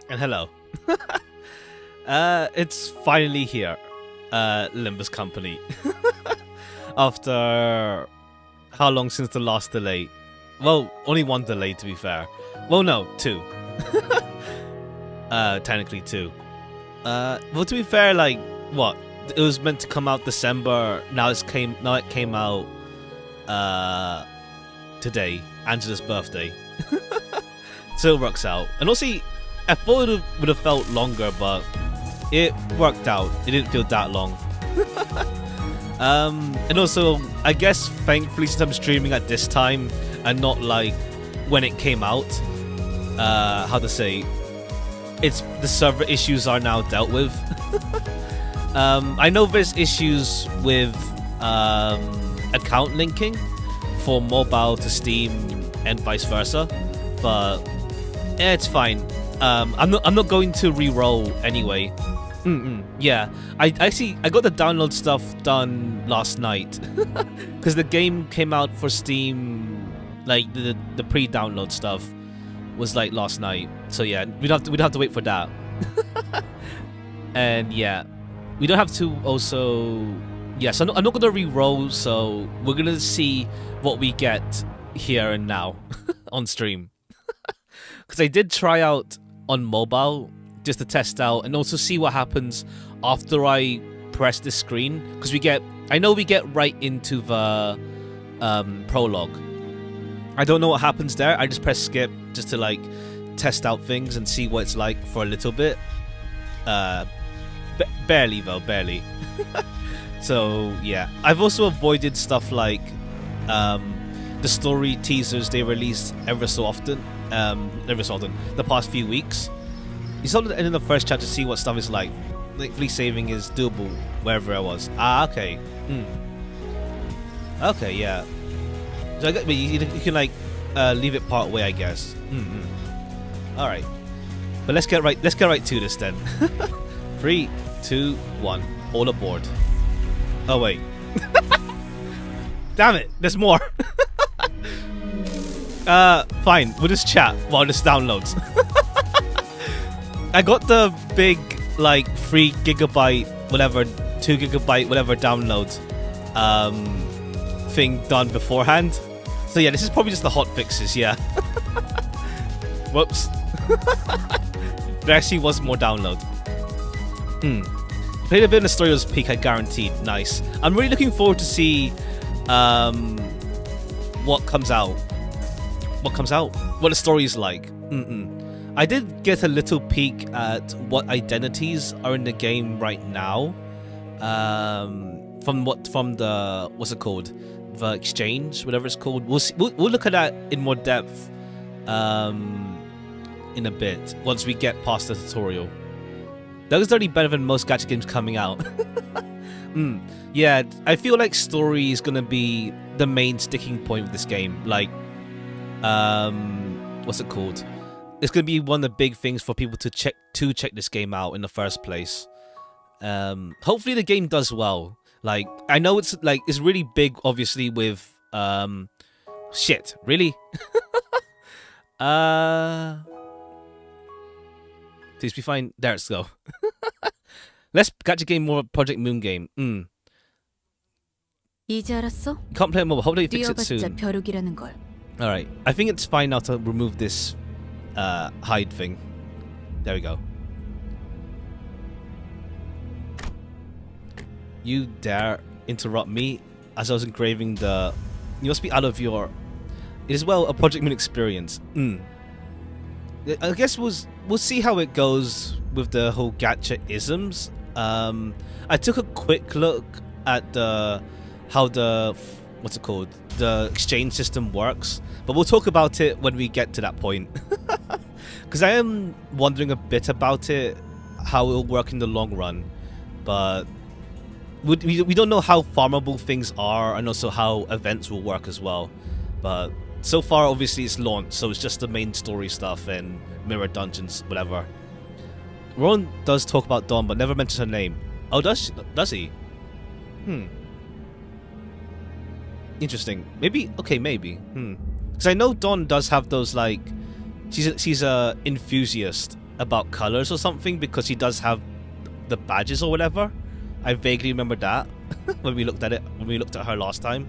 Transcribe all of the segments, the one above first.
And hello. It's finally here. Limbus Company. After how long since the last delay? Well, only one delay to be fair. Well, no, two. Technically two. Well, to be fair, like what? It was meant to come out December. Now it came out today, Angela's birthday. So it works out. And also, I thought it would have felt longer, but it worked out. It didn't feel that long. And also, I guess thankfully since I'm streaming at this time and not like when it came out, how to say, it's the server issues are now dealt with. I know there's issues with account linking for mobile to Steam and vice versa, but it's fine. I'm not going to re-roll anyway. Yeah, I got the download stuff done last night because the game came out for Steam, like the pre-download stuff was like last night. So yeah, we'd have to wait for that. And yeah, we don't have to also. Yeah, so I'm not gonna re-roll. So we're gonna see what we get here and now on stream. Because I did try out on mobile just to test out and also see what happens after I press the screen. Because I know we get right into the prologue. I don't know what happens there. I just press skip just to like test out things and see what it's like for a little bit. Barely though, barely. So yeah, I've also avoided stuff like the story teasers they release every so often. The past few weeks. You saw the end of the first chapter to see what stuff is like. Thankfully, saving is doable wherever I was. Ah, okay. Okay, yeah. So you can like leave it part way, I guess. All right, but let's get right to this then. 3, 2, 1, all aboard. Oh wait. Damn it! There's more. Fine. We'll just chat while this downloads. I got the big, like, 3 GB, whatever, 2 GB, whatever download thing done beforehand. So yeah, this is probably just the hot fixes, yeah. Whoops. There actually was more download. Played a bit in the story was peak, I guaranteed. Nice. I'm really looking forward to see what comes out. What the story is like. I did get a little peek at what identities are in the game right now. From the what's it called? The exchange, whatever it's called. We'll look at that in more depth in a bit once we get past the tutorial. That was already better than most gacha games coming out. Yeah, I feel like story is gonna be the main sticking point of this game. Like, what's it called? It's gonna be one of the big things for people to check this game out in the first place. Hopefully the game does well. Like, I know it's really big, obviously, with shit. Really? Please be fine. There, let's go. Let's gacha game more Project Moon game. 이제 알았어? Can't play it mobile. Hopefully fix it 뛰어봤자 soon. 벼룩이라는 걸. Alright. I think it's fine now to remove this hide thing. There we go. You dare interrupt me as I was engraving the... You must be out of your... It is well a Project Moon experience. I guess we'll see how it goes with the whole gacha isms. I took a quick look at how the what's it called, the exchange system works, but we'll talk about it when we get to that point. Because I am wondering a bit about it, how it will work in the long run, but we don't know how farmable things are and also how events will work as well. But so far, obviously, it's launched, so it's just the main story stuff and mirror dungeons, whatever. Ron does talk about Dawn, but never mentions her name. Oh, does he? Interesting. Maybe. Okay, maybe. Because I know Dawn does have those like she's a enthusiast about colors or something because she does have the badges or whatever. I vaguely remember that when we looked at her last time.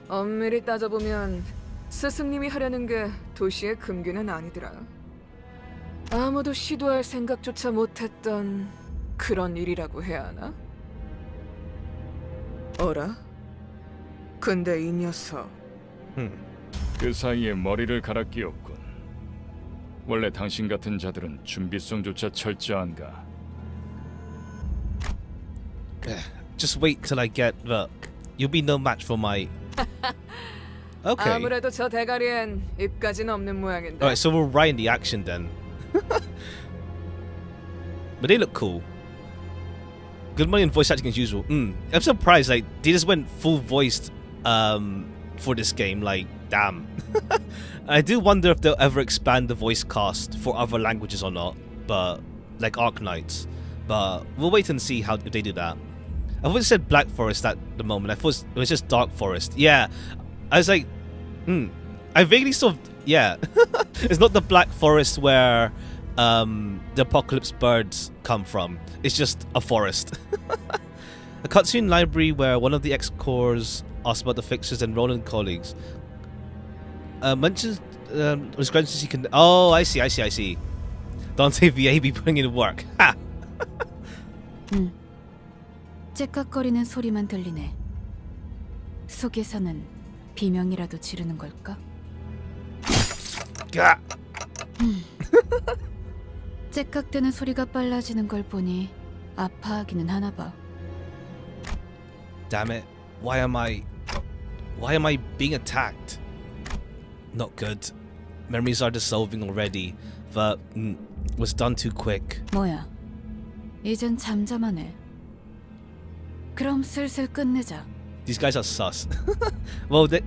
엄밀히 따져보면 스승님이 하려는 게 도시의 금기는 아니더라. 아무도 시도할 생각조차 못했던 그런 일이라고 해야 하나? 어라? 근데 이 녀석 그 사이에 머리를 갈아 끼웠군. 원래 당신 같은 자들은 준비성조차 철저한가? Just wait till I get the. You'll be no match for my. Okay. 아무래도 저 대가리엔 입까지는 없는 모양인데. Alright, so we're right in the action then. But they look cool. Good money and voice acting as usual. I'm surprised, like, they just went full voiced for this game, like, damn. I do wonder if they'll ever expand the voice cast for other languages or not, but, like Arknights. But we'll wait and see how if they do that. I thought it said Black Forest at the moment. I thought it was just Dark Forest. Yeah, I was like, I vaguely sort of, yeah. It's not the Black Forest where the apocalypse birds come from. It's just a forest. A cutscene library where one of the X-Cores asks about the fixers and Roland colleagues. Mentions discrepancies he can. Oh, I see. Dante VA putting in work. Ha! 째깍거리는 소리만 들리네. 속에서는 비명이라도 지르는 걸까? 째깍대는 소리가 빨라지는 걸 보니 아파하기는 하나 봐. Damn it! Why am I being attacked? Not good. Memories are dissolving already. But was done too quick. 뭐야? 이젠 잠잠하네. 그럼 슬슬 끝내자. These guys are sus. Well, they're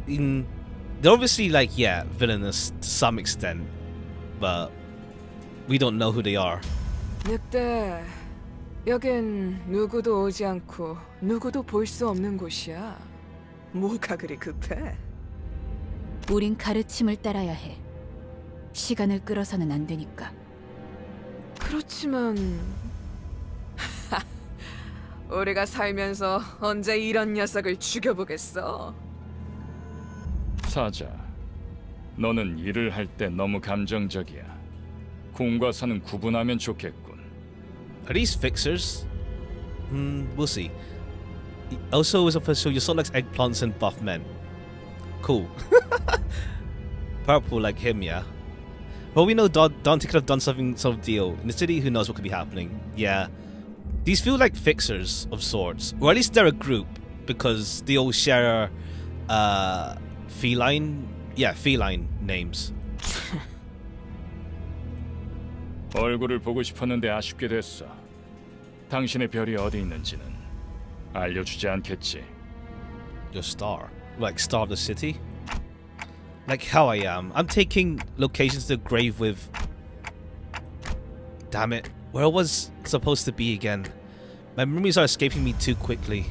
obviously like, yeah, villainous to some extent, but we don't know who they are. 늑대, 여긴 누구도 오지 않고 누구도 볼 수 없는 곳이야. 뭐가 그리 급해? 우린 가르침을 따라야 해. 시간을 끌어서는 안 되니까. 그렇지만 우리가 살면서 언제 이런 녀석을 죽여보겠어? 사자, 너는 일을 할 때 너무 감정적이야. 공과 사는 구분하면 좋겠군. Are these fixers? We'll see. Also, as a official, you saw like eggplants and buff men. Cool. Purple like him, yeah. Well, we know Dante could have done something, some deal in the city. Who knows what could be happening? Yeah. These feel like fixers of sorts, or at least they're a group because they all share feline names. 얼굴을 보고 싶었는데 아쉽게 됐어. 당신의 별이 어디 있는지는 알려주지 않겠지. Your star, like star of the city, like how I am. I'm taking locations to the grave with. Damn it. Where I was supposed to be again. My memories are escaping me too quickly.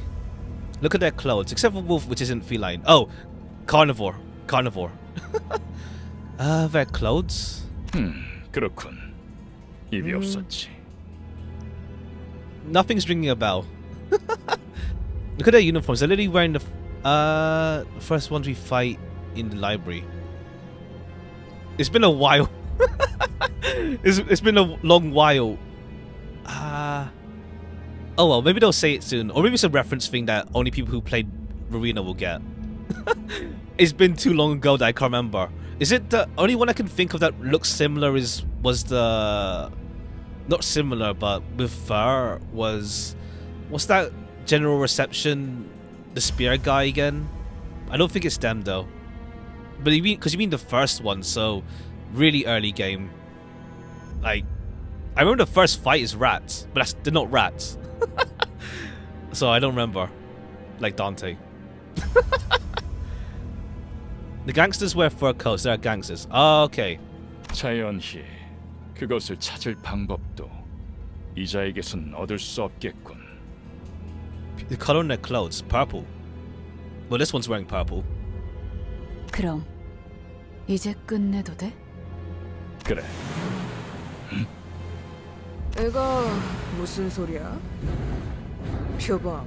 Look at their clothes, except for Wolf, which isn't feline. Oh, carnivore. Their clothes? 그렇군. 입이 없었지. Nothing's ringing a bell. Look at their uniforms. They're literally wearing the first ones we fight in the library. It's been a while. It's been a long while. Oh well, maybe they'll say it soon, or maybe it's a reference thing that only people who played Marina will get. It's been too long ago that I can't remember. Is it the only one I can think of that looks similar? Was the not similar, but with fur was what's that general reception? The spear guy again? I don't think it's them though. But you mean the first one, so really early game. Like, I remember the first fight is rats, but they're not rats. So I don't remember. Like Dante. The gangsters wear fur coats. They are gangsters. Oh, okay. 자연히 그것을 찾을 방법도 이자에게선 얻을 수 없겠군. The color on their clothes, purple. Well, this one's wearing purple. 그럼 이제 끝내도 돼? 그래. 애가 무슨 소리야? 표범,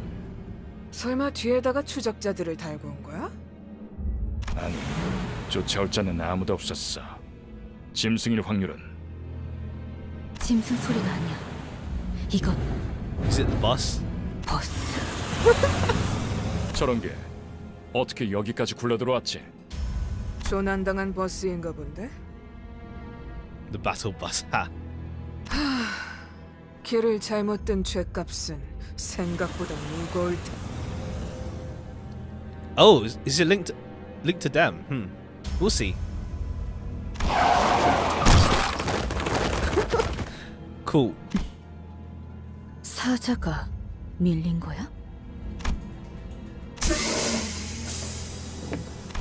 설마 뒤에다가 추적자들을 달고 온 거야? 아니, 쫓아올 자는 아무도 없었어. 짐승일 확률은 짐승 소리가 아니야. 이건 Is it the bus? 버스. 저런 게 어떻게 여기까지 굴러 들어왔지? 조난당한 버스인가 본데? The battle bus. Ha. 길을 잘못 든 죗값은 생각보다 무거울 테. Oh, is it linked to them? We'll see. Cool. 사자가 밀린 거야?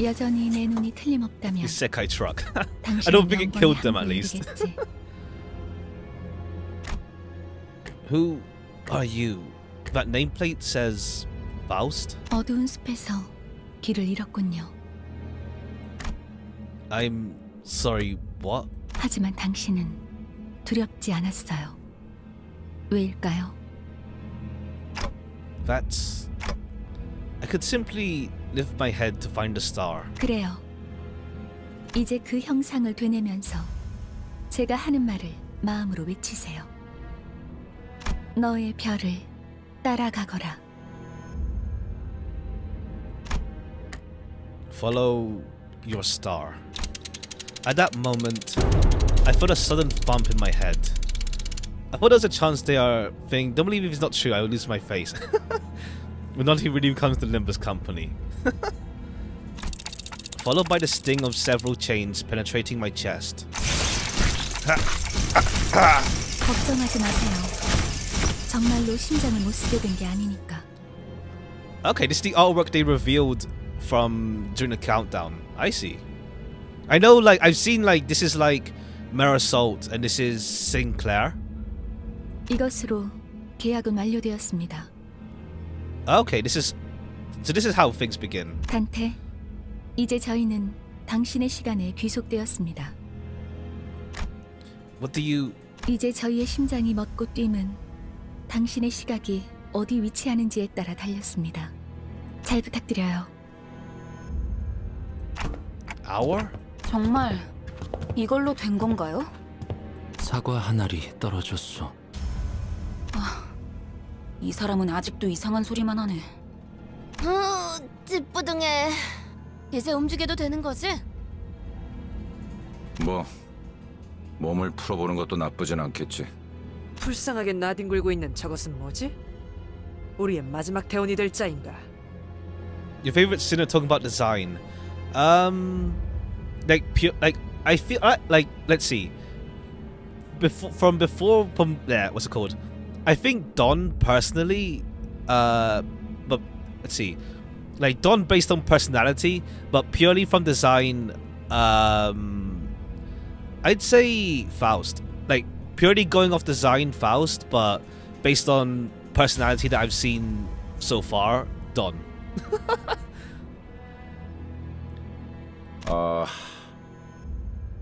여전히 내 눈이 틀림없다면 This Sekai truck. I 당신은 don't think it 영광의 killed them at 항구에 least. 이르겠지. Who are you? That nameplate says Faust? 어두운 숲에서 길을 잃었군요. I'm sorry, what? 하지만 당신은 두렵지 않았어요. 왜일까요? That's... I could simply lift my head to find a star. 그래요. 이제 그 형상을 되뇌면서 제가 하는 말을 마음으로 외치세요. 너의 별을 따라가거라. Follow your star. At that moment, I felt a sudden bump in my head. I thought there was a chance they are saying, don't believe if it's not true, I will lose my face. When not he really becomes the Limbus company. Followed by the sting of several chains penetrating my chest. 걱정하지 마세요. 정말로 심장을 못 쓰게 된 게 아니니까. Okay, this is the artwork they revealed from during the countdown. I see. I know, like, I've seen, like, this is like Marisol and this is Sinclair. 이것으로 계약은 완료되었습니다. Okay, this is how things begin. 단테, 이제 저희는 당신의 시간에 귀속되었습니다. What do you... 이제 저희의 심장이 멎고 뛰면 당신의 시각이 어디 위치하는지에 따라 달렸습니다. 잘 부탁드려요. Hour? 정말 이걸로 된 건가요? 사과 한 알이 떨어졌어. 이 사람은 아직도 이상한 소리만 하네. 찌뿌둥해. 이제 움직여도 되는 거지? 뭐 몸을 풀어보는 것도 나쁘진 않겠지. 불쌍하게 나뒹굴고 있는 저것은 뭐지? 우리의 마지막 대원이 될 자인가? Your favorite sinner talking about design. I feel like let's see. What's it called? I think Don personally, but let's see, like Don based on personality, but purely from design, I'd say Faust. Like purely going off design, Faust, but based on personality that I've seen so far, Don.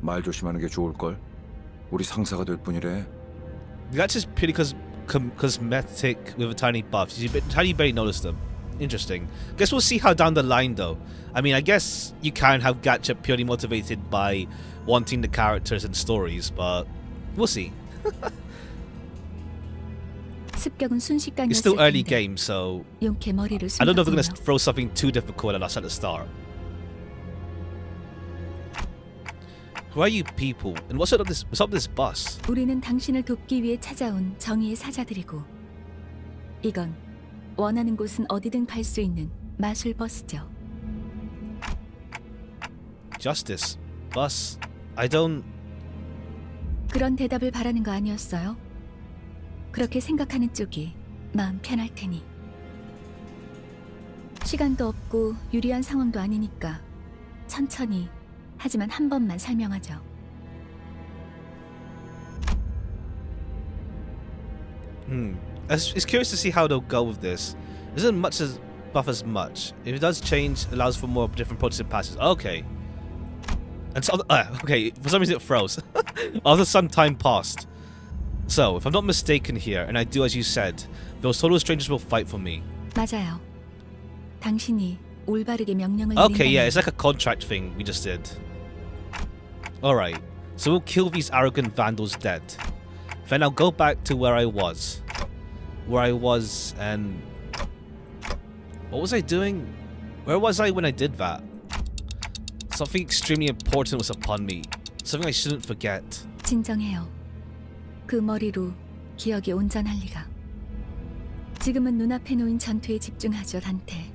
말 조심하는 게 좋을 걸. 우리 상사가 될 뿐이래. That's just purely because cosmetic with a tiny buff. Tiny barely noticed them. Interesting. Guess we'll see how down the line though. I mean, I guess you can have Gacha purely motivated by wanting the characters and stories, but we'll see. 습격은 순식간이었을 It's still early 텐데 game, so 용케 머리를 I don't know if they're 숨겼군요. gonna throw something too difficult at us at the start. Who are you people? And what's up with this bus? 우리는 당신을 돕기 위해 찾아온 정의의 사자들이고 이건 원하는 곳은 어디든 갈 수 있는 마술 버스죠. Justice. Bus. I don't... 그런 대답을 바라는 거 아니었어요? 그렇게 생각하는 쪽이 마음 편할 테니. 시간도 없고 유리한 상황도 아니니까 천천히 하지만 한 번만 설명하죠. It's curious to see how they'll go with this. Isn't much as buff as much. If it does change, it allows for more different approaches and passes. Okay. And so, okay, for some reason it froze. After some time passed. So, if I'm not mistaken here, and I do as you said, those total strangers will fight for me. 맞아요. 당신이 올바르게 명령을 Okay, yeah, 내린다면 it's like a contract thing we just did. Alright, so we'll kill these arrogant vandals dead. Then I'll go back to where I was. And... What was I doing? Where was I when I did that? Something extremely important was upon me. Something I shouldn't forget. 진정해요. 그 머리로 기억이 온전할 리가. 지금은 눈앞에 놓인 전투에 집중하죠, 단테.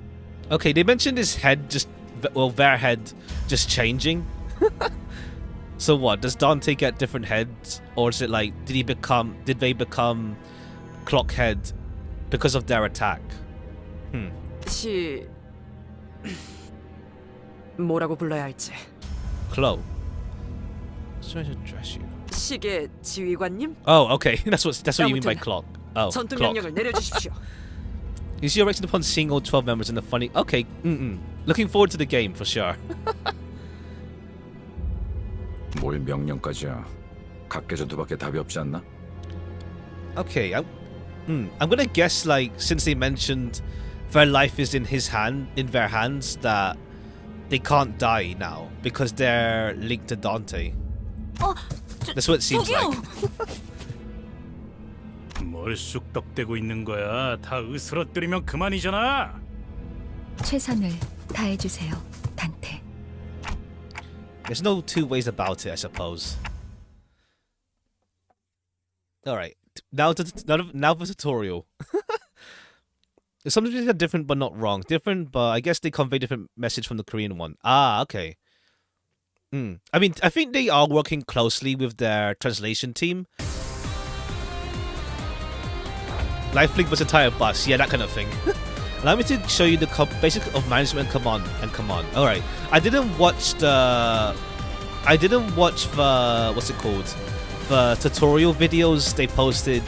Okay, they mentioned his head just... Well, their head just changing. So what? Does Dante get different heads? Or is it like... Did they become... Clockhead because of their attack? 뭐라고 불러야 할지. Chloe. What's trying to address you? 시계 지휘관님, Oh, okay. That's what you mean by clock. Oh, 전투 clock. 명령을 내려주십시오. You see, you're erected upon seeing all 12 members in the funny... Okay, Looking forward to the game, for sure. 뭘 명령까지야. 각계전투밖에 답이 없지 않나? Okay, I'm gonna guess, like, since they mentioned their life is in their hands, that they can't die now because they're linked to Dante. That's what it seems like. 뭘 쑥덕대고 있는 거야? 다 으스러뜨리면 그만이잖아. 최선을 다해주세요, 단테. There's no two ways about it, I suppose. Alright, now the tutorial. Some of these are different but not wrong. Different, but I guess they convey different message from the Korean one. Ah, okay. I mean, I think they are working closely with their translation team. Lifelink was a entire bus, yeah, that kind of thing. Allow me to show you the basic of management and command. Alright, I didn't watch the what's it called? The tutorial videos they posted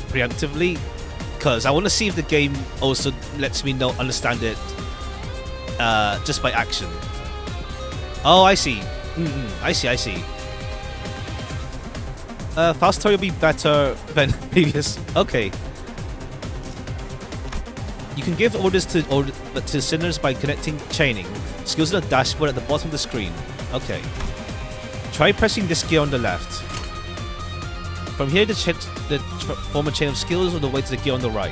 preemptively, because I want to see if the game also lets me understand it just by action. Oh, I see. I see. Fast tutorial will be better than previous. Okay. You can give orders to sinners by connecting chaining. Skills on the dashboard at the bottom of the screen. Okay. Try pressing this gear on the left. From here, form a chain of skills all the way to the gear on the right.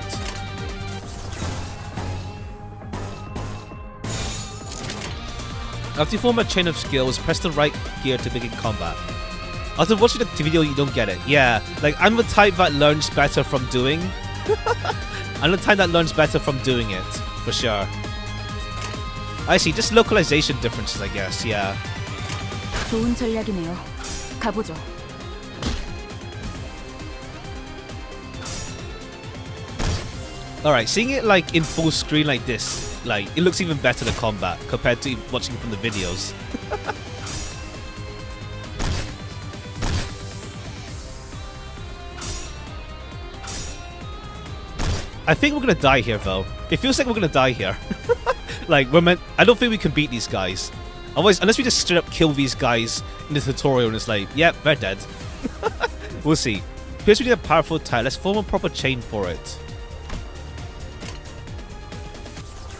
After you form a chain of skills, press the right gear to begin combat. After watching the video, you don't get it. Yeah, like, I'm the type that learns better from doing. I'm the type that learns better from doing it, for sure. I see, just localization differences, I guess, yeah. 좋은 전략이네요. 가보죠. Alright, seeing it like in full screen like this, like, it looks even better the combat compared to watching it from the videos. I think we're gonna die here though. It feels like we're gonna die here. Like, I don't think we can beat these guys. Otherwise, unless we just straight up kill these guys in the tutorial and it's like, yep, they're dead. We'll see. Appears we need a powerful tie. Let's form a proper chain for it.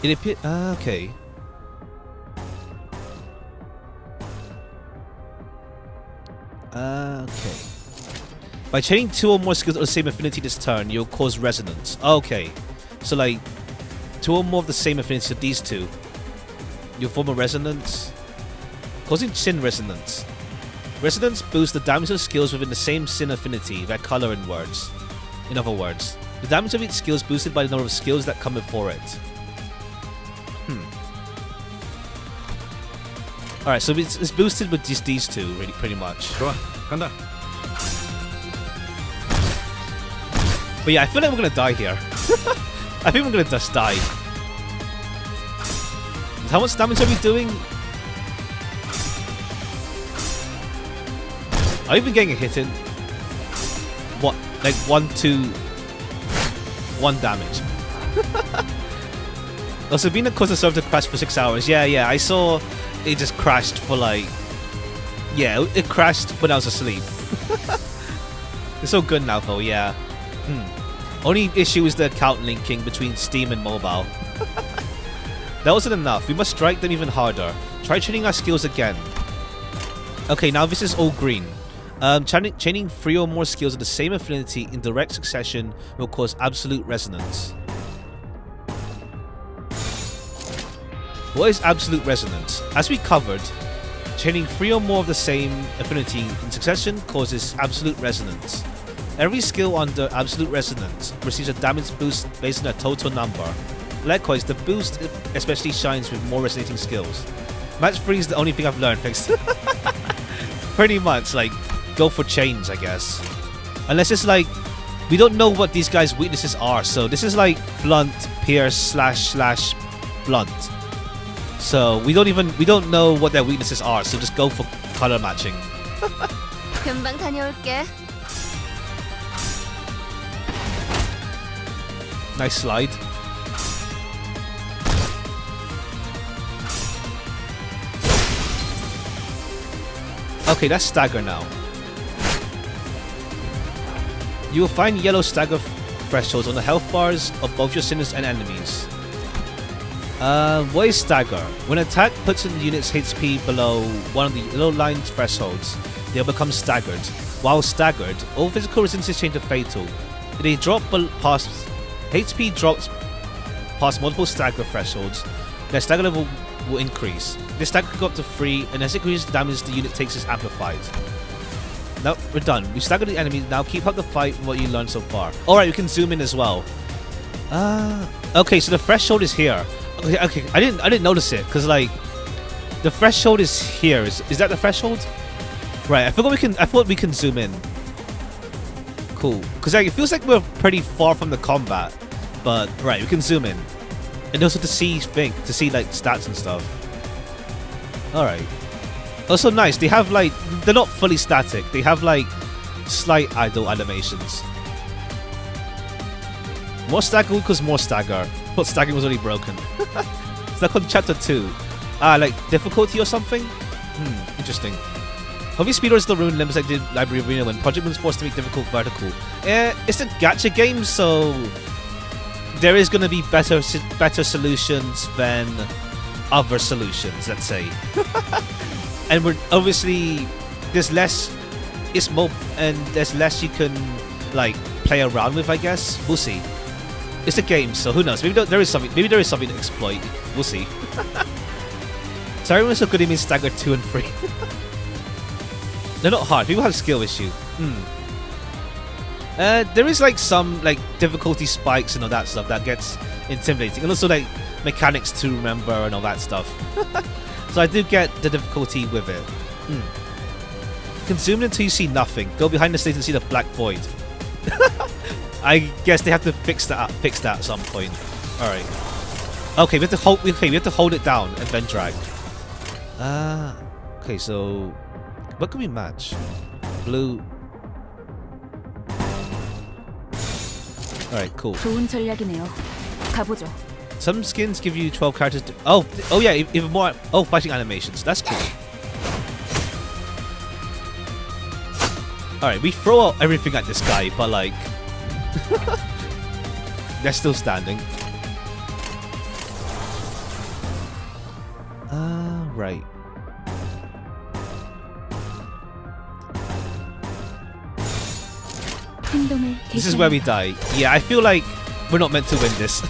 It appears... okay. Okay. By chaining 2 or more skills of the same affinity this turn, you'll cause resonance. Okay. So, like, 2 or more of the same affinity to these two. You'll form a resonance. Causing sin resonance. Resonance boosts the damage of skills within the same sin affinity, their color in words. In other words, the damage of each skill is boosted by the number of skills that come before it. Alright, so it's boosted with just these two, really, pretty much. 좋아, 간다. But yeah, I feel like we're gonna die here. I think we're gonna just die. How much damage are we doing? Are we even getting a hit in? What? Like 1, 2... 1 damage. Also, Sabina caused the server to crash for 6 hours. Yeah, I saw it just crashed for like Yeah, it crashed when I was asleep. It's so good now though, yeah. Only issue is the account linking between Steam and mobile. That wasn't enough. We must strike them even harder. Try training our skills again. Okay, now this is all green. Chaining 3 or more skills of the same affinity in direct succession will cause absolute resonance. What is absolute resonance? As we covered, chaining 3 or more of the same affinity in succession causes absolute resonance. Every skill under absolute resonance receives a damage boost based on a total number. Likewise, the boost especially shines with more resonating skills. Match 3 is the only thing I've learned, thanks. Pretty much, like, go for chains, I guess. Unless it's like, we don't know what these guys' weaknesses are, so this is like blunt, pierce, slash, blunt. So we don't know what their weaknesses are, so just go for color matching. 금방 다녀올게. Nice slide. Okay, that's stagger now. You will find yellow stagger thresholds on the health bars of both your sinners and enemies. What is stagger? When an attack puts an unit's HP below one of the yellow line thresholds, they'll become staggered. While staggered, all physical resistances change to fatal. If they drop past HP drops past multiple stagger thresholds, their stagger level will increase. This stagger can go up to 3, and as it increases the damage the unit takes is amplified. Now we're done. We staggered the enemy. Now keep up the fight from what you learned so far. Alright, we can zoom in as well. Okay, so the threshold is here. Okay, I didn't notice it because like the threshold is here. Is that the threshold? Right, I thought we can zoom in. Cool, because like, it feels like we're pretty far from the combat, but right, we can zoom in, and also to see like stats and stuff. All right. Also nice. They have like they're not fully static. They have like slight idle animations. More stagger equals more stagger. But staggering was already broken. Is that called chapter 2? Like difficulty or something? Interesting. Hobby speedruns the ruined Limbus like did Library Arena when Project Moon's forced to make difficult vertical. It's a gacha game, so there is going to be better solutions than other solutions, let's say. And we're obviously there's less and there's less you can like play around with, I guess. We'll see. It's a game, so who knows? Maybe there is something to exploit. We'll see. So everyone's so good it means stagger 2 and 3. They're not hard. People have skill issue. There is like some like difficulty spikes and all that stuff that gets intimidating, and also like mechanics to remember and all that stuff. So I do get the difficulty with it. Consume it until you see nothing. Go behind the stage and see the black void. I guess they have to fix that at some point. All right. Okay, we have to hold it down and then drag. Okay, so what can we match? Blue. All right, cool. 좋은 전략이네요. 가보죠. Some skins give you 12 characters. Oh yeah, even more. Oh, fighting animations. That's cool. All right, we throw out everything at this guy, but like. They're still standing. Right. This is where we die. Yeah, I feel like we're not meant to win this.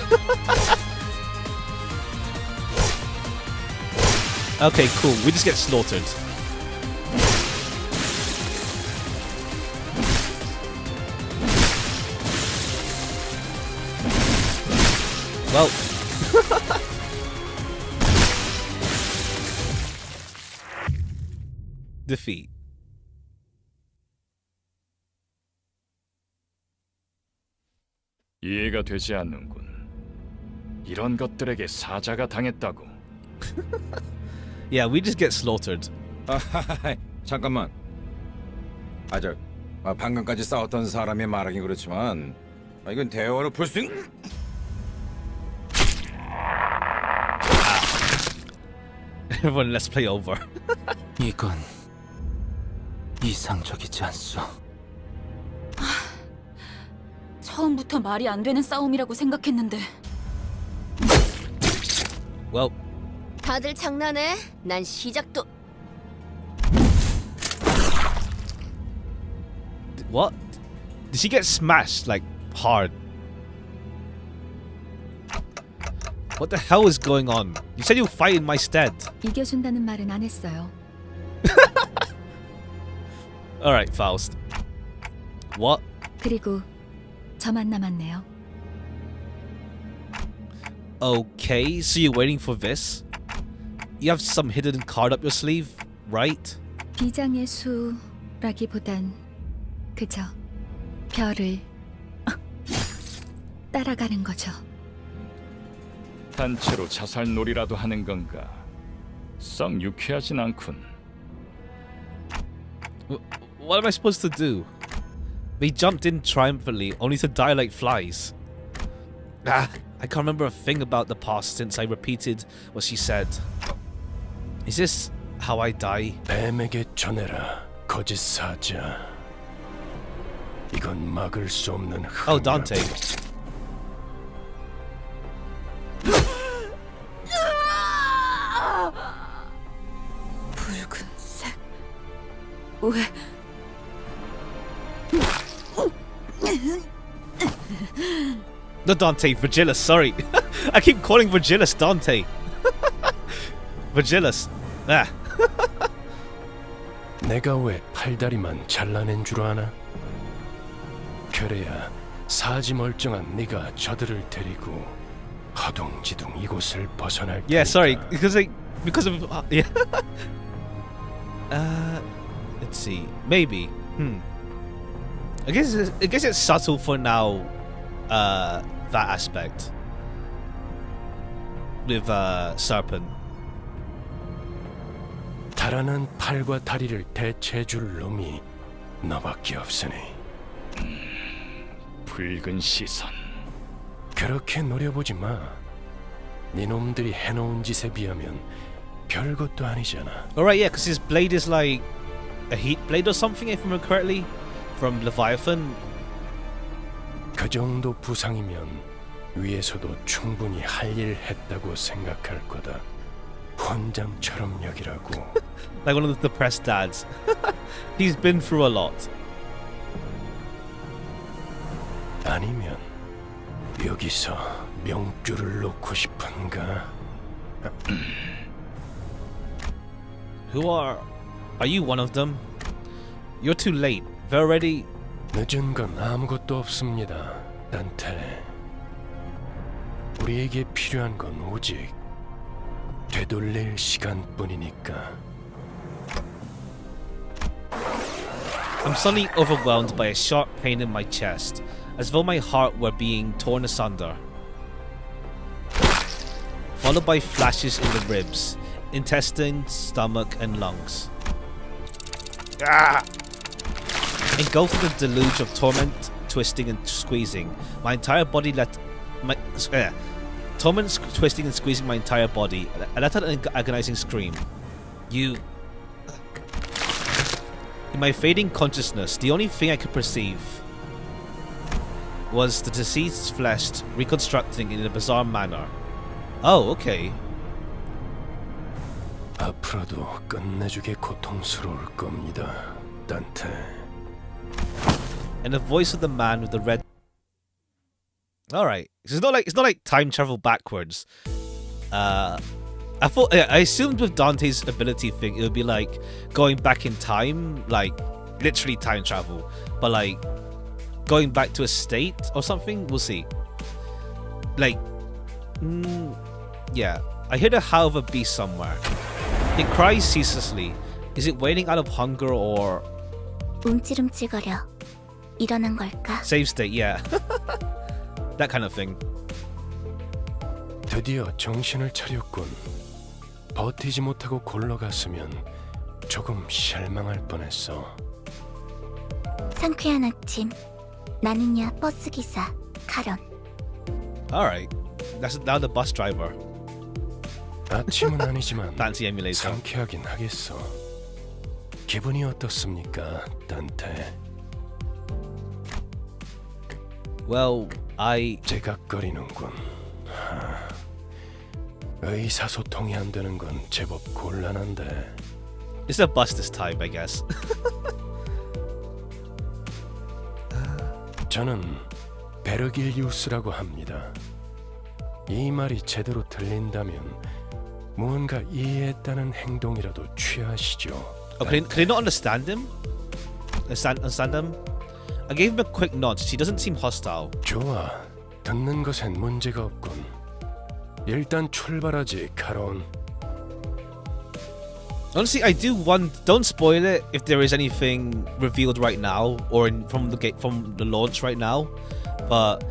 Okay, cool. We just get slaughtered. Well. Defeat. 이해가 되지 않는군. 이런 것들에게 사자가 당했다고. Yeah, we just get slaughtered. 잠깐만. 방금까지 싸웠던 사람이 말하긴 그렇지만 이건 대화로 풀 수 있는... Everyone, let's play over. 이건 이상적이지 않소. 처음부터 말이 안 되는 싸움이라고 생각했는데 Well, 다들 장난해? 난 시작도 what? Did she get smashed like hard? What the hell is going on? You said you'll fight in my stead. 이겨준다는 말은 안 했어요. Alright, Faust. What? 그리고 저만 남았네요. Okay, so you're waiting for this? You have some hidden card up your sleeve, right? 비장의 수라기보단 그저 별을 따라가는 거죠. 단체로 자살놀이라도 하는 건가? 썩 유쾌하진 않군. What am I supposed to do? They jumped in triumphantly, only to die like flies. I can't remember a thing about the past since I repeated what she said. Is this how I die? 뱀에게 전해라, 거짓 사자. 이건 막을 수 없는 Oh, Dante. 붉은색 왜 Not Dante, Virgilus, sorry. I keep calling Virgilus Dante. Virgilus. Ah. 내가 왜 팔다리만 잘라낸 줄 아나? 그래야 사지 멀쩡한 네가 저들을 데리고 허둥지둥 이곳을 벗어날 테니까. Yeah, sorry. Because of yeah. Let's see. Maybe. I guess it's subtle for now. That aspect with Serpent. 달아난 팔과 다리를 대체해줄 놈이 너밖에 없으니 붉은 시선. 그렇게 노려보지 마. 네 놈들이 해놓은 짓에 비하면 별것도 아니잖아. Alright, yeah, because his blade is like a heat blade or something, if I remember correctly, from Leviathan. 그 정도 부상이면 위에서도 충분히 할 일 했다고 생각할 거다. 혼장처럼 여기라고. Like one of the depressed dads. He's been through a lot. 아니면 여기서 명줄을 놓고 싶은가? Who are you one of them? You're too late. They're already. 늦은 건 아무것도 없습니다, 단테. 우리에게 필요한 건 오직 되돌릴 시간뿐이니까. I'm suddenly overwhelmed by a sharp pain in my chest, as though my heart were being torn asunder, followed by flashes in the ribs, intestines, stomach, and lungs. Engulfed in a deluge of torment, twisting and squeezing, my entire body torment, twisting and squeezing my entire body. I let out an agonizing scream. You. In my fading consciousness, the only thing I could perceive was the deceased's flesh reconstructing in a bizarre manner. Oh, okay. 앞으로도 끝내주게 고통스러울 겁니다, 단테. And the voice of the man with the red. All right, it's not like time travel backwards. I assumed with Dante's ability thing, it would be like going back in time, like literally time travel, but like going back to a state or something. We'll see. Like, yeah, I hear the howl of a beast somewhere. It cries ceaselessly. Is it wailing out of hunger or 움찔움찔거려. 일어난 걸까? save state? Yeah, that kind of thing. 드디어 정신을 차렸군. 버티지 못하고 골러갔으면 조금 실망할 뻔했어. 상쾌한 아침. 나는야 버스 기사 카런. All right, that's now the bus driver. 아침은 아니지만 Fancy emulator. 상쾌하긴 하겠어. 기분이 어떻습니까, 단테? Well, I 제각거리는군. 의사소통이 안 되는 건 제법 곤란한데. it's a bust this time, I guess. 저는 베르길리우스라고 합니다. 이 말이 제대로 들린다면 무언가 이해했다는 행동이라도 취하시죠. Oh, could he not understand him? Understand him? I gave him a quick nod. He doesn't seem hostile. 좋아, 듣는 것엔 문제가 없군. 일단 출발하지, 카론. Honestly, I do want. Don't spoil it if there is anything revealed right now or from the launch right now. But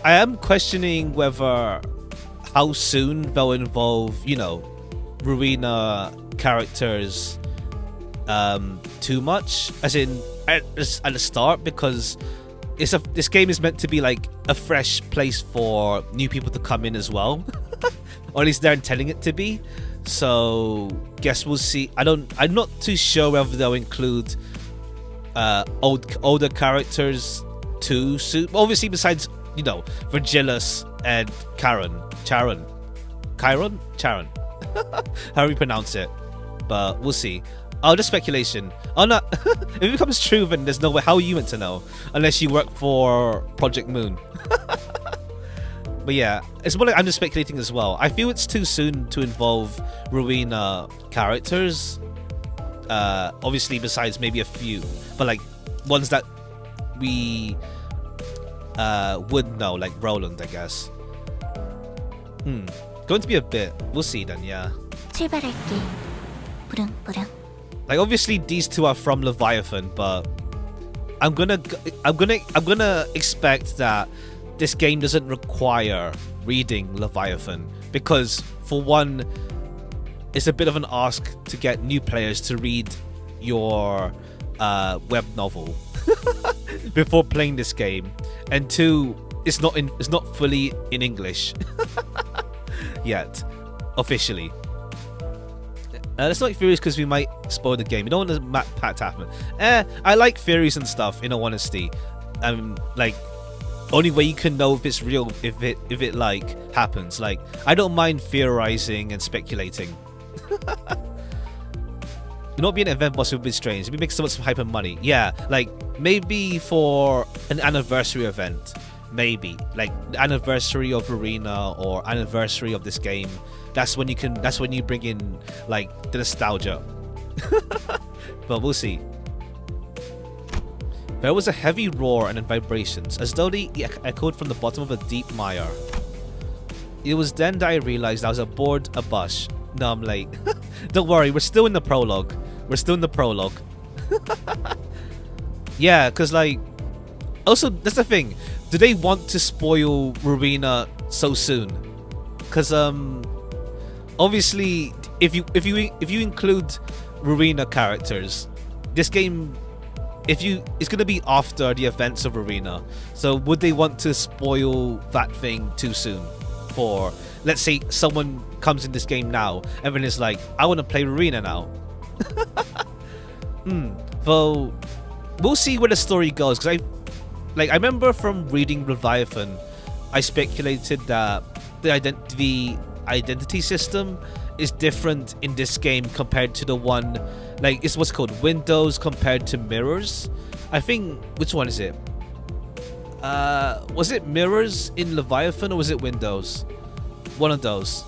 I am questioning whether how soon they'll involve, you know, Rowena characters too much, as in at the start, because this game is meant to be like a fresh place for new people to come in as well, or at least they're intending it to be. So guess we'll see. I'm not too sure whether they'll include older characters too soon. Obviously, besides, you know, Virgilus and Charon, however you pronounce it. But we'll see. Oh, just speculation. Oh no, if it becomes true, then there's no way. How are you meant to know unless you work for Project Moon? But yeah, it's more like I'm just speculating as well. I feel it's too soon to involve Rowena characters. Obviously, besides maybe a few, but like ones that we would know, like Roland, I guess. Going to be a bit. We'll see then. Yeah. 출발할게. 부릉부릉. Like obviously these two are from Leviathan, but I'm gonna expect that this game doesn't require reading Leviathan, because for one, it's a bit of an ask to get new players to read your web novel before playing this game, and two, it's not fully in English yet, officially. Let's not like theories because we might spoil the game. You don't want to pat happen. I like theories and stuff, in all honesty. Like, only way you can know if it's real if it like happens. Like, I don't mind theorizing and speculating. Not being an event boss would be strange. It'd be making so much hype and money. Yeah, like maybe for an anniversary event, maybe like the anniversary of Arena or anniversary of this game. That's when you bring in like the nostalgia. But we'll see. There was a heavy roar and then vibrations, as though they echoed from the bottom of a deep mire. It was then that I realized I was aboard a bus. No, I'm late. Don't worry, we're still in the prologue. Yeah, because like, also that's the thing. Do they want to spoil Rowena so soon? Because obviously, if you include Rowena characters, this game, it's gonna be after the events of Arena. So would they want to spoil that thing too soon? For, let's say someone comes in this game now and then it's like, I want to play Arena now. Though we'll see where the story goes, because I remember from reading Leviathan, I speculated that the identity system is different in this game compared to the one, like, it's what's called Windows compared to mirrors. I think, which one is it? Was it mirrors in Leviathan or was it Windows? One of those.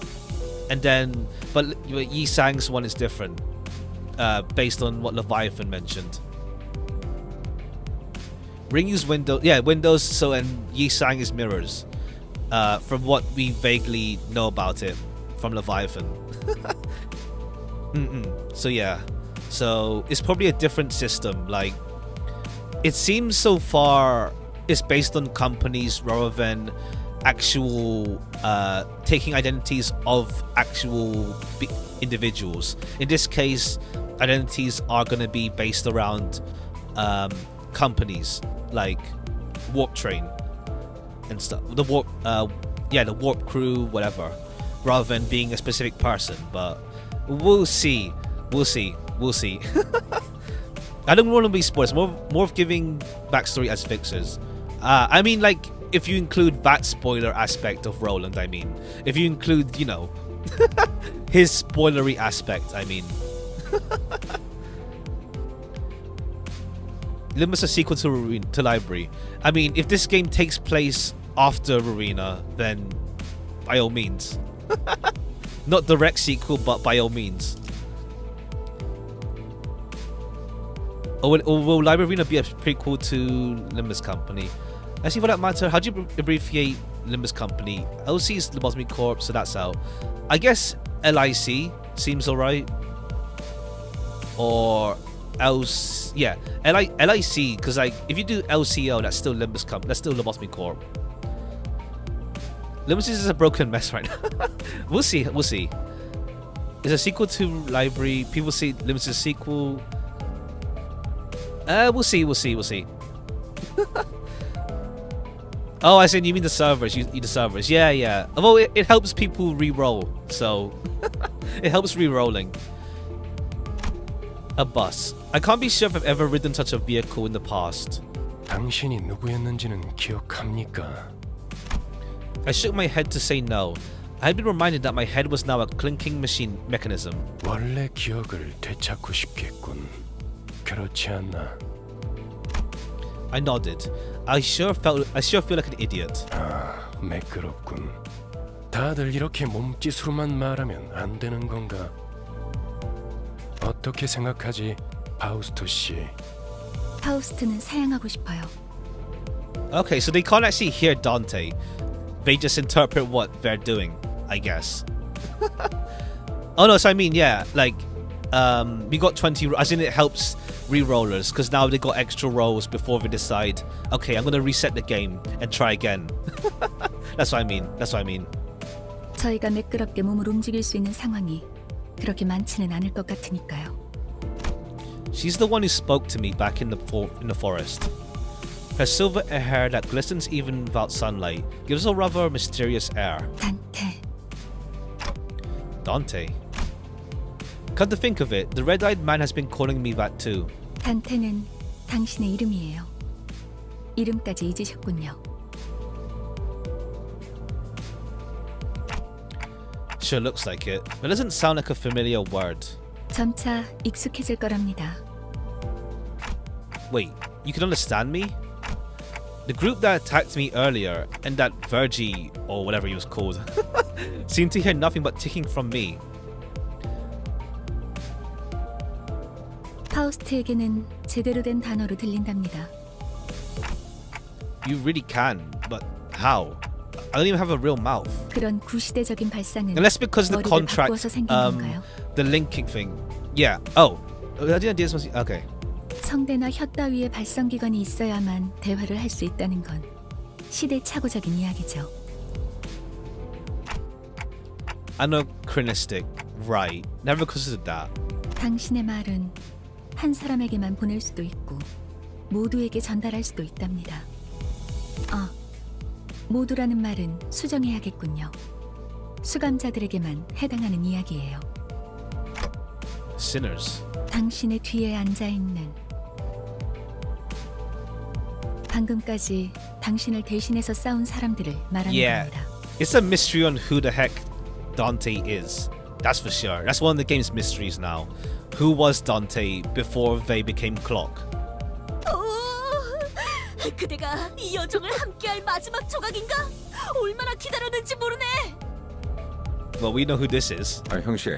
And then, but Yi Sang's one is different, based on what Leviathan mentioned. Ring use Windows, yeah, Windows. So, and Yi Sang is mirrors, from what we vaguely know about it from Leviathan. So yeah, so it's probably a different system. Like, it seems so far it's based on companies rather than actual taking identities of actual individuals. In this case, identities are going to be based around companies like Warp Train and stuff, the Warp Crew, whatever, rather than being a specific person. But we'll see. I don't want to be spoilers. More of giving backstory as fixers. I mean, like, if you include that spoiler aspect of Roland, I mean. If you include, you know, his spoilery aspect, I mean. Limbus is a sequel to Library. I mean, if this game takes place after Arena, then by all means. Not direct sequel, but by all means. Or will Library Arena be a prequel to Limbus Company? Actually, for that matter, how do you abbreviate Limbus Company? LC is Lobotomy Corp, so that's out. I guess LIC seems alright. Or else, yeah, LIC, because like if you do LCO, that's still Limbus Company, that's still Lobotomy Corp. Limbus is a broken mess right now. We'll see. It's a sequel to Library. People say Limbus is a sequel. We'll see. Oh, I said you mean the servers. You the servers. Yeah. Although it helps people re-roll, so it helps re-rolling. A bus. I can't be sure if I've ever ridden such a vehicle in the past. 당신이 누구였는지는 기억합니까? I shook my head to say no. I had been reminded that my head was now a clinking machine mechanism. 원래 기억을 되찾고 싶겠군. 그렇지 않나? I nodded. I sure feel like an idiot. 아, 매끄럽군. 다들 이렇게 몸짓으로만 말하면 안 되는 건가? 어떻게 생각하지, 파우스토 씨? 파우스트는 사양하고 싶어요. Okay, so they can't actually hear Dante. They just interpret what they're doing, I guess. Oh no, so I mean, yeah, like, we got 20, as in it helps re-rollers, because now they got extra rolls before they decide, okay, I'm gonna reset the game and try again. That's what I mean. 저희가 매끄럽게 몸을 움직일 수 있는 상황이 그렇게 많지는 않을 것 같으니까요. She's the one who spoke to me back in the forest. Her silver hair that glistens even without sunlight gives a rather mysterious air. Dante. Come to think of it, the red-eyed man has been calling me that too. 단테는 당신의 이름이에요. 이름까지 잊으셨군요. Sure looks like it, but it doesn't sound like a familiar word. 점차 익숙해질 거랍니다. Wait, you can understand me? The group that attacked me earlier, and that Virgie, or whatever he was called, seemed to hear nothing but ticking from me. 파우스트에게는 제대로 된 단어로 들린답니다. You really can, but how? I don't even have a real mouth. 그런 구시대적인 발상은 Unless because the 머리를 contract, 바꾸어서 생긴 건가요? the linking thing. Yeah. Oh, I didn't do this. Okay. 성대나 혀 따위의 발성기관이 있어야만 대화를 할 수 있다는 건 시대착오적인 이야기죠. Anachronistic, right? Never considered that. 당신의 말은 한 사람에게만 보낼 수도 있고 모두에게 전달할 수도 있답니다. 모두라는 말은 수정해야겠군요. 수감자들에게만 해당하는 이야기예요. Sinners. 당신의 뒤에 앉아있는 방금까지 당신을 대신해서 싸운 사람들을 말하는 Yeah. 겁니다. It's a mystery on who the heck Dante is. That's for sure. That's one of the game's mysteries now. Who was Dante before they became Clock? 그대가 이 여정을 함께할 마지막 조각인가? 얼마나 기다렸는지 모르네. Well, we know who this is. 아, 형씨.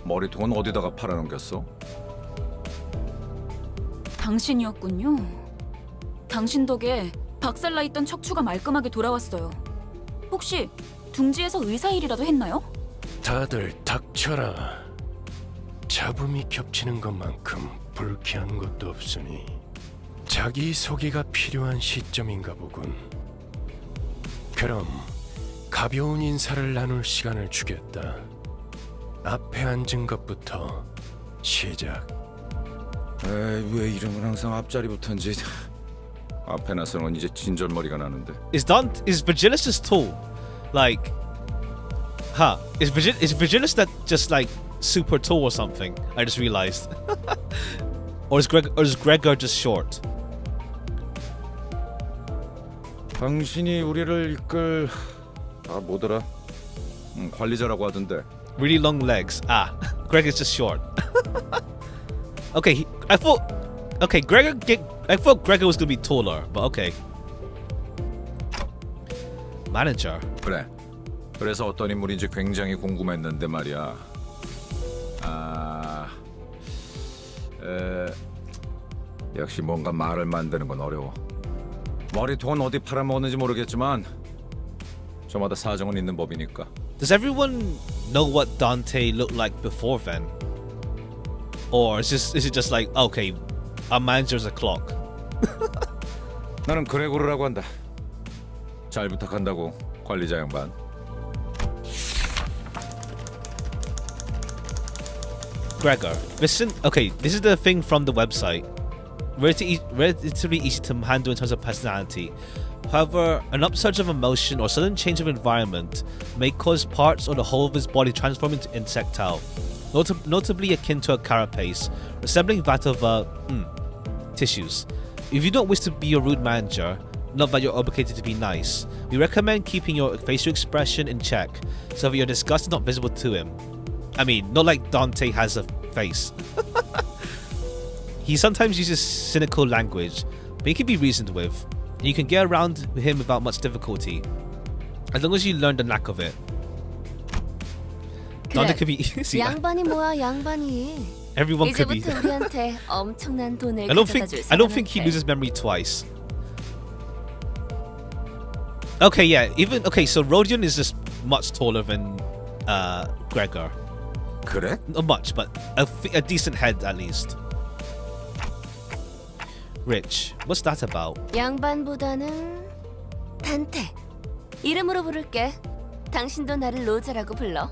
머리통은 어디다가 팔아넘겼어? 당신이었군요. 당신 덕에 박살나 있던 척추가 말끔하게 돌아왔어요. 혹시 둥지에서 의사 일이라도 했나요? 다들 닥쳐라. 잡음이 겹치는 것만큼 불쾌한 것도 없으니 자기 소개가 필요한 시점인가 보군. 그럼 가벼운 인사를 나눌 시간을 주겠다. 앞에 앉은 것부터 시작. 에이, 왜 이름은 항상 앞자리부터인지. 앞에 나서는 건 이제 진절머리가 나는데. Is Virgilus just tall? Like, is Virgilus that just like super tall or something? I just realized. Or is Gregor just short? 당신이 우리를 이끌 뭐더라? 관리자라고 하던데. Really long legs. Ah, Greg is just short. Okay, I thought Gregor was gonna be taller, but okay. Manager. 그래. 그래서 어떤 인물인지 굉장히 궁금했는데 말이야. 역시 뭔가 말을 만드는 건 어려워. 머리통은 어디 팔아먹었는지 모르겠지만 저마다 사정은 있는 법이니까. Does everyone know what Dante looked like before then? Or is it just like, okay, our manager's a clock? 나는 그레고르라고 한다. 잘 부탁한다고 관리자 양반. Gregor, listen. Okay, this is the thing from the website. Relatively easy to handle in terms of personality. However, an upsurge of emotion or sudden change of environment may cause parts or the whole of his body transform into insectile, notably akin to a carapace, resembling that of tissues. If you don't wish to be a rude manager, not that you're obligated to be nice, we recommend keeping your facial expression in check so that your disgust is not visible to him. I mean, not like Dante has a face. He sometimes uses cynical language, but he can be reasoned with, and you can get around him without much difficulty, as long as you learn the knack of it. Dante could be easy. 양반이 뭐야 양반이. Everyone could be. 이제부터 우리한테 엄청난 돈을 I don't 가져다줄 think he 사람한테. loses memory twice. Okay, yeah. So Rodion is just much taller than Gregor. 그래? Not much, but a decent head at least. Rich, what's that about? 양반보다는 단테. 이름으로 부를게. 당신도 나를 로제라고 불러.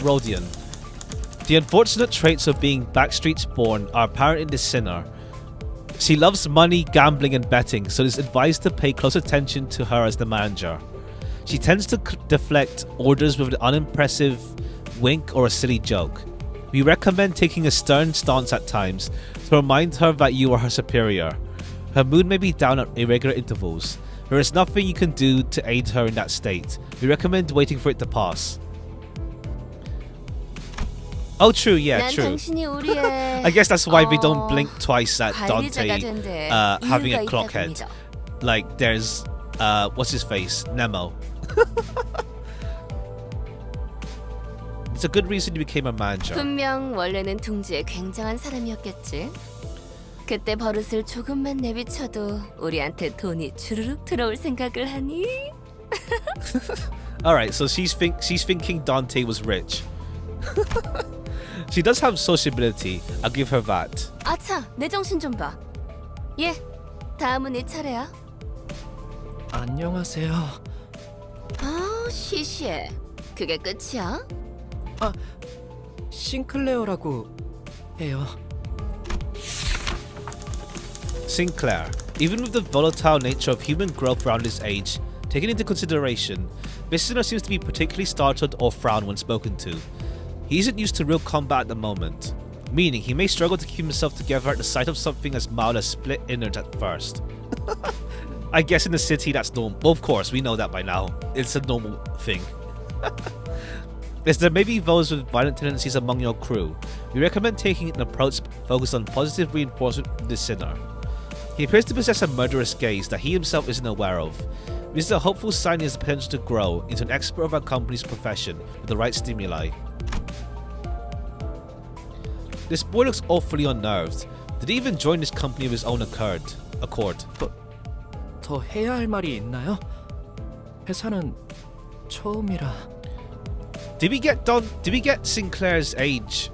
Rodion. The unfortunate traits of being backstreets born are apparent in this sinner. She loves money, gambling, and betting, so it is advised to pay close attention to her as the manager. She tends to deflect orders with an unimpressive wink or a silly joke. We recommend taking a stern stance at times to remind her that you are her superior. Her mood may be down at irregular intervals. There is nothing you can do to aid her in that state. We recommend waiting for it to pass. Oh, true, yeah, 난 true. 당신이 우리의 I guess that's why we don't blink twice at Dante 관리자가 된 데 having a 이유가 clock 있다고 head. 믿어. Like there's what's his face? Nemo. It's a good reason you became a manager. 분명 원래는 둥지에 굉장한 사람이었겠지. 그때 버릇을 조금만 내비쳐도 우리한테 돈이 주르륵 들어올 생각을 하니? Alright, so she's thinking Dante was rich. She does have sociability, I'll give her that. 아차, 내 정신 좀 봐. 예, 다음은 네 차례야. 안녕하세요. 아, 시시해. 그게 끝이야? 싱클레어라고 해요. Sinclair. Even with the volatile nature of human growth around his age taken into consideration, this sinner seems to be particularly startled or frown when spoken to. He isn't used to real combat at the moment, meaning he may struggle to keep himself together at the sight of something as mild as split innards at first. I guess in the city that's normal. Well, of course, we know that by now. It's a normal thing. As there may be those with violent tendencies among your crew, we recommend taking an approach focused on positive reinforcement of the sinner. He appears to possess a murderous gaze that he himself isn't aware of. This is a hopeful sign he has the potential to grow into an expert of our company's profession with the right stimuli. This boy looks awfully unnerved. Did he even join this company of his own accord? 더 해야 할 말이 있나요? 회사는 처음이라. Did we get Sinclair's age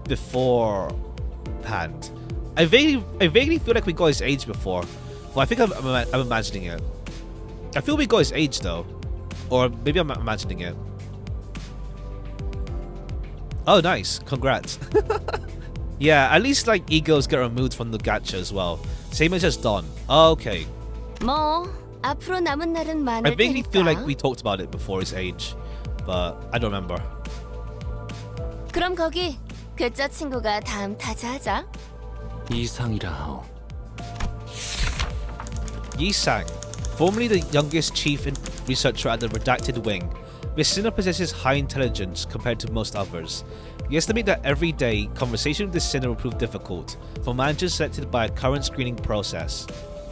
beforehand? I vaguely feel like we got his age before. Well, I think I'm imagining it. I feel we got his age though, or maybe I'm imagining it. Oh, nice! Congrats. Yeah, at least like egos get removed from the gacha as well. Same as just Don. Okay. 뭐 앞으로 남은 날은 I 많을 vaguely feel like 테니까. we talked about it before his age, but I don't remember. 그럼 거기 괴짜 친구가 다음 타자하자. 이상이라 하오. Yi Sang, formerly the youngest chief and researcher at the Redacted Wing, this sinner possesses high intelligence compared to most others. We estimate that every day, conversation with this sinner will prove difficult for managers selected by a current screening process.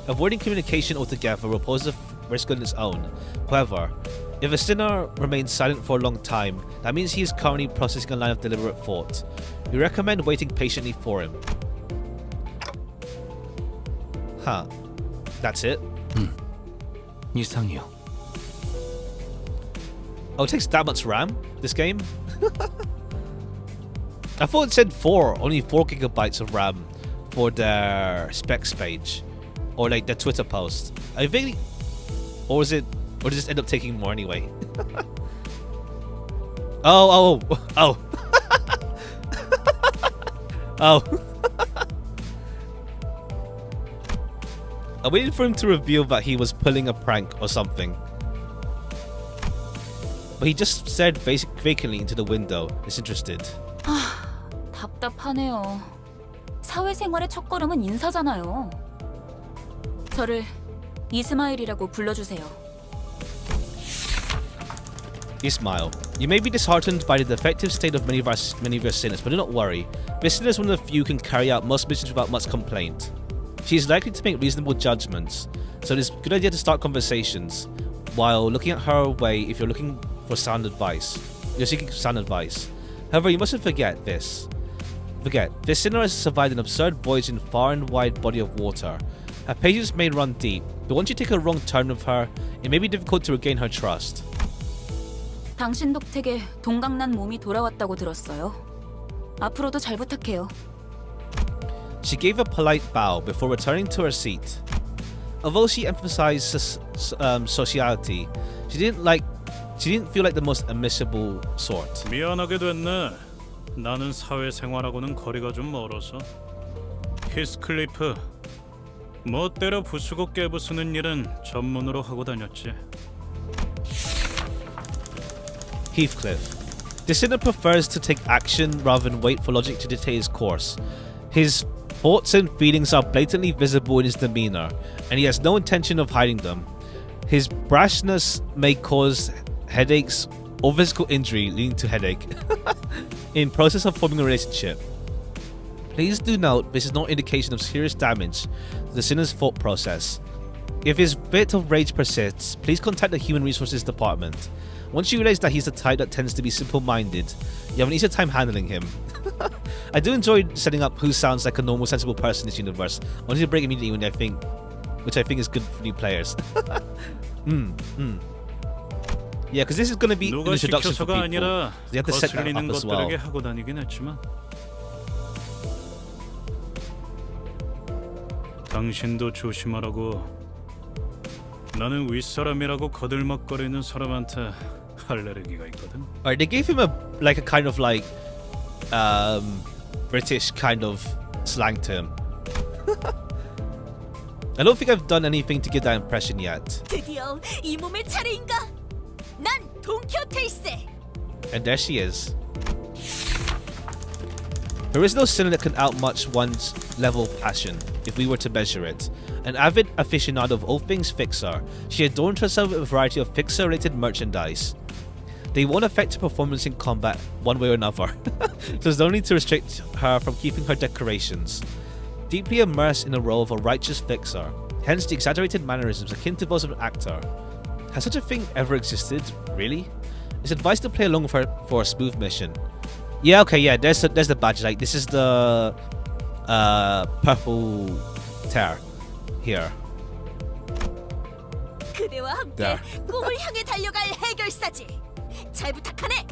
Avoiding communication altogether will pose a risk on its own. However, if a sinner remains silent for a long time, that means he is currently processing a line of deliberate thought. We recommend waiting patiently for him. Huh. That's it? 이상이요. Oh, it takes that much RAM? This game? I thought it said 4, only 4 gigabytes of RAM for their specs page. Or like their Twitter post. I think... Or does it just end up taking more anyway? Oh. Oh. I waited for him to reveal that he was pulling a prank or something. But he just stared vacantly into the window, disinterested. 답답하네요. 사회생활의 첫걸음은 인사잖아요. 저를 이스마일이라고 불러주세요. Ismail, you may be disheartened by the defective state of many of your sinners, but do not worry. This sinner is one of the few who can carry out most missions without much complaint. She is likely to make reasonable judgments, so it is a good idea to start conversations while looking at her way if you're looking for sound advice. You're seeking sound advice. However, you mustn't forget this. This sinner has survived an absurd voyage in far and wide body of water. Her patience may run deep, but once you take a wrong turn with her, it may be difficult to regain her trust. 당신 덕택에 동강난 몸이 돌아왔다고 들었어요. 앞으로도 잘 부탁해요. She gave a polite bow before returning to her seat. Although she emphasized sociality, she didn't feel like the most admissible sort. 미안하게 됐네. 나는 사회생활하고는 거리가 좀 멀어서. 히스클리프, 멋대로 부수고 깨부수는 일은 전문으로 하고 다녔지. Heathcliff. The sinner prefers to take action rather than wait for logic to dictate his course. His thoughts and feelings are blatantly visible in his demeanor, and he has no intention of hiding them. His brashness may cause headaches or physical injury leading to headache in process of forming a relationship. Please do note this is no indication of serious damage to the sinner's thought process. If his fit of rage persists, please contact the Human Resources Department. Once you realize that he's the type that tends to be simple-minded, you have an easier time handling him. I do enjoy setting up who sounds like a normal, sensible person in this universe, only to break immediately which I think is good for new players. Yeah, because this is going to be an 누가 introduction for 시켜서가 people. 아니라 So you have to set that 거슬리는 up as well. 것들에게 하고 다니긴 했지만. 당신도 조심하라고. 나는 윗사람이라고 거들먹거리는 사람한테 알레르기가 있거든. Alright, they gave him a kind of British kind of slang term. I don't think I've done anything to give that impression yet. 드디어 이 몸의 차례인가? 난 돈키호테일세. And there she is. There is no sinner that can outmatch one's level of passion, if we were to measure it. An avid aficionado of all things Fixer, she adorned herself with a variety of Fixer-related merchandise. They won't affect her performance in combat one way or another, so there's no need to restrict her from keeping her decorations. Deeply immersed in the role of a righteous Fixer, hence the exaggerated mannerisms akin to those of an actor. Has such a thing ever existed, really? It's advised to play along with her for a smooth mission. Yeah, okay, yeah, there's the badge. Like, this is the purple tear here. 그대와 함께 There. 꿈을 향해 달려갈 해결사지. 잘 부탁하네.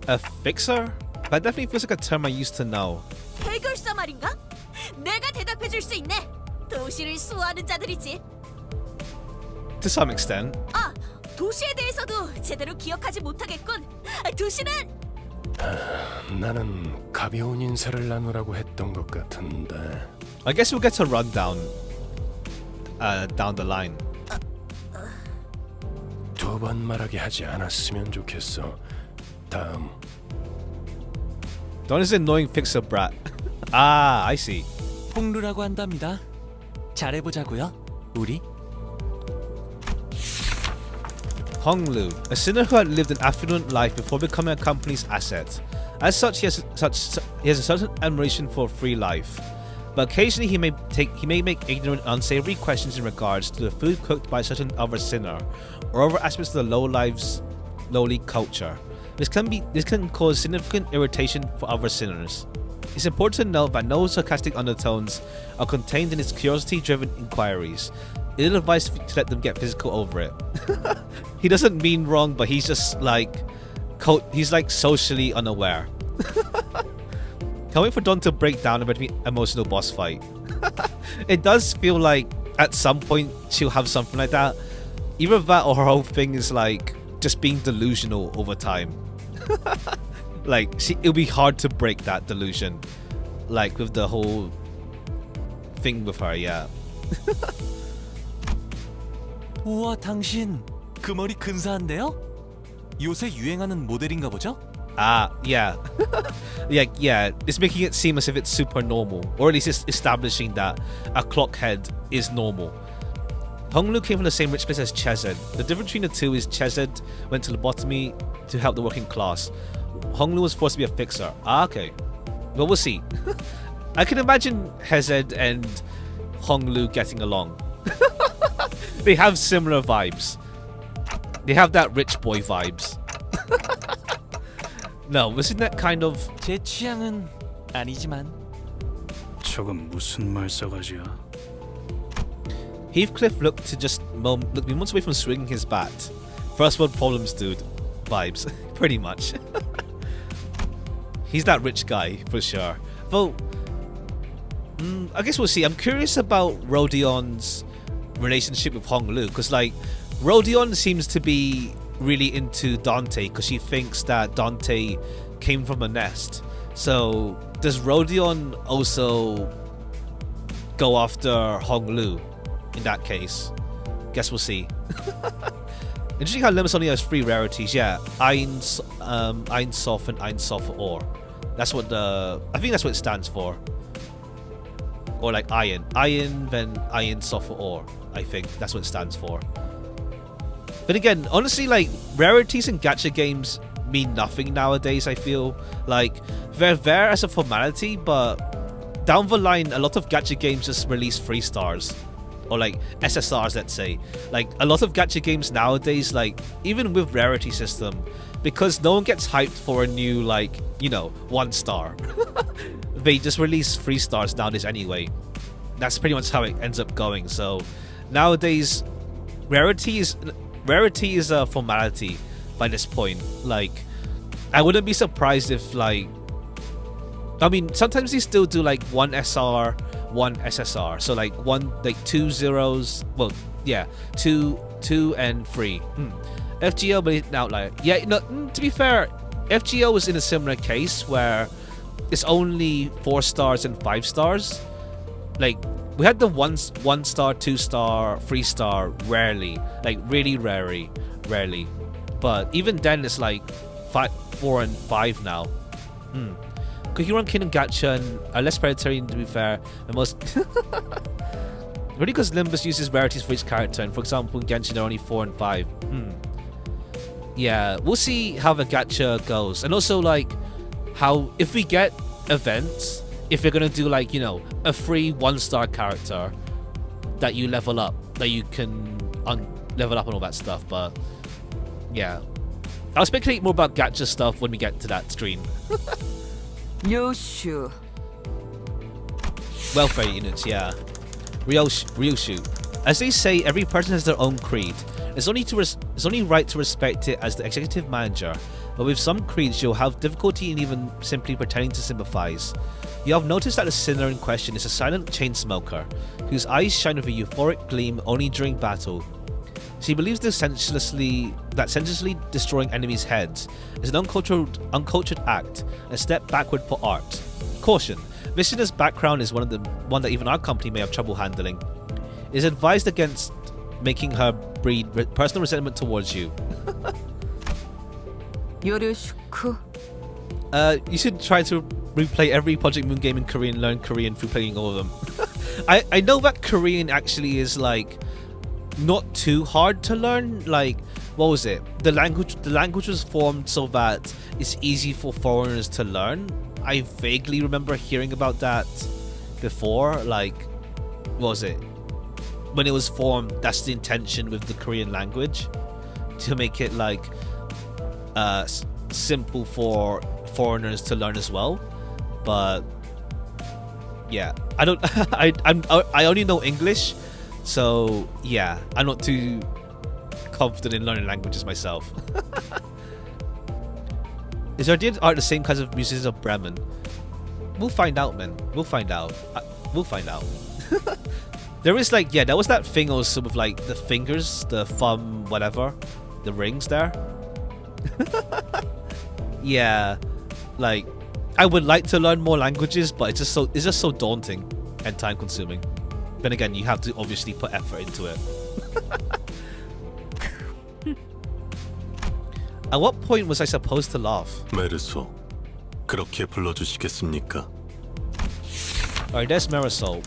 A fixer? That definitely feels like a term I used to know. 해결사 말인가? 내가 대답해 줄 수 있네. 도시를 수호하는 자들이지. To some extent. 아, 도시에 대해서도 제대로 기억하지 못하겠군. 도시는 나는 가벼운 인사를 나누라고 했던 것 같은데. I guess we'll get a rundown down the line. 두 번 말하게 하지 않았으면 좋겠어. 다음. Don is an annoying fixer brat. Ah, I see. 홍루라고 한답니다. 잘해보자고요, 우리. Honglu, a sinner who had lived an affluent life before becoming a company's asset. As such, he has a certain admiration for free life. But occasionally he may make ignorant, unsavory questions in regards to the food cooked by a certain other sinner, or other aspects of the lowly culture. This can cause significant irritation for other sinners. It's important to note that no sarcastic undertones are contained in his curiosity-driven inquiries. It is advised to let them get physical over it. He doesn't mean wrong, but he's just like he's like socially unaware. Can't wait for Don to break down a very emotional boss fight. It does feel like at some point she'll have something like that. Either that or her whole thing is like just being delusional over time. Like it'll be hard to break that delusion, like with the whole thing with her. Yeah. 우와, 당신 그 머리 근사한데요? 요새 유행하는 모델인가 보죠? Ah, yeah. yeah. It's making it seem as if it's super normal, or at least it's establishing that a clock head is normal. Honglu came from the same rich place as Chesed. The difference between the two is Chesed went to lobotomy to help the working class. Honglu was forced to be a fixer. Ah, okay. Well, we'll see. I can imagine Hesed and Honglu getting along. They have similar vibes. They have that rich boy vibes. No, wasn't that kind of... 제 취향은 아니지만. 저건 무슨 말싸가지야? Heathcliff looked to be months away from swinging his bat. First world problems, dude. Vibes. Pretty much. He's that rich guy, for sure. Though, I guess we'll see. I'm curious about Rodion's relationship with Honglu, because like Rodion seems to be really into Dante because she thinks that Dante came from a nest. So does Rodion also go after Honglu in that case? Guess we'll see. Interesting how Limbus only has 3 rarities. Yeah, Ein Sof and Ein Sof Or. That's what I think that's what it stands for. Or like Iron, then Ein Sof Or. I think that's what it stands for. But again, honestly, like rarities in gacha games mean nothing nowadays. I feel like they're there as a formality, but down the line, a lot of gacha games just release 3 stars. Or like SSRs, let's say. Like a lot of gacha games nowadays, like even with rarity system, because no one gets hyped for a new, like, you know, 1 star. They just release 3 stars nowadays anyway. That's pretty much how it ends up going. So nowadays, rarity is a formality by this point. Like, I wouldn't be surprised if, like, I mean, sometimes they still do like 1 SR, 1 SSR. So like 2 zeros. Well, yeah, 2 and 3. FGO, but it's an outlier. Yeah, no, to be fair, FGO was in a similar case where it's only 4 stars and 5 stars. Like, we had the 1 star, 2 star, 3 star rarely. Like, really rarely. But even then, it's like 4 and 5 now. Cookie Run King and Gacha are less predatory, to be fair. And most... Really, because Limbus uses rarities for each character, and for example, in Genshin, they're only 4 and 5. Yeah, we'll see how the gacha goes. And also, like, how, if we get events, if you're gonna do, like, you know, a free 1-star character that you level up, that you can level up and all that stuff. But yeah, I'll speculate more about gacha stuff when we get to that screen. 요슈. Welfare units, yeah. Ryoshu. As they say, every person has their own creed. It's only right to respect it as the executive manager, but with some creeds you'll have difficulty in even simply pretending to sympathize. You have noticed that the sinner in question is a silent chain smoker, whose eyes shine with a euphoric gleam only during battle. She believes that senselessly destroying enemies' heads is an uncultured act, and a step backward for art. Caution: this sinner's background is one that even our company may have trouble handling. It is advised against making her breed personal resentment towards you. 요르슈쿠. You should try to replay every Project Moon game in Korean and learn Korean through playing all of them. I know that Korean actually is like not too hard to learn. Like, what was it? The language was formed so that it's easy for foreigners to learn. I vaguely remember hearing about that before. Like, what was it? When it was formed, that's the intention with the Korean language, to make it like simple for foreigners to learn as well. But yeah, I don't. I only know English, so yeah, I'm not too confident in learning languages myself. Is our dear art the same kinds of musicians of Bremen? We'll find out, man. We'll find out. We'll find out. There is like, yeah, there was that thing also with like the fingers, the thumb, whatever, the rings there. Yeah, like I would like to learn more languages, but it's just so daunting and time consuming. Then again, you have to obviously put effort into it. At what point was I supposed to laugh? 메르소, 그렇게 불러주시겠습니까? Alright, there's Marisol.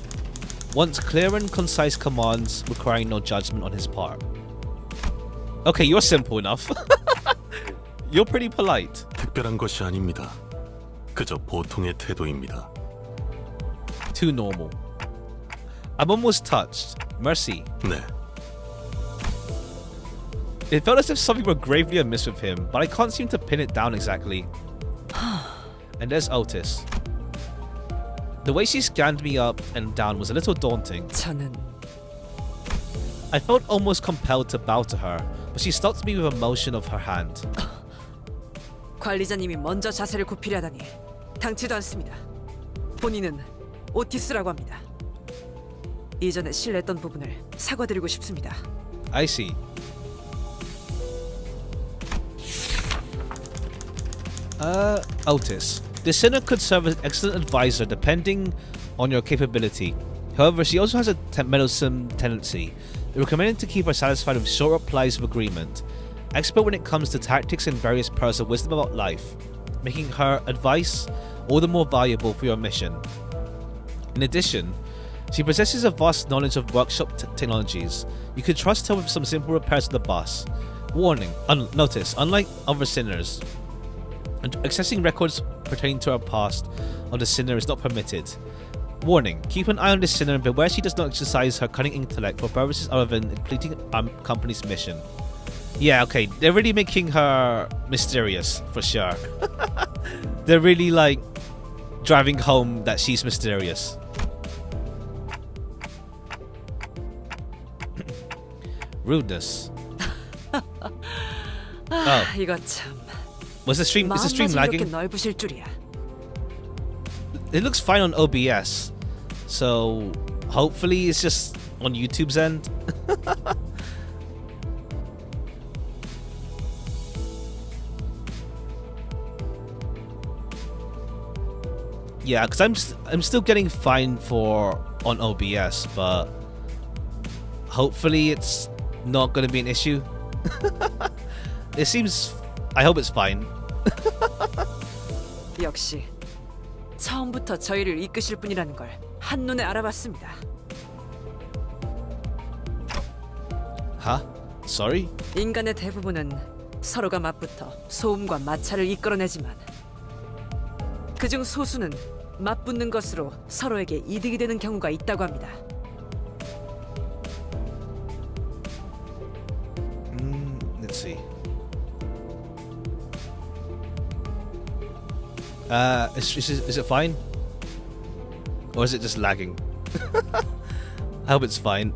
Wants clear and concise commands requiring no judgment on his part. Okay, you're simple enough. You're pretty polite. 특별한 것이 아닙니다. 그저 보통의 태도입니다. Too normal. I'm almost touched. Mercy. 네. It felt as if something were gravely amiss with him, but I can't seem to pin it down exactly. And there's Otis. The way she scanned me up and down was a little daunting. 저는 I felt almost compelled to bow to her, but she stopped me with a motion of her hand. 관리자님이 먼저 자세를 굽히려 하다니 당치도 않습니다. 본인은 오티스라고 합니다. 이전에 실례했던 부분을 사과드리고 싶습니다. I see. Otis. The sinner could serve as an excellent advisor depending on your capability. However, she also has a meddlesome tendency. Recommended to keep her satisfied with short replies of agreement. Expert when it comes to tactics and various pearls of wisdom about life, making her advice all the more valuable for your mission. In addition, she possesses a vast knowledge of workshop technologies. You could trust her with some simple repairs of the bus. Warning, notice, unlike other sinners, accessing records pertaining to her past of the sinner is not permitted. Warning, keep an eye on the sinner and beware she does not exercise her cunning intellect for purposes other than completing our company's mission. Yeah, okay, they're really making her mysterious, for sure. They're really, like, driving home that she's mysterious. Rudeness. Oh. 이거 참. Is the stream lagging? 넓으실 줄이야. It looks fine on OBS, so hopefully it's just on YouTube's end. Yeah, because I'm still getting fine on OBS, but hopefully it's not going to be an issue. It seems. I hope it's fine. 역시 처음부터 저희를 이끄실 분이라는 걸 한눈에 알아봤습니다. Huh? Sorry? 인간의 대부분은 서로가 맞붙어 소음과 마찰을 이끌어내지만 그중 소수는 맞붙는 것으로 서로에게 이득이 되는 경우가 있다고 합니다. Let's see. Is it fine? Or is it just lagging? I hope it's fine.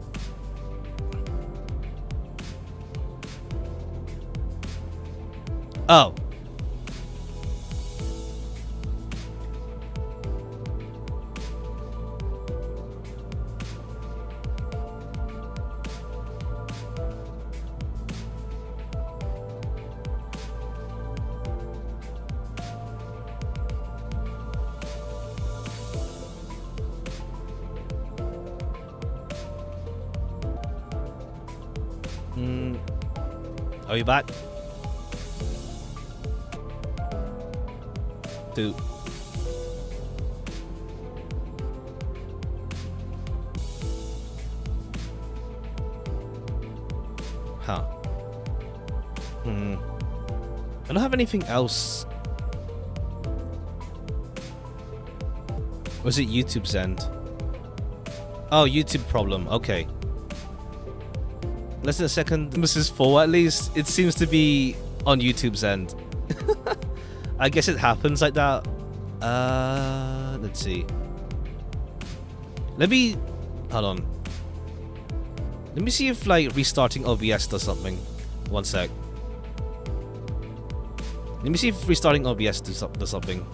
Oh. Are you back? 2. Huh. I don't have anything else. Was it YouTube's end? Oh, YouTube problem. Okay. Less than a second. This is 4 at least. It seems to be on YouTube's end. I guess it happens like that. Let's see. Hold on. Let me see if like restarting OBS does something. One sec. Let me see if restarting OBS does something.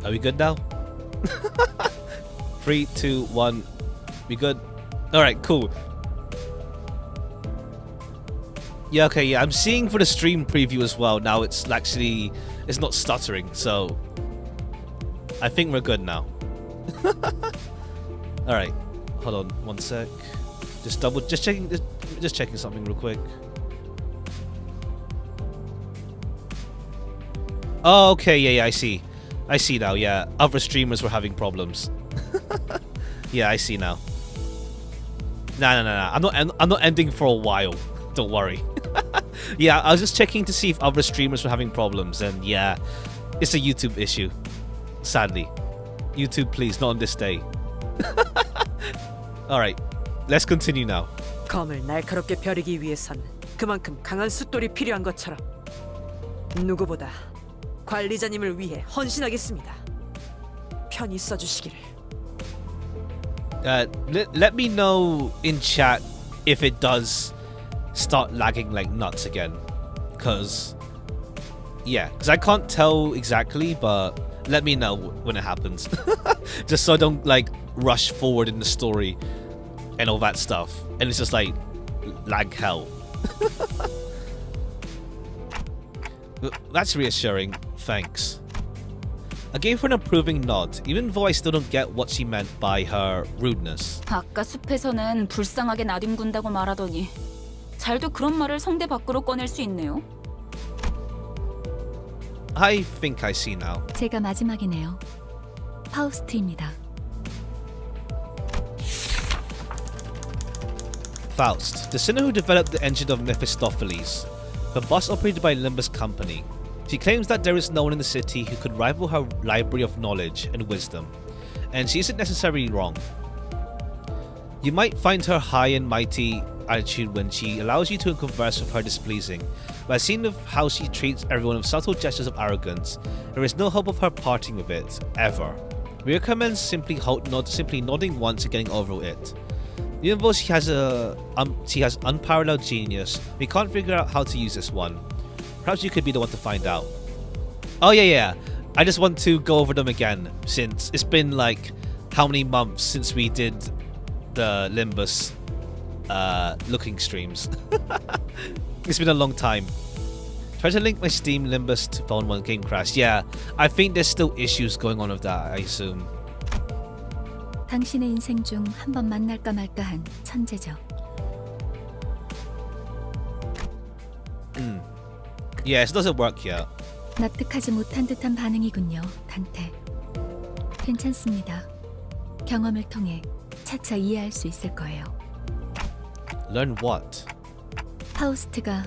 Are we good now? 3, 2, 1. We good? Alright, cool. Yeah, okay, yeah. I'm seeing for the stream preview as well. Now it's actually... It's not stuttering, so... I think we're good now. Alright. Hold on, one sec. Just checking something real quick. Oh, okay, yeah, I see. I see now, yeah. Other streamers were having problems. Yeah, I see now. Nah. I'm not ending for a while. Don't worry. Yeah, I was just checking to see if other streamers were having problems, and yeah, it's a YouTube issue. Sadly. YouTube, please, not on this day. Alright, let's continue now. 검을 날카롭게 벼르기 위해선 그만큼 강한 숫돌이 필요한 것처럼 누구보다 관리자님을 위해 헌신하겠습니다. 편히 써주시기를. Let me know in chat if it does start lagging like nuts again. Cause I can't tell exactly, but let me know when it happens. Just so I don't like rush forward in the story and all that stuff. And it's just like lag hell. That's reassuring. Thanks. I gave her an approving nod, even though I still don't get what she meant by her rudeness. 아까 숲에서는 불쌍하게 나뒹군다고 말하더니 잘도 그런 말을 성대 밖으로 꺼낼 수 있네요. I think I see now. 제가 마지막이네요. 파우스트입니다. Faust, the sinner who developed the engine of Mephistopheles, the bus operated by Limbus Company. She claims that there is no one in the city who could rival her library of knowledge and wisdom, and she isn't necessarily wrong. You might find her high and mighty attitude when she allows you to converse with her displeasing, but as seen with how she treats everyone with subtle gestures of arrogance, there is no hope of her parting with it, ever. We recommend simply nodding once and getting over it. Even though she has unparalleled genius, we can't figure out how to use this one. Perhaps you could be the one to find out. Oh yeah. I just want to go over them again, since it's been like how many months since we did the Limbus looking streams. It's been a long time. Try to link my Steam Limbus to phone when game crashed. Yeah, I think there's still issues going on with that, I assume. 당신의 인생 중 한 번 만날까 말까한 천재죠. Yes, it doesn't work yet. 납득하지 못한 듯한 반응이군요, 단테. 괜찮습니다. 경험을 통해 차차 이해할 수 있을 거예요. Learn what? 파우스트가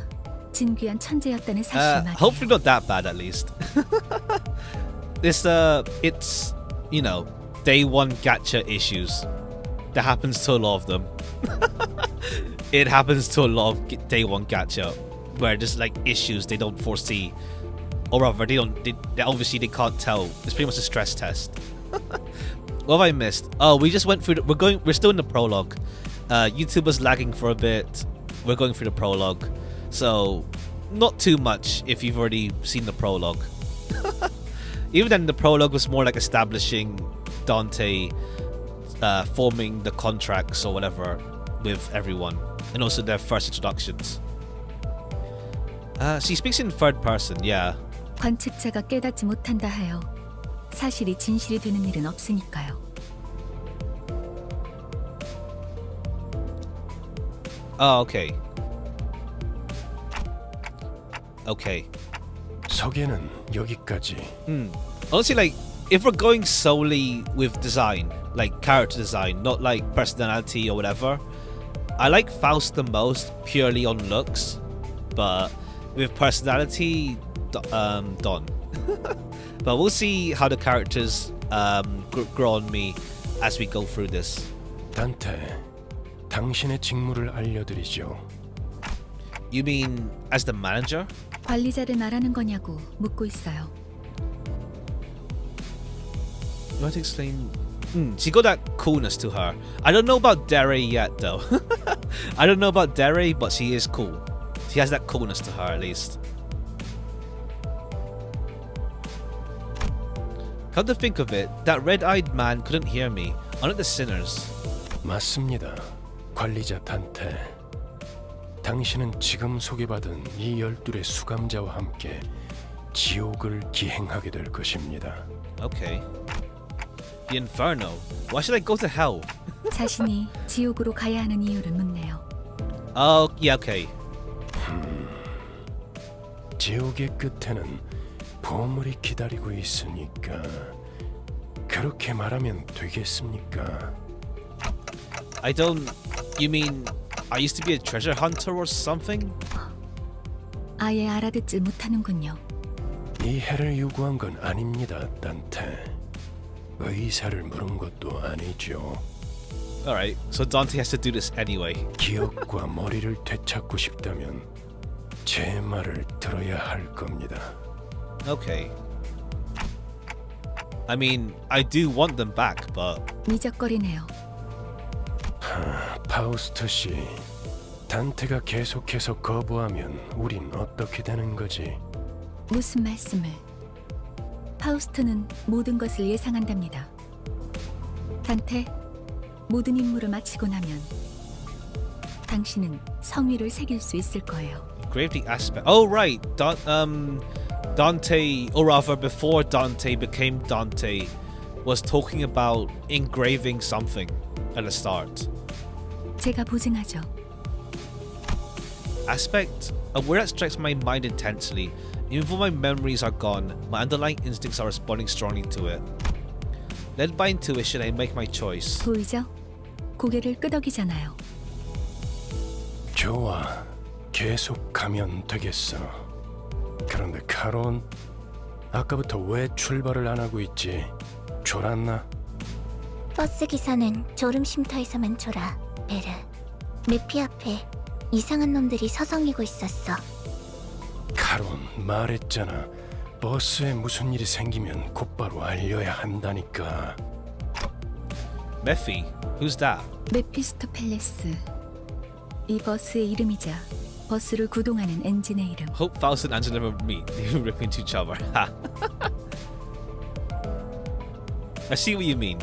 진귀한 천재였다는 사실 말이에요. Hopefully not that bad at least. It's you know, day one gacha issues. That happens to a lot of them. It happens to a lot of day one gacha where there's like issues they don't foresee, or rather they obviously they can't tell. It's pretty much a stress test. What have I missed? Oh, we just went through. We're still in the prologue. YouTube was lagging for a bit. We're going through the prologue, so not too much if you've already seen the prologue. Even then, the prologue was more like establishing Dante, forming the contracts or whatever with everyone, and also their first introductions. She speaks in third person, yeah. 관측자가 깨닫지 못한다 하여 사실이 진실이 되는 일은 없으니까요. Oh, okay. Okay. 소개는 여기까지. Honestly, like, if we're going solely with design, like character design, not like personality or whatever, I like Faust the most purely on looks, but with personality, Don. But we'll see how the characters grow on me as we go through this. 단테, 당신의 직무를 알려드리죠. You mean as the manager? 관리자를 말하는 거냐고 묻고 있어요. You want to explain? She got that coolness to her. I don't know about Dere yet, though. I don't know about Dere, but she is cool. She has that coolness to her, at least. Come to think of it, that red-eyed man couldn't hear me, unlike the sinners. 맞습니다. 관리자 단테. 당신은 지금 소개받은 이 12의 수감자와 함께 지옥을 기행하게 될 것입니다. Okay. The Inferno. Why should I go to hell? 자신이 지옥으로 가야 하는 이유를 묻네요. Oh, yeah, okay. 지옥의 끝에는 보물이 기다리고 있으니까 그렇게 말하면 되겠습니까? I don't... You mean I used to be a treasure hunter or something? 아예 알아듣질 못하는군요. 이해를 요구한 건 아닙니다, 단테. 의사를 물은 것도 아니죠. Alright, so Dante has to do this anyway. 기억과 머리를 되찾고 싶다면 제 말을 들어야 할 겁니다. Okay. I mean, I do want them back, but... 미적거리네요. 파우스트 씨, 단테가 계속해서 거부하면 우린 어떻게 되는 거지? 무슨 말씀을? 파우스트는 모든 것을 예상한답니다. 단테, 모든 임무를 마치고 나면 당신은 성위를 새길 수 있을 거예요. Gravely aspect... Oh, right. Dante, or rather before Dante became Dante, was talking about engraving something at the start. 제가 보증하죠. Aspect? A word that strikes my mind intensely. Even though my memories are gone, my underlying instincts are responding strongly to it. Led by intuition, I make my choice. 보이죠? 고개를 끄덕이잖아요. 좋아, 계속 가면 되겠어. 그런데 카론, 아까부터 왜 출발을 안 하고 있지? 졸았나? 버스 기사는 졸음 쉼터에서만 졸아. 베르, 메피 앞에 이상한 놈들이 서성이고 있었어. 카론, 말했잖아. 버스에 무슨 일이 생기면 곧바로 알려야 한다니까. Mephi? Who's that? 메피스토펠레스. 이 버스의 이름이자 버스를 구동하는 엔진의 이름. Hope Faust and Angela never meet. They will rip into each other. I see what you mean.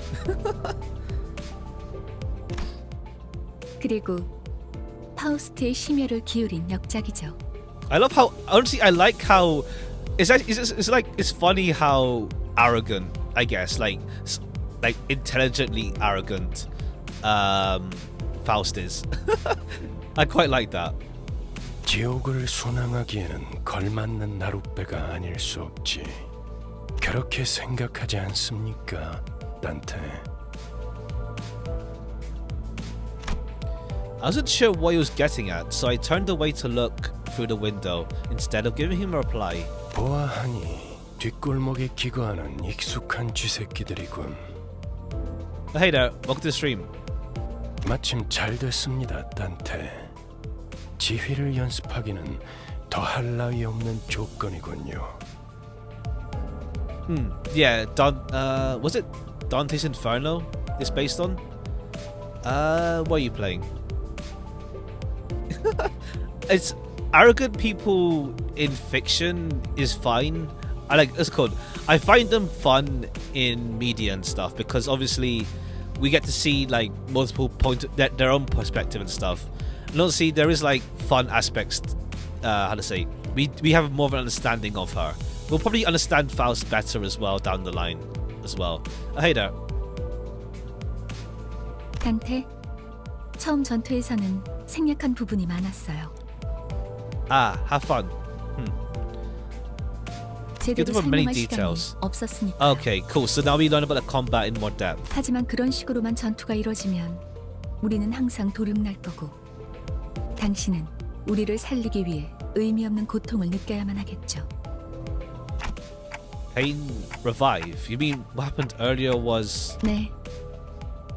그리고 파우스트의 심혈을 기울인 역작이죠. I love how, honestly, I like how it's funny how arrogant, I guess, like intelligently arrogant Faust is. I quite like that. 지옥을 순항하기에는 걸맞는 나룻배가 아닐 수 없지. 그렇게 생각하지 않습니까, 단테? I wasn't sure what he was getting at, so I turned away to look through the window instead of giving him a reply. 보아하니 뒷골목에 기거하는 익숙한 쥐새끼들이군. Hey there, welcome to the stream. 마침 잘 됐습니다, 단테. 지휘를 연습하기는 더할 나위 없는 조건이군요. Yeah, was it Dante's Inferno it's based on? What are you playing? It's arrogant people in fiction is fine. It's called. I find them fun in media and stuff because obviously we get to see like multiple their own perspective and stuff. And obviously there is like fun aspects. How to say? We have more of an understanding of her. We'll probably understand Faust better as well down the line as well. Hey there. 단테, 처음 전투에서는 생략한 부분이 많았어요. Have fun. 제대로 for many 설명할 시간이 details. 없었으니까. Okay, cool. So now we learn about the combat in more depth. 하지만 그런 식으로만 전투가 이루어지면 우리는 항상 도륙날 거고 당신은 우리를 살리기 위해 의미 없는 고통을 느껴야만 하겠죠. Pain revive. You mean what happened earlier was? 네,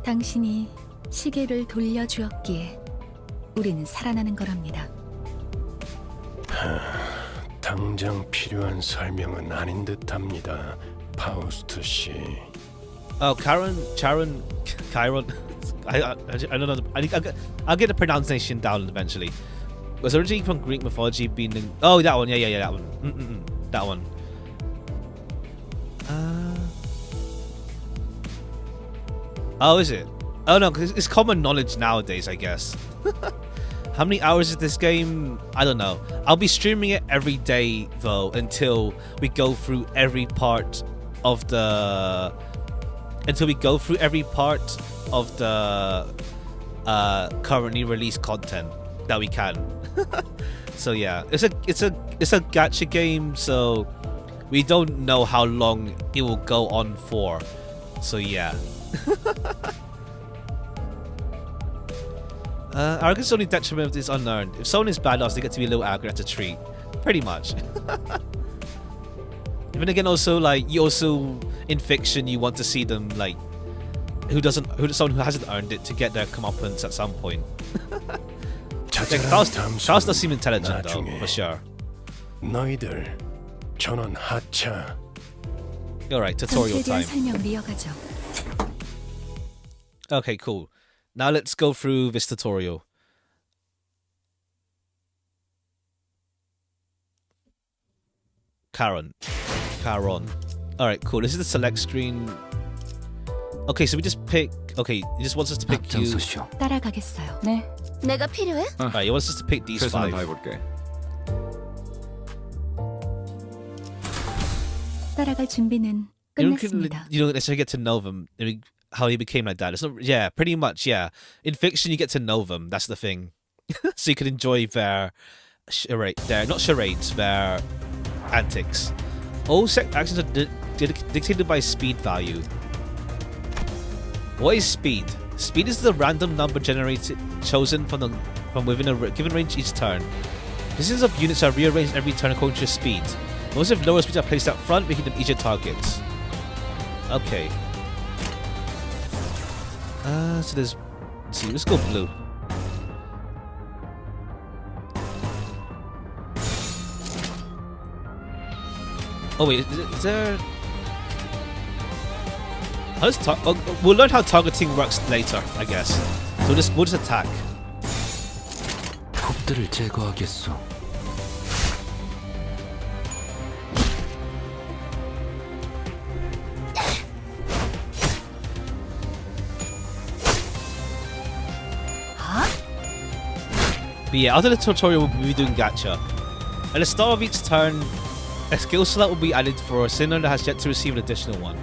당신이 시계를 돌려주었기에 우리는 살아나는 거랍니다. 당장 필요한 설명은 아닌 듯합니다, 파우스트 씨. Oh, Chiron. I don't know. I'll get the pronunciation down eventually. It was originally from Greek mythology, being oh that one, yeah, that one, that one. Oh, is it? Oh no, because it's common knowledge nowadays, I guess. How many hours is this game? I don't know. I'll be streaming it every day though until we go through every part of the currently released content that we can. So yeah, it's a gacha game, so we don't know how long it will go on for. So yeah. Arrogance only detriment is unearned. If someone is badass, they get to be a little arrogant at a treat. Pretty much. Even again, also like you also in fiction, you want to see them like someone who hasn't earned it to get their comeuppance at some point. Like, Faust does seem intelligent though, for sure. 너희들 전원 하차. Alright, tutorial 전투에 대한 time. 설명을 이어가죠. Okay, cool. Now let's go through this tutorial. Charon. Alright, cool. This is the select screen. Okay, so we just pick. Okay, he just wants us to pick you. 따라가겠어요. 네. 내가 필요해? Alright, he wants us to pick these 최선을 five. 다해볼게. 따라갈 준비는 You 끝났습니다. don't necessarily get to know them, how he became like that. It's not, yeah, pretty much, yeah. In fiction, you get to know them. That's the thing. So you can enjoy their not charades, their antics. All actions are dictated by speed value. What is speed? Speed is the random number chosen from within a given range each turn. Pieces of units are rearranged every turn according to your speed. Most of lower speeds are placed up front, making them easier targets. Okay. So let's see, let's go blue. Oh wait, is there... we'll learn how targeting works later, I guess. So we'll just attack. 톱들을 제거하겠소. But yeah, after the tutorial we'll be doing gacha. At the start of each turn, a skill slot will be added for a sinner that has yet to receive an additional one.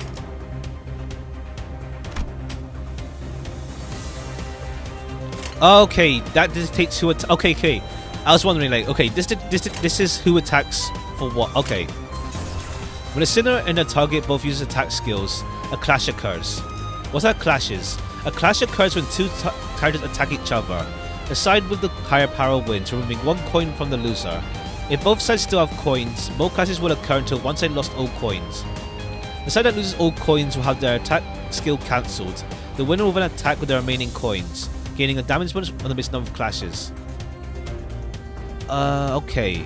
Okay, that dictates who okay. I was wondering, like, okay, this is who attacks for what. Okay. When a sinner and a target both use attack skills, a clash occurs. What are clashes? A clash occurs when two characters attack each other. The side with the higher power wins, removing 1 coin from the loser. If both sides still have coins, both clashes will occur until one side lost all coins. The side that loses all coins will have their attack skill cancelled. The winner will then attack with the remaining coins, gaining a damage bonus on the base number of clashes. Okay.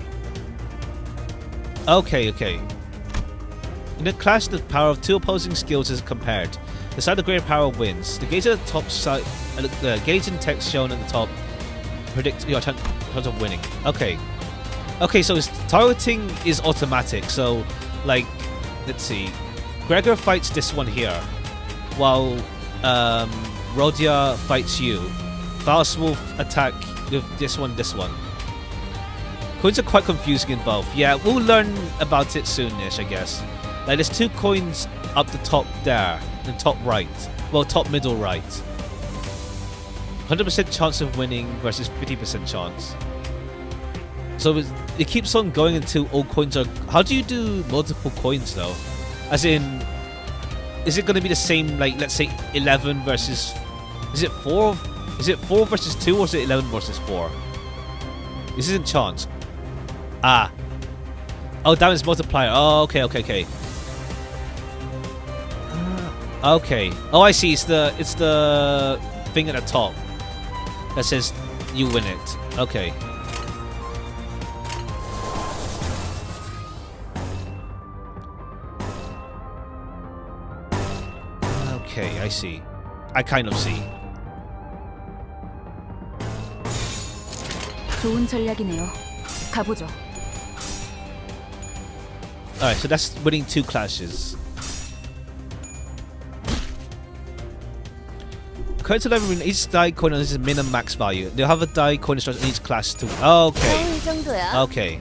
In a clash, the power of 2 opposing skills is compared. The side of greater power wins. The gauge at the top side, the gauge and text shown at the top predict your chance of winning. Okay. Okay, so his targeting is automatic. So, like, let's see. Gregor fights this one here, while Rodia fights you. Faust will attack with this one. Coins are quite confusing in both. Yeah, we'll learn about it soonish, I guess. Like, there's 2 coins up the top there, the top right. Well, top middle right. 100% chance of winning versus 50% chance. So it keeps on going until all coins are... How do you do multiple coins though? As in, is it going to be the same, like, let's say 11 versus... Is it 4? Is it 4 versus 2 or is it 11 versus 4? This isn't chance. Ah. Oh, damage multiplier. Oh, okay. Okay. Oh, I see. It's the thing at the top that says you win it. Okay. Okay, I see. I kind of see. 좋은 전략이네요. 가보죠. Alright, so that's winning 2 clashes. According to level, each die coin has a min and max value. They'll have a die coin instruction in each class too. Okay. 이 정도야. Okay.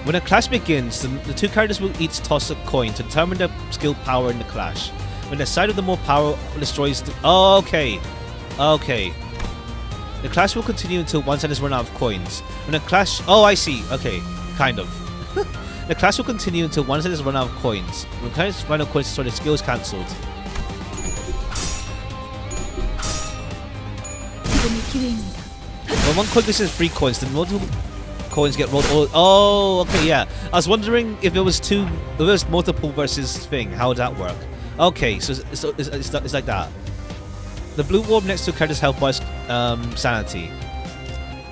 When a clash begins, the 2 characters will each toss a coin to determine their skill power in the clash. When the side of the more power destroys the... Okay. The clash will continue until one side has run out of coins. When a clash... Oh, I see. Okay. Kind of. The clash will continue until one side has run out of coins. When characters run out of coins, so the skill is cancelled. 지금이 기회입니다. When one coin loses 3 coins, then multiple coins get rolled. Oh, okay, yeah. I was wondering if it was multiple versus thing. How would that work? Okay, so it's like that. The blue orb next to a character's health bar is sanity.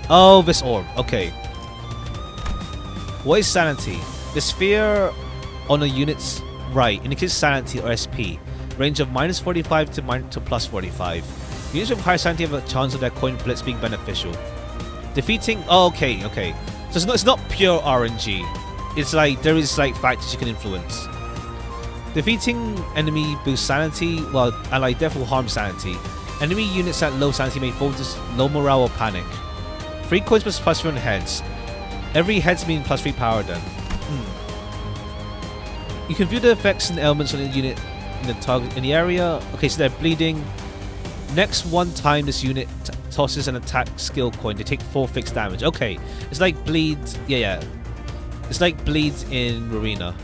Oh, this orb. Okay. What is sanity? The sphere on a unit's right indicates sanity or SP. Range of -45 to +45. Units with higher sanity have a chance of their coin flips being beneficial. Defeating... Oh, okay. So it's not pure RNG. It's like there is like factors you can influence. Defeating enemy boosts sanity, while allied death will harm sanity. Enemy units at low sanity may fall to low morale or panic. 3 coins plus +3 on heads. Every heads mean +3 power then. You can view the effects and elements on the unit in the target in the area. Okay, so they're bleeding. Next one time this unit tosses an attack skill coin, they take 4 fixed damage. Okay, it's like bleed. Yeah. It's like bleed in Arena.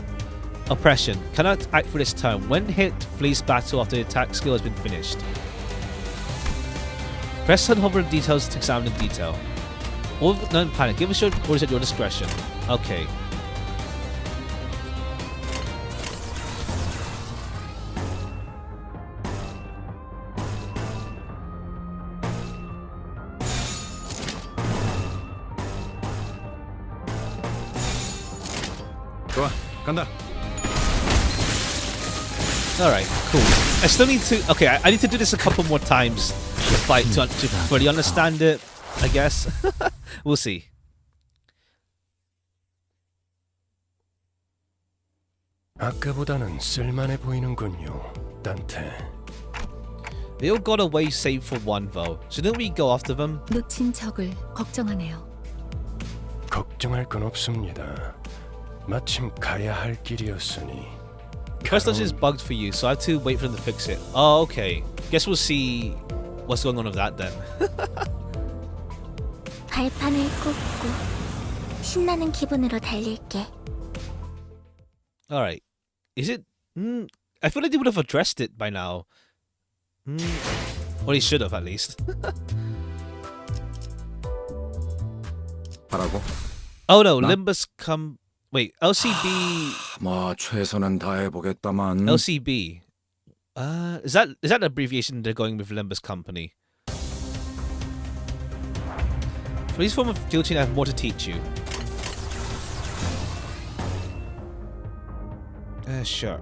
Oppression. Cannot act for this turn. When hit, flees battle after the attack skill has been finished. Press and hover details to examine in detail. Don't panic. Give us your orders at your discretion. Okay. 좋아, 간다. Alright, cool. I still need to... Okay, I need to do this a couple more times to fight to fully understand it, I guess. We'll see. 아까보다는 쓸만해 보이는군요, 단테. They all got away save for one though. Shouldn't we go after them? 놓친 적을 걱정하네요. 걱정할 건 없습니다. 마침 가야 할 길이었으니. First dungeon is bugged for you, so I have to wait for them to fix it. Oh, okay. Guess we'll see what's going on with that then. 발판을 꽂고 신나는 기분으로 달릴게. Alright. Is it... I feel like they would have addressed it by now. Or they should have, at least. 하라고? Oh no, Limbus come... Wait, LCB... 뭐 최선은 다해보겠다만. LCB. Is that an abbreviation they're going with Limbus Company? For this form of field chain, I have more to teach you. Sure.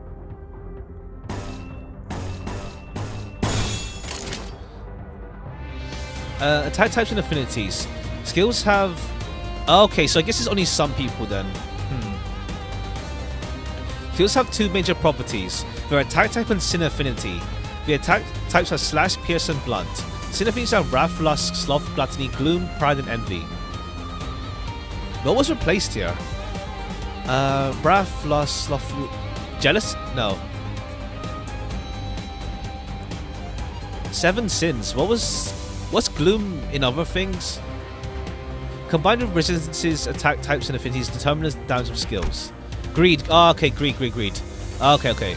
Attack types and affinities. Skills have... Okay, so I guess it's only some people then. Skills have two major properties. Their attack type and sin affinity. The attack types are slash, pierce, and blunt. Sin affinities are wrath, lust, sloth, gluttony, gloom, pride, and envy. What was replaced here? Wrath, lust, sloth, jealous? No. 7 sins. What's gloom in other things? Combined with resistances, attack types, and affinities, determine the damage of skills. Greed. Oh, okay, greed. Okay.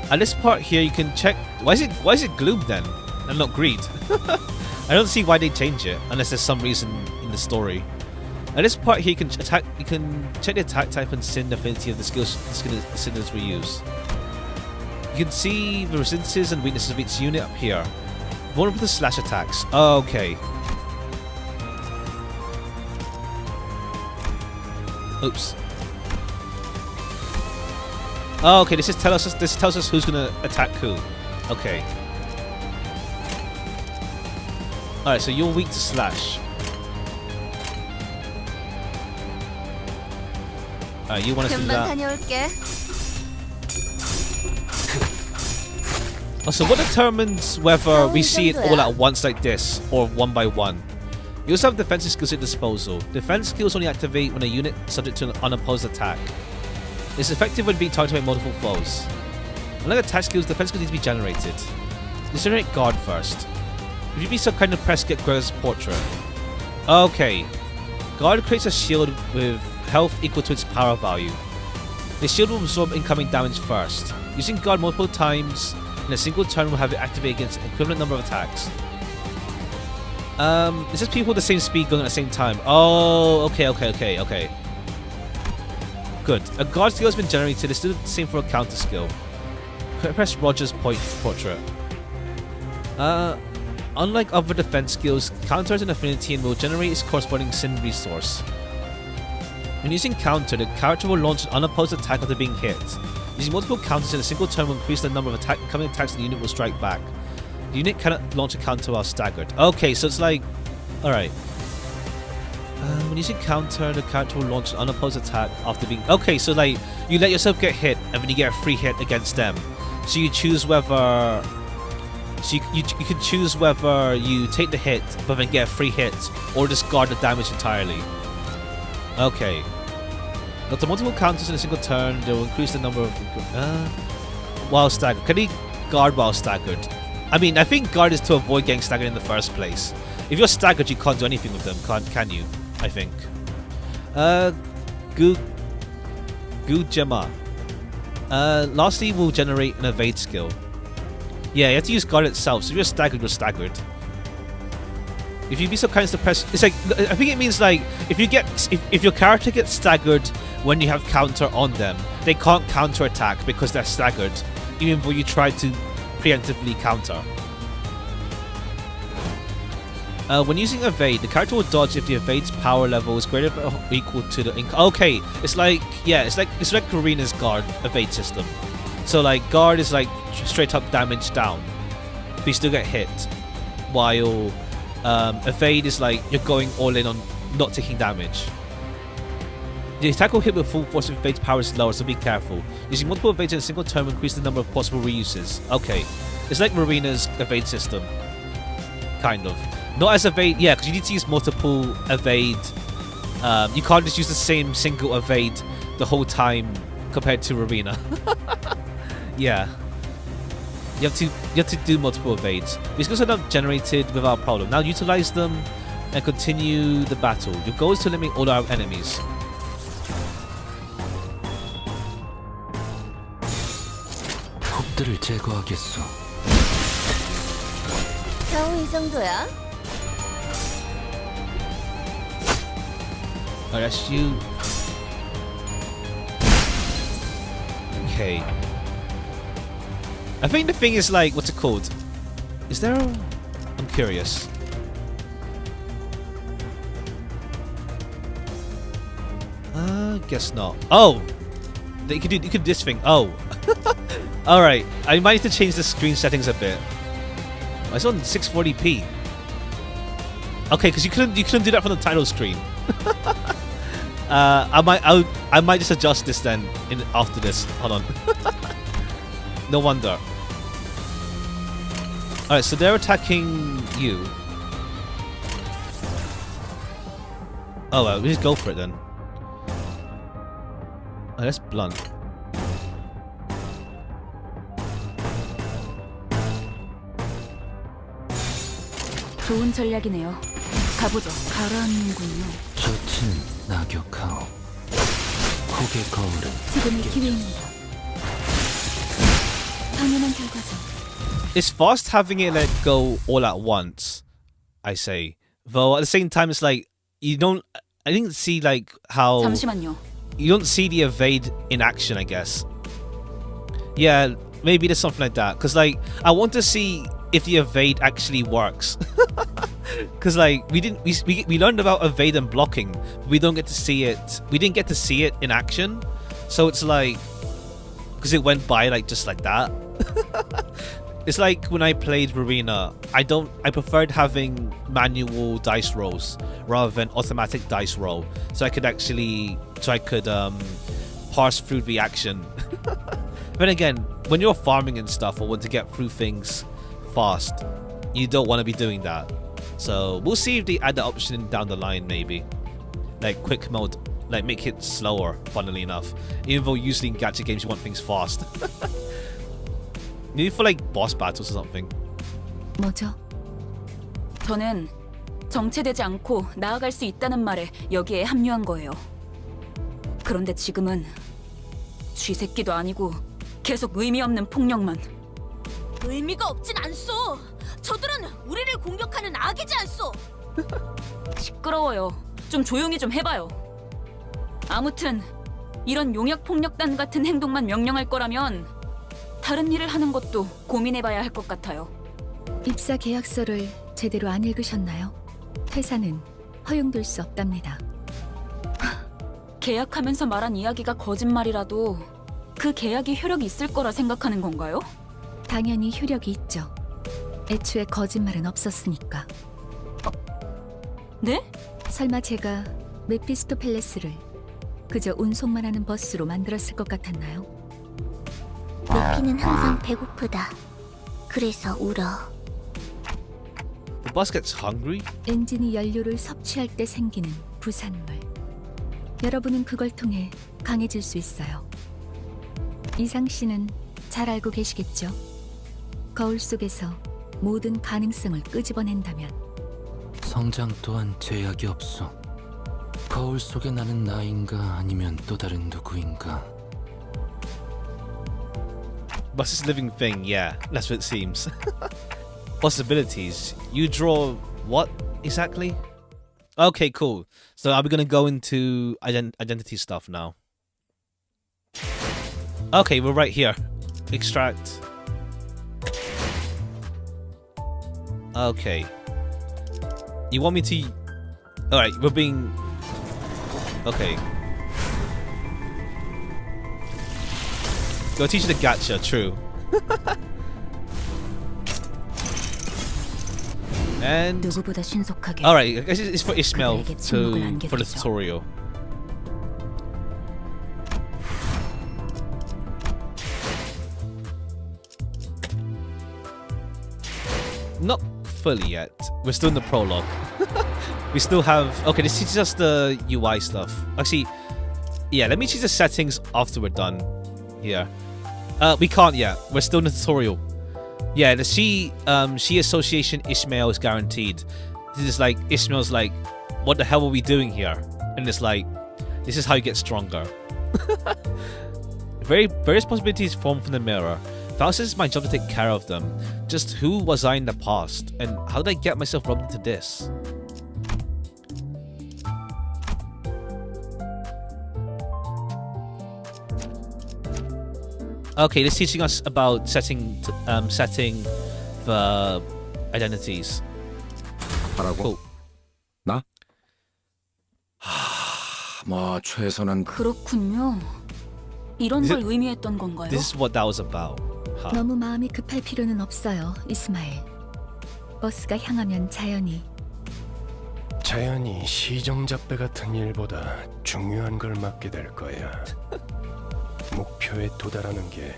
At this part here, you can check. Why is it gloom then, and not greed? I don't see why they change it unless there's some reason in the story. At this part here, you can check the attack type and sin affinity of the skills the sinners we use. You can see the resistances and weaknesses of each unit up here. Vulnerable to slash attacks. Oh, okay. Oops. Oh, okay. This tells us who's gonna attack who. Okay. All right. So you're weak to slash. All right. You want us to do 금방 that? 다녀올게. Oh, so what determines whether we see it all at once like this or one by one? You also have defensive skills at disposal. Defense skills only activate when a unit is subject to an unopposed attack. It's effective when being targeted by multiple foes. Unlike attack skills, defense skills need to be generated. Let's generate guard first. Would you be so kind of press get Gregor's portrait? Okay. Guard creates a shield with health equal to its power value. The shield will absorb incoming damage first. Using guard multiple times in a single turn will have it activate against an equivalent number of attacks. It says people with the same speed going at the same time. Oh, okay. Good. A guard skill has been generated. It's still the same for a counter skill. Press Roger's portrait. Unlike other defense skills, counter has an affinity and will generate its corresponding sin resource. When using counter, the character will launch an unopposed attack after being hit. Using multiple counters in a single turn will increase the number of incoming attacks the unit will strike back. The unit cannot launch a counter while staggered. Okay, so it's like... Alright. When using counter, the character will launch an unopposed attack after being... Okay, so like, you let yourself get hit, and then you get a free hit against them. So you choose whether... So you can choose whether you take the hit, but then get a free hit, or discard the damage entirely. Okay. After multiple counters in a single turn, they will increase the number of... while staggered. Can he guard while staggered? I mean, I think guard is to avoid getting staggered in the first place. If you're staggered, you can't do anything with them, can you? I think. Gujama. Lastly, we'll generate an evade skill. Yeah, you have to use guard itself, so if you're staggered, you're staggered. If you be so kind as to press... It's like... I think it means like, if your character gets staggered when you have counter on them, they can't counter attack because they're staggered, even though you try to preemptively counter. When using evade, the character will dodge if the evade's power level is greater or equal to the... Okay, it's like... Yeah, it's like Karina's guard evade system. So like, guard is like straight up damage down, but you still get hit, while evade is like you're going all in on not taking damage. The attack will hit with full force if evade's power is lower, so be careful. Using multiple evades in a single turn will increase the number of possible reuses. Okay, it's like Marina's evade system, kind of. Not as evade, yeah, because you need to use multiple evade. You can't just use the same single evade the whole time compared to Marina. Yeah. You have to do multiple evades. These skills are not generated without problem. Now utilize them and continue the battle. Your goal is to eliminate all our enemies. 적들을 제거하겠소. 겨우 이 정도야? Oh, that's you. Okay. I think the thing is like, what's it called? Is there a... I'm curious. Guess not. Oh! You could do this thing. Oh. Alright. I might need to change the screen settings a bit. It's on 640p. Okay, because you couldn't do that from the title screen. I might just adjust this then after this. Hold on. No wonder. Alright, so they're attacking you. Oh well, we just go for it then. Oh, that's blunt. 좋은 전략이네요. 가보죠. 가라앉는군요. 젖은 낙엽하오. 혹의 거울은 지금이 기회입니다. 당연한 결과죠. It's fast having it let go all at once, I say. Though at the same time, it's like you don't. I didn't see like how 잠시만요. you don't see the evade in action. I guess. Yeah, maybe there's something like that. Cause like I want to see if the evade actually works. Cause like we learned about evade and blocking, but we don't get to see it. We didn't get to see it in action, so it's like because it went by like just like that. It's like when I played Arena, I preferred having manual dice rolls rather than automatic dice roll, so I could parse through the action. But again, when you're farming and stuff or want to get through things fast, you don't want to be doing that. So we'll see if they add the option down the line, maybe like quick mode, like make it slower. Funnily enough, even though usually in gacha games you want things fast. Maybe for like boss battles or something. 뭐죠? 저는 정체되지 않고 나아갈 수 있다는 말에 여기에 합류한 거예요. 그런데 지금은 쥐새끼도 아니고 계속 의미 없는 폭력만. 의미가 없진 않소. 저들은 우리를 공격하는 악이지 않소. 시끄러워요. 좀 조용히 좀 해봐요. 아무튼 이런 용약 폭력단 같은 행동만 명령할 거라면 다른 일을 하는 것도 고민해봐야 할 것 같아요. 입사 계약서를 제대로 안 읽으셨나요? 회사는 허용될 수 없답니다. 계약하면서 말한 이야기가 거짓말이라도 그 계약이 효력이 있을 거라 생각하는 건가요? 당연히 효력이 있죠. 애초에 거짓말은 없었으니까. 네? 설마 제가 메피스토 팰레스를 그저 운송만 하는 버스로 만들었을 것 같았나요? 메피는 항상 배고프다. 그래서 울어. The bus gets hungry? 엔진이 연료를 섭취할 때 생기는 부산물. 여러분은 그걸 통해 강해질 수 있어요. 이상 씨는 잘 알고 계시겠죠? 거울 속에서 모든 가능성을 끄집어낸다면 성장 또한 제약이 없어. 거울 속에 나는 나인가 아니면 또 다른 누구인가. Bus is a living thing, yeah, that's what it seems. Possibilities. You draw what exactly? Okay, cool. So are we gonna go into identity stuff now? Okay, we're right here. Extract. Okay. You want me to... Alright, we're being... Okay. Go teach you the gacha, true. And... 누구보다 신속하게. Alright, I guess it's for Ishmael 그들에게 침묵을 for the 안겨주죠. tutorial. Not fully yet. We're still in the prologue. We still have... Okay, this teaches us the UI stuff. Actually, yeah, let me choose the settings after we're done here. We can't yet. We're still in the tutorial. Yeah, the she association Ishmael is guaranteed. This is like Ishmael's like, what the hell are we doing here? And it's like, this is how you get stronger. Various possibilities form from the mirror. Faust is my job to take care of them. Just who was I in the past, and how did I get myself rubbed into this? Okay, this is teaching us about setting the identities. 하라고? Cool. 나? 뭐 최선은 그렇군요. 이런 Is 걸 it- 의미했던 건가요? This is what that was about. Huh. 너무 마음이 급할 필요는 없어요, 이스마엘. 버스가 향하면 자연히 시정잡배 같은 일보다 중요한 걸 맡게 될 거야. 목표에 도달하는 게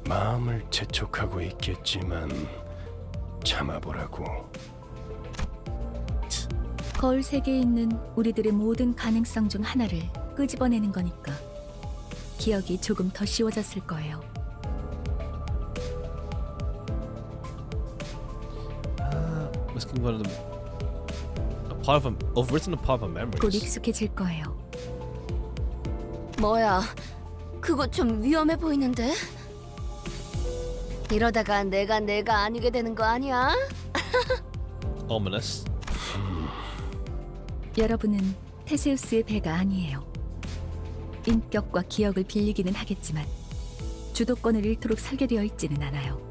마음을 재촉하고 있겠지만 참아보라고. 거울 세계에 있는 우리들의 모든 가능성 중 하나를 끄집어내는 거니까 기억이 조금 더 쉬워졌을 거예요. Must be one of them. A part of them, overwritten a part of our 곧 memories. 익숙해질 거예요. 뭐야? 그거 좀 위험해 보이는데? 이러다가 내가 아니게 되는 거 아니야? Ominous. 여러분은 테세우스의 배가 아니에요. 인격과 기억을 빌리기는 하겠지만 주도권을 잃도록 설계되어 있지는 않아요.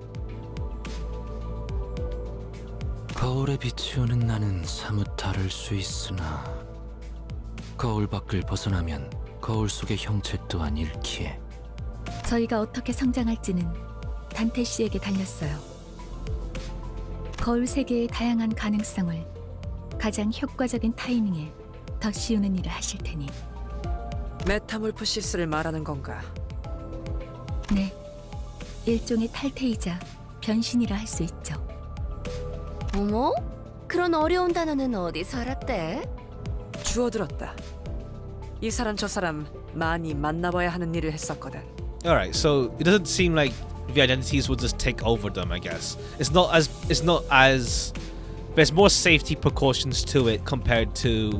거울에 비치우는 나는 사뭇 다를 수 있으나 거울 밖을 벗어나면 거울 속의 형체 또한 잃기에. 저희가 어떻게 성장할지는 단테 씨에게 달렸어요. 거울 세계의 다양한 가능성을 가장 효과적인 타이밍에 더 씌우는 일을 하실 테니. 메타몰프시스를 말하는 건가? 네, 일종의 탈퇴이자 변신이라 할 수 있죠. 어머? 그런 어려운 단어는 어디서 알았대? 주워들었다. 이 사람 저 사람 많이 만나봐야 하는 일을 했었거든. Alright, so it doesn't seem like the identities will just take over them, I guess. It's not as there's more safety precautions to it compared to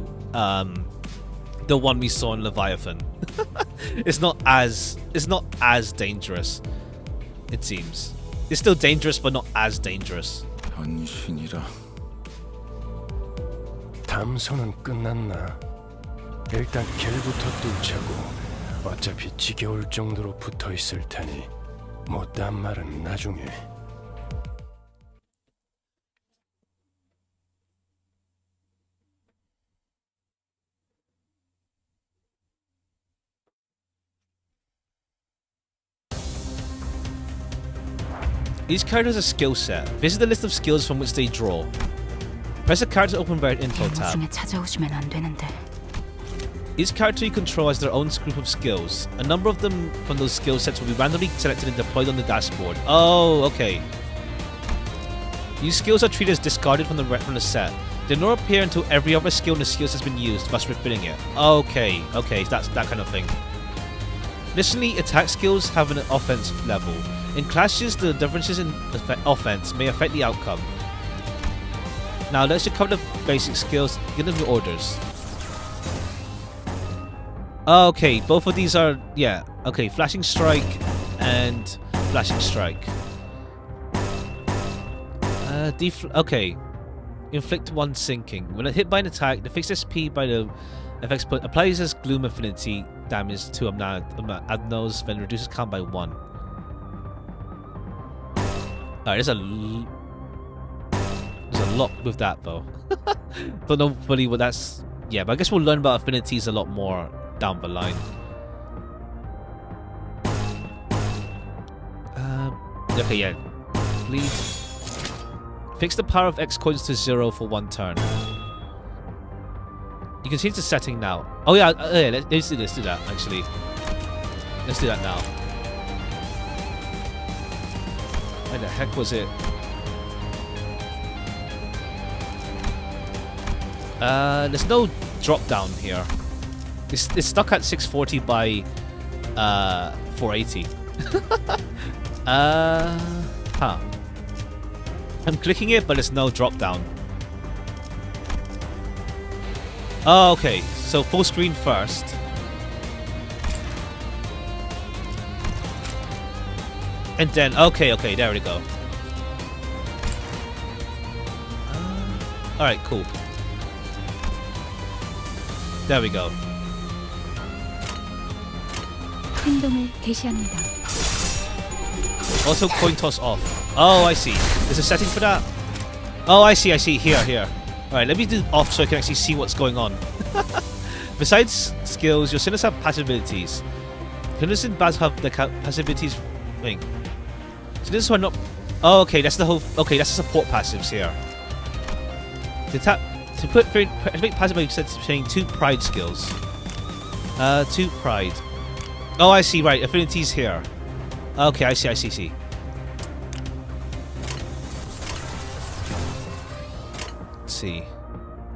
the one we saw in Leviathan. It's not as dangerous, it seems. It's still dangerous but not as dangerous. 변신이라. 담소는 끝났나? 일단 길부터 뚫자고. 어차피 지겨울 정도로 붙어 있을 테니 못한 말은 나중에. Each character has a skill set. Visit the list of skills from which they draw. Press the character open bar info tab. 중에 찾아오시면 안 되는데. Each character you control has their own group of skills. A number of them from those skill sets will be randomly selected and deployed on the dashboard. Oh, okay. These skills are treated as discarded from the set. They do not appear until every other skill in the skills has been used, thus refilling it. Okay, that's that kind of thing. Additionally, attack skills have an offense level. In clashes, the differences in offense may affect the outcome. Now let's just cover the basic skills. Give them the orders. Okay, both of these are, yeah, okay, Flashing Strike and Flashing Strike. Okay. Inflict 1 sinking. When hit by an attack, the fixed SP by the effects point applies as Gloom Affinity damage to Adnos, then reduces count by 1. Alright, there's a lot with that though. Don't know really what that's... Yeah, but I guess we'll learn about affinities a lot more down the line. Okay, yeah. Please. Fix the power of X coins to 0 for 1 turn. You can change the setting now. Oh yeah, let's do that actually. Let's do that now. Where the heck was it? There's no drop down here. It's stuck at 640 by 480. Huh. I'm clicking it, but there's no drop down. Oh, okay. So full screen first. And then, okay, there we go. Alright, cool. There we go. 행동을 개시합니다. Also coin toss off. Oh, I see. There's a setting for that? Oh, I see. Here. Alright, let me do off so I can actually see what's going on. Besides skills, your sinners have passive abilities. Sinners and bats have the passive abilities. Wait. So this one not. Oh, okay, that's the whole. Okay, that's the support passives here. To make passive abilities, saying 2 pride skills. 2 pride. Oh, I see. Right, affinities here. Okay, I see. Let's see.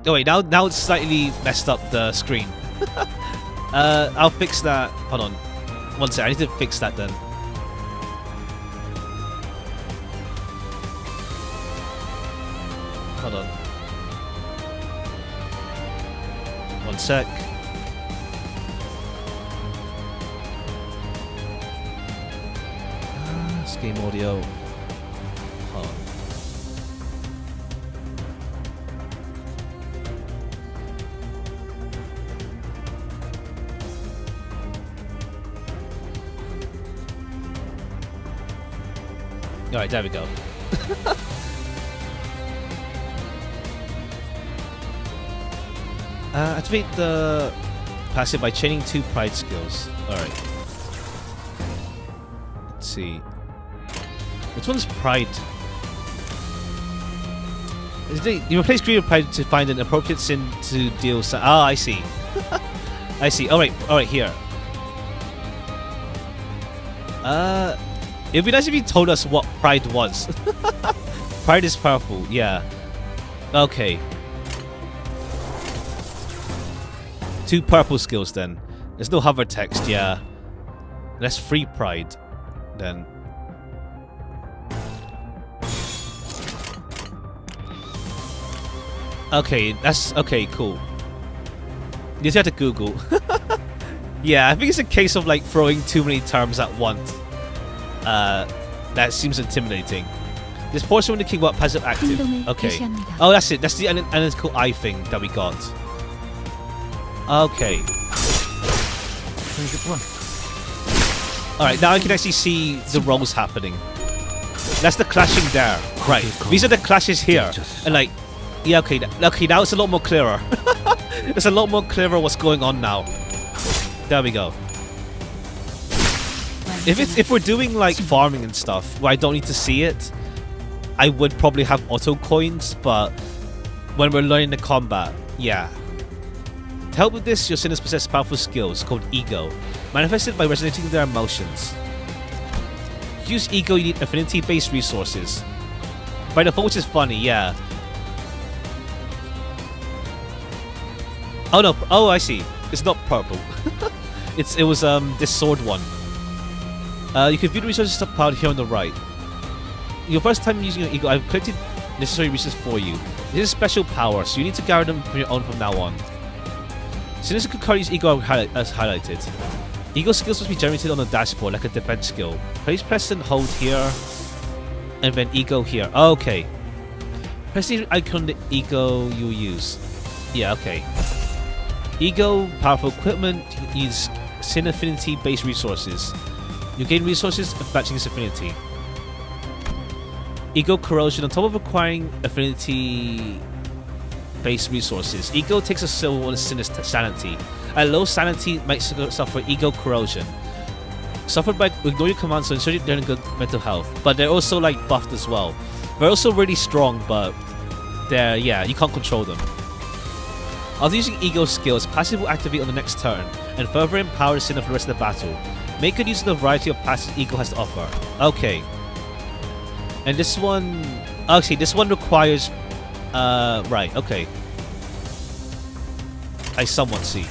Oh wait, now it's slightly messed up the screen. I'll fix that. Hold on. One sec, I need to fix that then. Hold on. One sec. Game audio. Hold on. Alright, there we go. Activate the passive by chaining 2 pride skills. Alright. Let's see. Which one's pride? You replace greed with pride to find an appropriate sin to deal. I see. I see. Alright, here. It'd be nice if you told us what pride was. Pride is powerful, yeah. Okay. 2 purple skills then. There's no hover text, yeah. That's free pride then. Okay, that's okay, cool. You just have to Google. Yeah, I think it's a case of like throwing too many terms at once. That seems intimidating. This portion of the king what passive active. Okay. Oh, that's it. That's the analytical eye thing that we got. Okay. Alright, now I can actually see the rolls happening. That's the clashing there. Right. These are the clashes here. And like, yeah, okay, now it's a lot more clearer. It's a lot more clearer what's going on now. There we go. If we're doing like farming and stuff where I don't need to see it, I would probably have auto coins, but when we're learning the combat, yeah. To help with this, your sinners possess powerful skills called Ego, manifested by resonating their emotions. To use Ego, you need affinity-based resources. By default, which is funny, yeah. Oh no! Oh, I see. It's not purple. It was this sword one. You can view the resources stockpiled here on the right. Your first time using your Ego, I've collected necessary resources for you. This is a special power, so you need to gather them from your own from now on. Sinners who can use Ego as highlighted. Ego skills must be generated on the dashboard like a defense skill. Please press and hold here, and then Ego here. Oh, okay. Press the icon the Ego you use. Yeah, okay. Ego, powerful equipment, use sin affinity based resources. You gain resources matching this affinity. Ego corrosion, on top of acquiring affinity based resources. Ego takes a silver on sinner's sanity. At low sanity might suffer ego corrosion. Suffered by ignore your commands, so ensure they're in good mental health. But they're also like buffed as well. They're also really strong, but they're, yeah, you can't control them. After using Ego skills, passive will activate on the next turn, and further empower the sinner for the rest of the battle. Make good use of the variety of passive Ego has to offer. Okay. And this one... Actually, this one requires... right, okay. I somewhat see.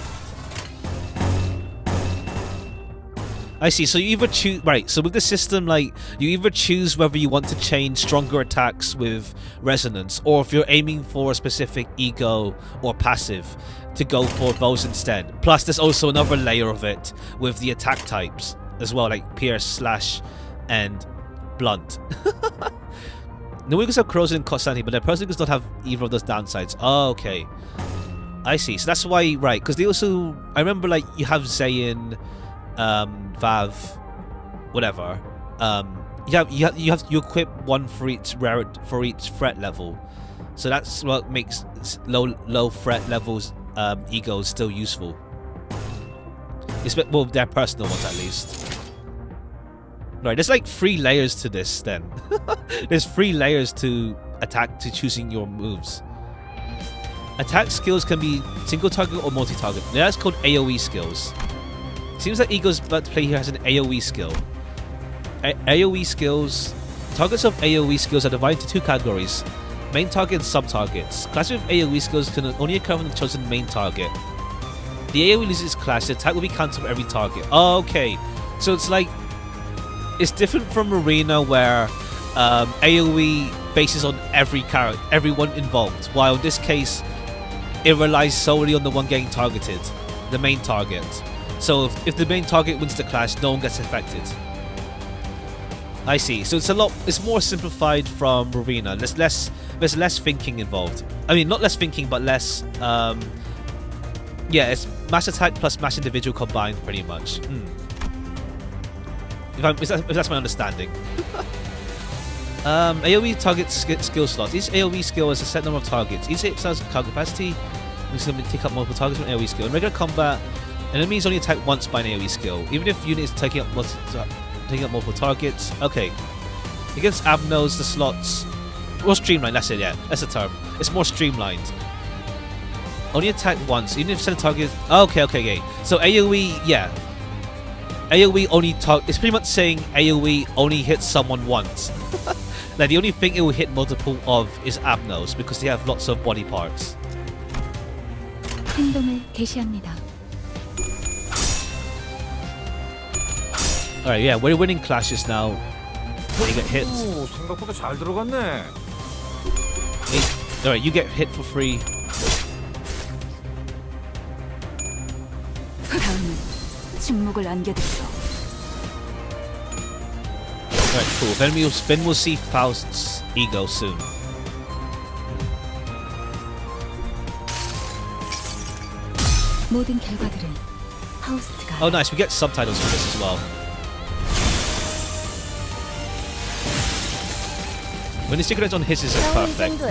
I see. So you either choose, right, so with the system, like, you either choose whether you want to chain stronger attacks with resonance, or if you're aiming for a specific ego or passive, to go for those instead. Plus, there's also another layer of it with the attack types as well, like pierce, slash, and blunt. The weakness have corrosion and constantly, but their person does not have either of those downsides. Oh, okay. I see. So that's why, right, because they also, I remember, like, you have Zayn, Vav, whatever. You equip one for each threat level, so that's what makes low threat levels egos still useful. Well, their personal ones at least. Right, there's like 3 layers to this. Then there's 3 layers to attack to choosing your moves. Attack skills can be single target or multi-target. That's called AoE skills. Seems like Ego's about to play here has an AoE skill. AoE skills. Targets of AoE skills are divided into 2 categories: main target and sub-targets. Classes with AoE skills can only occur from the chosen main target. The AoE loses its class. The attack will be cancelled for every target. Oh, okay. So it's like, it's different from Arena where AoE bases on everyone involved, while in this case it relies solely on the one getting targeted, the main target. So if the main target wins the clash, no one gets affected. I see. So it's more simplified from Arena. There's less thinking involved. I mean, not less thinking, but less. Yeah, it's mass attack plus mass individual combined, pretty much. If that's my understanding. AoE target skill slots. Each AoE skill has a set number of targets. Each hit has target capacity. It's going to take up multiple targets from AoE skill. In regular combat, enemies only attack once by an AoE skill, even if unit is taking up multiple targets. Okay. Against Abnos, the slots more streamlined. That's it. Yeah, that's the term. It's more streamlined. Only attack once, even if set target. Okay. So AoE, yeah. AoE only it's pretty much saying AoE only hits someone once. Like the only thing it will hit multiple of is Abnos because they have lots of body parts. 행동을 개시합니다. Alright, yeah, we're winning clashes now. You get hit. 생각보다 잘 들어갔네. Alright, you get hit for free. 다음은 침묵을 안겨드리죠. Alright, cool. Then we'll see Faust's ego soon. 모든 결과들은 파우스트가. Oh, nice. We get subtitles for this as well. When the secret on his is perfect.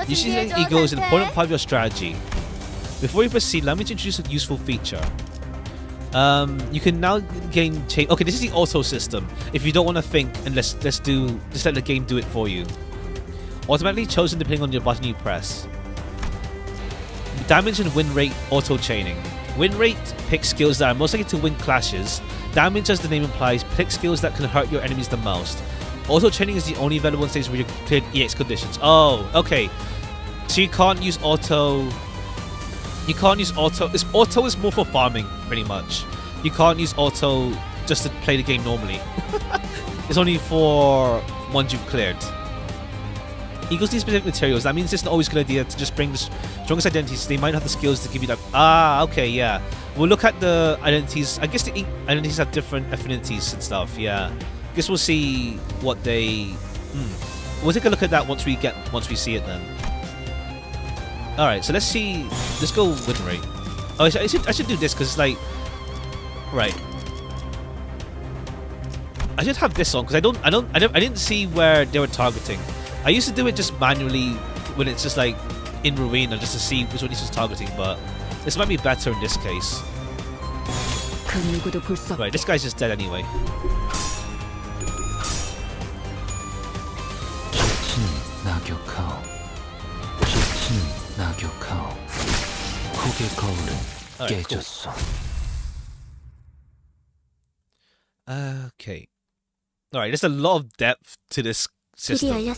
Using ego is an important part of your strategy. Before you proceed, let me introduce a useful feature. You can now gain change. Okay, this is the auto system. If you don't want to think, and just let the game do it for you. Automatically chosen depending on your button you press. Damage and win rate auto chaining. Win rate picks skills that are most likely to win clashes. Damage, as the name implies, picks skills that can hurt your enemies the most. Auto chaining is the only available in stages where you cleared EX conditions. Oh, okay. So you can't use auto. You can't use auto. Auto is more for farming, pretty much. You can't use auto just to play the game normally. It's only for ones you've cleared. Eagles need specific materials. That means it's not always a good idea to just bring the strongest identities. They might have the skills to give you that. Ah, okay, yeah. We'll look at the identities. I guess the identities have different affinities and stuff. Yeah. I guess we'll see what they. We'll take a look at that once we see it then. All right, so let's see. Let's go win rate. Oh, I should do this because it's like, right. I should have this on because I didn't see where they were targeting. I used to do it just manually when it's just like in Arena just to see which one this was targeting, but this might be better in this case. Right, this guy's just dead anyway. Alright, cool. Okay. Alright, there's a lot of depth to this system.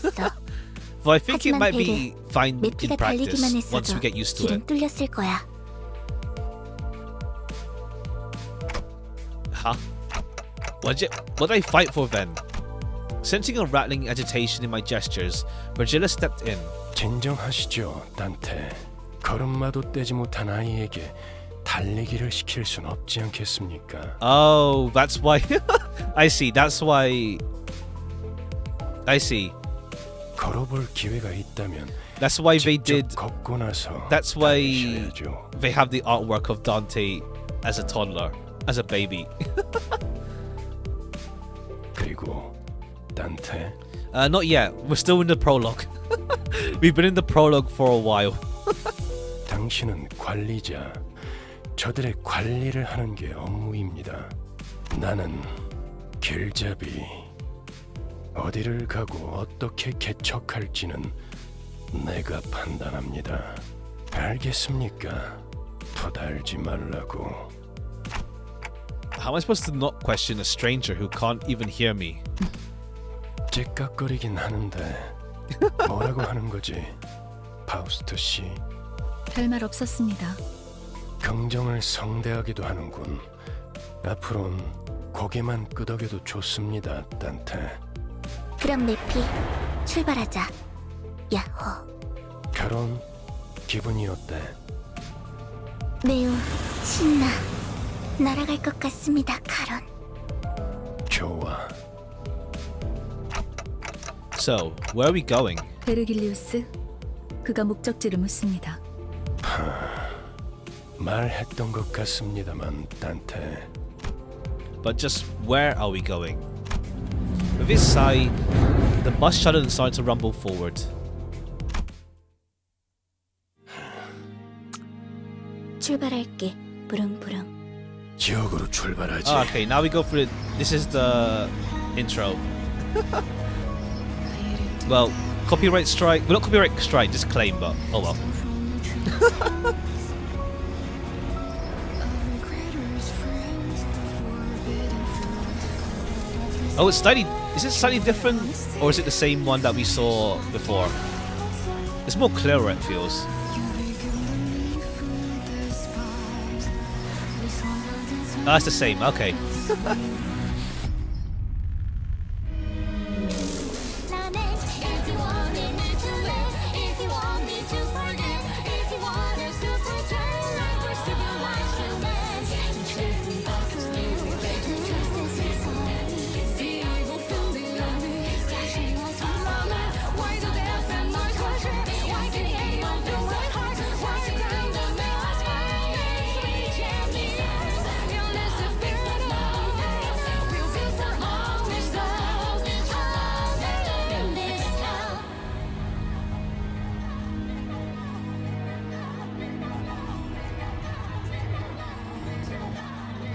But I think it might be fine in practice once we get used to it. Huh? What did I fight for then? Sensing a rattling agitation in my gestures, Virgila stepped in. 진정하시죠, 단테. 걸음마도 떼지 못한 아이에게 달리기를 시킬 순 없지 않겠습니까? Oh, that's why. I see. That's why. I see. 걸어볼 기회가 있다면 That's why they 직접 did. 걷고 나서 That's why 달리셔야죠. they have the artwork of Dante as a toddler, as a baby. 그리고 단테, Not yet. We're still in the prologue. We've been in the prologue for a while. 당신은 관리자. 저들의 관리를 하는 게 업무입니다. 나는 길잡이. 어디를 가고 어떻게 개척할지는 내가 판단합니다. 알겠습니까? 토달지 말라고. How am I supposed to not question a stranger who can't even hear me? 째깍거리긴 하는데 뭐라고 하는 거지? 파우스트 씨. 별말 없었습니다. 긍정을 성대하기도 하는군. 앞으론 고개만 끄덕여도 좋습니다, 단테. 그럼 메피, 출발하자. 야호. 결혼 기분이 어때? 매우 신나. 날아갈 것 같습니다, 카론. 좋아. So, where are we going? 베르길리우스, 그가 목적지를 묻습니다. 말했던 것 같습니다만, 단테. But just where are we going? With his sigh, the bus shuddered and started to rumble forward. 출발할게. 부릉부릉. 지역으로 출발하지. Okay, now we go for it. This is the intro. Well, copyright strike. Well, not copyright strike, just claim, but oh well. Oh, it's slightly. Is it slightly different, or is it the same one that we saw before? It's more clearer, it feels. Oh, it's the same. Okay.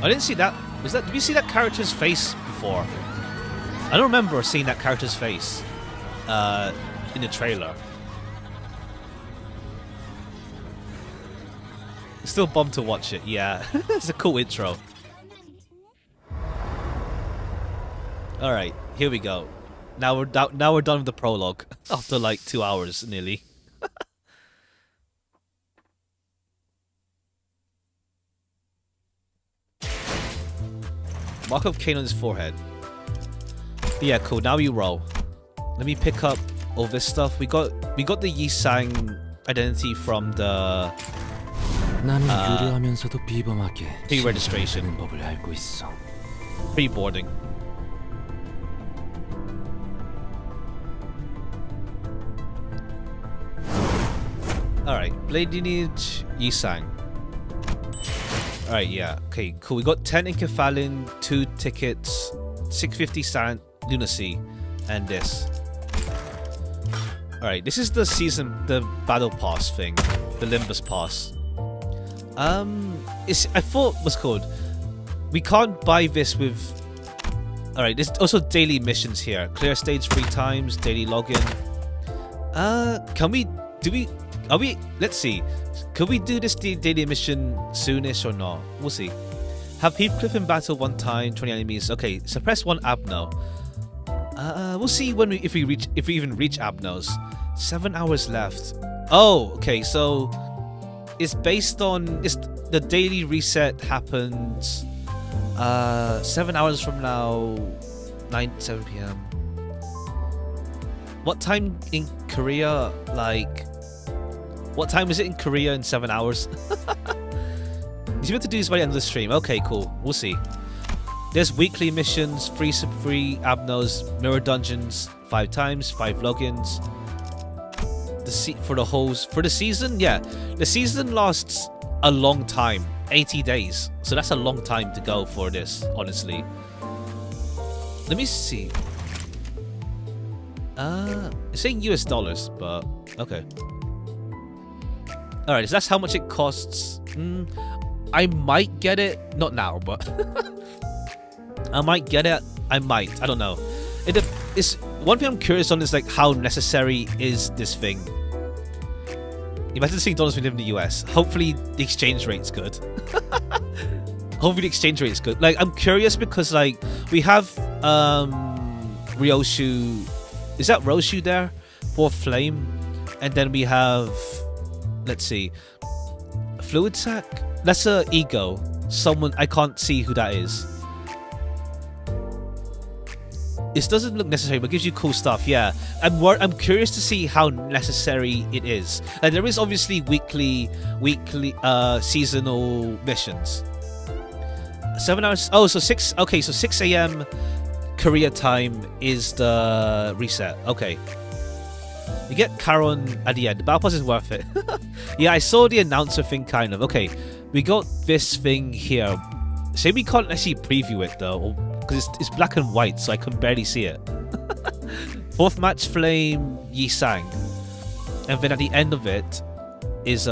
I didn't see that. Was that? Did you see that character's face before? I don't remember seeing that character's face in the trailer. Still bummed to watch it. Yeah, it's a cool intro. All right, here we go. Now we're done with the prologue after like 2 hours nearly. Mark of Cain on his forehead. Yeah, cool. Now we roll. Let me pick up all this stuff. We got the Yisang identity from the 나는 유려하면서도 비범하게 pre-registration, 신뢰하는 법을 알고 있어. pre-boarding. Alright, blade lineage, Yisang. Alright, yeah. Okay, cool. We got 10 Incephalin, 2 tickets, 650 Sand Lunacy, and this. Alright, this is the the battle pass thing. The Limbus pass. I thought what's called. We can't buy this with. Alright, there's also daily missions here. Clear stage 3 times, daily login. Let's see. Could we do this daily mission soonish or not? We'll see. Have Heathcliff in battle 1 time, 20 enemies. Okay, suppress 1 Abno. We'll see when if we even reach Abnos. 7 hours left. Oh, okay, so it's based on the daily reset happens 7 hours from now, 7 p.m. What time in Korea? Like, what time is it in Korea in 7 hours? He's able to do this by the end of the stream. Okay, cool. We'll see. There's weekly missions, free abnos, mirror dungeons, 5 times, 5 logins. For the season, yeah, the season lasts a long time, 80 days. So that's a long time to go for this, honestly. Let me see. It's saying US dollars, but okay. All right, so that's how much it costs. I might get it, not now, but I might get it. I might. I don't know. It's one thing I'm curious on is like how necessary is this thing. Imagine seeing dollars when you live in the US. Hopefully the exchange rate's good. Hopefully the exchange rate's good. Like I'm curious because like we have Ryoshu. Is that Roshu there? For Flame, and then we have, let's see, Fluid Sac. That's a Ego. Someone I can't see who that is. It doesn't look necessary, but gives you cool stuff. Yeah, I'm curious to see how necessary it is. And there is obviously weekly seasonal missions. 7 hours. Oh, so 6. Okay, so 6 a.m. Korea time is the reset. Okay. You get Karon at the end. The battle pass is worth it. Yeah, I saw the announcer thing kind of. Okay, we got this thing here. Say we can't actually preview it though, because it's black and white, so I can barely see it. 4th match flame Yi Sang, and then at the end of it is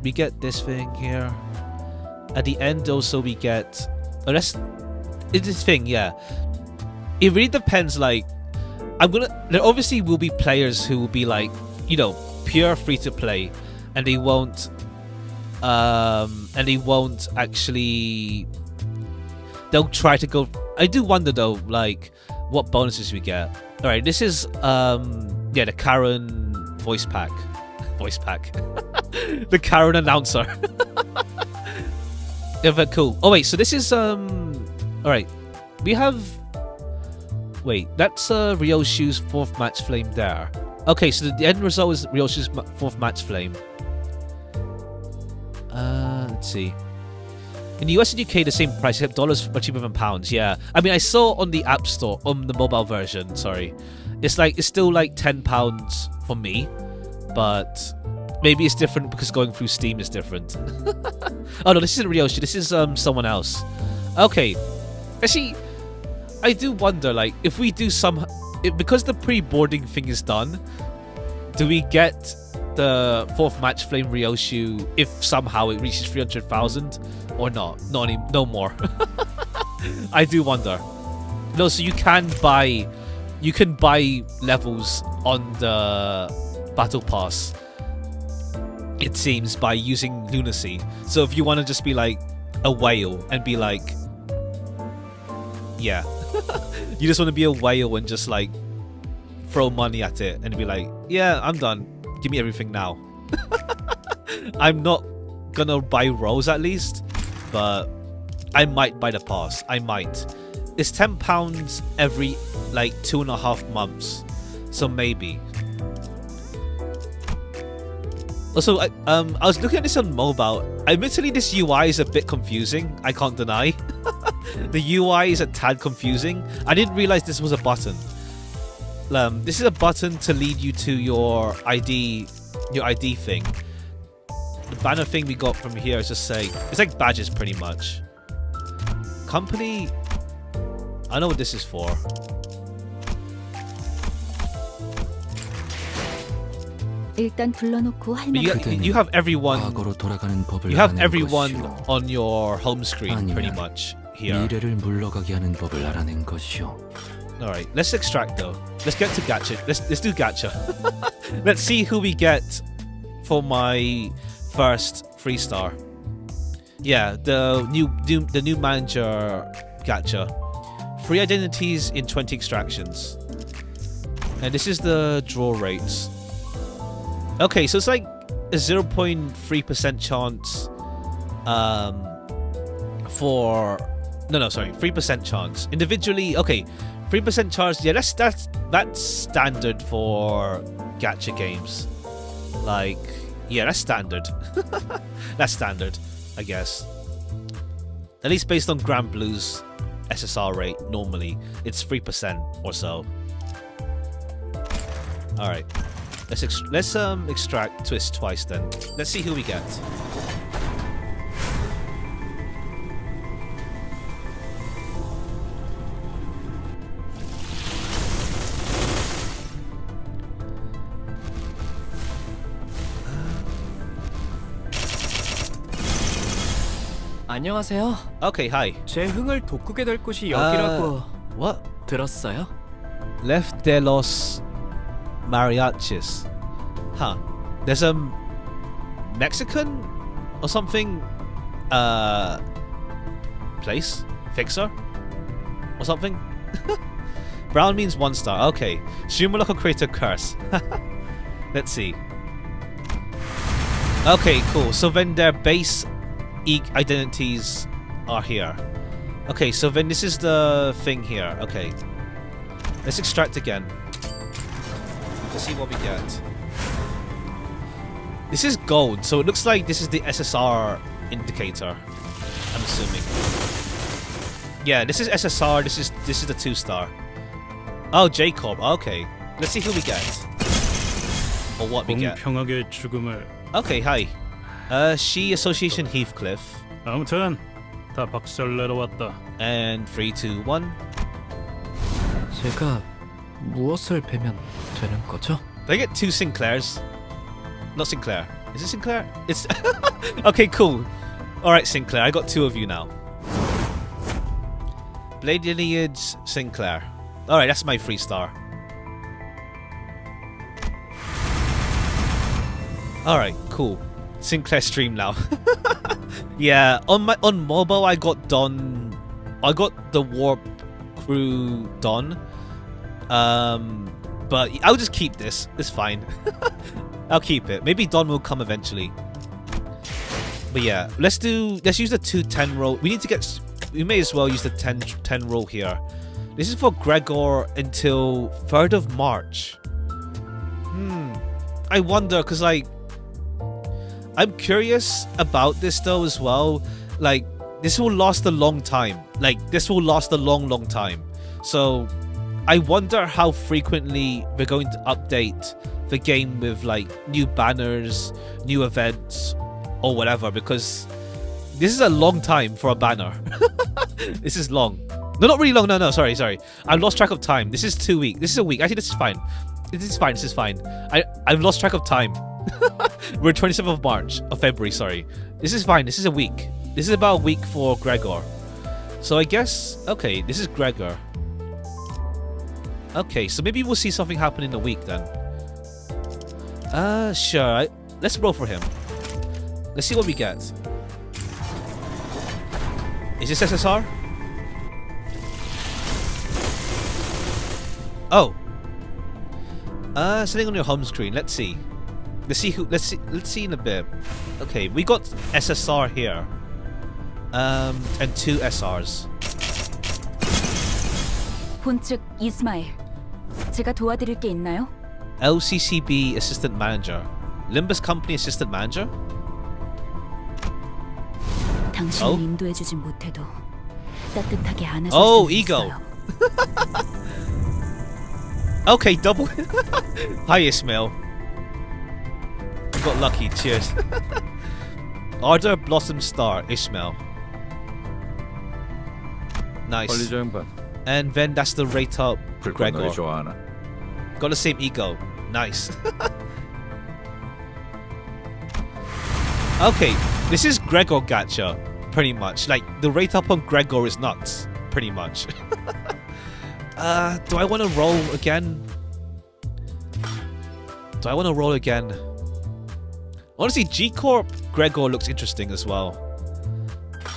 we get this thing here. At the end also we get it's this thing, yeah. It really depends. Like, there obviously will be players who will be like, you know, pure free to play, and they won't actually. They'll try to go. I do wonder though, like, what bonuses we get. All right, this is the Karen voice pack, the Karen announcer. Yeah, but cool. Oh wait, so this is all right, we have. Wait, that's Ryoshu's 4th match flame there. Okay, so the end result is Ryoshu's 4th match flame. Let's see. In the US and UK, the same price, except dollars are cheaper than pounds. Yeah, I mean, I saw on the App Store, on the mobile version. Sorry, it's still like £10 for me, but maybe it's different because going through Steam is different. Oh no, this isn't Ryoshu. This is someone else. Okay, actually, I do wonder, like, if we do because the pre-boarding thing is done, do we get the 4th match flame Ryoshu if somehow it reaches 300,000 or not? No more. I do wonder. No, so you can buy levels on the battle pass, it seems, by using lunacy. So if you want to just be like a whale and be like, yeah. You just want to be a whale and just like throw money at it and be like, yeah, I'm done. Give me everything now. I'm not gonna buy rolls at least, but I might buy the pass. I might. It's £10 every like 2.5 months, so maybe. Also, I was looking at this on mobile. Admittedly, this UI is a bit confusing. I can't deny. The UI is a tad confusing. I didn't realize this was a button. This is a button to lead you to your ID thing. The banner thing we got from here is just saying, it's like badges pretty much. Company, I know what this is for. 일단 불러놓고 할 But 만한 you have everyone. 과거로 돌아가는 법을 You have 알아낸 everyone 것이요. on your home screen pretty 아니면 much here. 미래를 물러가게 하는 법을 알아낸 것이요. All right, let's extract though. Let's get to gacha. Let's do gacha. Let's see who we get for my first 3-star. Yeah, the new manager gacha. 3 identities in 20 extractions. And this is the draw rates. Okay, so it's like a 0.3% chance for No, sorry, 3% chance. Individually, okay, 3% chance. Yeah, that's standard for gacha games. Like, yeah, that's standard. That's standard, I guess. At least based on Grand Blue's SSR rate, normally it's 3% or so. All right, let's extract twist twice then. Let's see who we get. 안녕하세요. Okay, hi. 제 흥을 돋구게 될 곳이 여기라고 What? 들었어요. Left de los mariachis. Huh. There's a Mexican or something place? Fixer? Or something? Brown means 1 star. Okay. Shumaloka creator curse. Let's see. Okay, cool. So then their base identities are here. Okay, so then this is the thing here. Okay. Let's extract again. Let's see what we get. This is gold, so it looks like this is the SSR indicator. I'm assuming. Yeah, this is SSR. This is the 2 star. Oh, Jacob. Okay. Let's see who we get. Or what we get. 공평하게 죽음을. Okay, hi. She Association Heathcliff. 아무튼 다 박살내러 왔다. And 3, 2, 1. 제가 무엇을 베면 되는 거죠? Did I get 2 Sinclairs? Not Sinclair. Is it Sinclair? It's okay, cool. Alright, Sinclair, I got 2 of you now. Blade Lineage Sinclair. Alright, that's my 3 star. Alright, cool. Sinclair stream now. Yeah, on mobile I got the Warp Crew Don. But I'll just keep this. It's fine. I'll keep it. Maybe Don will come eventually. But yeah, let's use the 210 roll. We may as well use the 10 roll here. This is for Gregor until 3rd of March. I wonder, because like I'm curious about this though as well. Like, this will last a long time. Like, this will last a long time. So I wonder how frequently we're going to update the game with like new banners, new events, or whatever, because this is a long time for a banner. This is long. No, not really long. No, sorry. I lost track of time. This is 2 weeks. This is a week. Actually, this is fine. This is fine. I've lost track of time. We're 27th of March, of February, sorry. This is fine, this is a week. This is about a week for Gregor. So I guess, okay, this is Gregor. Okay, so maybe we'll see something happen in a week then. Sure, let's roll for him. Let's see what we get. Is this SSR? Oh. Sitting on your home screen, let's see. Let's see in a bit. Okay, we got SSR here. And 2 SRs. 본측 이스마일. 제가 도와드릴 게 있나요? LCCB Assistant Manager. Limbus Company Assistant Manager? 당신을 인도해주진 못해도 따뜻하게 안아줄 Oh, 수 ego. 있어요. Okay, double. Hi, Ismail. Got lucky, cheers. Ardor Blossom Star, Ishmael. Nice. 걸리죠, 양반. And then that's the rate up Gregor. 불꽃놀이 좋아하나? Got the same ego. Nice. Okay, this is Gregor gacha, pretty much. Like, the rate up on Gregor is nuts, pretty much. Do I want to roll again? Honestly, G-Corp Gregor looks interesting as well.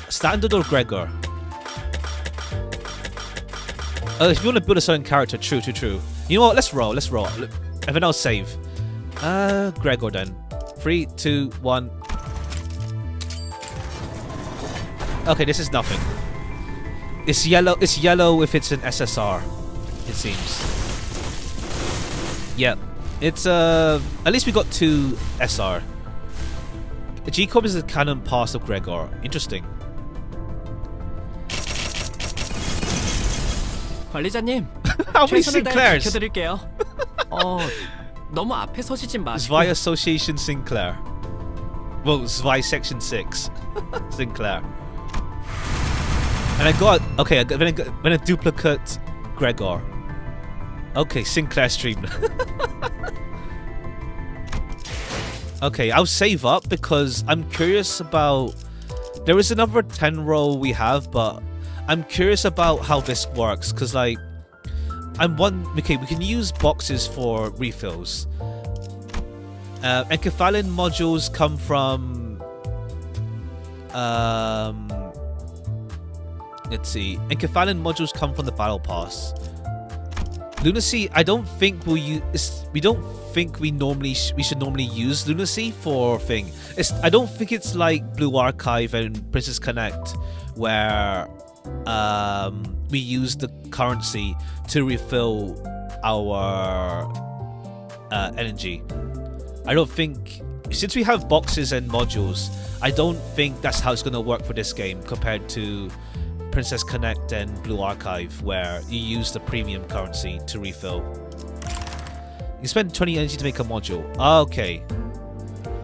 Standard or Gregor? If you want to build a certain character, true. You know what? Let's roll. And then I'll save. Gregor then. 3, 2, 1. Okay, this is nothing. It's yellow. It's yellow if it's an SSR. It seems. Yep. It's at least we got 2 SR. The G-Corp is the canon pass of Gregor. Interesting. 관리자님, How many 최선을 다해 Sinclairs? 지켜드릴게요. 너무 앞에 서시진 마시고. Zwei Association Sinclair. Well, Zwei Section 6 Sinclair. And I got okay. Then a duplicate Gregor. Okay, Sinclair stream. Okay, I'll save up because I'm curious about. There is another 10 roll we have, but I'm curious about how this works because like okay, we can use boxes for refills. Enkephalin modules come from let's see. Enkephalin modules come from the battle pass. Lunacy, I don't think we'll use. We don't think we should normally use Lunacy for thing. I don't think it's like Blue Archive and Princess Connect where we use the currency to refill our energy. I don't think, since we have boxes and modules, I don't think that's how it's going to work for this game compared to Princess Connect and Blue Archive where you use the premium currency to refill. You spend 20 energy to make a module. Okay.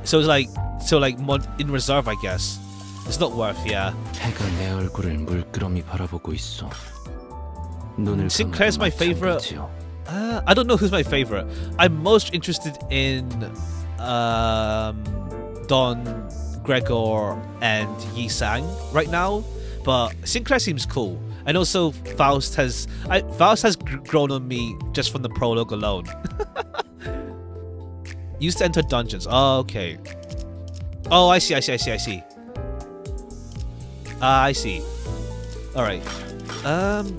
So it's like in reserve, I guess. It's not worth, yeah. 해가 내 얼굴을 물끄러미 바라보고 있어. 눈을 Sinclair's my favorite. 마찬가지요. I don't know who's my favorite. I'm most interested in Don, Gregor, and Yi Sang right now. But Sinclair seems cool, and also Faust has grown on me just from the prologue alone. Used to enter dungeons. Oh, okay. Oh, I see. I see. All right.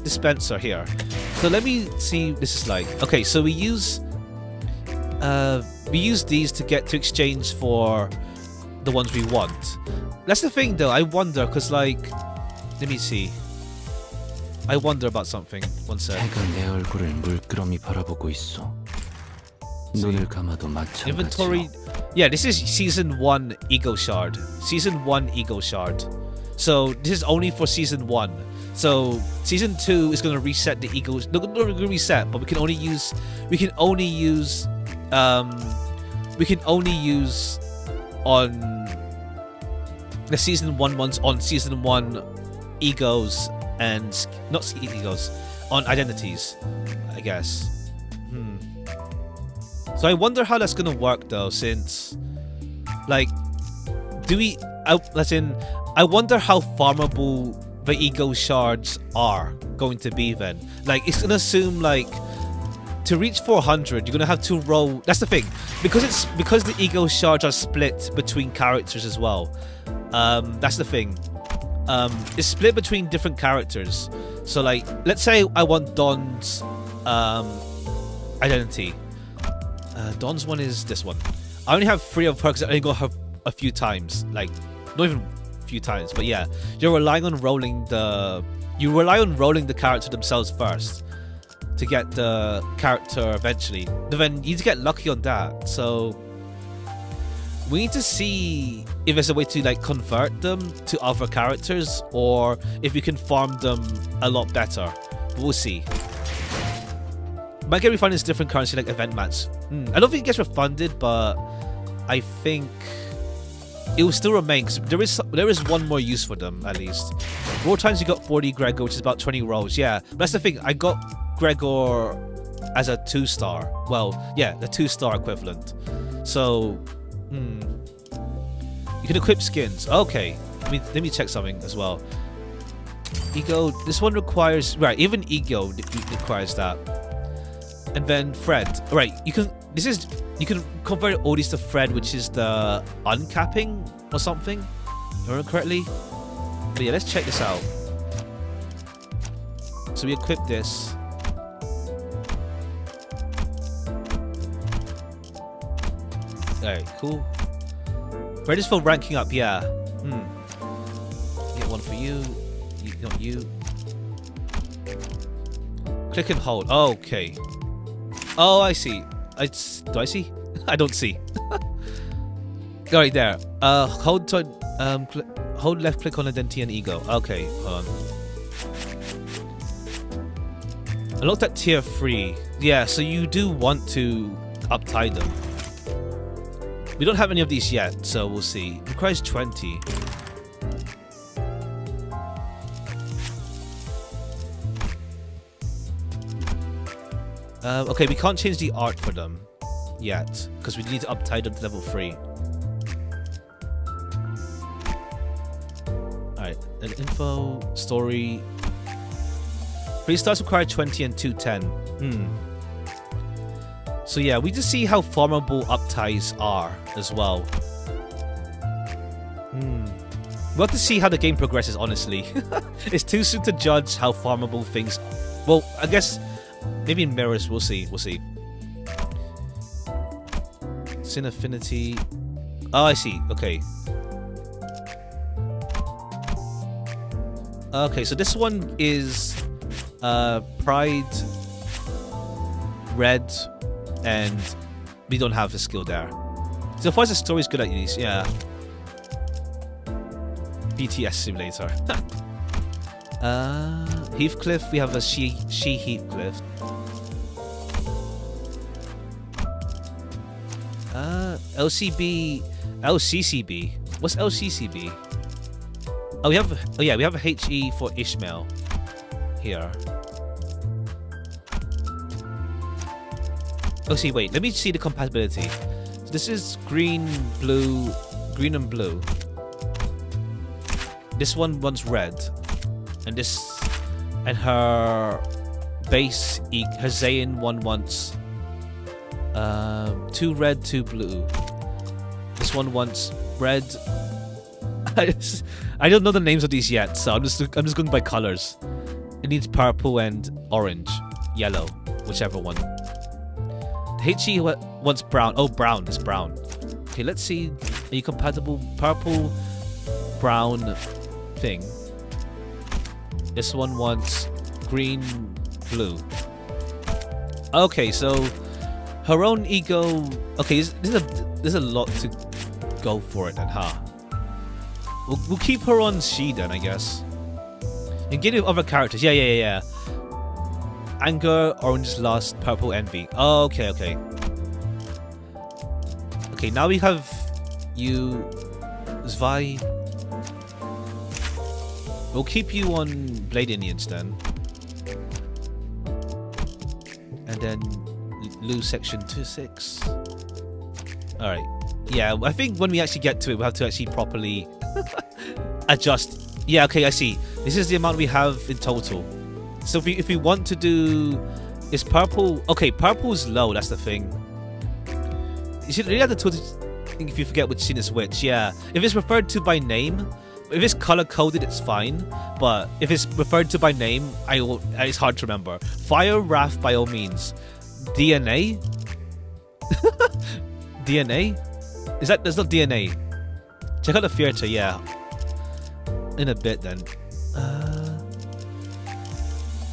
Dispenser here. So let me see what this is like. Okay, so we use these to get to exchange for the ones we want. That's the thing, though. I wonder, cause like, let me see. I wonder about something. One sec. 해가 내 얼굴을 물끄러미 바라보고 있어. 눈을 감아도 마찬가지요. Inventory. Yeah, this is season 1 ego shard. Season 1 ego shard. So this is only for season 1. So season 2 is gonna reset the egos. No, not gonna reset, but we can only use on the season 1 ones on season 1 egos and not egos on identities, I guess. So I wonder how that's gonna work though, since like I wonder how farmable the ego shards are going to be then. Like it's gonna assume like to reach 400 you're gonna have to roll. That's the thing, because the ego shards are split between characters as well. That's the thing. It's split between different characters. So like let's say I want Don's identity. Don's one is this one. I only have 3 of her because I only got her a few times. Like not even a few times, but yeah, you rely on rolling the character themselves first to get the character eventually. Then you need to get lucky on that. So we need to see if there's a way to like convert them to other characters or if we can farm them a lot better. We'll see. Might get refunded as different currency like event match. I don't think it gets refunded, but I think it will still remain because there is one more use for them at least. Roll times you got 40 Gregor, which is about 20 rolls. Yeah, but that's the thing. I got Gregor as a 2-star. Well, yeah, the 2-star equivalent. So, you can equip skins. Okay, let me check something as well. Ego. This one requires even Ego requires that. And then Fred. Right, you can convert all these to Fred, which is the uncapping or something. If I remember correctly. But yeah, let's check this out. So we equip this. Alright, cool. Fred is for ranking up, yeah. Get one for you. Not you. Click and hold. Oh, okay. Oh, I see. Do I see? I don't see. Right there. Hold to hold left click on identity and ego. Okay, hold on. I looked at tier 3. Yeah, so you do want to uptie them. We don't have any of these yet, so we'll see. It requires 20. Okay, we can't change the art for them yet, because we need to uptie them to level 3. Alright, an info, story. 3 stars require 20 and 210. So yeah, we just see how farmable upties are as well. We'll have to see how the game progresses, honestly. It's too soon to judge how farmable things... Well, I guess maybe in mirrors, we'll see. We'll see. Sin affinity. Oh, I see. Okay. Okay, so this one is Pride, Red, and we don't have the skill there. So far as the story's good at least, yeah. BTS simulator. Heathcliff, we have a she Heathcliff. LCCB. What's LCCB? Oh, we have a HE for Ishmael here. Oh, see, wait, let me see the compatibility. So this is green and blue. This one wants red, and her base, her Zayn one wants 2 red, 2 blue. This one wants red. I don't know the names of these yet, so I'm just going by colors. It needs purple and orange, yellow, whichever one. HE wants brown. Oh, brown. It's brown. Okay, let's see. Are you compatible? Purple, brown thing. This one wants green, blue. Okay, so her own ego. Okay, there's a lot to go for it then, huh? We'll keep her on she then, I guess. And get with other characters. Yeah. Anger, orange lust, purple envy. Oh, okay. Okay, now we have you, Zvi. We'll keep you on Blade Indians then. And then lose section 26. Alright. Yeah, I think when we actually get to it, we'll have to actually properly adjust. Yeah, okay, I see. This is the amount we have in total. So if we want to do... Is purple... Okay, purple's low, that's the thing. You should really have the tool to think if you forget which scene is which, yeah. If it's referred to by name, if it's color-coded, it's fine. But if it's referred to by name, it's hard to remember. Fire, Wrath, by all means. DNA? DNA? That's not DNA. Check out the theater, yeah. In a bit then.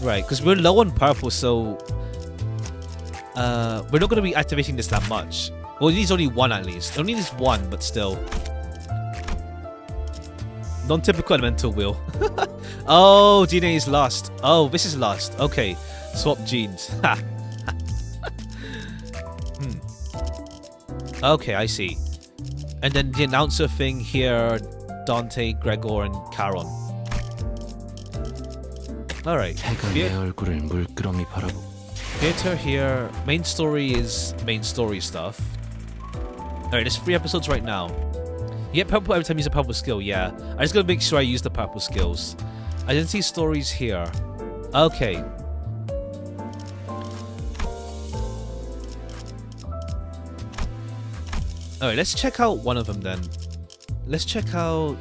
Right, because we're low on purple, so we're not going to be activating this that much. Well, it needs only one at least. It only needs one, but still. Non-typical elemental wheel. Oh, DNA is lost. Oh, this is lost. Okay, swap genes. Okay, I see. And then the announcer thing here, Dante, Gregor, and Charon. Alright. Theater here. Main story is main story stuff. Alright, there's 3 episodes right now. You get purple every time you use a purple skill, yeah. I just gotta make sure I use the purple skills. Identity stories here. Okay. Alright, let's check out one of them then. Let's check out...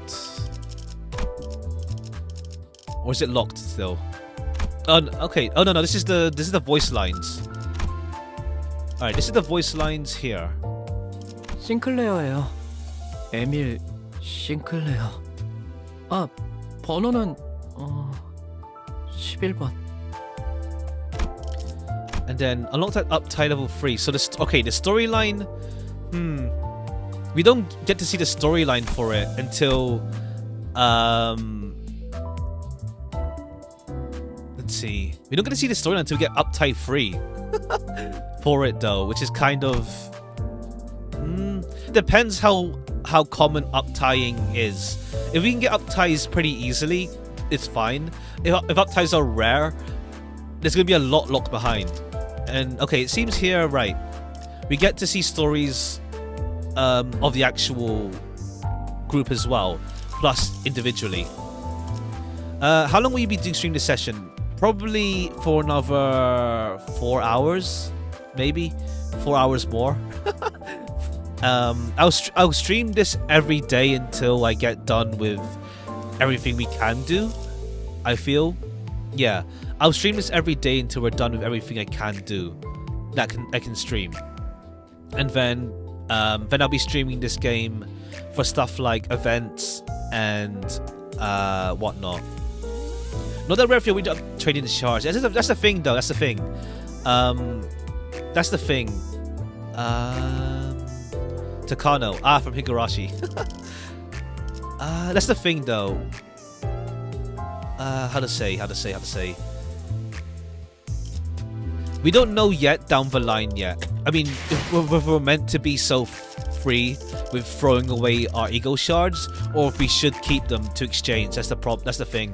Or is it locked still? Oh, okay. Oh no, this is the voice lines. Alright, this is the voice lines here. 싱클레어예요. 에밀 싱클레어. 번호는 11번. And then unlock that uptide level 3. So the storyline. We don't get to see the storyline for it until let's see. We don't get to see the storyline until we get uptide 3 for it though, which is kind of depends how common uptying is. If we can get upties pretty easily, it's fine. If upties are rare, there's gonna be a lot locked behind. And okay, it seems here, right, we get to see stories of the actual group as well, plus individually. How long will you be doing stream this session? Probably for another 4 hours, maybe 4 hours more. I'll stream this every day until I get done with everything we can do. I feel, yeah, I'll stream this every day until we're done with everything I can do that I can stream, and then I'll be streaming this game for stuff like events and whatnot. Not that rare if you're trading the shards. That's the thing, though. That's the thing. That's the thing. Takano. From Higurashi. That's the thing, though. How to say. We don't know yet down the line yet. I mean, if we're meant to be so free with throwing away our ego shards, or if we should keep them to exchange. That's the problem. That's the thing.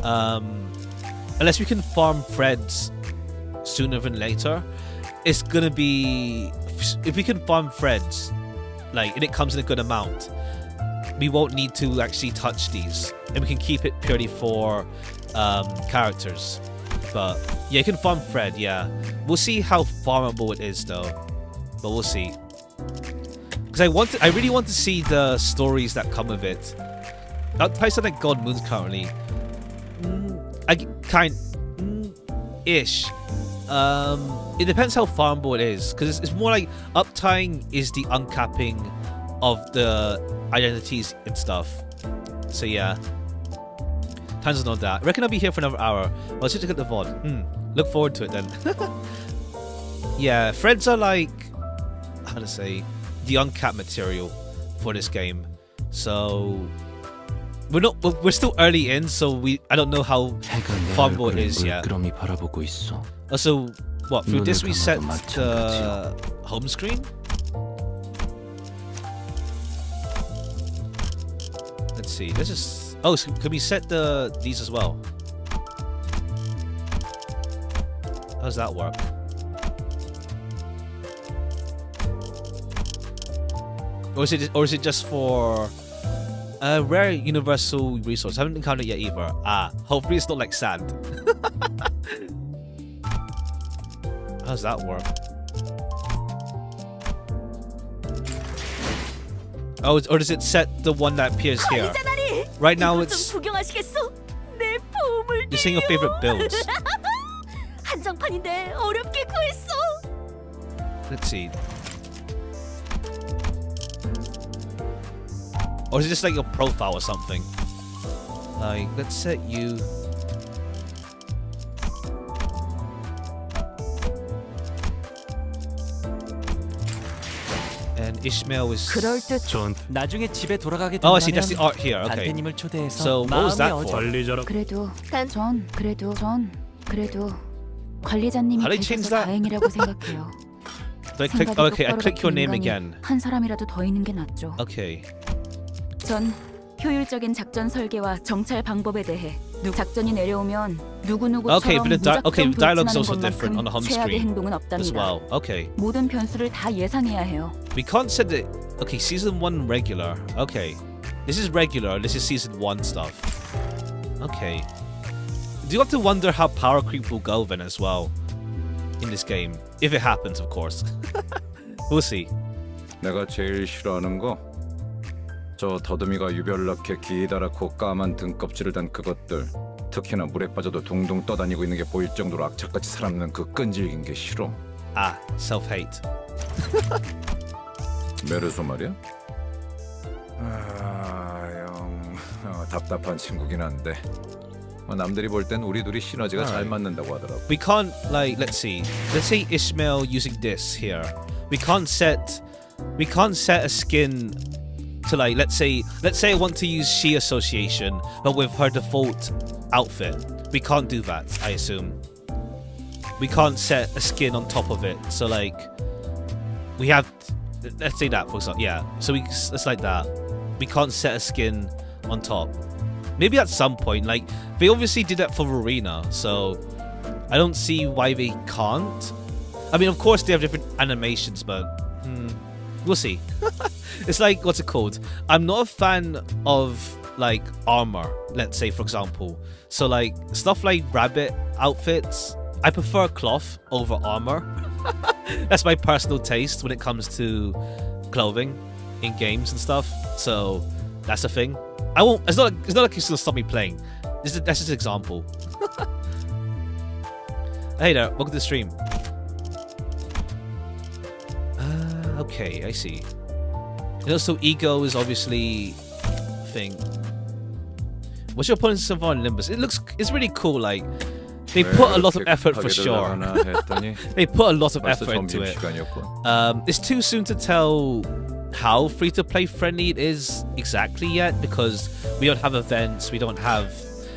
Unless we can farm threads sooner than later, it's gonna be. If we can farm threads, like, and it comes in a good amount, we won't need to actually touch these, and we can keep it purely for characters. But yeah, you can farm thread. Yeah, we'll see how farmable it is, though. But we'll see. Because I really want to see the stories that come with it. I'd probably say like God Moons currently. Ish. It depends how farmable it is, because it's more like uptying is the uncapping of the identities and stuff. So yeah, times is not that. I reckon I'll be here for another hour. Well, let's just look at the VOD. Look forward to it then. Yeah, threads are like, how to say, the uncapped material for this game. So we're still early in, so I don't know how farmable it is yet. Also, what, through this we set the home screen? Let's see, let's just, oh, so can we set these as well? How does that work? Or is it just for rare universal resource? I haven't encountered it yet either. Hopefully it's not like sand. How does that work? Oh, or does it set the one that appears here? Right now it's... You're saying your favorite builds. Let's see. Or is it just like your profile or something? Like, let's set you... And Ishmael is... Oh, I see, that's the art here, okay. So, what was that for? How do I change that? Do I click... Oh, okay, I click your name again. Okay. 전 효율적인 작전 설계와 정찰 방법에 대해 작전이 내려오면 누구누구처럼 무작정 돌진하는 것만큼 최악의 행동은 없답니다. 모든 변수를 다 예상해야 해요. We can't set it. Okay, season 1 regular. Okay. This is regular. This is season 1 stuff. Okay. Do you have to wonder how power creep will go then as well in this game? If it happens, of course. We'll see. 내가 제일 싫어하는 거 저 더듬이가 유별나게 기다랗고 까만 등껍질을 단 그것들, 특히나 물에 빠져도 둥둥 떠다니고 있는 게 보일 정도로 악착같이 살아남는 그 끈질긴 게 싫어. Self-hate. 메르소 말이야? 영 답답한 친구긴 한데 남들이 볼 땐 우리 둘이 시너지가 잘 맞는다고 하더라고. We can't like let's say Ishmael using this here. We can't set a skin to like let's say I want to use She Association but with her default outfit. We can't do that, I assume. We can't set a skin on top of it. So like we have let's say that for example. Yeah. So it's like that. We can't set a skin on top. Maybe at some point, like they obviously did that for Arena, so I don't see why they can't. I mean, of course they have different animations, but we'll see. It's like, what's it called? I'm not a fan of like armor, let's say for example. So like stuff like rabbit outfits, I prefer cloth over armor. That's my personal taste when it comes to clothing in games and stuff. So that's the thing. I won't. It's not like it's gonna stop me playing. That's just an example. Hey there, welcome to the stream. Okay, I see. And also, ego is obviously a thing. What's your opponent's so far in Limbus? It's really cool. Like they put a lot of effort for sure. They put a lot of effort into it. It's too soon to tell how free-to-play friendly it is exactly yet because we don't have events,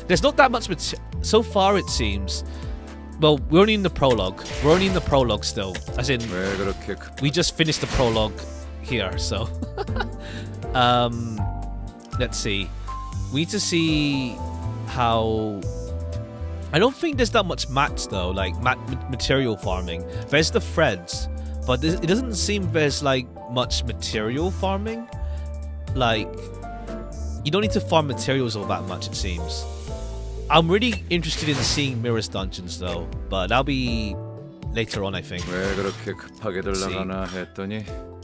there's not that much so far it seems. Well, we're only in the prologue still, as in we just finished the prologue here, so let's see. We need to see how. I don't think there's that much match though, like material farming. There's the threads, but it doesn't seem there's like much material farming. Like you don't need to farm materials all that much, it seems. I'm really interested in seeing Mirror's dungeons though, but that'll be later on, I think.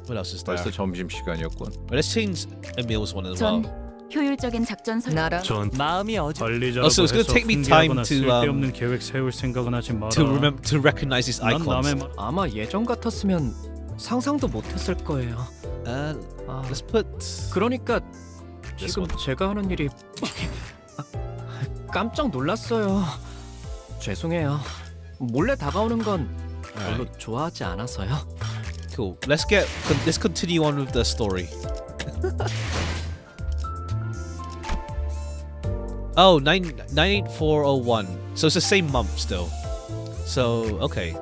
What else is there? 벌써 점심시간이었군. Well, let's change Emil's one as well. 효율적인 작전 나라 마음이 관리자라고 Also, it's gonna 해서 take me time 훈계하거나 쓸데없는 계획 세울 생각은 하지 마라. to recognize these 난 icons. 남의 아마 예전 같았으면 상상도 못했을 거예요. Let's put. 그러니까 This 지금 one. 제가 하는 일이 깜짝 놀랐어요. 죄송해요. 몰래 다가오는 건 별로 좋아하지 않아서요. Cool. Let's continue on with the story. Oh, 98401. So it's the same month still. So, okay.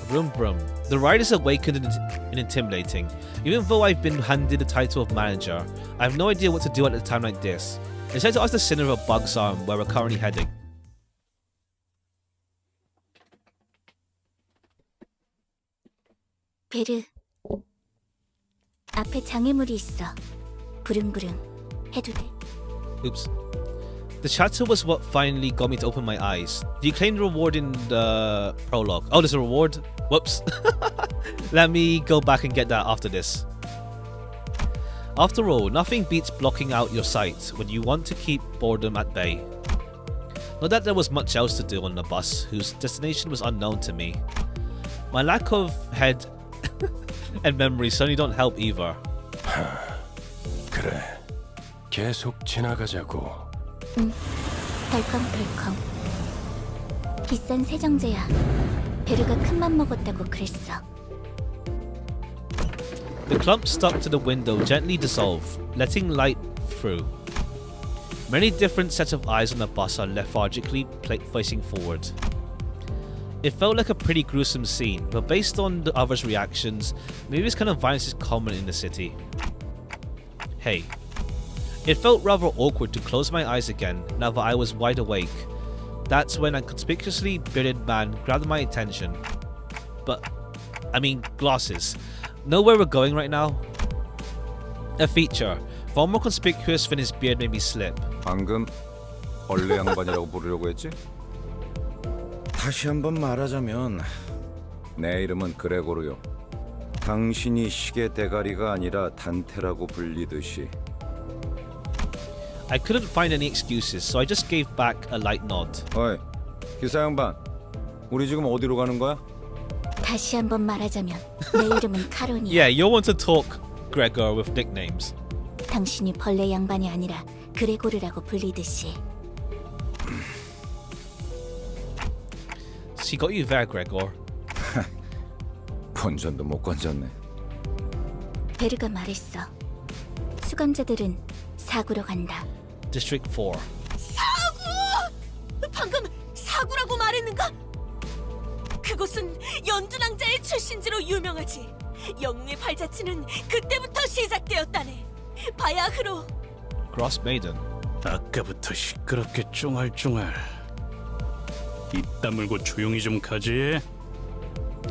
Vroom vroom. The ride is awakened and intimidating. Even though I've been handed the title of manager, I have no idea what to do at a time like this. It's time to ask the sinner of Bug's Arm where we're currently heading. 베르, 앞에 장애물이 있어. 부릉부릉 해도 돼. Oops. The chatter was what finally got me to open my eyes. You claim the reward in the prologue. Oh, there's a reward? Whoops. Let me go back and get that after this. After all, nothing beats blocking out your sight when you want to keep boredom at bay. Not that there was much else to do on the bus, whose destination was unknown to me. My lack of head and memory certainly don't help either. 그래, 계속 지나가자고. 응, 덜컹덜컹. 비싼 세정제야. 베르가 큰맘 먹었다고 그랬어. The clump stuck to the window gently dissolved, letting light through. Many different sets of eyes on the bus are lethargically facing forward. It felt like a pretty gruesome scene, but based on the others' reactions, maybe this kind of violence is common in the city. Hey. It felt rather awkward to close my eyes again now that I was wide awake. That's when a conspicuously bearded man grabbed my attention. Glasses. Know where we're going right now? A feature. Far more conspicuous than his beard made me slip. 방금 벌레 양반이라고 부르려고 했지? 다시 한번 말하자면 내 이름은 그레고르요. 당신이 시계 대가리가 아니라 단테라고 불리듯이. I couldn't find any excuses, so I just gave back a light nod. 어이, 기사 양반. 우리 지금 어디로 가는 거야? 다시 한번 말하자면 내 이름은 카론이야. Yeah, you'll want to talk, Gregor, with nicknames. 당신이 벌레 양반이 아니라 그레고르라고 불리듯이. She got you there, Gregor. 본전도 못 건졌네. 베르가 말했어. 수감자들은 사구로 간다. District 4. 방금 사구라고 말했는가? 그곳은 연두낭자의 출신지로 유명하지. 영웅의 발자취는 그때부터 시작되었다네. 바야흐로. Gross Maiden. 아까부터 시끄럽게 쫑알쫑알. 입 다물고 조용히 좀 가지.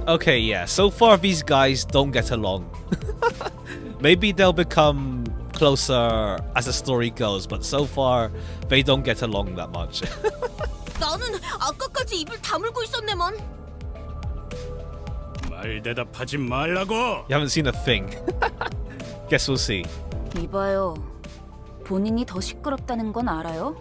Okay, yeah. So far, these guys don't get along. Maybe they'll become closer as the story goes, but so far, they don't get along that much. 나는 아까까지 입을 다물고 있었네만. 말 대답하지 말라고. You haven't seen a thing. Guess we'll see. 이봐요. 본인이 더 시끄럽다는 건 알아요?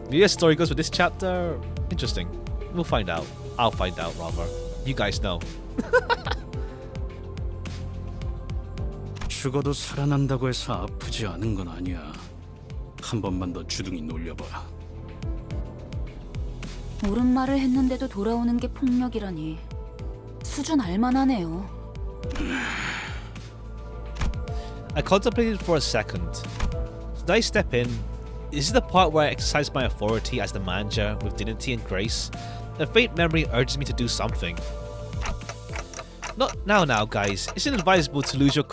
Maybe the story goes with this chapter. Interesting. We'll find out. I'll find out, rather. You guys know. 죽어도 살아난다고 해서 아프지 않은 건 아니야. 한 번만 더 주둥이 놀려봐. 옳은 말을 했는데도 돌아오는 게 폭력이라니. 수준 알만하네요. I contemplated for a second. Should I step in? Is this the part where I exercise my authority as the manager with dignity and grace? A faint memory urges me to do something. Not now, guys. It's inadvisable to lose your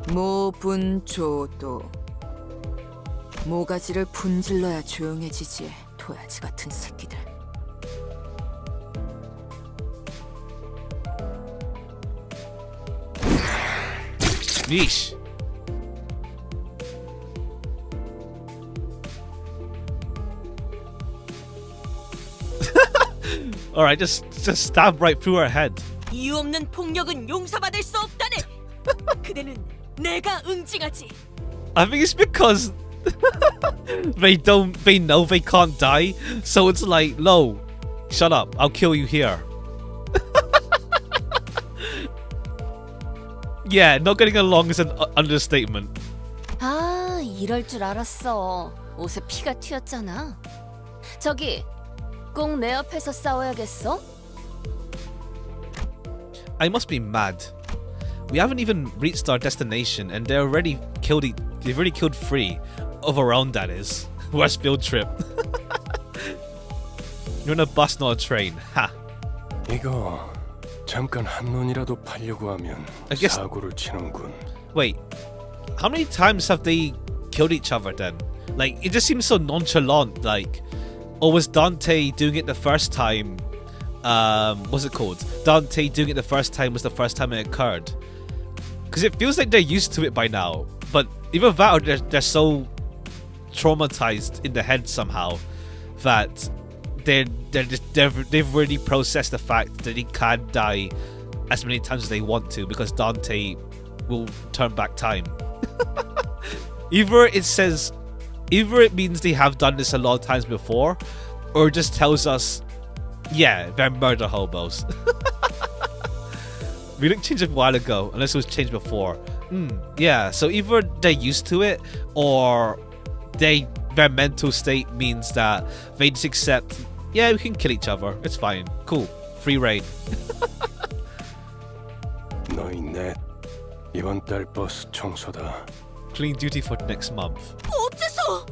모분조도. 모가지를 분질러야 조용해지지. 도야지 같은 새끼들. Yeesh. Alright, just stab right through her head. 이유 없는 폭력은 용서받을 수 없다네. 그대는 내가 응징하지. I think it's because they know they can't die, so it's like, no, shut up, I'll kill you here. Yeah, not getting along is an understatement. 아, 이럴 줄 알았어. 옷에 피가 튀었잖아. 저기, 꼭 내 옆에서 싸워야겠어? I must be mad. We haven't even reached our destination, and they've already killed 3 of our own. That is worst field trip. You're on a bus, not a train. Ha. 이거 잠깐 한눈이라도 팔려고 하면 I guess- 사고를 치는군. Wait, how many times have they killed each other then? Like, it just seems so nonchalant. Like, or was Dante doing it the first time? What's it called? Dante doing it the first time was the first time it occurred. Because it feels like they're used to it by now. But either that or they're so traumatized in the head somehow that they've already processed the fact that they can die as many times as they want to because Dante will turn back time. Either it means they have done this a lot of times before, or it just tells us, yeah, they're murder hobos. We didn't change it a while ago, unless it was changed before. Yeah, so either they're used to it, or their mental state means that they just accept, yeah, we can kill each other, it's fine, cool, free reign. 너희 넷 이번 달 버스 청소다. Clean duty for next month. 어째서?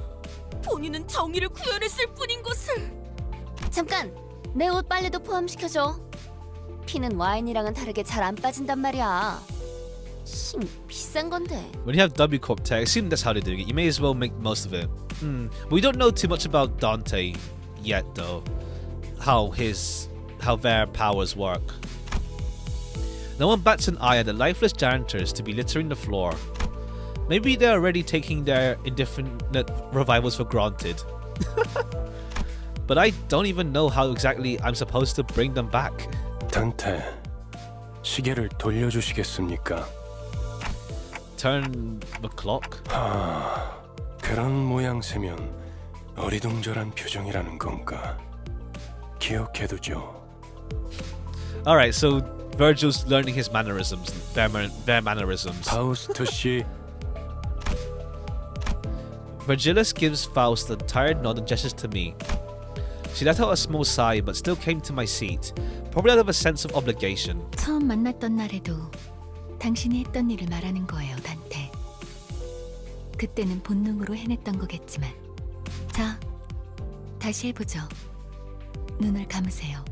본인은 정의를 구현했을 뿐인 것을. 잠깐, 내 옷 빨래도 포함시켜줘. 피는 와인이랑은 다르게 잘 안 빠진단 말이야. 힘 비싼 건데. When you have W Corp tech, I assume that's how they're doing it. You may as well make most of it. We don't know too much about Dante yet, though. How their powers work. No one bats an eye at the lifeless janitors to be littering the floor. Maybe they're already taking their indefinite revivals for granted. But I don't even know how exactly I'm supposed to bring them back. 단테, 시계를 돌려주시겠습니까? Turn the clock? 그런 모양새면 어리둥절한 표정이라는 건가? 기억해두죠. Alright, so Virgil's learning his mannerisms, their mannerisms. 파우스트 씨, Virgilius gives Faust a tired nod and gestures to me. She let out a small sigh but still came to my seat, probably out of a sense of obligation. 처음 만났던 날에도 당신이 했던 일을 말하는 거예요, 단테. 그때는 본능으로 해냈던 거겠지만. 자, 다시 해보죠. 눈을 감으세요.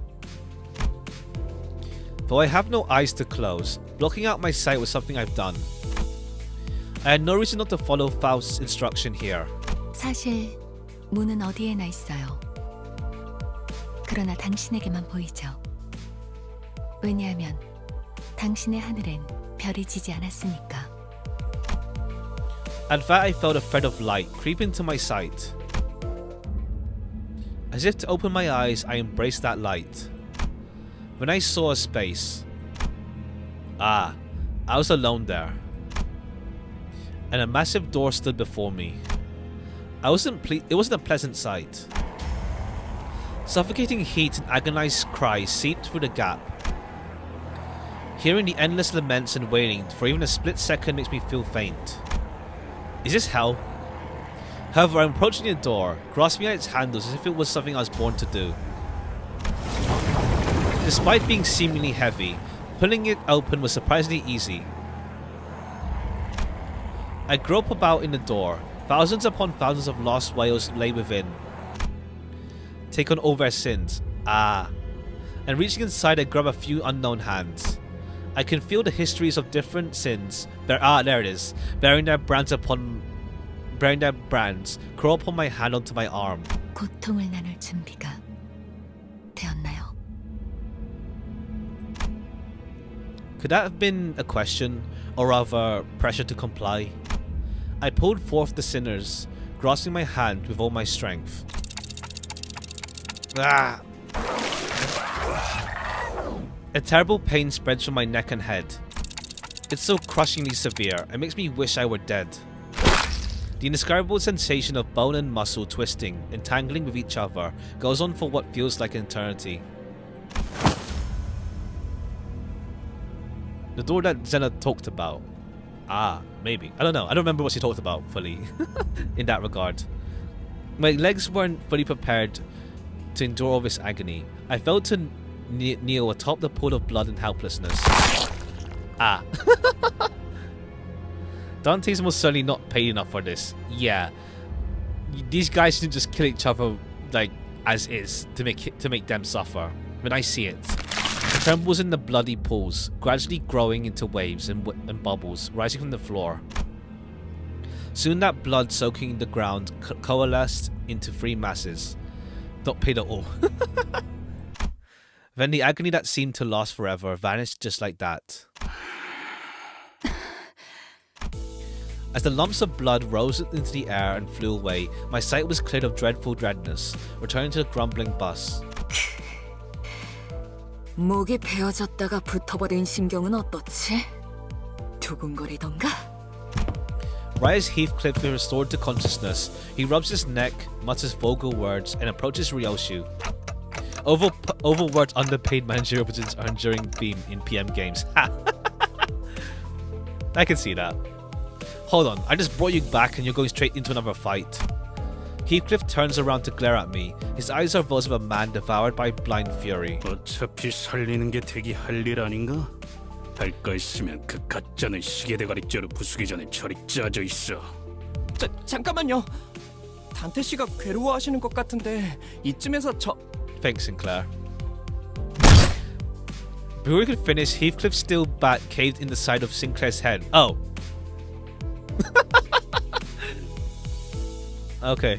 Though I have no eyes to close, blocking out my sight was something I've done. I had no reason not to follow Faust's instruction here. 사실 문은 어디에나 있어요. 그러나 당신에게만 보이죠. 왜냐하면 당신의 하늘엔 별이 지지 않았으니까. At that I felt a thread of light creep into my sight. As if to open my eyes, I embraced that light. When I saw a space. I was alone there. And a massive door stood before me. It wasn't a pleasant sight. Suffocating heat and agonized cries seeped through the gap. Hearing the endless laments and wailing for even a split second makes me feel faint. Is this hell? However, I'm approaching the door, grasping at its handles as if it was something I was born to do. Despite being seemingly heavy, pulling it open was surprisingly easy. I grope about in the door. Thousands upon thousands of lost whales lay within. Take on all their sins. And reaching inside, I grab a few unknown hands. I can feel the histories of different sins. There it is. Bearing their brands, crawl upon my hand onto my arm. 고통을 나눌 준비가 되었나요? Could that have been a question, or rather, pressure to comply? I pulled forth the sinners, grasping my hand with all my strength. A terrible pain spreads from my neck and head. It's so crushingly severe, it makes me wish I were dead. The indescribable sensation of bone and muscle twisting, entangling with each other, goes on for what feels like an eternity. The door that Xena talked about. Maybe. I don't know. I don't remember what she talked about fully in that regard. My legs weren't fully prepared to endure all this agony. I fell to kneel atop the pool of blood and helplessness. Dante's most certainly not paid enough for this. Yeah. These guys didn't just kill each other like as is to make them suffer. When I see it. Trembles in the bloody pools, gradually growing into waves and bubbles, rising from the floor. Soon that blood soaking the ground coalesced into three masses. Not paid at all. Then the agony that seemed to last forever vanished just like that. As the lumps of blood rose into the air and flew away, my sight was cleared of dreadful dreadness, returning to the grumbling bus. 목이 베어졌다가 붙어버린 심경은 어떻지? 두근거리던가? Right as Heathcliff is restored to consciousness, he rubs his neck, mutters vulgar words, and approaches Ryoshu. Overworked underpaid managerial positions are an enduring theme in PM games. I can see that. Hold on, I just brought you back and you're going straight into another fight. Heathcliff turns around to glare at me. His eyes are those of a man devoured by blind fury. 어차피 살리는 게 되기 할 일 아닌가? 할 거 있으면 그 가짜는 시계대가리째로 부수기 전에 저리 짜져 있어. 잠깐만요. 단테 씨가 괴로워하시는 것 같은데 이쯤에서 저... Thanks, Sinclair. Before we could finish, Heathcliff's steel bat caved in the side of Sinclair's head. Oh. Okay.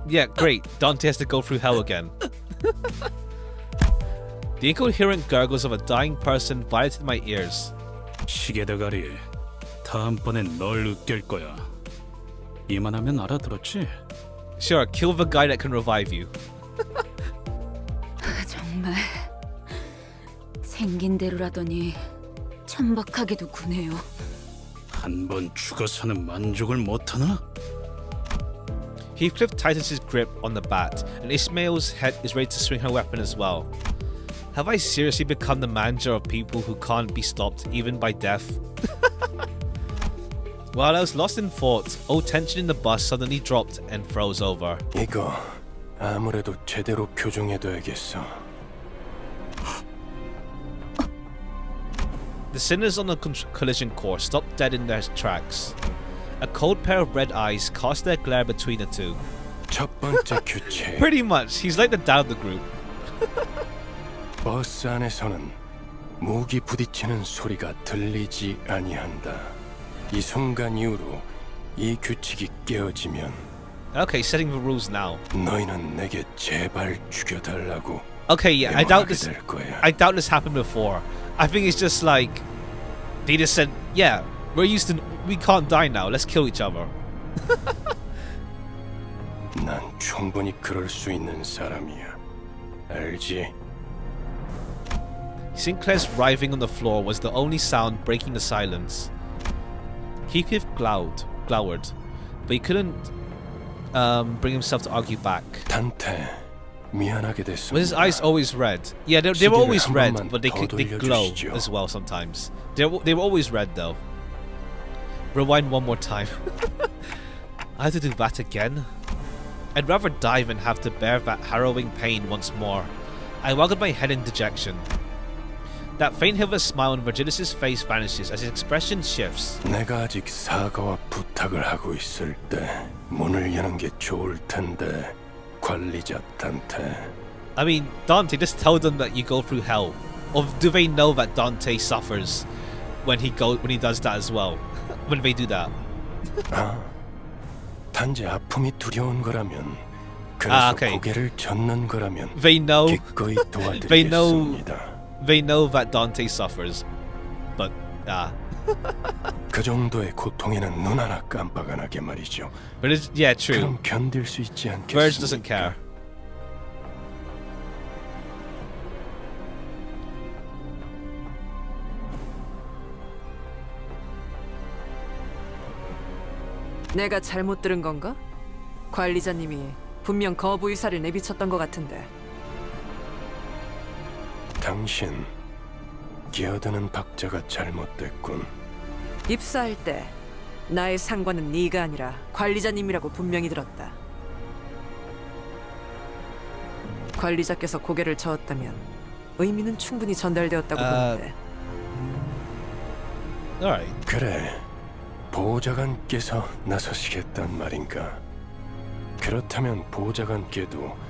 Yeah, great. Dante has to go through hell again. The incoherent gurgles of a dying person violated my ears. 시계대가리, 다음번엔 널 으깰 거야. 이만하면 알아들었지? Sure, kill the guy that can revive you. 정말 생긴 대로라더니 천박하게도 구네요. 한 번 죽어서는 만족을 못하나? Heathcliff tightens his grip on the bat, and Ishmael's head is ready to swing her weapon as well. Have I seriously become the manager of people who can't be stopped even by death? While I was lost in thought, all tension in the bus suddenly dropped and froze over. 이거 아무래도 제대로 교정해둬야겠어. The sinners on the collision course stopped dead in their tracks. A cold pair of red eyes cast their glare between the two. 첫 번째 규칙. Pretty much, he's like the dad of the group. 버스 안에서는 무기 부딪히는 소리가 들리지 아니한다. 이 순간 이후로 이 규칙이 깨어지면 Okay, setting the rules now. 너희는 내게 제발 죽여달라고. Okay, yeah, I doubt this. 될 거야. I doubt this happened before. I think it's just like they just said, "Yeah, we can't die now. Let's kill each other." 난 충분히 그럴 수 있는 사람이야. 알지? Sinclair's writhing on the floor was the only sound breaking the silence. Heathcliff glowered, but he couldn't bring himself to argue back. 단테, 미안하게 됐습니다. Was his eyes always red? Yeah, they were always red, but they glow as well sometimes. They were always red though. Rewind one more time. I have to do that again? I'd rather die than have to bear that harrowing pain once more. I waggled my head in dejection. That faint hilarious smile on Virgilius' face vanishes as his expression shifts. 내가 아직 사과와 부탁을 하고 있을 때 문을 여는 게 좋을 텐데 관리자 단테. I mean, Dante, just tell them that you go through hell. Or do they know that Dante suffers when he does that as well? When they do that? 아, 단지 아픔이 두려운 거라면, 그래서 okay. 고개를 젓는 거라면 They know. 기꺼이 도와드리겠습니다. They know that Dante suffers, but 그 정도의 고통에는 눈 하나 깜빡 안 하게 말이죠. But it's, yeah, true. 그럼 견딜 수 있지 않겠습니까? Verge doesn't care. 내가 잘못 들은 건가? 관리자님이 분명 거부 의사를 내비쳤던 것 같은데. 당신 끼어드는 박자가 잘못됐군. 입사할 때 나의 상관은 네가 아니라 관리자님이라고 분명히 들었다. 관리자께서 고개를 저었다면 의미는 충분히 전달되었다고 보는데. Alright. 그래, 보좌관께서 나서시겠단 말인가? 그렇다면 보좌관께도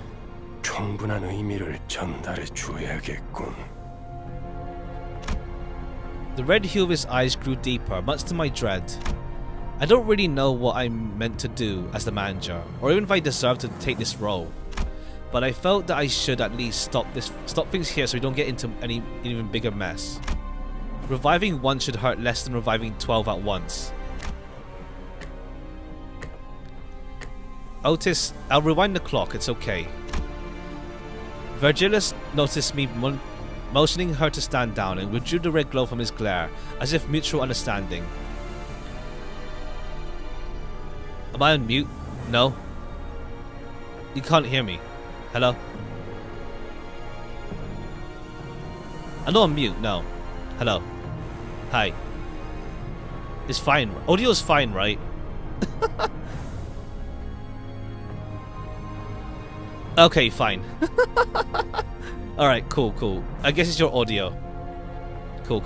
충분한 의미를 전달해 주어야겠군. The red hue of his eyes grew deeper, much to my dread. I don't really know what I'm meant to do as the manager, or even if I deserve to take this role. But I felt that I should at least stop things here so we don't get into an even bigger mess. Reviving one should hurt less than reviving 12 at once. Otis, I'll rewind the clock, it's okay. Virgilius noticed me motioning her to stand down and withdrew the red glow from his glare, as if mutual understanding. Am I on mute? No? You can't hear me. Hello? I'm not on mute, no. Hello? Hi. It's fine. Audio's fine, right? Okay, fine. Alright, cool. I guess it's your audio. Cool.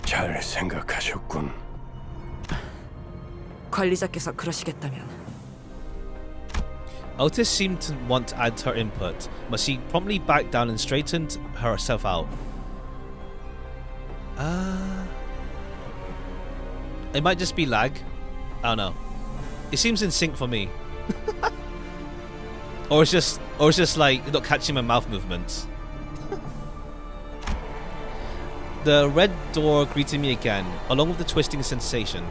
잘 생각하셨군. 관리자께서 그러시겠다면. Otis seemed to want to add her input, but she promptly backed down and straightened herself out. It might just be lag. I don't know. It seems in sync for me. or it's just like not catching my mouth movements. The red door greeted me again, along with the twisting sensation.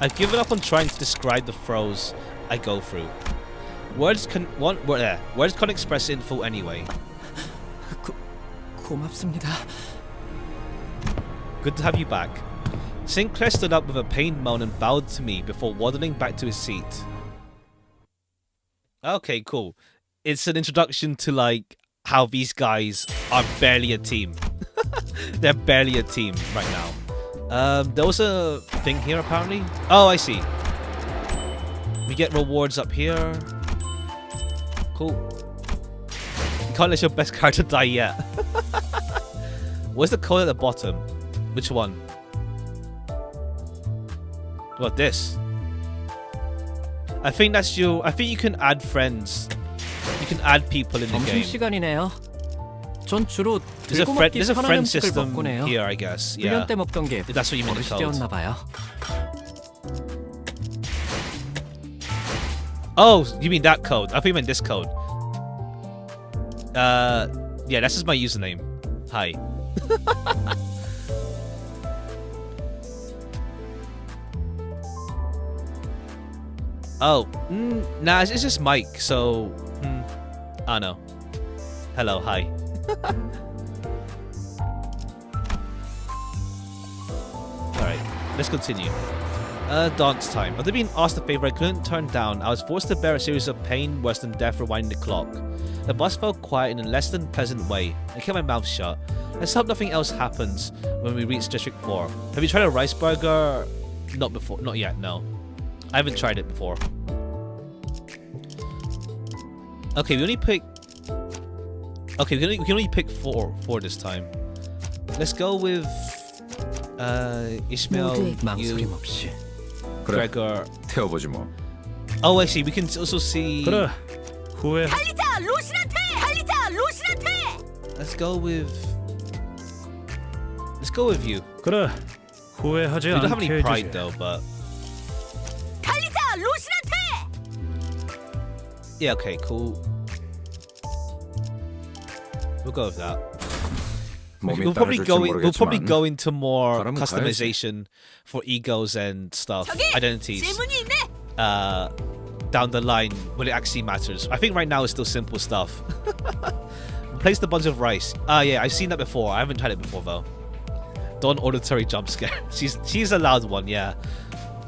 I've given up on trying to describe the throes I go through. Words can't express it in full anyway. 고맙습니다. Good to have you back. Sinclair stood up with a pained moan and bowed to me before waddling back to his seat. Okay, cool. It's an introduction to like how these guys are barely a team. They're barely a team right now. There was a thing here apparently. Oh, I see. We get rewards up here. Cool. You can't let your best character die yet. Where's the code at the bottom? Which one? What, this? I think that's you. I think you can add friends. You can add people in the game. 점심시간이네요. 전 주로 There's a 들고 friend. 먹기 There's a 편한 friend 음식을 system 먹곤 해요. here, I guess. Yeah. 훈련 때 먹던 게 If that's what you mean the code. 버릇이되었나 봐요. Oh, you mean that code? I think you meant this code. Yeah, that's just my username. Hi. Oh, nah, it's just Mike, so... I don't know. Hello, hi. Alright, let's continue. Dance time. After being asked a favor I couldn't turn down, I was forced to bear a series of pain worse than death rewinding the clock. The bus felt quiet in a less than pleasant way. I kept my mouth shut. Let's hope nothing else happens when we reach District 4. Have you tried a rice burger? Not before. Not yet, no. I haven't tried it before. Okay, we only pick... Okay, we can only pick four this time. Let's go with... Ishmael, you, Gregor... 태워보지 뭐. Oh, I see. We can also see... 그래. 후회. 달리자 로신한테! 달리자 로신한테! Let's go with... Let's go with you. 그래. 후회하지 We don't have 않게 any pride 해주지. though, but... 달리자 로신한테! Yeah, okay, cool. We'll go with that. We'll probably go into more 가라면 customization for egos and stuff, 저기! identities, 질문이 있네! down the line when it actually matters. I think right now it's still simple stuff. Replace the buns of rice. Yeah, I've seen that before. I haven't tried it before though. Don't auditory jump scare. She's a loud one, yeah.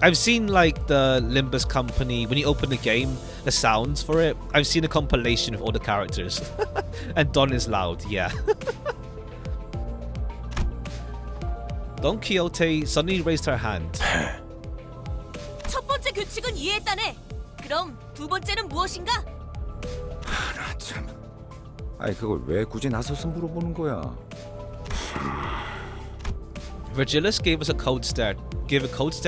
I've seen like the Limbus company, when you open the game, the sounds for it. I've seen a compilation of all the characters. And Don is loud, yeah. Don Quixote suddenly raised her hand. 첫 번째 규칙은 이해했다네. 그럼 두 번째는 무엇인가? 나 참. 아이 그걸 왜 굳이 나서서 물어보는 거야? Virgilus gave a cold stare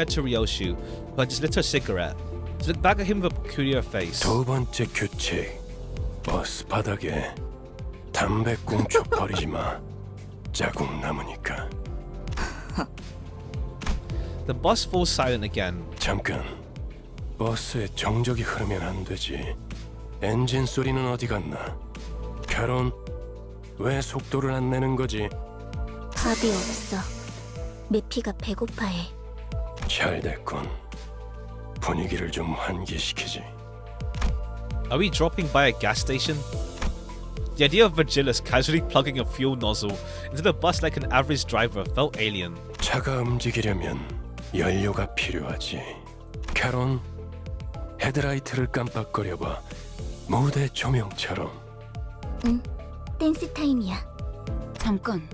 to Ryoshu, who had just lit her cigarette. She looked back at him with a peculiar face. 두 번째 규칙. 버스 바닥에 담배 꽁초 버리지 마. 자국 남으니까. The bus falls silent again. 잠깐. 버스에 정적이 흐르면 안 되지. 엔진 소리는 어디 갔나? 캐론, 왜 속도를 안 내는 거지? 밥이 없어. 메피가 배고파해. 잘 됐군. 분위기를 좀 환기시키지. Are we dropping by a gas station? The idea of Virgilus casually plugging a fuel nozzle into the bus like an average driver felt alien. 차가 움직이려면 연료가 필요하지. 캐론, 헤드라이트를 깜빡거려봐. 무대 조명처럼. 응, 댄스 타임이야. 잠깐.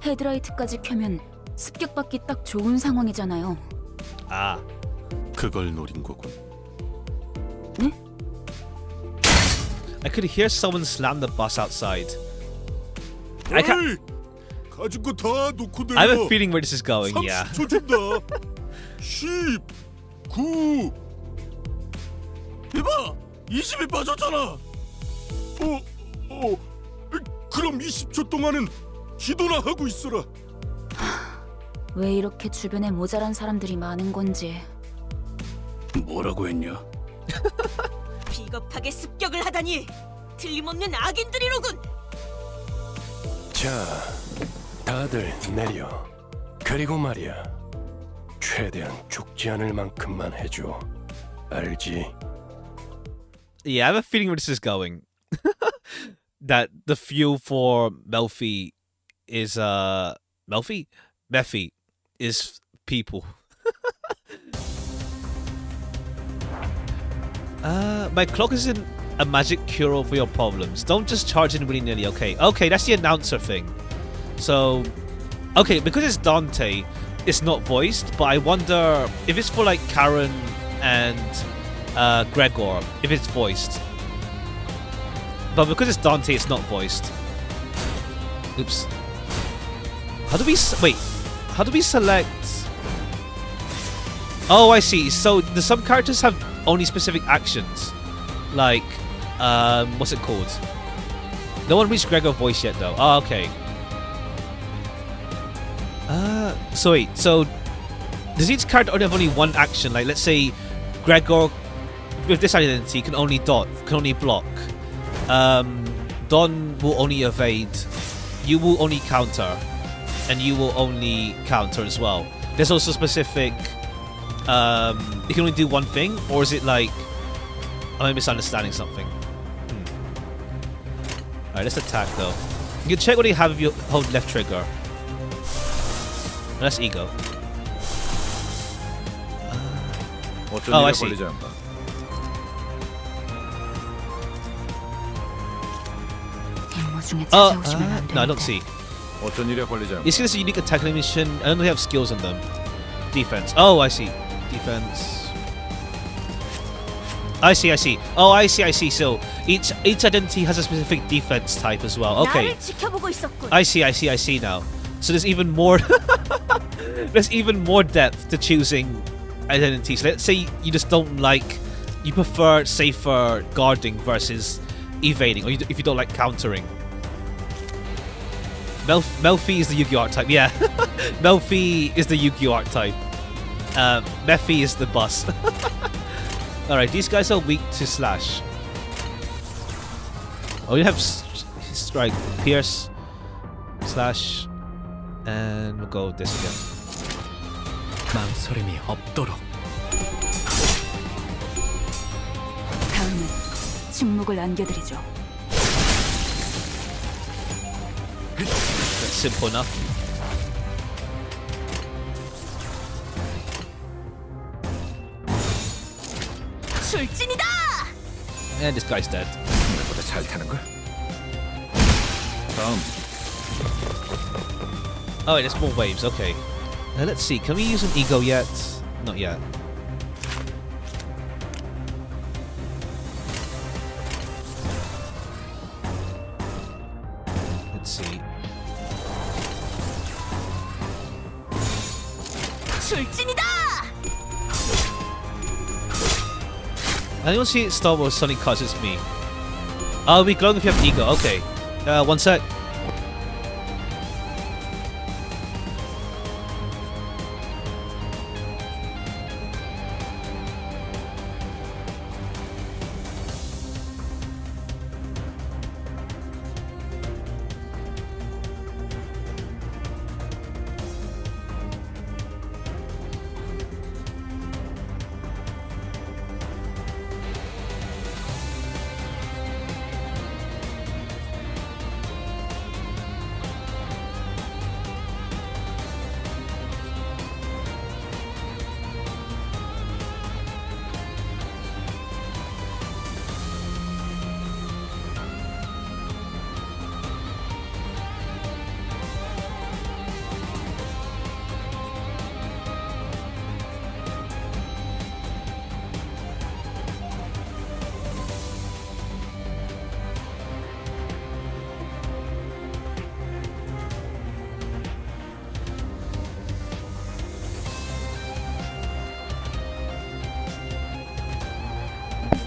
헤드라이트까지 켜면 습격받기 딱 좋은 상황이잖아요. Ah. 그걸 노린 거군. 네? I could hear someone slam the bus outside. 에이! 가진 거 다 놓고 내려. I have a feeling where this is going, yeah. 30초 준다. 10, 9. 이봐! 20이 빠졌잖아. 그럼 20초 동안은 기도나 하고 있어라. 왜 이렇게 주변에 모자란 사람들이 많은 건지. 뭐라고 했냐? 비겁하게 습격을 하다니. 틀림없는 악인들이로군. 자, 다들 내려. 그리고 말이야. 최대한 죽지 않을 만큼만 해줘. 알지? Yeah, I have a feeling where this is going. That the fuel for Melfi is Melfi is people. My clock isn't a magic cure-all for your problems. Don't just charge in willy-nilly. Okay, that's the announcer thing. So, okay, because it's Dante, it's not voiced, but I wonder if it's for like Karen and Gregor, if it's voiced. But because it's Dante, it's not voiced. Oops. How do we select? Oh, I see. So some characters have only specific actions, like what's it called? No one reached Gregor voice yet, though. Oh, okay. So wait. So does each character have only one action? Like, let's say Gregor with this identity can only dodge, can only block. Don will only evade. You will only counter, and you will only counter as well. There's also specific. You can only do one thing, or is it like? Am I misunderstanding something? Alright, let's attack though. You can check what you have if you hold left trigger. That's ego. Oh, I see. No, I don't see. It's just a unique attack animation. I don't really have skills on them. Defense. Oh, I see. Defense. I see. Oh, I see. So each identity has a specific defense type as well. Okay. I see now. So there's even more. There's even more depth to choosing identities. Let's say you just don't like. You prefer safer guarding versus evading, or if you don't like countering. Melfi is the Yu-Gi-Oh archetype. Yeah, Melfi is the Yu-Gi-Oh archetype. Mephi is the boss. Alright, these guys are weak to slash. Oh, you have strike, pierce, slash, and we'll go with this again. 망설임이 없도록. 다음은 침묵을 안겨드리죠. That's simple enough. And this guy's dead. Oh, wait, there's more waves. Okay. Let's see. Can we use an ego yet? Not yet. Let's see. I don't see Star Wars Sonic Cars, it's me. I'll be glowing if you have ego. Okay. One sec.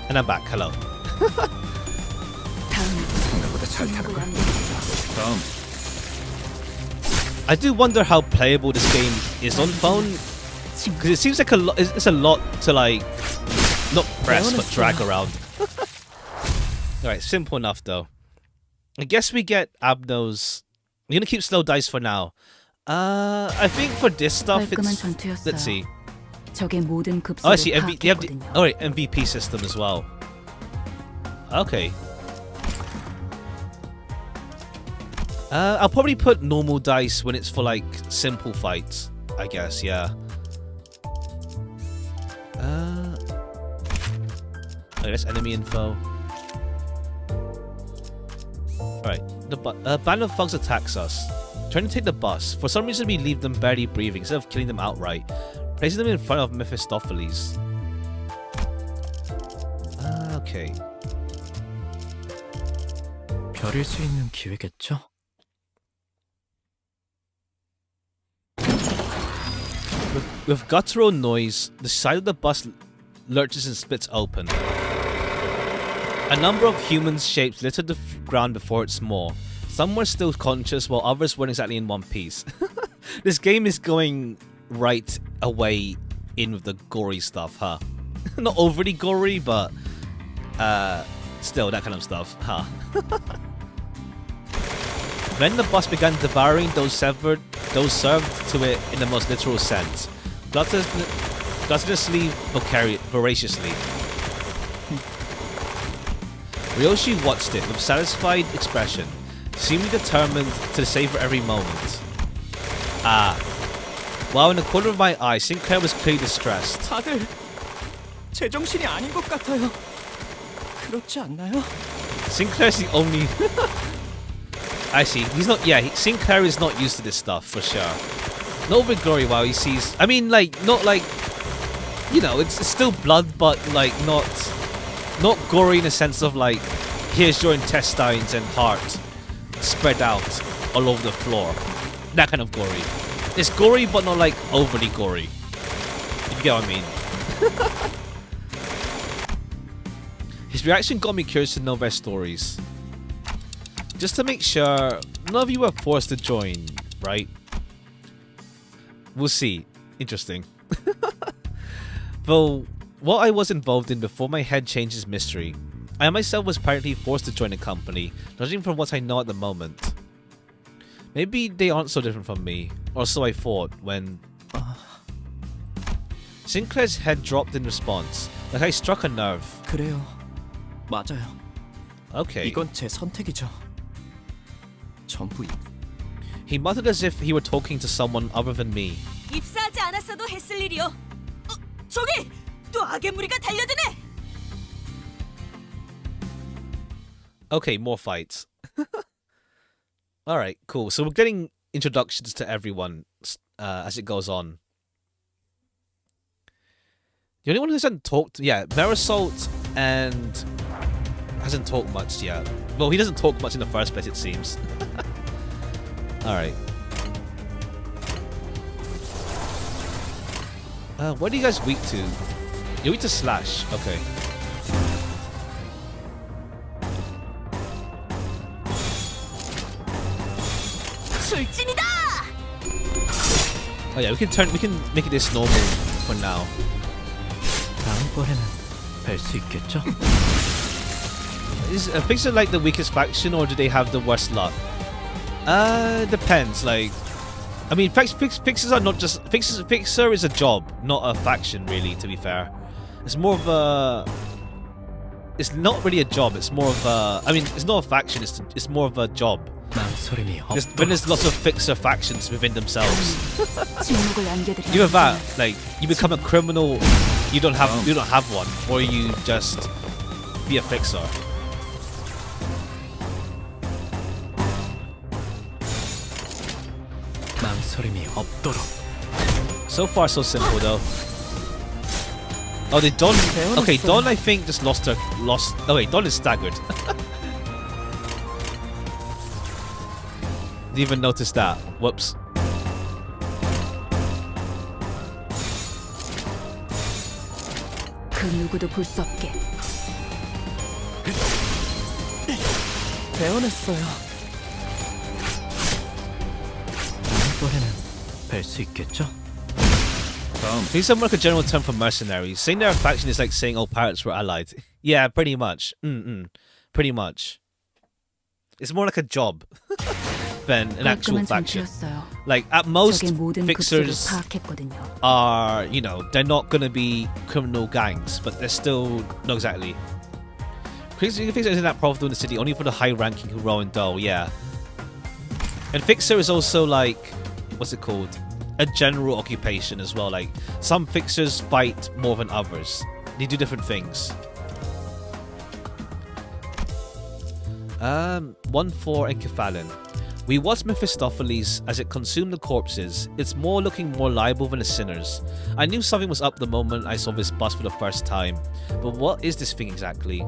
And I'm back. Hello. I do wonder how playable this game is on phone, because it seems like it's a lot to like not press but drag around. Alright, simple enough though. I guess we get Abno's. I'm gonna keep slow dice for now. I think for this stuff it's, let's see. Oh, I see. They have the MVP system as well. Okay. I'll probably put normal dice when it's for like simple fights, I guess. Yeah. Okay, that's enemy info. Alright, the band of thugs attacks us. Trying to take the bus. For some reason we leave them barely breathing instead of killing them outright. Placing them in front of Mephistopheles. Okay. 별일 수 있는 기회겠죠? With guttural noise, the side of the bus lurches and splits open. A number of human shapes litter the ground before its maw. Some were still conscious while others weren't exactly in one piece. This game is going right away in with the gory stuff, huh? Not overly gory, but still that kind of stuff, huh? Then the bus began devouring those served to it in the most literal sense. Gluttonously, voraciously. Ryoshi watched it with satisfied expression, seemingly determined to savor every moment. While in the corner of my eye, Sinclair was clearly distressed. 다들 제정신이 아닌 것 같아요. 그렇지 않나요? Sinclair's the only... I see. He's not... Yeah, Sinclair is not used to this stuff, for sure. Not over glory while he sees... I mean, like, not like... You know, it's still blood, but, like, not gory in the sense of, like, here's your intestines and heart spread out all over the floor. That kind of gory. It's gory, but not, like, overly gory. If you get what I mean. His reaction got me curious to know their stories. Just to make sure none of you were forced to join, right? We'll see. Interesting. Though, what I was involved in before my head changed is mystery. I myself was apparently forced to join a company, judging from what I know at the moment. Maybe they aren't so different from me, or so I thought when... Sinclair's head dropped in response, like I struck a nerve. 그래요. 맞아요. Okay. 이건 제 선택이죠. 전부 He muttered as if he were talking to someone other than me. 입사하지 않았어도 했을 일이요. 저기 또 악의 무리가 달려드네. Okay, more fights. Alright, cool. So we're getting introductions to everyone as it goes on. The only one who hasn't talked... Yeah, Marisol and... hasn't talked much yet. Well, he doesn't talk much in the first place, it seems. Alright. What are you guys weak to? You're weak to slash. Okay. Oh yeah, we can make this normal for now. 다음번에는 뵐 수 있겠죠? Is Fixer like the weakest faction, or do they have the worst luck? Depends. Like, I mean, Fixers are not just Fixer is a job, not a faction, really. To be fair, it's more of a. It's not really a job. It's more of a. I mean, it's not a faction. It's more of a job. There's lots of Fixer factions within themselves. Either that, like, you become a criminal, you don't have one, or you just be a Fixer. So far, so simple though. Oh, they Dawn. Okay, Dawn I think just lost. Oh wait, Dawn is staggered. Didn't even notice that. Whoops. 그 누구도 볼 수 없게. 배워냈어요. 다음번에는 뵐 수 있겠죠? These are like a general term for mercenaries. Saying they're a faction is like saying all pirates were allied. Yeah, pretty much. Pretty much. It's more like a job than an actual faction. Like, at most, Fixers are, you know, they're not gonna be criminal gangs, but they're still, not exactly. Fixer isn't that profitable in the city, only for the high-ranking who row and dough, yeah. And Fixer is also like, what's it called? A general occupation as well. Like, some Fixers fight more than others. They do different things. One for Encephalon. We watched Mephistopheles as it consumed the corpses. It's looking more liable than the sinners. I knew something was up the moment I saw this bus for the first time. But what is this thing exactly?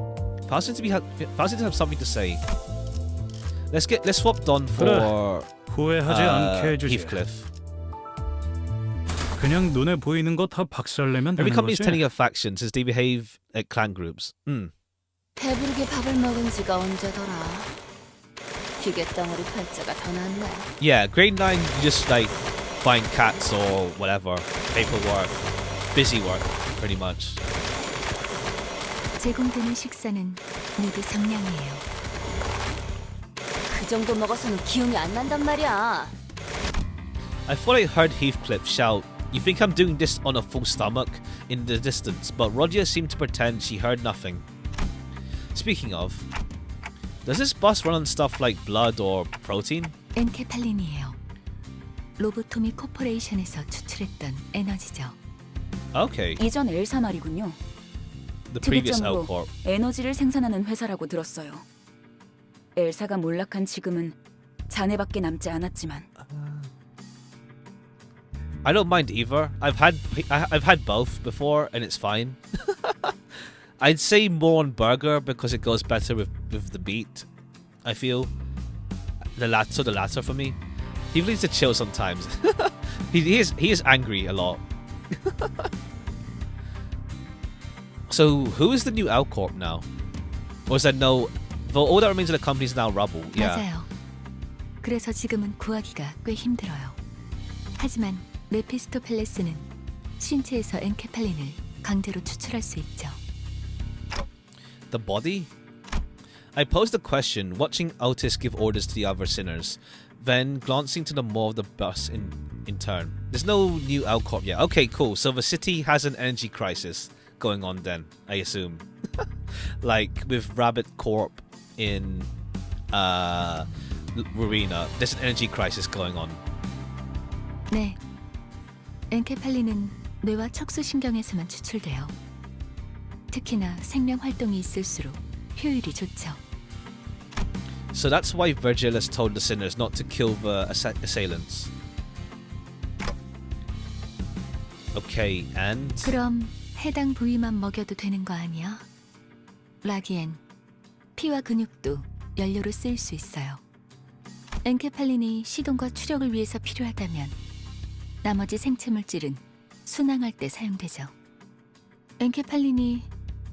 Pal seems to have something to say. Let's swap Don for 후회하지 않게 해주지. Heathcliff. 그냥 눈에 보이는 거 다 박살내면 Every 되는 company is 거지. telling a faction since they behave like clan groups. 배부르게 밥을 먹은 지가 언제더라. 기계 덩어리 팔자가 더 낫네. Yeah, grade 9 you just like find cats or whatever. Paperwork. Busy work, pretty much. 제공되는 식사는 모두 정량이에요. 그 정도 먹어서는 기운이 안 난단 말이야. I thought I heard Heathcliff shout, "You think I'm doing this on a full stomach?" in the distance, but Rodia seemed to pretend she heard nothing. Speaking of, does this bus run on stuff like blood or protein? 엔케팔린이에요. 로보토미 코퍼레이션에서 추출했던 에너지죠. Okay, 이전 엘사 말이군요. the previous 특이점으로 L-Corp. 에너지를 생산하는 회사라고 들었어요. 엘사가 몰락한 지금은 잔해밖에 남지 않았지만 I don't mind either. I've had both before and it's fine. I'd say more on burger because it goes better with the beat. I feel the latter for me. He needs to chill sometimes. he is angry a lot. So who is the new L-Corp now? Or is that no? All that remains of the company is now rubble. Yeah. 맞아요. 그래서 지금은 구하기가 꽤 힘들어요. 하지만 메피스토펠레스는 신체에서 엔케팔린을 강제로 추출할 수 있죠. The body? I posed the question, watching Otis give orders to the other sinners, then glancing to the more of the bus in turn. There's no new L-Corp yet. Okay, cool. So the city has an energy crisis going on then, I assume. Like with Rabbit Corp in Rowena, there's an energy crisis going on. 네. 엔케팔린은 뇌와 척수신경에서만 추출돼요. 특히나 생명 활동이 있을수록 효율이 좋죠. So that's why Virgilus told the sinners not to kill the assailants. Okay, and 그럼 해당 부위만 먹여도 되는 거 아니야? 라기엔 피와 근육도 연료로 쓰일 수 있어요. 엔케팔린이 시동과 추력을 위해서 필요하다면 나머지 생체 물질은 순항할 때 사용되죠. 엔케팔린이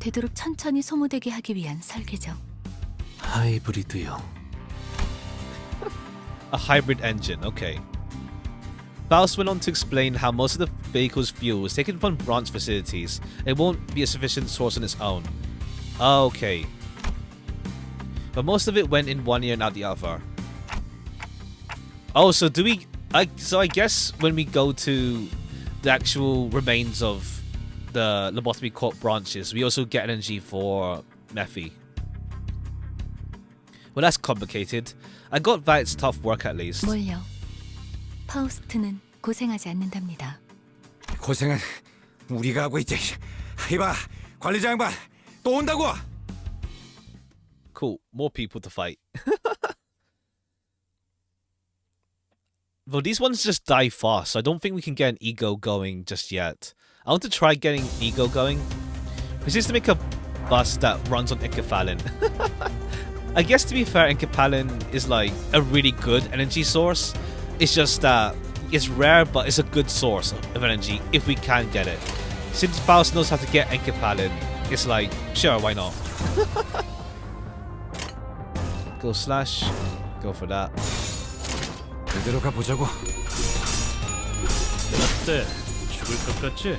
되도록 천천히 소모되게 하기 위한 설계죠. 하이브리드요. a hybrid engine, okay. Faust went on to explain how most of the vehicle's fuel is taken from branch facilities. It won't be a sufficient source on its own. Okay. But most of it went in one ear and out the other. Oh, so do we... So I guess when we go to the actual remains of the Lobotomy Corp branches, we also get energy for Mephi. Well, that's complicated. I got that it's tough work at least. 뭘요? 파우스트는 고생하지 않는답니다. 고생은 우리가 하고 있지. 이봐, 관리자 양반 또 온다고. Cool, more people to fight. Though these ones just die fast, so I don't think we can get an ego going just yet. I want to try getting ego going. This is to make a bus that runs on Encephalon. I guess to be fair, Encephalon is like a really good energy source. It's just that it's rare, but it's a good source of energy if we can get it. Since Faust knows how to get Encephalon, it's like, sure, why not? Go slash. Go for that. 그대로 가보자고. 어때? 죽을 것 같지?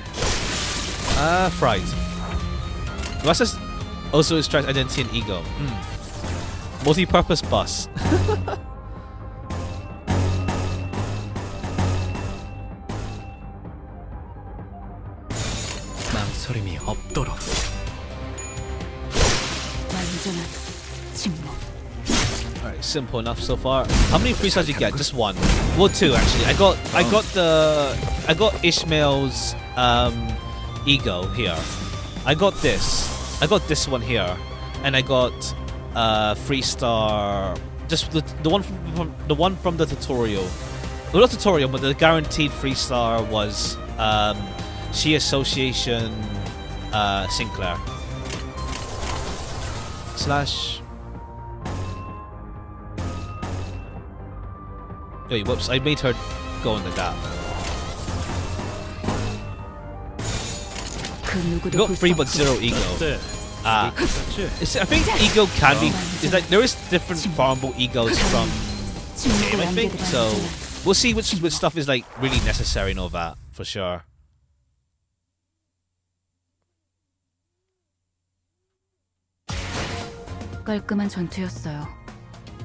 Fright. Russ also extracts identity and ego. Multi-purpose bus. 망설임이 없도록. 완전한 침묵. Alright, simple enough so far. How many free stars did you get? Just one. Well, two actually. I got Ishmael's ego here. I got this one here, and I got Freestar, just the one from the tutorial. Well, not tutorial, but the guaranteed Freestar was She Association Sinclair / Wait, whoops! I made her go in the gap. Got 3 but 0 ego. I think ego can be. It's like there is different farmable egos from the game, I think. So we'll see which stuff is like really necessary and all that for sure. 깔끔한 전투였어요.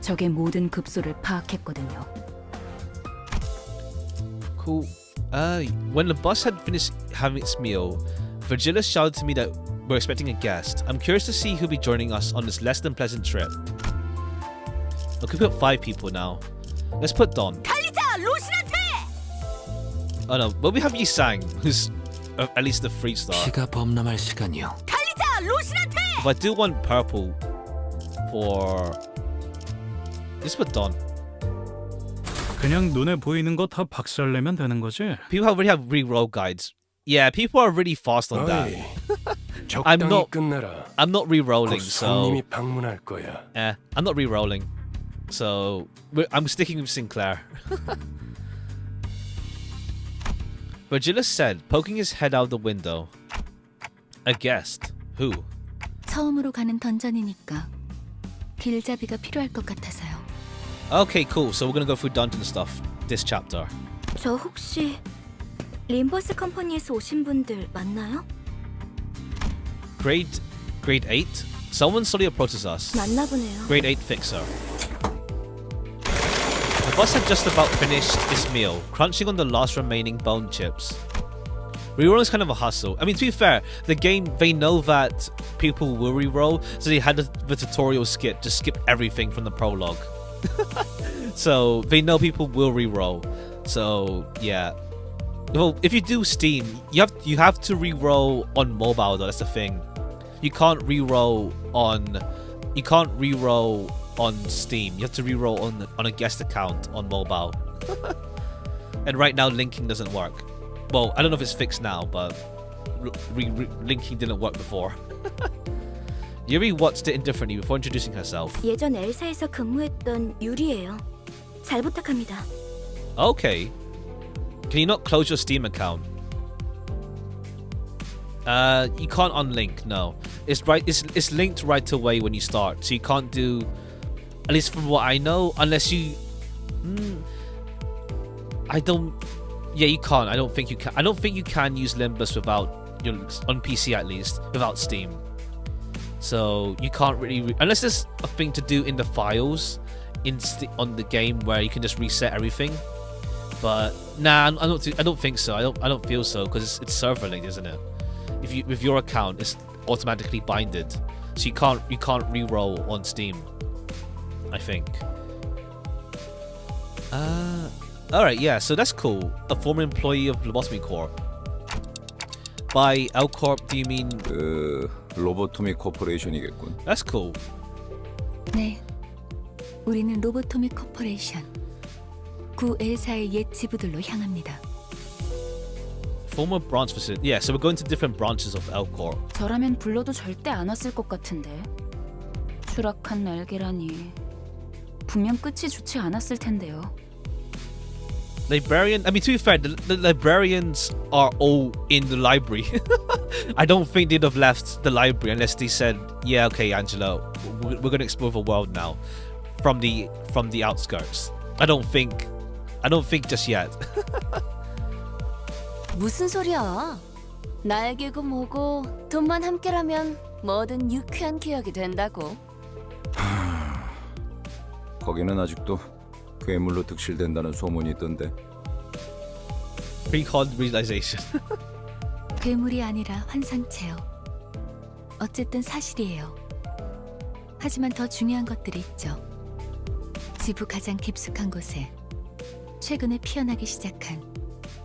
적의 모든 급소를 파악했거든요. Cool. When the bus had finished having its meal, Virgilis shouted to me that we're expecting a guest. I'm curious to see who'll be joining us on this less than pleasant trip. Okay, we put 5 people now. Let's put Don. Oh no, well we have Yisang, who's at least the Freestar. 피가 범람할 시간이요. If I do want purple for... Let's put Don. 그냥 눈에 보이는 거 다 박살내면 되는 거지? People already have re-roll guides. Yeah, people are really fast on that. 적당히 끝내라. I'm not re-rolling, 곧 so... 손님이 방문할 거야. I'm not re-rolling. So, I'm sticking with Sinclair. Virgilis said, poking his head out the window. A guest. Who? 처음으로 가는 던전이니까 길잡이가 필요할 것 같아서요. Okay, cool. So we're gonna go through dungeon stuff this chapter. 저 혹시 림버스 컴퍼니에서 오신 분들 맞나요? Grade 8? Someone slowly approaches us. 맞나 보네요. Grade 8 fixer. The boss had just about finished his meal, crunching on the last remaining bone chips. Reroll is kind of a hustle. I mean, to be fair, the game, they know that people will reroll, so they had the tutorial skip, just skip everything from the prologue. So they know people will reroll. So yeah. Well, if you do Steam, you have to reroll on mobile though. That's the thing. You can't reroll on Steam. You have to reroll on a guest account on mobile. And right now linking doesn't work. Well, I don't know if it's fixed now, but linking didn't work before. Yuri watched it indifferently before introducing herself. 예전 엘사에서 근무했던 유리예요. 잘 부탁합니다. Okay. Can you not close your Steam account? You can't unlink. No, it's right. It's linked right away when you start, so you can't do. At least from what I know, unless you. I don't. Yeah, you can't. I don't think you can. I don't think you can use Limbus without on PC at least without Steam. So you can't really unless there's a thing to do in the files on the game where you can just reset everything. But nah, I don't think so. I don't feel so because it's server linked, isn't it? If you with your account, it's automatically binded, so you can't re-roll on Steam. I think. All right, yeah. So that's cool. A former employee of Lobotomy Corp. By L Corp, do you mean? 로보토미 코퍼레이션이겠군. That's cool. 네, 우리는 로보토미 코퍼레이션. 구 엘사의 옛 지부들로 향합니다. Former branch facility. Yeah, so we're going to different branches of L Corp. 저라면 불러도 절대 안 왔을 것 같은데. 추락한 날개라니. 분명 끝이 좋지 않았을 텐데요. Librarian. I mean, to be fair, the librarians are all in the library. I don't think they'd have left the library unless they said, "Yeah, okay, Angela, we're going to explore the world now from the outskirts." I don't think just yet. 무슨 소리야? 날개고 뭐고 돈만 함께라면 뭐든 유쾌한 기억이 된다고. 거기는 아직도 괴물로 득실된다는 소문이 있던데. Pre-con realization. 괴물이 아니라 환상체요. 어쨌든 사실이에요. 하지만 더 중요한 것들이 있죠. 지부 가장 깊숙한 곳에 최근에 피어나기 시작한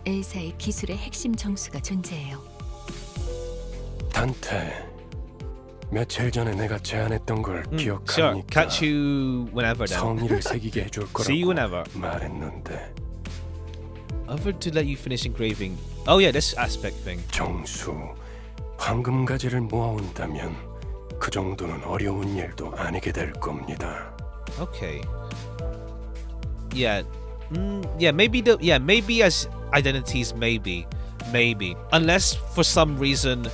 엘사의 기술의 핵심 정수가 존재해요. 단테, 며칠 전에 내가 제안했던 걸 Sure. 기억하니까 Catch you whenever then. 성의를 새기게 해줄 See you 거라고 whenever. 말했는데 Offered to let you finish engraving. Oh yeah, this aspect thing. 정수, 황금가지를 모아온다면 그 정도는 어려운 일도 아니게 될 겁니다. Okay. Yeah. Maybe as identities, maybe. Unless for some reason,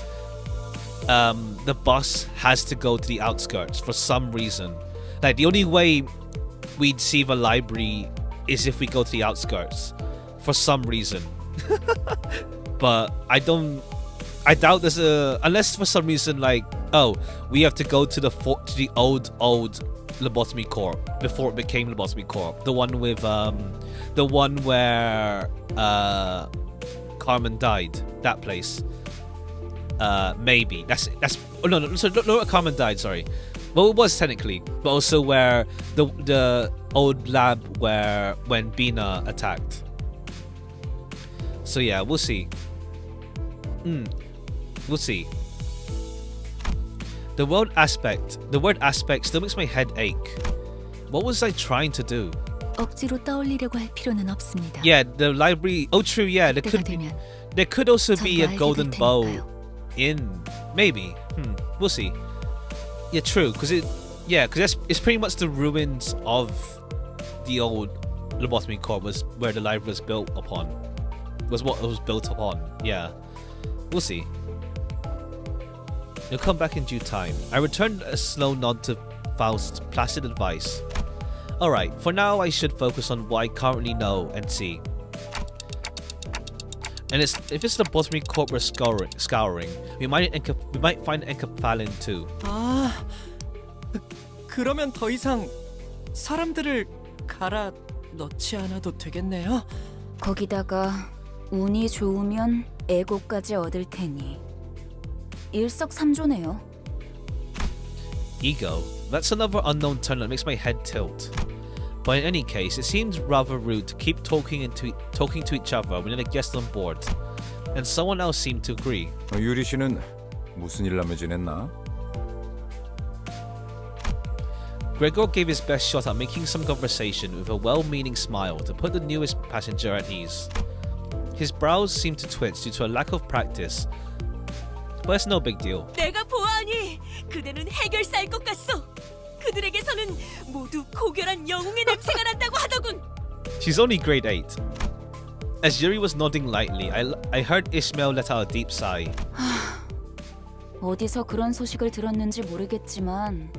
the boss has to go to the outskirts for some reason. Like the only way we'd see the library is if we go to the outskirts for some reason. But I doubt there's unless for some reason like, oh, we have to go to the old Lobotomy Corp before it became Lobotomy Corp. The one where Carmen died. That place. Maybe that's no. So not where Carmen died. Sorry. Well, it was technically, but also where the old lab when Bina attacked. So yeah, we'll see. We'll see. The word aspect still makes my head ache. What was I trying to do? 억지로 떠올리려고 할 필요는 없습니다. Yeah, the library. Oh, true. Yeah, there could also be a golden bow in maybe. We'll see. Yeah, true. Because it's pretty much the ruins of the old Lobotomy Corp was where the library was built upon. Was what it was built upon. Yeah, we'll see. You'll come back in due time. I returned a slow nod to Faust's placid advice. Alright, for now I should focus on what I currently know and see. And if it's the Lobotomy Corp we're scouring, we might find Encaphalin too. 그러면 더 이상 사람들을 갈아 넣지 않아도 되겠네요. 거기다가 운이 좋으면 에고까지 얻을 테니 일석삼조네요. Ego. That's another unknown term that makes my head tilt. But in any case, it seems rather rude to keep talking to each other when a guest on board. And someone else seemed to agree. 유리 씨는 무슨 일 하며 지냈나? Gregor gave his best shot at making some conversation with a well-meaning smile to put the newest passenger at ease. His brows seemed to twitch due to a lack of practice, but it's no big deal. 내가 보아하니 그대는 해결사일 것 같소. 그들에게서는 모두 고결한 영웅의 냄새가 난다고 하더군. She's only grade 8. As Yuri was nodding lightly, I heard Ishmael let out a deep sigh. 어디서 그런 소식을 들었는지 모르겠지만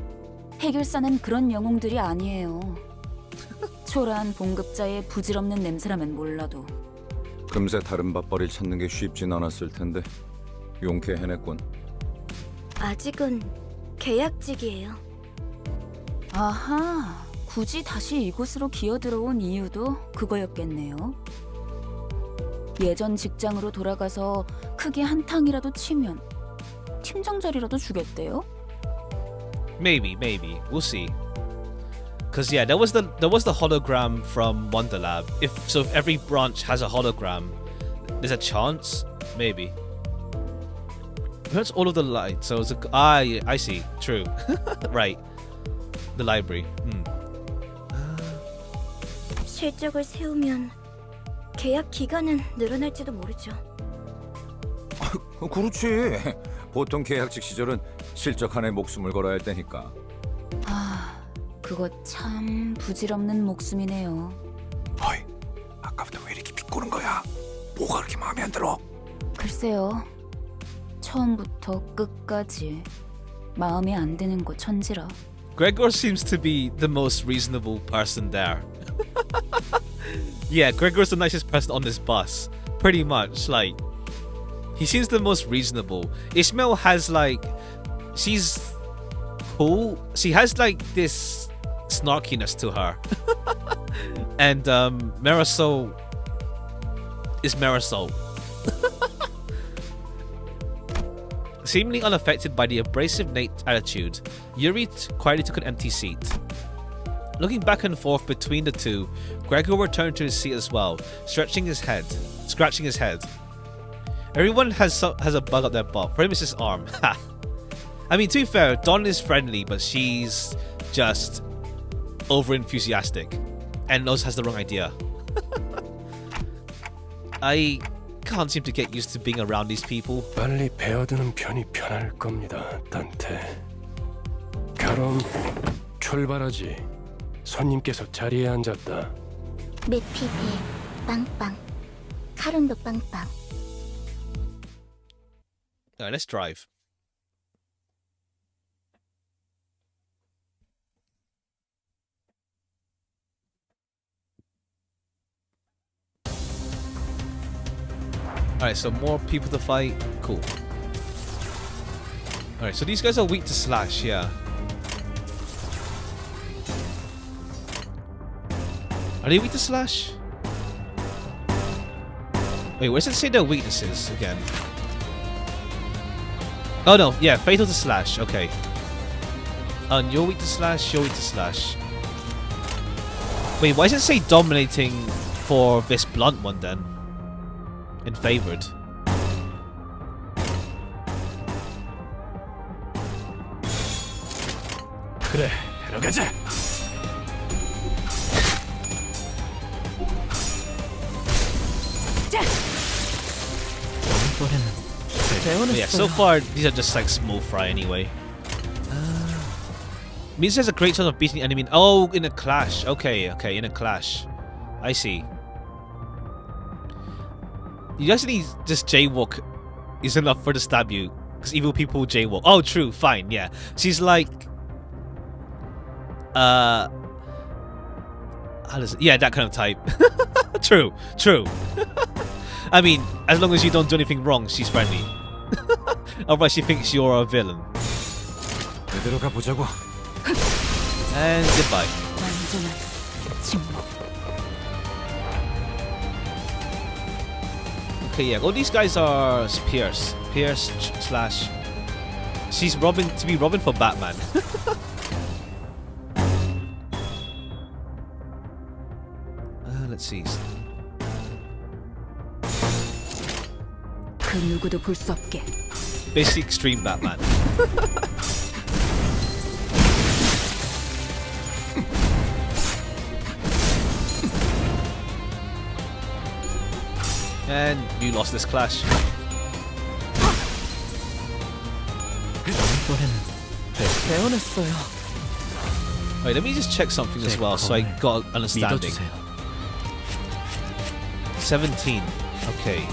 해결사는 그런 영웅들이 아니에요. 초라한 봉급자의 부질없는 냄새라면 몰라도. 금세 다른 밥벌이를 찾는 게 쉽진 않았을 텐데 용케 해냈군. 아직은 계약직이에요. 아하, 굳이 다시 이곳으로 기어들어온 이유도 그거였겠네요. 예전 직장으로 돌아가서 크게 한탕이라도 치면 팀장 자리라도 주겠대요? Maybe. We'll see. Cause yeah, there was the hologram from Wonder Lab. If every branch has a hologram, there's a chance. Maybe. That's all of the lights. So it's I see. True. Right. The library. 실적을 세우면 계약 기간은 늘어날지도 모르죠. 그렇지. 보통 계약직 시절은 실적 한에 목숨을 걸어야 할 때니까. 그거 참 부질없는 목숨이네요. 어이, 아까부터 왜 이렇게 비꼬는 거야? 뭐가 그렇게 마음에 안 들어? 글쎄요. 처음부터 끝까지 마음에 안 드는 거 천지라. Gregor seems to be the most reasonable person there. Yeah, Gregor's the nicest person on this bus. Pretty much, like, he seems the most reasonable. Ishmael has she's cool. She has this snarkiness to her. And Marisol is Marisol. Seemingly unaffected by the abrasive attitude, Yuri quietly took an empty seat. Looking back and forth between the two, Gregor returned to his seat as well, scratching his head. Everyone has a bug up their butt. For him, it's his arm. I mean, to be fair, Dawn is friendly, but she's just over enthusiastic and also has the wrong idea. I can't seem to get used to being around these people. 빨리 배어드는 편이 편할 겁니다, 단테. 가롬, 출발하지. 손님께서 자리에 앉았다. 메피 배 빵빵. 카론도 빵빵. Alright, let's drive. Alright, so more people to fight. Cool. Alright, so these guys are weak to slash, yeah. Are they weak to slash? Wait, where does it say their weaknesses again? Oh no, yeah, fatal to slash, okay. And you're weak to slash, you're weak to slash. Wait, why does it say dominating for this blunt one then? In favored. 그래, 들어가자. But yeah, so far these are just like small fry anyway. Means there's a great chance of beating the enemy. Oh, in a clash. Okay, okay, in a clash. I see. You actually just jaywalk is enough for to stab you, because evil people jaywalk. Oh, true. Fine. Yeah, she's like, how does it? Yeah, that kind of type. True. True. I mean, as long as you don't do anything wrong, she's friendly. Otherwise, she thinks you're a villain. 그대로 가보자고. And goodbye. Okay, yeah, all these guys are Pierce. Pierce slash. She's Robin to be Robin for Batman. Let's see. 그 누구도 볼 수 없게. Basically, extreme Batman. And you lost this clash. Wait, let me just check something as well so I got understanding. 17. Okay.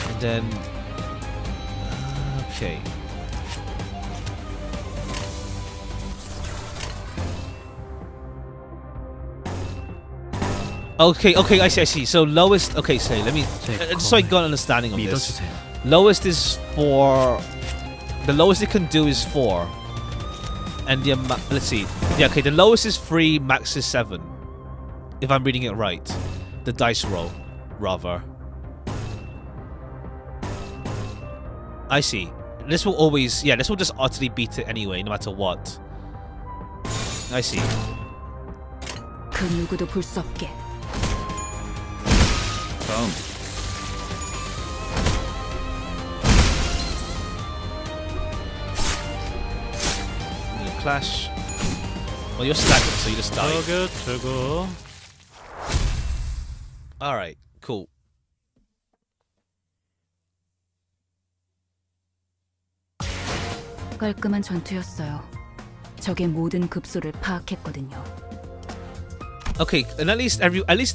And then... okay. Okay, okay, I see. So lowest... okay, so let me... so I got an understanding of this. Lowest is 4... the lowest it can do is 4. And the let's see. Yeah, okay, the lowest is 3, max is 7. If I'm reading it right. The dice roll, rather. I see. This will always... yeah, this will just utterly beat it anyway, no matter what. I see. 그 누구도 볼 수 없게. 다음. Clash. Well, you're staggered, so you just die. Alright, cool. 깔끔한 전투였어요. 적의 모든 급소를 파악했거든요. Okay, and at least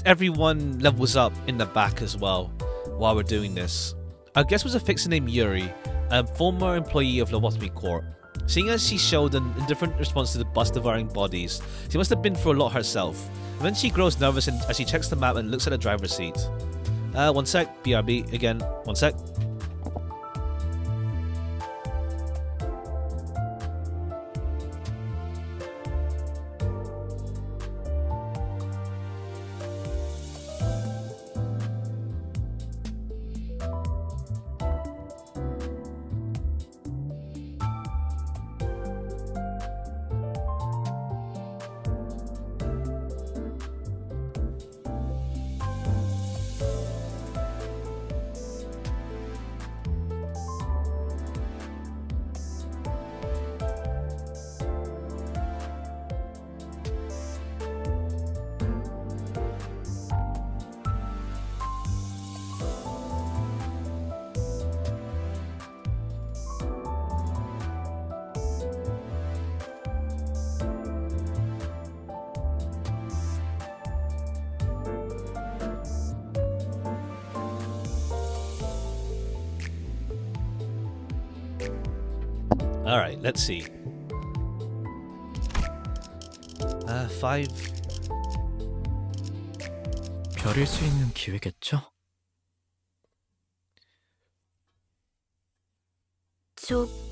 everyone levels up in the back as well while we're doing this. Our guest was a fixer named Yuri, a former employee of Lobotomy Corp. Seeing as she showed an indifferent response to the bus-devouring bodies, she must have been through a lot herself. And then she grows nervous as she checks the map and looks at the driver's seat. One sec, BRB, again, one sec. Alright, let's see. 5. 별일 수 있는 기회겠죠?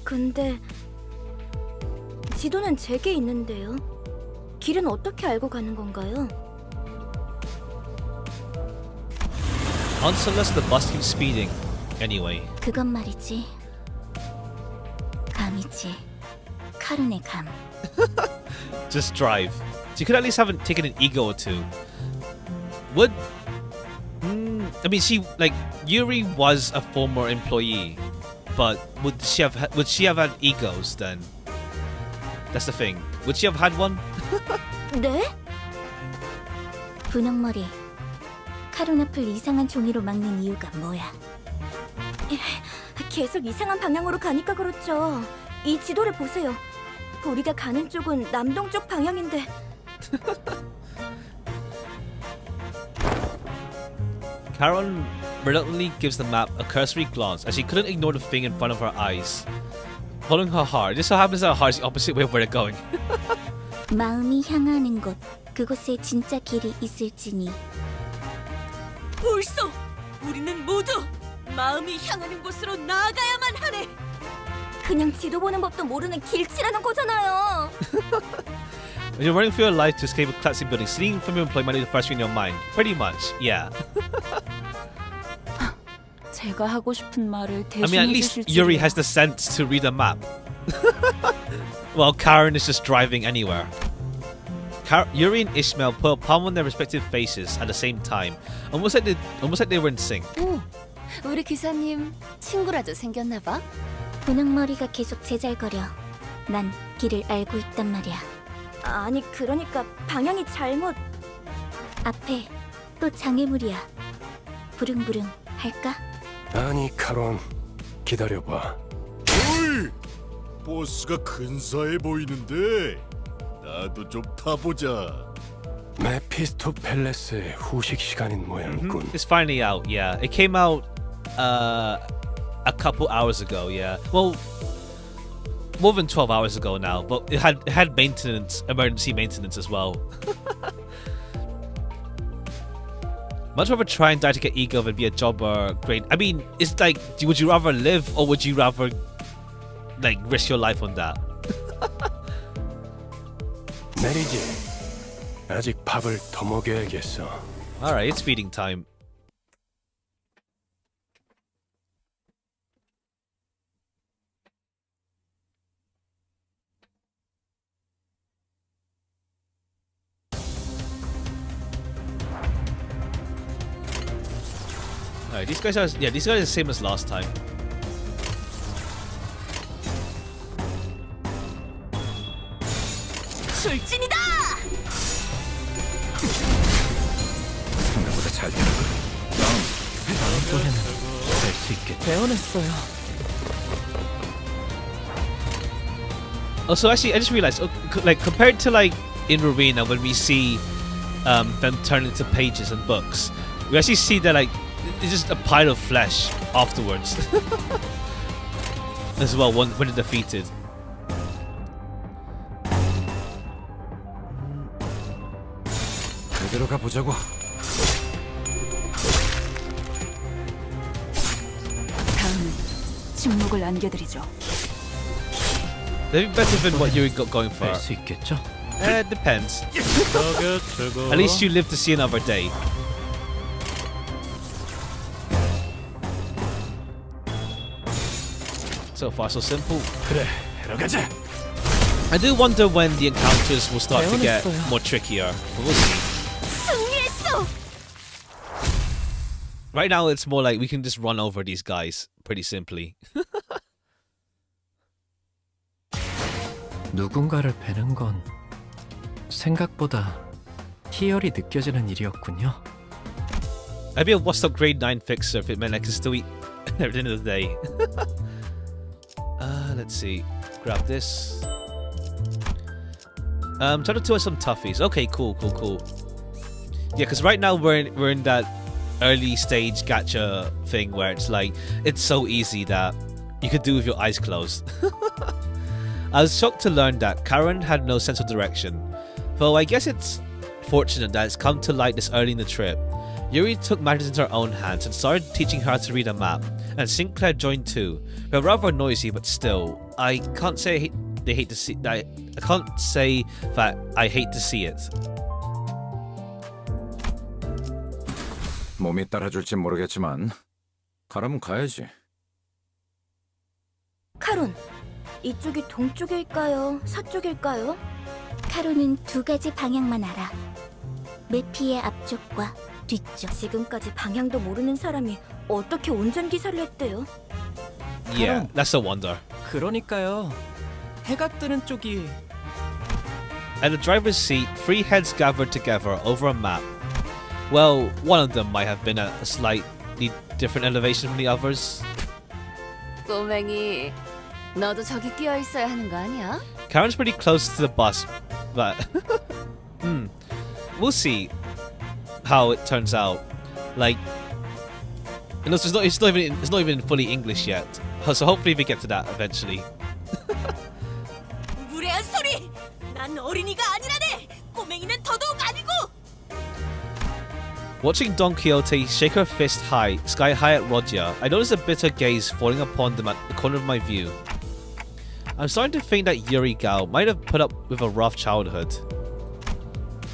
근데 지도는 제게 있는데요. 길은 어떻게 알고 가는 건가요? Unless the bus keeps speeding. Anyway. 그건 말이지. 감이지. 카룬의 감. Just drive. So you could at least have taken an ego or two. Would... I mean, Yuri was a former employee. But would she have had egos then? That's the thing. Would she have had one? 네? 분홍머리. 카룬 앞을 이상한 종이로 막는 이유가 뭐야? 계속 이상한 방향으로 가니까 그렇죠. 이 지도를 보세요. 우리가 가는 쪽은 남동쪽 방향인데. Karen reluctantly gives the map a cursory glance as she couldn't ignore the thing in front of her eyes. Following her heart, it just so happens that her heart is the opposite way of where they're going. 마음이 향하는 곳, 그곳에 진짜 길이 있을지니. 옳소! 우리는 모두 마음이 향하는 곳으로 나아가야만 하네! 그냥 지도 보는 법도 모르는 길치라는 거잖아요. When you're running for your life to escape a classic building, seeing from your employee might be the first thing in your mind. Pretty much, yeah. 제가 하고 싶은 말을 I mean, at 대신해 least 주실 Yuri 줄이야. has the sense to read a map. Well, Karen is just driving anywhere. Yuri and Ishmael put a palm on their respective faces at the same time, almost like they were in sync. 오, 우리 기사님 친구라도 생겼나 봐. 분홍머리가 계속 제잘거려. 난 길을 알고 있단 말이야. 아니, 그러니까 방향이 잘못. 앞에 또 장애물이야. 부릉부릉 할까? 아니 카론, 기다려봐. 어이! 버스가 근사해 보이는데 나도 좀 타보자. 메피스토 팰레스의 후식 시간인 모양이군. It's finally out. Yeah, it came out a couple hours ago. Yeah, well, more than 12 hours ago now. But it had maintenance, emergency maintenance as well. Much rather try and die to get ego than be a jobber. Great. I mean, it's like, would you rather live or would you rather like risk your life on that? 내리지. 아직 밥을 더 먹여야겠어. All right, it's feeding time. Alright, these guys are the same as last time. 출진이다! 생각보다 잘 되는 이번에는 될 수 있겠지. 배워냈어요. Also, actually, I just realized, like, compared to like in Rowena when we see them turn into pages and books, we actually see that like it's just a pile of flesh afterwards. As well, when they're defeated. 그대로 가보자고. 다음은 침묵을 안겨드리죠. They'd be better than what you got going for. 될 수 있겠죠? It depends. At least you live to see another day. So far, so simple. 그래, 가자. I do wonder when the encounters will start to get more trickier. But we'll see. 승리했어! Right now, it's more like we can just run over these guys pretty simply. 누군가를 베는 건 생각보다 희열이 느껴지는 일이었군요. I'd be a what's up grade 9 fixer if it meant I could still eat at the end of the day. Let's see. Grab this. Try to do some toughies. Okay, cool. Yeah, because right now we're in that early stage gacha thing where it's like it's so easy that you could do with your eyes closed. I was shocked to learn that Karen had no sense of direction, though I guess it's fortunate that it's come to light this early in the trip. Yuri took matters into her own hands and started teaching her how to read a map, and Sinclair joined too. They're rather noisy, but still, I can't say they hate to see. I can't say that I hate to see it. 몸이 따라줄진 모르겠지만 가라면 가야지. 카론, 이쪽이 동쪽일까요? 서쪽일까요? 카로는 두 가지 방향만 알아. 메피의 앞쪽과 뒤쪽. 지금까지 방향도 모르는 사람이 어떻게 운전기사를 했대요? Yeah, that's a wonder. 그러니까요. 해가 뜨는 쪽이 At the driver's seat, 3 heads gathered together over a map. Well, one of them might have been at a slightly different elevation from the others. 꼬맹이, 너도 저기 끼어 있어야 하는 거 아니야? Karen's pretty close to the bus, but we'll see how it turns out. Like, you know, it's not even fully English yet, so hopefully we get to that eventually. 무례한 소리! 난 어린이가 아니라네! 꼬맹이는 더더욱 아니고! Watching Don Quixote shake her fist high, sky high at Roger, I noticed a bitter gaze falling upon them at the corner of my view. I'm starting to think that Yuri Gao might have put up with a rough childhood.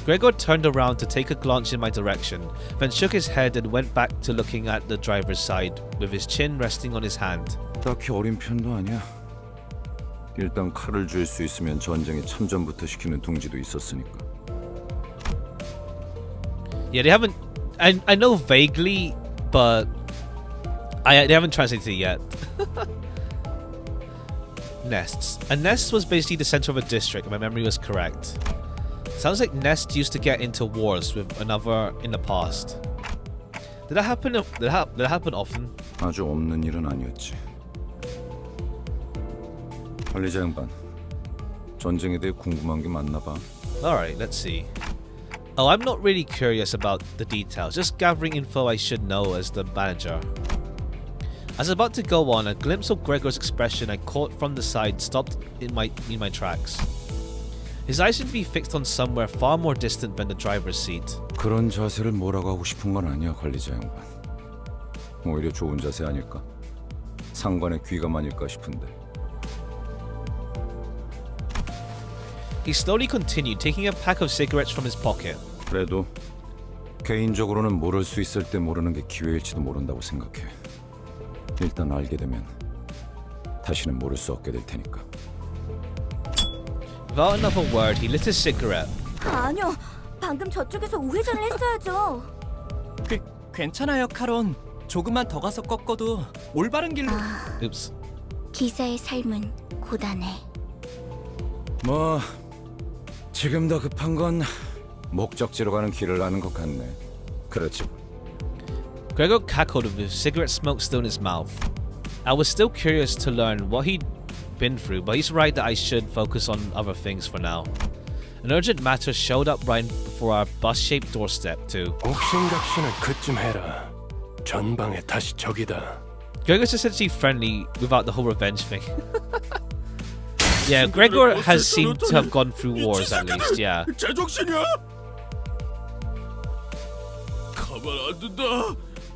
Gregor turned around to take a glance in my direction, then shook his head and went back to looking at the driver's side, with his chin resting on his hand. 딱히 어린 편도 아니야. 일단 칼을 줄 수 있으면 전쟁에 참전부터 시키는 동지도 있었으니까. Yeah, they haven't. I know vaguely, but they haven't translated it yet. Nests. A nest was basically the center of a district, if my memory was correct. Sounds like Nest used to get into wars with another in the past. Did that happen? Did that happen often? 아주 없는 일은 아니었지. 관리자 양반, 전쟁에 대해 궁금한 게 많나 봐. Alright, let's see. Oh, I'm not really curious about the details, just gathering info I should know as the manager. As I was about to go on, a glimpse of Gregor's expression I caught from the side stopped in my tracks. His eyes seemed to be fixed on somewhere far more distant than the driver's seat. 그런 자세를 뭐라고 하고 싶은 건 아니야, 관리자 양반. 오히려 좋은 자세 아닐까? 상관의 귀감아닐까 싶은데. He slowly continued, taking a pack of cigarettes from his pocket. 그래도 개인적으로는 모를 수 있을 때 모르는 게 기회일지도 모른다고 생각해. 일단 알게 되면 다시는 모를 수 없게 될 테니까. Without another word, he lit his cigarette. 아니요, 방금 저쪽에서 우회전을 했어야죠. 괜찮아요, 카론. 조금만 더 가서 꺾어도 올바른 길로. Oops. 기사의 삶은 고단해. 뭐 지금 더 급한 건 목적지로 가는 길을 아는 것 같네. 그렇지. Gregor cackled with cigarette smoke still in his mouth. I was still curious to learn what he'd been through, but he's right that I should focus on other things for now. An urgent matter showed up right before our bus-shaped doorstep too. 옥신각신은 그쯤 해라. 전방에 다시 적이다. Gregor's essentially friendly without the whole revenge thing. Yeah, Gregor has seemed to have gone through wars at least, yeah. 제정신이야? 가만 안 둔다.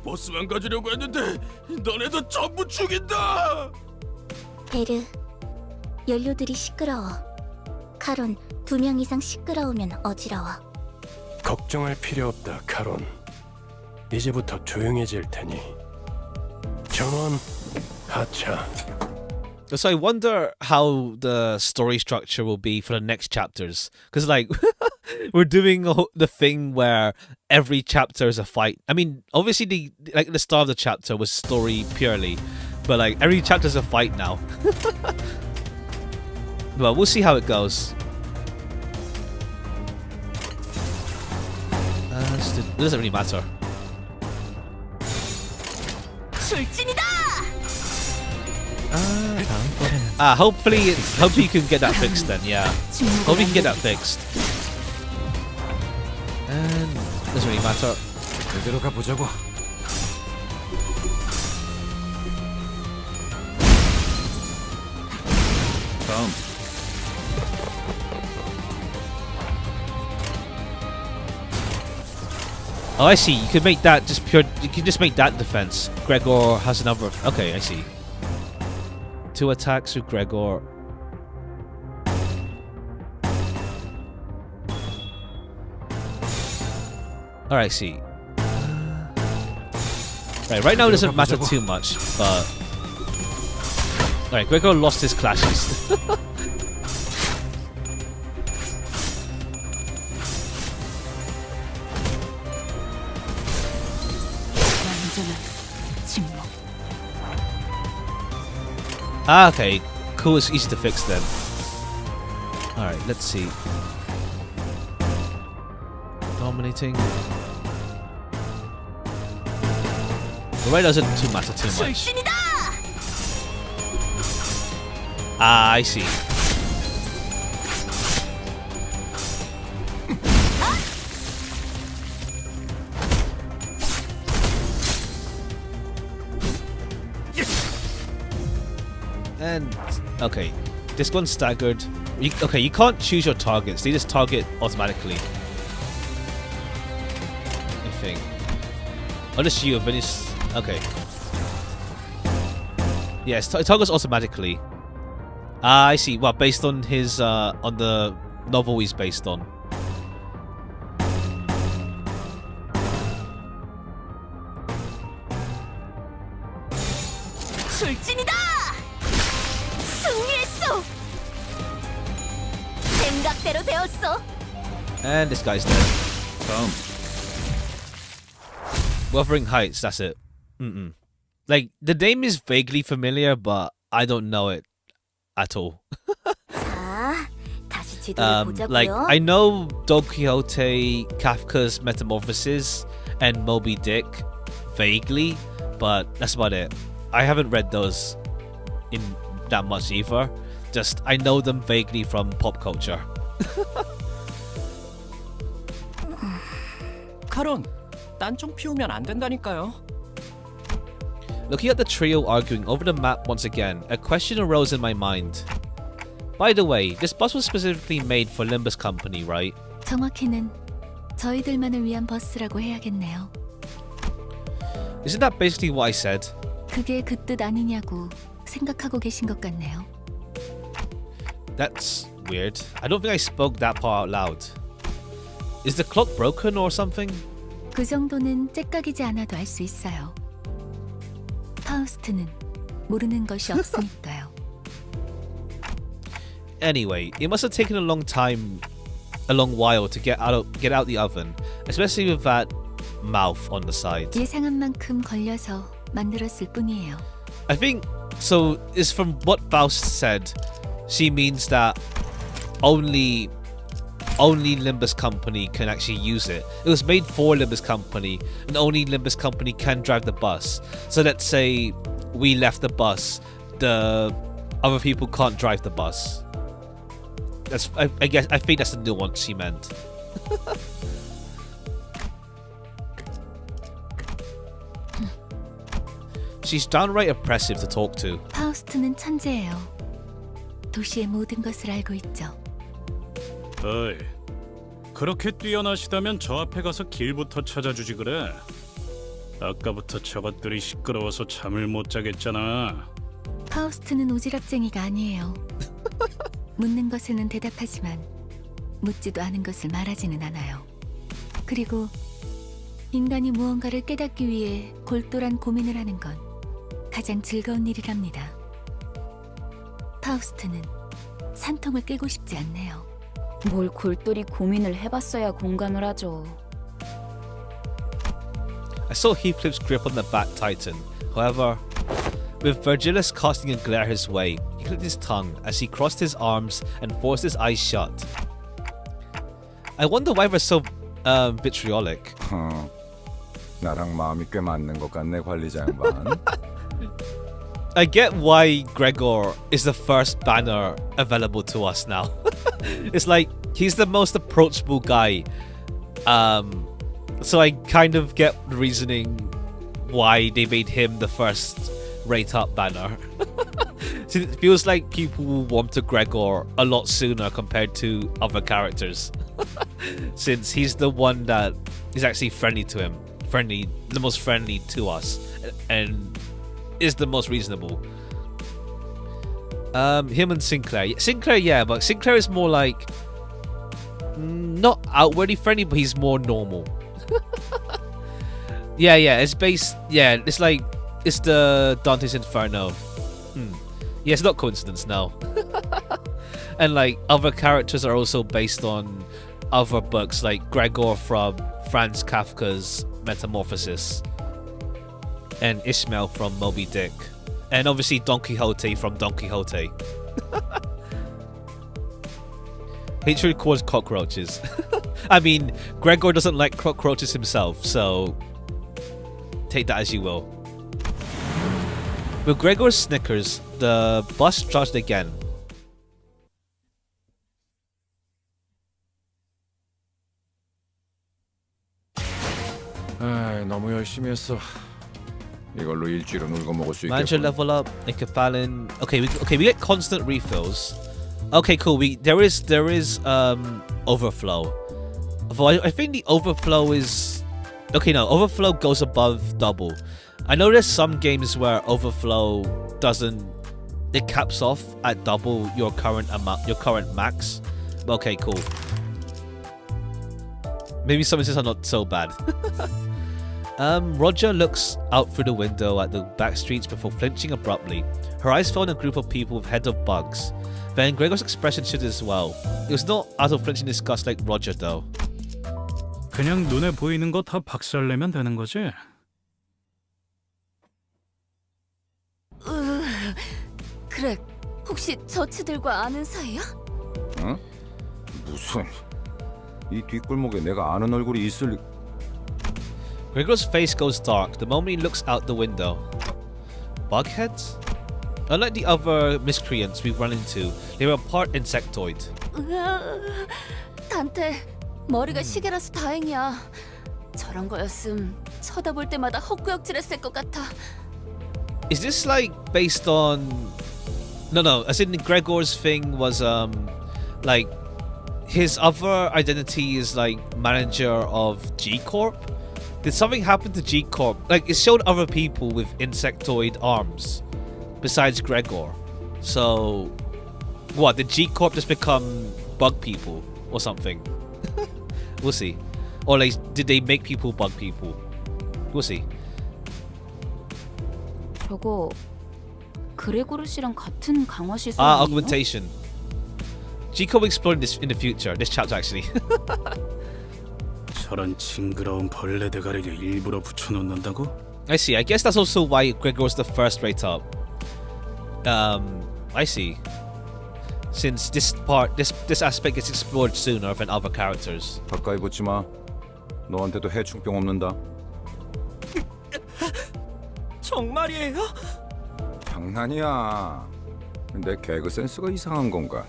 버스만 가지려고 했는데 너네도 전부 죽인다. 베르, 연료들이 시끄러워. 카론, 2명 이상 시끄러우면 어지러워. 걱정할 필요 없다, 카론. 이제부터 조용해질 테니. 전원 하차. So I wonder how the story structure will be for the next chapters, because like we're doing the thing where every chapter is a fight. I mean, obviously the start of the chapter was story purely, but like every chapter is a fight now. But we'll see how it goes. It doesn't really matter. 출진이다! Hopefully you can get that fixed then, yeah. Hope you can get that fixed. And doesn't really matter. 그대로 가보자고. 다음 Oh, I see. You could make that just pure. You can just make that defense. Gregor has another. Okay, I see. 2 attacks with Gregor. Alright, I see. Right now it doesn't matter too much, but... Alright, Gregor lost his clashes. Ah, okay. Cool, it's easy to fix then. Alright, let's see. Dominating. The right doesn't matter too much. Ah, I see. And okay, this one's staggered. Okay, you can't choose your targets; they just target automatically. I think. Unless you have finished. Okay. Yes, it targets automatically. Ah, I see. Well, based on his on the novel he's based on. 출진이다! 승리했어! 생각대로 되었어. And this guy's dead. Wuthering Heights, that's it. Like, the name is vaguely familiar, but I don't know it at all. Like, I know Don Quixote, Kafka's Metamorphosis, and Moby Dick vaguely, but that's about it. I haven't read those in that much either. Just, I know them vaguely from pop culture. 카론, 딴청 피우면 안 된다니까요. Looking at the trio arguing over the map once again, a question arose in my mind. By the way, this bus was specifically made for Limbus Company, right? 정확히는 저희들만을 위한 버스라고 해야겠네요. Isn't that basically what I said? 그게 그 뜻 아니냐고 생각하고 계신 것 같네요. That's weird. I don't think I spoke that part out loud. Is the clock broken or something? 그 정도는 째깍이지 않아도 알 수 있어요. 파우스트는 모르는 것이 없으니까요. Anyway, it must have taken a long while to get out the oven, especially with that mouth on the side. 예상한 만큼 걸려서 만들었을 뿐이에요. I think so. Is from what Faust said, she means that only Limbus Company can actually use it. It was made for Limbus Company, and only Limbus Company can drive the bus. So let's say we left the bus, the other people can't drive the bus. That's I think that's the nuance she meant. She's downright oppressive to talk to. 파우스트는 천재예요. 도시의 모든 것을 알고 있죠. 어이, 그렇게 뛰어나시다면 저 앞에 가서 길부터 찾아주지 그래. 아까부터 저것들이 시끄러워서 잠을 못 자겠잖아. 파우스트는 오지랖쟁이가 아니에요. 묻는 것에는 대답하지만 묻지도 않은 것을 말하지는 않아요. 그리고 인간이 무언가를 깨닫기 위해 골똘한 고민을 하는 건 가장 즐거운 일이랍니다. 파우스트는 산통을 깨고 싶지 않네요. 뭘 골똘히 고민을 해봤어야 공감을 하죠. I saw Heathcliff's grip on the Bat Titan. However, with Virgilius casting a glare his way, he clicked his tongue as he crossed his arms and forced his eyes shut. I wonder why we're so vitriolic. 나랑 마음이 꽤 맞는 것 같네, 관리자 양반. I get why Gregor is the first banner available to us now. It's like he's the most approachable guy. So I kind of get the reasoning why they made him the first rate up banner. So it feels like people will want to Gregor a lot sooner compared to other characters. Since he's the one that is actually friendly to him, the most friendly to us, and is the most reasonable. Him and Sinclair, yeah, but Sinclair is more like not outwardly friendly, but he's more normal. yeah, it's based. Yeah, it's like it's the Dante's Inferno. Yeah, it's not coincidence, no. And like other characters are also based on other books, like Gregor from Franz Kafka's Metamorphosis, and Ishmael from Moby Dick, and obviously Don Quixote from Don Quixote. Hatred causes cockroaches. I mean, Gregor doesn't like cockroaches himself, so take that as you will. With Gregor's snickers, the bus charged again. 아, 너무 열심히 했어. 이걸로 일주일은 울고 먹을 수 Manager 있겠군. level up, Incaphalin. Okay, we get constant refills. Okay, cool. There is overflow. Although I think the overflow is okay. No, overflow goes above double. I know there's some games where overflow doesn't. It caps off at double your current amount, your current max. Okay, cool. Maybe some of these are not so bad. Roger looks out through the window at the back streets before flinching abruptly. Her eyes fell on a group of people with heads of bugs. Then Gregor's expression shifted as well. It was not out of flinching disgust like Roger though. 그냥 눈에 보이는 거 다 박살내면 되는 거지? 그래, 혹시 저치들과 아는 사이야? 응? 무슨? 이 뒷골목에 내가 아는 얼굴이 있을 리... Gregor's face goes dark the moment he looks out the window. Bugheads? Unlike the other miscreants we've run into, they were part insectoid. 단테, 머리가 시계라서 다행이야. 저런 거였음 쳐다볼 때마다 헛구역질했을 것 같아. Is this like based on... No, as in Gregor's thing was like his other identity is like manager of G Corp? Did something happen to G Corp? Like it showed other people with insectoid arms besides Gregor. So what, did G Corp just become bug people or something? We'll see. Or like did they make people bug people? We'll see. 저거 그레고르 씨랑 같은 강화 시설 아니에요? Augmentation. G-Corp exploring this in the future. This chapter actually. 저런 징그러운 벌레 대가리를 일부러 붙여놓는다고? I see. I guess that's also why Gregor's the first rate up. I see. Since this aspect gets explored sooner than other characters. 가까이 붙지 마. 너한테도 해충병 없는다. 정말이에요? 장난이야. 내 개그 센스가 이상한 건가?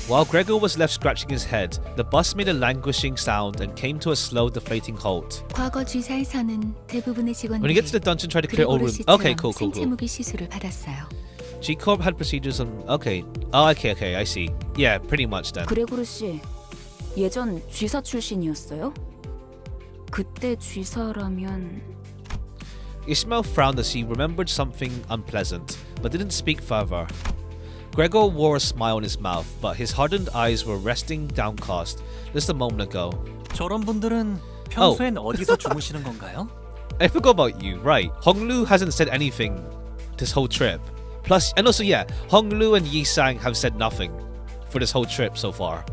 While Gregor was left scratching his head, the bus made a languishing sound and came to a slow, deflating halt. 과거 G사에서는 대부분의 직원들이 When you get to the dungeon, try to clear all rooms. Okay, cool. 생체무기 시술을 받았어요. G-Corp had procedures on... Okay. Oh, okay, I see. Yeah, pretty much then. 그레고르 씨 예전 쥐사 출신이었어요? 그때 쥐사라면 Ishmael frowned as he remembered something unpleasant, but didn't speak further. Gregor wore a smile on his mouth, but his hardened eyes were resting downcast just a moment ago. 저런 분들은 평소엔 어디서 주무시는 건가요? I forgot about you, right. Honglu hasn't said anything this whole trip. Plus, and also yeah, Honglu and Yi Sang have said nothing for this whole trip so far.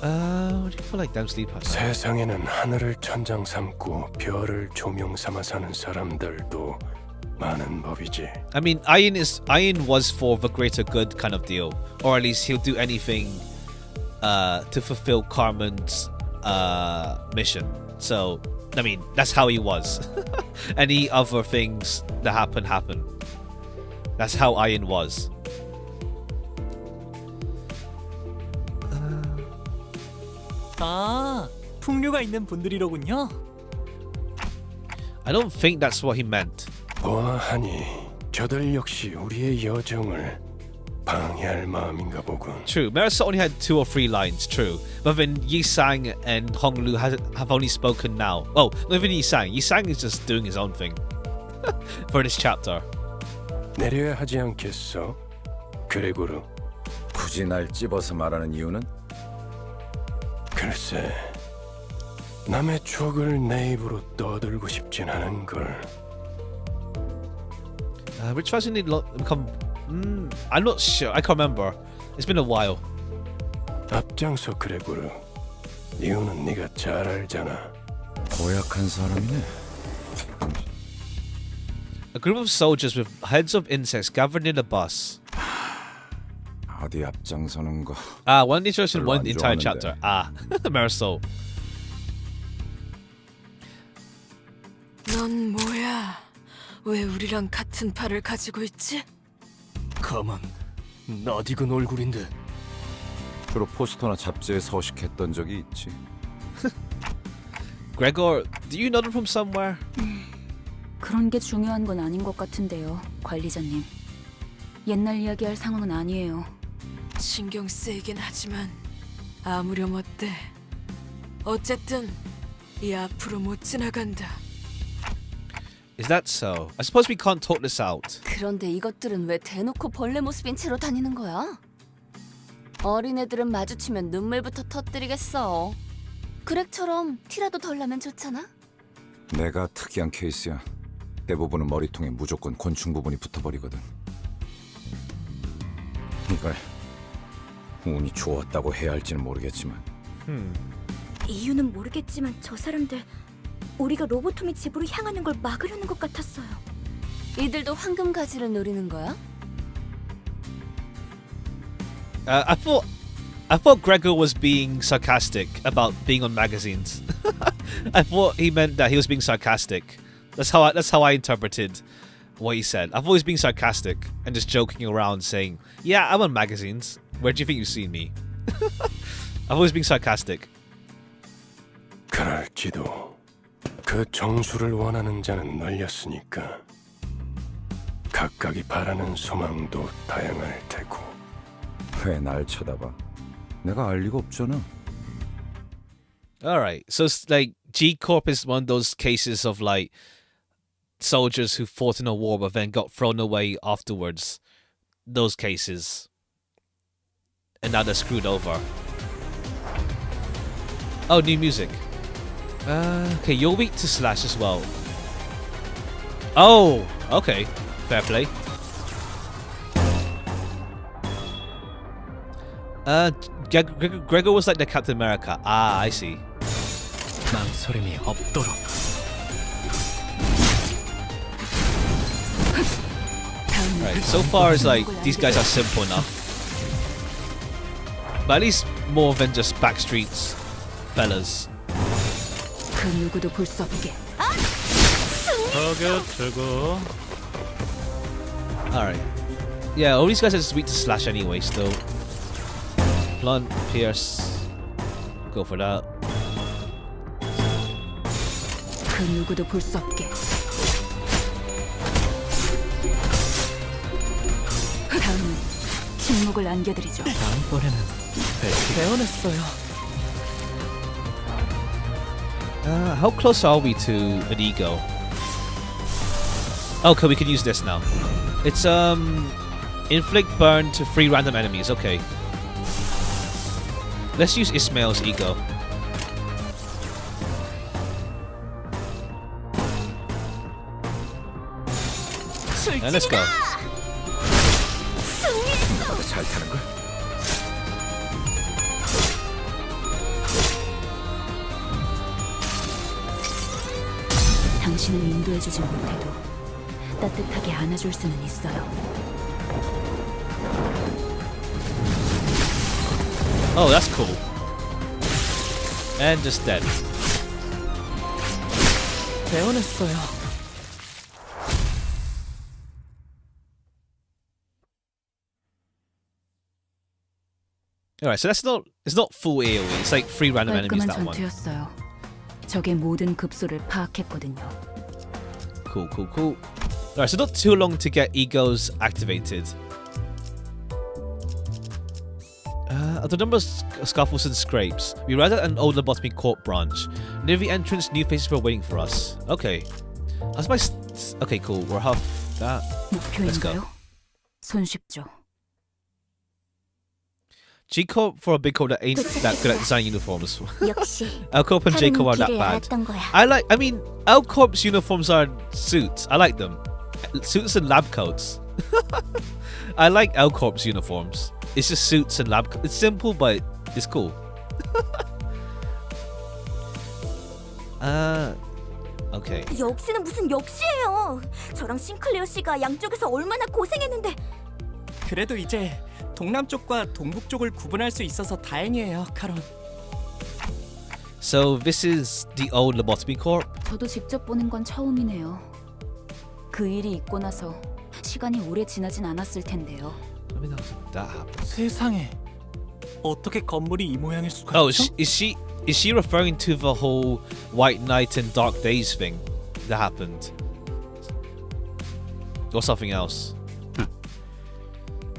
What do you feel like them sleep at night? 세상에는 하늘을 천장 삼고 별을 조명 삼아 사는 사람들도 많은 법이지. I mean, Iron was for the greater good kind of deal, or at least he'll do anything to fulfill Carmen's mission. So, I mean, that's how he was. Any other things that happen. That's how Iron was. 아, 풍류가 있는 분들이로군요. I don't think that's what he meant. 보아하니 저들 역시 우리의 여정을 방해할 마음인가 보군. True, Marisol only had 2 or 3 lines, true. But then Yi-sang and Honglu have only spoken now. Oh, not even Yi-sang. Yi-sang is just doing his own thing for this chapter. 내려야 하지 않겠어? 그레고르. 굳이 날 찝어서 말하는 이유는? 글쎄, 남의 추억을 내 입으로 떠들고 싶진 않은 걸. Which version did become... I'm not sure. I can't remember. It's been a while. 앞장서 그레고르. 이유는 네가 잘 알잖아. 고약한 사람이네. A group of soldiers with heads of insects gathered near the bus. 어디 앞장서는 거. One introduction, one entire chapter. Marisol. 넌 뭐야? 왜 우리랑 같은 팔을 가지고 있지? 가만, 낯익은 얼굴인데. 주로 포스터나 잡지에 서식했던 적이 있지. Gregor, do you know them from somewhere? 그런 게 중요한 건 아닌 것 같은데요, 관리자님. 옛날 이야기할 상황은 아니에요. 신경 쓰이긴 하지만 아무렴 어때? 어쨌든 이 앞으로 못 지나간다. Is that so? I suppose we can't talk this out. 그런데 이것들은 왜 대놓고 벌레 모습인 채로 다니는 거야? 어린애들은 마주치면 눈물부터 터뜨리겠어. 그렉처럼 티라도 덜 나면 좋잖아? 내가 특이한 케이스야. 대부분은 머리통에 무조건 곤충 부분이 붙어버리거든. 이걸 운이 좋았다고 해야 할지는 모르겠지만. 이유는 모르겠지만 저 사람들 우리가 로보토미 집으로 향하는 걸 막으려는 것 같았어요. 이들도 황금 가지를 노리는 거야? I thought Gregor was being sarcastic about being on magazines. I thought he meant that he was being sarcastic. That's how I interpreted what he said. I thought he was being sarcastic and just joking around, saying, "Yeah, I'm on magazines. Where do you think you've seen me?" I thought he was being sarcastic. 그럴지도. 그 정수를 원하는 자는 널렸으니까. 각각이 바라는 소망도 다양할 테고. 왜 날 쳐다봐? 내가 알 리가 없잖아. Alright, so it's like G-Corp is one of those cases of like soldiers who fought in a war but then got thrown away afterwards. Those cases. And now they're screwed over. Oh, new music. Okay, you're weak to slash as well. Oh, okay. Fair play. Gregor was like the Captain America. I see. 망설임이 없도록. Right, so far as like these guys are simple enough. But at least more than just backstreets fellas. 그 누구도 볼 수 없게. Alright. Yeah, all these guys are just weak to slash anyway still. Blunt, Pierce. Go for that. 그 누구도 볼 수 없게. 다음은 침묵을 안겨드리죠. 다음번에는 배워냈어요. How close are we to an ego? Okay, we can use this now. It's inflict burn to 3 random enemies. Okay. Let's use Ismail's ego. And let's go. 잘 타는 걸? 당신을 인도해주진 못해도 따뜻하게 안아줄 수는 있어요. Oh, that's cool. And just dead. 배워냈어요. Alright, so it's not full AoE, it's like 3 random enemies 깔끔한 that one. 전투였어요. 적의 모든 급소를 파악했거든요. Cool. Alright, so not too long to get egos activated. The number of scuffles and scrapes. We arrived at an old lobotomy court branch. Near the entrance, new faces were waiting for us. Okay. That's my... Okay, cool. We're half that. Let's go. 손쉽죠. G-Corp for a big corp that ain't that good at designing uniforms. 역시 L-Corp and J-Corp are that 길을 bad. 알았던 거야. I mean, L-Corp's uniforms are suits. I like them. Suits and lab coats. I like L-Corp's uniforms. It's just suits and lab coats. It's simple, but it's cool. Okay. 역시는 무슨 역시예요. 저랑 싱클레어 씨가 양쪽에서 얼마나 고생했는데. 그래도 이제 동남쪽과 동북쪽을 구분할 수 있어서 다행이에요, 카론. So this is the old lobotomy corp. 저도 직접 보는 건 처음이네요. 그 일이 있고 나서 시간이 오래 지나진 않았을 텐데요. I mean, that happened. 세상에. 어떻게 건물이 이 모양일 수가 Oh, 있죠? is she referring to the whole White Knight and Dark Days thing that happened? Or something else?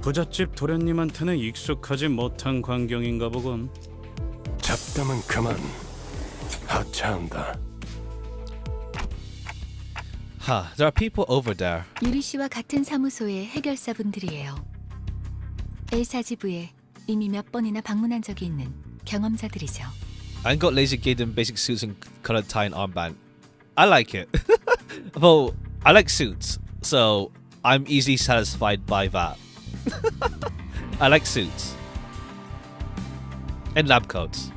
부잣집 도련님한테는 익숙하지 못한 광경인가 보군. 잡담은 그만. 하차한다. There are people over there. 유리 씨와 같은 사무소의 해결사분들이에요. 엘사지부에 이미 몇 번이나 방문한 적이 있는 경험자들이죠. I got laser gauge in basic suits and colored tie and armband. I like it. Well, I like suits, so I'm easily satisfied by that. I like suits. And lab coats.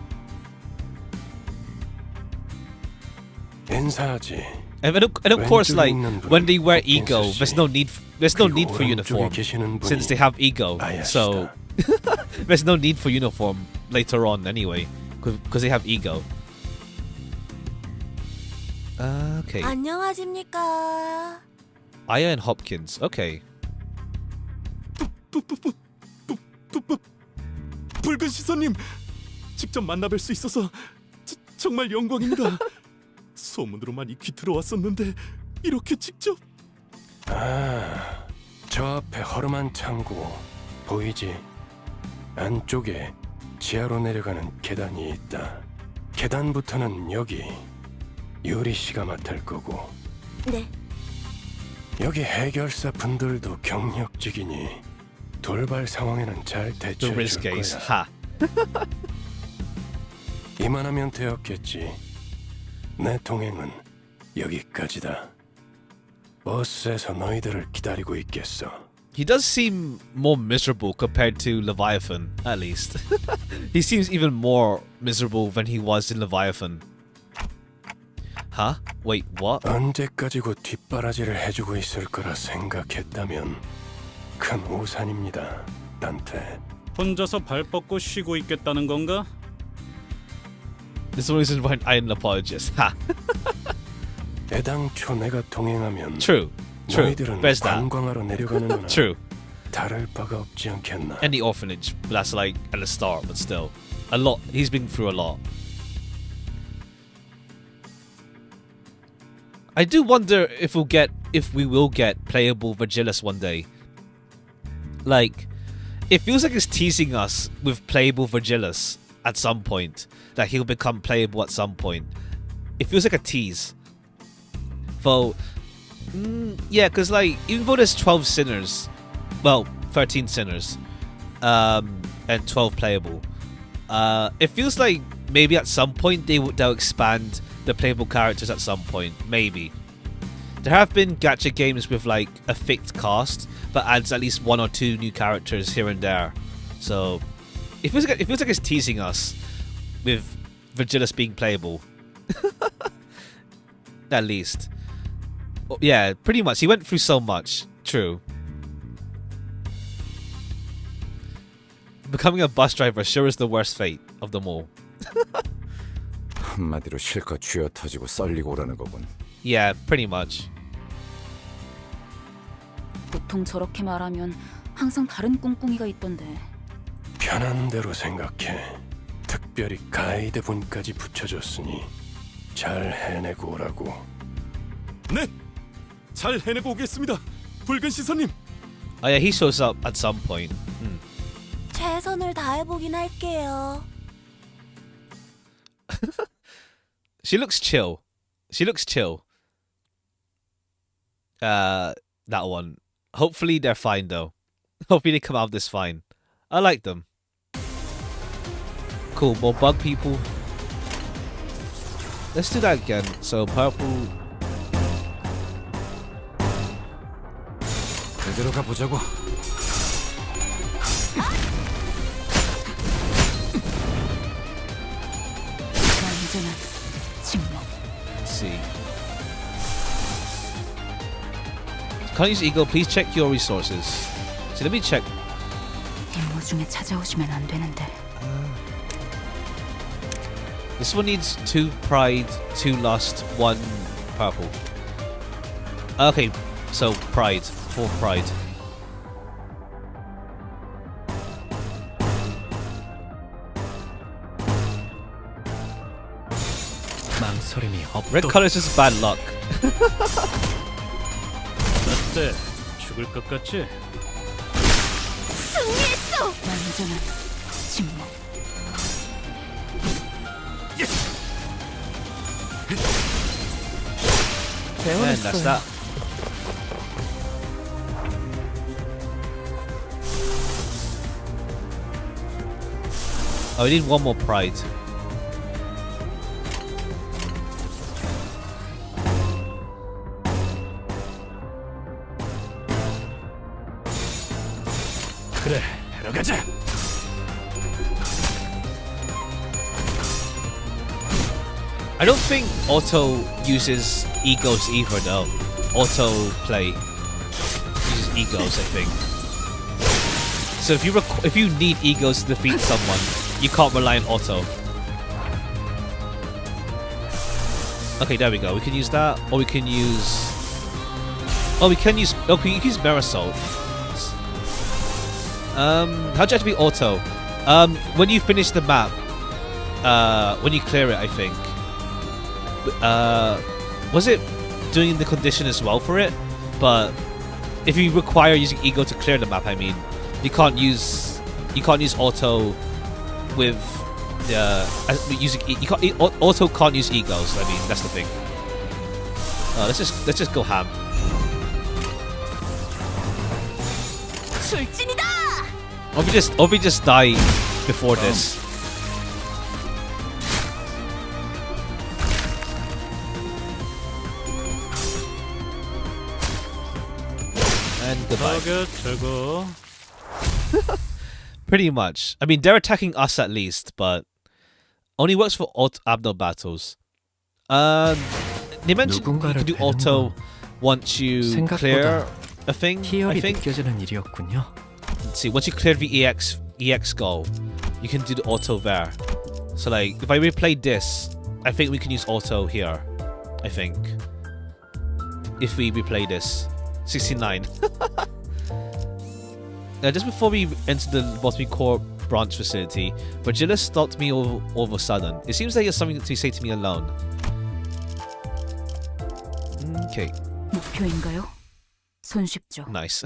인사하지. And of course, like when they wear ego, there's no need for uniform since they have ego. So there's no need for uniform later on anyway, because they have ego. Okay. 안녕하십니까. Aya and Hopkins. Okay. 붉은 시선님, 직접 만나뵐 수 있어서 정말 영광입니다. 소문으로만 익히 들어왔었는데 이렇게 직접... 아, 저 앞에 허름한 창고 보이지? 안쪽에 지하로 내려가는 계단이 있다. 계단부터는 여기 유리 씨가 맡을 거고. 네. 여기 해결사 분들도 경력직이니 돌발 상황에는 잘 The 대처해 risk 줄 case. 거야. Ha. 이만하면 되었겠지. 내 동행은 여기까지다. 버스에서 너희들을 기다리고 있겠어. He does seem more miserable compared to Leviathan, at least. He seems even more miserable than he was in Leviathan. Huh? Wait, what? 언제까지고 뒷바라지를 해주고 있을 거라 생각했다면 큰 오산입니다, 단테. 혼자서 발 뻗고 쉬고 있겠다는 건가? This one reason why I'm an apologist. Ha. 애당초 내가 동행하면 True. True. 너희들은 There's that. 관광하러 내려가는 거나 True. 다를 바가 없지 않겠나. And the orphanage, but that's like at the start, but still. A lot. He's been through a lot. I do wonder if we will get playable Virgilus one day. Like, it feels like it's teasing us with playable Virgilus at some point. That he'll become playable at some point. It feels like a tease. Though, yeah, because like, even though there's 12 sinners, well, 13 sinners, and 12 playable, it feels like maybe at some point they'll expand the playable characters at some point, maybe. There have been gacha games with like a fixed cast, but adds at least 1 or 2 new characters here and there. So it feels like it's teasing us with Virgilus being playable. At least. Yeah, pretty much. He went through so much. True. Becoming a bus driver sure is the worst fate of them all. 한마디로 실컷 쥐어 터지고 썰리고 오라는 거군. Yeah, pretty much. 보통 저렇게 말하면 항상 다른 꿍꿍이가 있던데. 편한 대로 생각해. 특별히 가이드 분까지 붙여줬으니 잘 해내고 오라고. 네, 잘 해내고 오겠습니다. 붉은 시선님. Oh yeah, he shows up at some point. 제 최선을 다해보긴 할게요. She looks chill. She looks chill. That one. Hopefully they're fine though. Hopefully they come out of this fine. I like them. Cool, more bug people. Let's do that again. So purple. 제대로 가보자고. 완전한 침묵. Let's see. Can't use ego. Please check your resources. So let me check. 임무 중에 찾아오시면 안 되는데. This one needs 2 pride, 2 lust, 1 purple. Okay, so pride, 4 pride. 망설임이 없. Red color is just bad luck. 어때? 죽을 것 같지? 승리했어! 완전한 침묵. And that's that. Oh, we need 1 more pride. 그래, 하러 가자. I don't think auto uses egos either though. Auto play uses egos, I think. So if you need egos to defeat someone, you can't rely on auto. Okay, there we go. We can use that, or we can use. Oh, we can use. Oh, we can use Marisol. How'd you have to be auto? When you finish the map, when you clear it, I think. Was it doing the condition as well for it? But if you require using ego to clear the map, I mean, you can't use auto with using auto can't use egos. I mean, that's the thing. Let's just go ham. 출진이다! Or we just die before this. And goodbye. 저거. Pretty much. I mean, they're attacking us at least, but only works for abno battles. They mentioned you can do auto once you clear a thing, I think. 느껴지는 일이었군요. Let's see, once you clear the EX goal, you can do the auto there. So like, if I replay this, I think we can use auto here. I think. If we replay this. 69. Just before we enter the Botany Core branch facility, Virgilus stopped me all of a sudden. It seems like he has something to say to me alone. Okay. 목표인가요? 손쉽죠. Nice.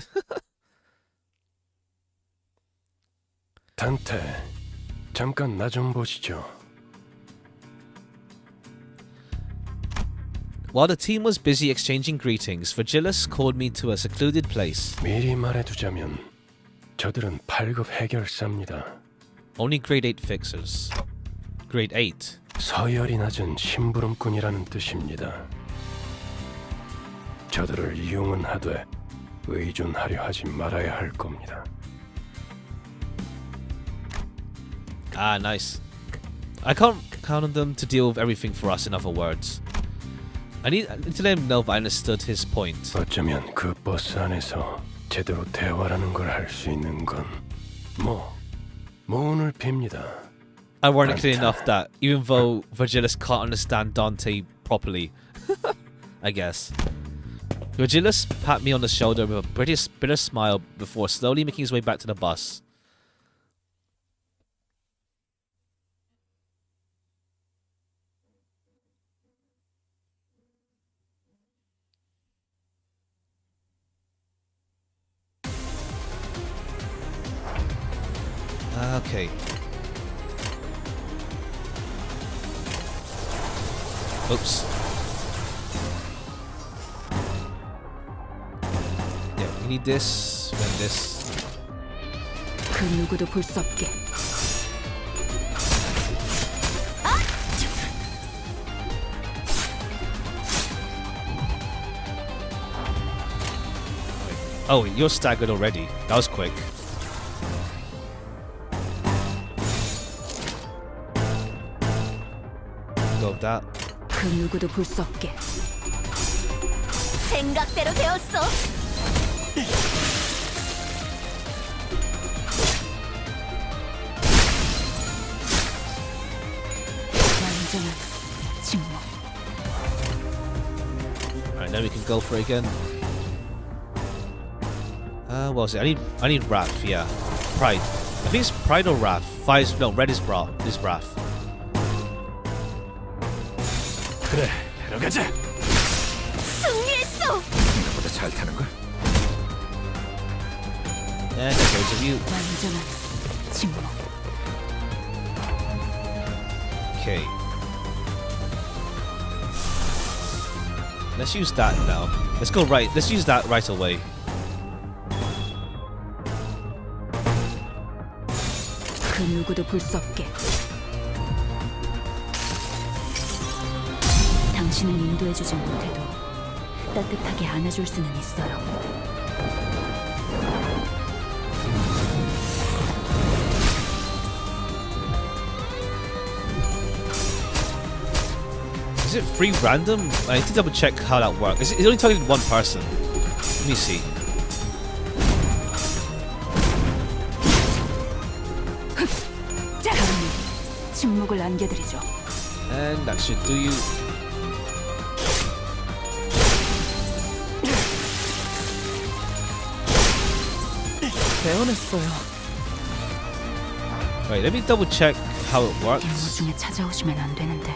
단테, 잠깐 나 좀 보시죠. While the team was busy exchanging greetings, Virgilus called me to a secluded place. 미리 말해두자면 저들은 8급 해결사입니다. Only grade 8 fixers. Grade 8. 서열이 낮은 심부름꾼이라는 뜻입니다. 저들을 이용은 하되 의존하려 하지 말아야 할 겁니다. Ah, nice. I can't count on them to deal with everything for us, in other words. I need to let him know if I understood his point. 어쩌면 그 버스 안에서 제대로 대화라는 걸 할 수 있는 건 모운을 빕니다. Ironically enough that even though Virgilus can't understand Dante properly, I guess. Virgilus pat me on the shoulder with a pretty bitter smile before slowly making his way back to the bus. Okay. Oops. Yeah, we need this and this. 그 누구도 볼 수 없게. Oh, you're staggered already. That was quick. Go with that. 그 누구도 볼 수 없게. 생각대로 되었어. 완전한 침묵. Alright, now we can go for it again. What was it? I need Wrath, yeah. Pride. I think it's Pride or Wrath. No, red is Wrath. 그래, 내려가자. 승리했어. 생각보다 잘 타는 걸. And there goes of you. 완전한 침묵. Okay. Let's use that now. Let's go right. Let's use that right away. 그 누구도 볼 수 없게. 당신을 인도해주지 못해도 따뜻하게 안아줄 수는 있어요. Is it free random? I need to double check how that works. It's only targeting one person. Let me see. 침묵을 안겨드리죠. And that should do you. 배워냈어요. Right, let me double check how it works. 중에 찾아오시면 안 되는데.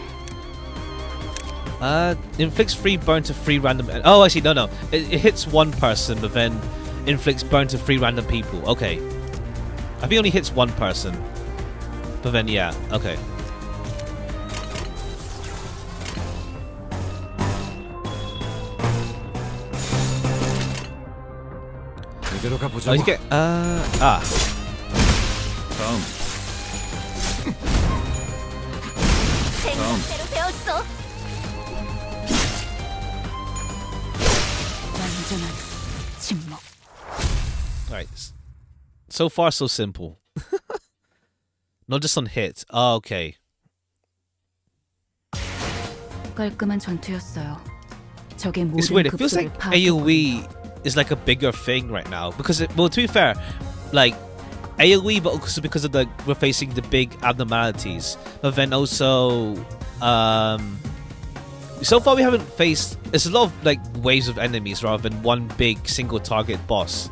Inflicts free burn to free random. Oh, actually, no. It hits one person, but then inflicts burn to free random people. Okay. I think it only hits one person. But then, yeah, okay. 이대로 Oh, 가보자고. you get, 다음. 생각대로 되었어. 완전한 침묵. Right. So far, so simple. Not just on hit. Oh, okay. 깔끔한 전투였어요. 적의 It's 모든 weird. It feels 급소를 like 파악하고 AoE is like a bigger thing right now because, well, to be fair, like AoE, but also because of we're facing the big abnormalities. But then also, so far we haven't faced. There's a lot of like waves of enemies rather than one big single target boss.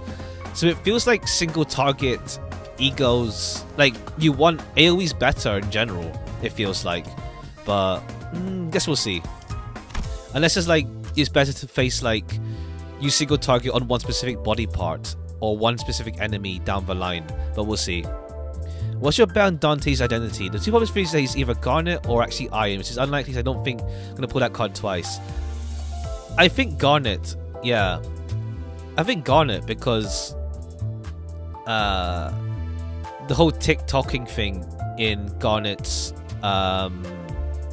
So it feels like single target egos. Like you want AoE's better in general. It feels like, but guess we'll see. Unless it's like it's better to face like you single target on one specific body part or one specific enemy down the line, but we'll see. What's your bet on Dante's identity? The two possibilities say he's either Garnet or actually Iron, which is unlikely, so I don't think I'm going to pull that card twice. I think Garnet, yeah. I think Garnet because the whole TikToking thing in Garnet's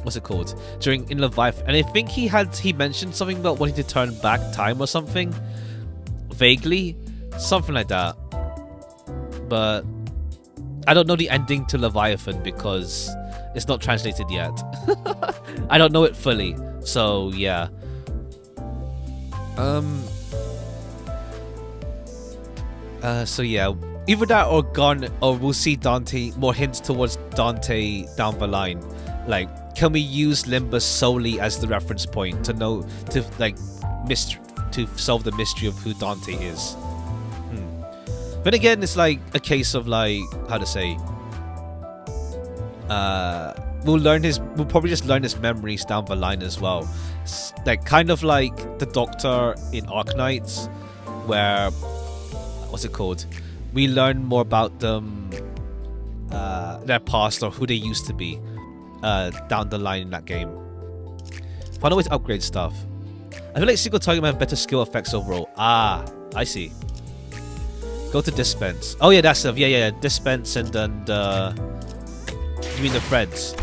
what's it called? In Leviathan, and I think he mentioned something about wanting to turn back time or something. Vaguely. Something like that. But I don't know the ending to Leviathan because it's not translated yet. I don't know it fully. So yeah. So yeah. Either that or Garnet, or we'll see Dante, more hints towards Dante down the line. Like, can we use Limbus solely as the reference point to know, to like, to solve the mystery of who Dante is? But again, it's like a case of like, how to say, we'll probably just learn his memories down the line as well. It's like kind of like the Doctor in Arknights, where, what's it called? We learn more about them their past or who they used to be down the line in that game. Find a way to upgrade stuff. I feel like single target might have better skill effects overall. Ah, I see. Go to dispense. Oh yeah, that stuff. Yeah. Dispense and then you mean the threads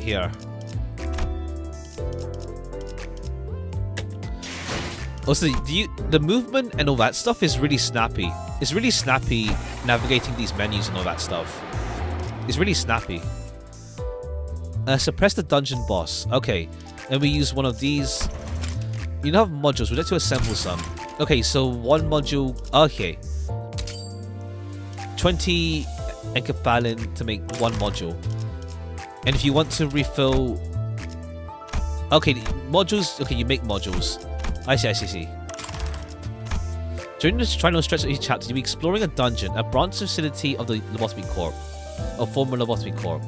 here. Also, the movement and all that stuff is really snappy. It's really snappy navigating these menus and all that stuff. It's really snappy. Suppress the dungeon boss. Okay, and we use one of these. You don't have modules. We'd like to assemble some. Okay, so one module. Okay. 20 enkepalin to make one module. And if you want to refill... Okay, modules... Okay, you make modules. I see. During this final stretch of each chapter, you'll be exploring a dungeon, a branch facility of the Lobotomy Corp. Or former Lobotomy Corp.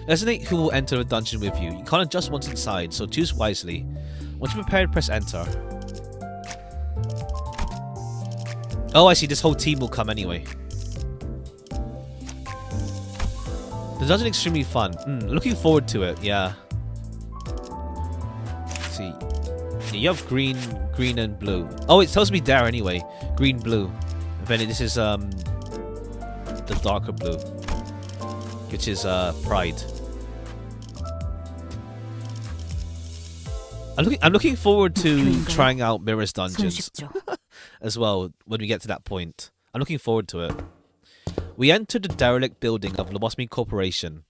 Designate who will enter the dungeon with you. You can't adjust once inside, so choose wisely. Once you're prepared, press enter. Oh, I see. This whole team will come anyway. The dungeon is extremely fun. Looking forward to it, yeah. Let's see. Yeah, you have green and blue. Oh, it tells me there anyway. Green, blue. And then this is the darker blue, which is Pride. I'm looking forward to trying out Mirror's dungeons as well when we get to that point. I'm looking forward to it. We enter the derelict building of Lobotomy Corporation.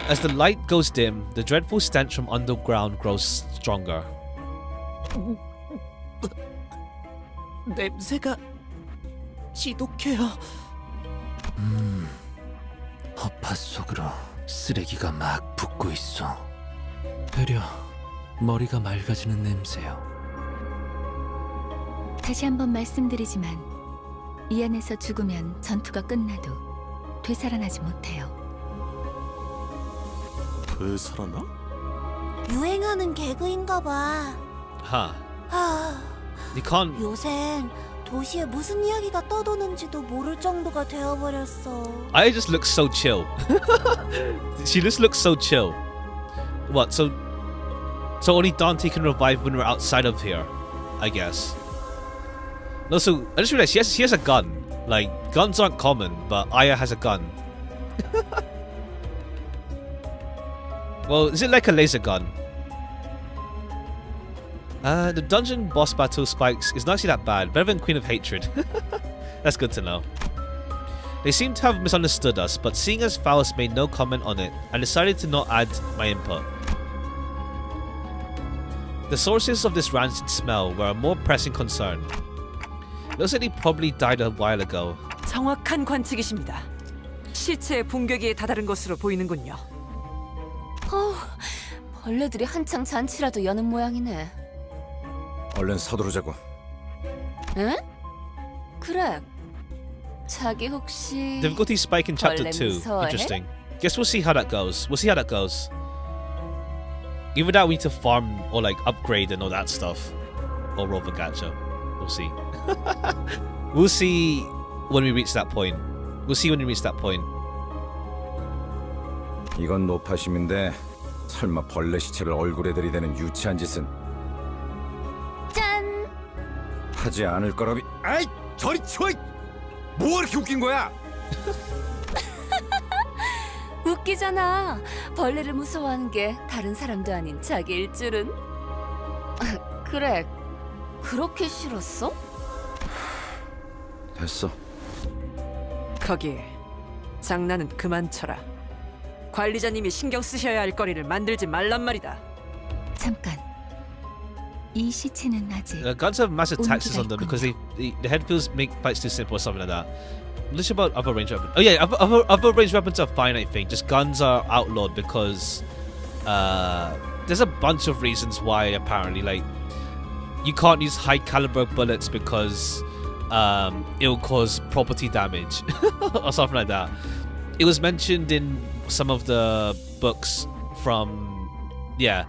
As the light goes dim, the dreadful stench from underground grows stronger. 냄새가 지독해요. 허파 속으로 쓰레기가 막 붙고 있어. 되려 머리가 맑아지는 냄새요. 다시 한번 말씀드리지만 이 안에서 죽으면 전투가 끝나도 되살아나지 못해요. 되살아나? 유행하는 개그인가 봐. Huh. You can't... 요샌 도시에 무슨 이야기가 떠도는지도 모를 정도가 되어버렸어. I just look so chill. She just looks so chill. What? So only Dante can revive when we're outside of here, I guess. No, so I just realized she has a gun. Like, guns aren't common, but Aya has a gun. Well, is it like a laser gun? The dungeon boss battle spikes is not actually that bad. Better than Queen of Hatred. That's good to know. They seem to have misunderstood us, but seeing as Phallus made no comment on it, I decided to not add my input. The sources of this rancid smell were a more pressing concern. Looks like he probably died a while ago. 정확한 관측이십니다. 시체의 붕괴기에 다다른 것으로 보이는군요. 벌레들이 한창 잔치라도 여는 모양이네. 얼른 서두르자고. 응? 그래. 자기 혹시 Difficulty spike in chapter 벌레 2. 무서워해? Interesting. Guess we'll see how that goes. We'll see how that goes. Either that we need to farm or like upgrade and all that stuff. Or roll the gacha. We'll see. We'll see when we reach that point. We'll see when we reach that point. 이건 노파심인데 설마 벌레 시체를 얼굴에 들이대는 유치한 짓은 짠! 하지 않을 거라비. 아이, 저리 치워! 뭐가 이렇게 웃긴 거야? 웃기잖아. 벌레를 무서워하는 게 다른 사람도 아닌 자기일 줄은. 그래. 그렇게 싫었어? 됐어. 거기 장난은 그만 쳐라. 관리자님이 신경 쓰셔야 할 거리를 만들지 말란 말이다. 잠깐. 이 시체는 아직 Guns have massive taxes 온기가 on them because 있군요. the head feels make fights too simple or something like that. Not about other range weapons. Oh yeah, other range weapons are fine, I think. Just guns are outlawed because there's a bunch of reasons why apparently. Like, you can't use high caliber bullets because it'll cause property damage or something like that. It was mentioned in some of the books from... Yeah.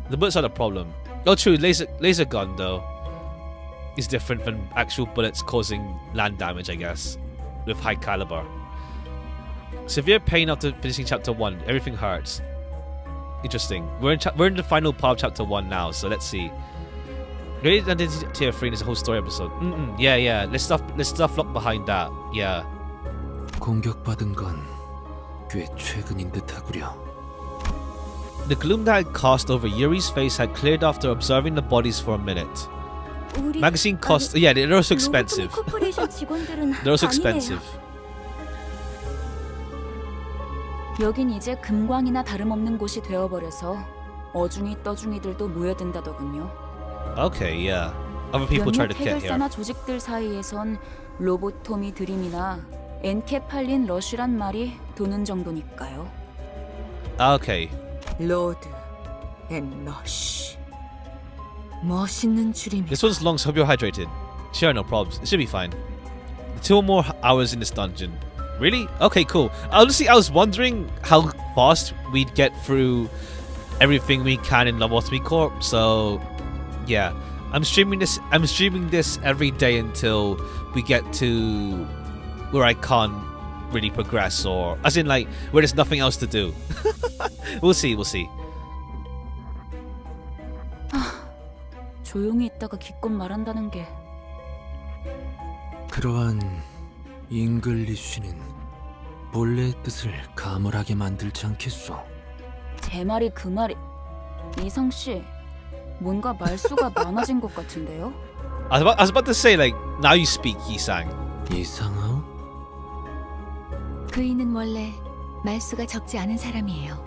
The bullets are the problem. Oh true, laser gun though is different than actual bullets causing land damage, I guess. with high caliber. Severe pain after finishing chapter 1. Everything hurts. Interesting. We're in the final part of chapter 1 now, so let's see. Great Identity Tier 3 is a whole story episode. Yeah. Let's stuff lock behind that. Yeah. 공격받은 건 꽤 최근인 듯하구려. The gloom that had cast over Yuri's face had cleared after observing the bodies for a minute. Magazine costs, yeah, they're also expensive. They're also expensive. 여긴 이제 금광이나 다름없는 곳이 되어버려서 어중이 떠중이들도 모여든다더군요. Okay, yeah. Other people try to 몇몇 get here. 해결사나 조직들 사이에선 로보토미 드림이나 엔케팔린 러쉬란 말이 도는 정도니까요. Okay. 로드 앤 러쉬. 멋있는 줄임이. This one's long, so hope you're hydrated. Sure, no problems. It should be fine. 2 more hours in this dungeon. Really? Okay, cool. Honestly, I was wondering how fast we'd get through everything we can in Lobotomy Corp. So, yeah, I'm streaming this every day until we get to where I can't really progress, or as in like where there's nothing else to do. We'll see. 조용히 있다가 기껏 말한다는 게. 그러한 잉글리쉬는 본래의 뜻을 가물하게 만들지 않겠소. 제 말이 그 말이. 이성 씨, 뭔가 말수가 많아진 것 같은데요? I was about to say, like, now you speak, Yi-sang. 이상하오? 그이는 원래 말수가 적지 않은 사람이에요.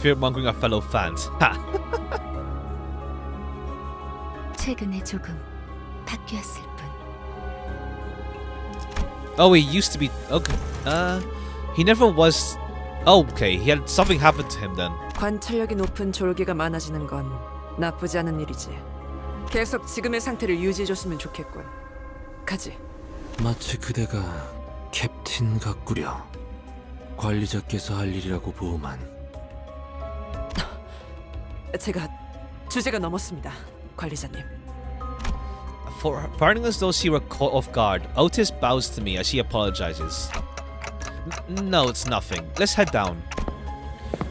Fear-mongering our fellow fans. Ha! 최근에 조금 바뀌었을 뿐. Oh, he used to be... Okay. He never was... Oh, okay. He had something happened to him then. 관찰력이 높은 졸개가 많아지는 건 나쁘지 않은 일이지. 계속 지금의 상태를 유지해줬으면 좋겠군. 가지. 마치 그대가 캡틴 같구려. 관리자께서 할 일이라고 보호만. 제가 주제가 넘었습니다, 관리자님. Finding as though she were caught off guard, Otis bows to me as she apologizes. No, it's nothing. Let's head down.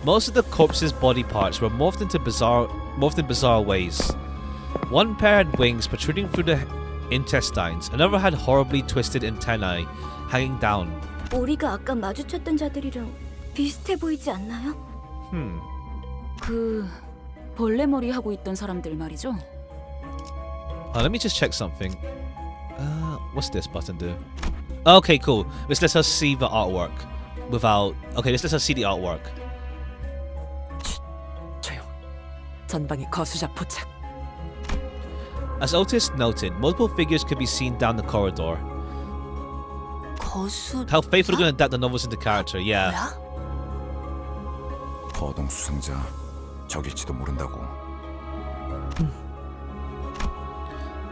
Most of the corpse's body parts were morphed in bizarre ways. One pair had wings protruding through the intestines. Another had horribly twisted antennae hanging down. 우리가 아까 마주쳤던 자들이랑 비슷해 보이지 않나요? 그 벌레머리 하고 있던 사람들 말이죠. Let me just check something. What's this button do? Okay, cool. This lets us see the artwork without... Okay, this lets us see the artwork. 조용. 전방에 거수자 포착. As Otis noted, multiple figures could be seen down the corridor. 거수. How faithfully going to adapt the novels into character, yeah. 거동 수상자 적일지도 모른다고.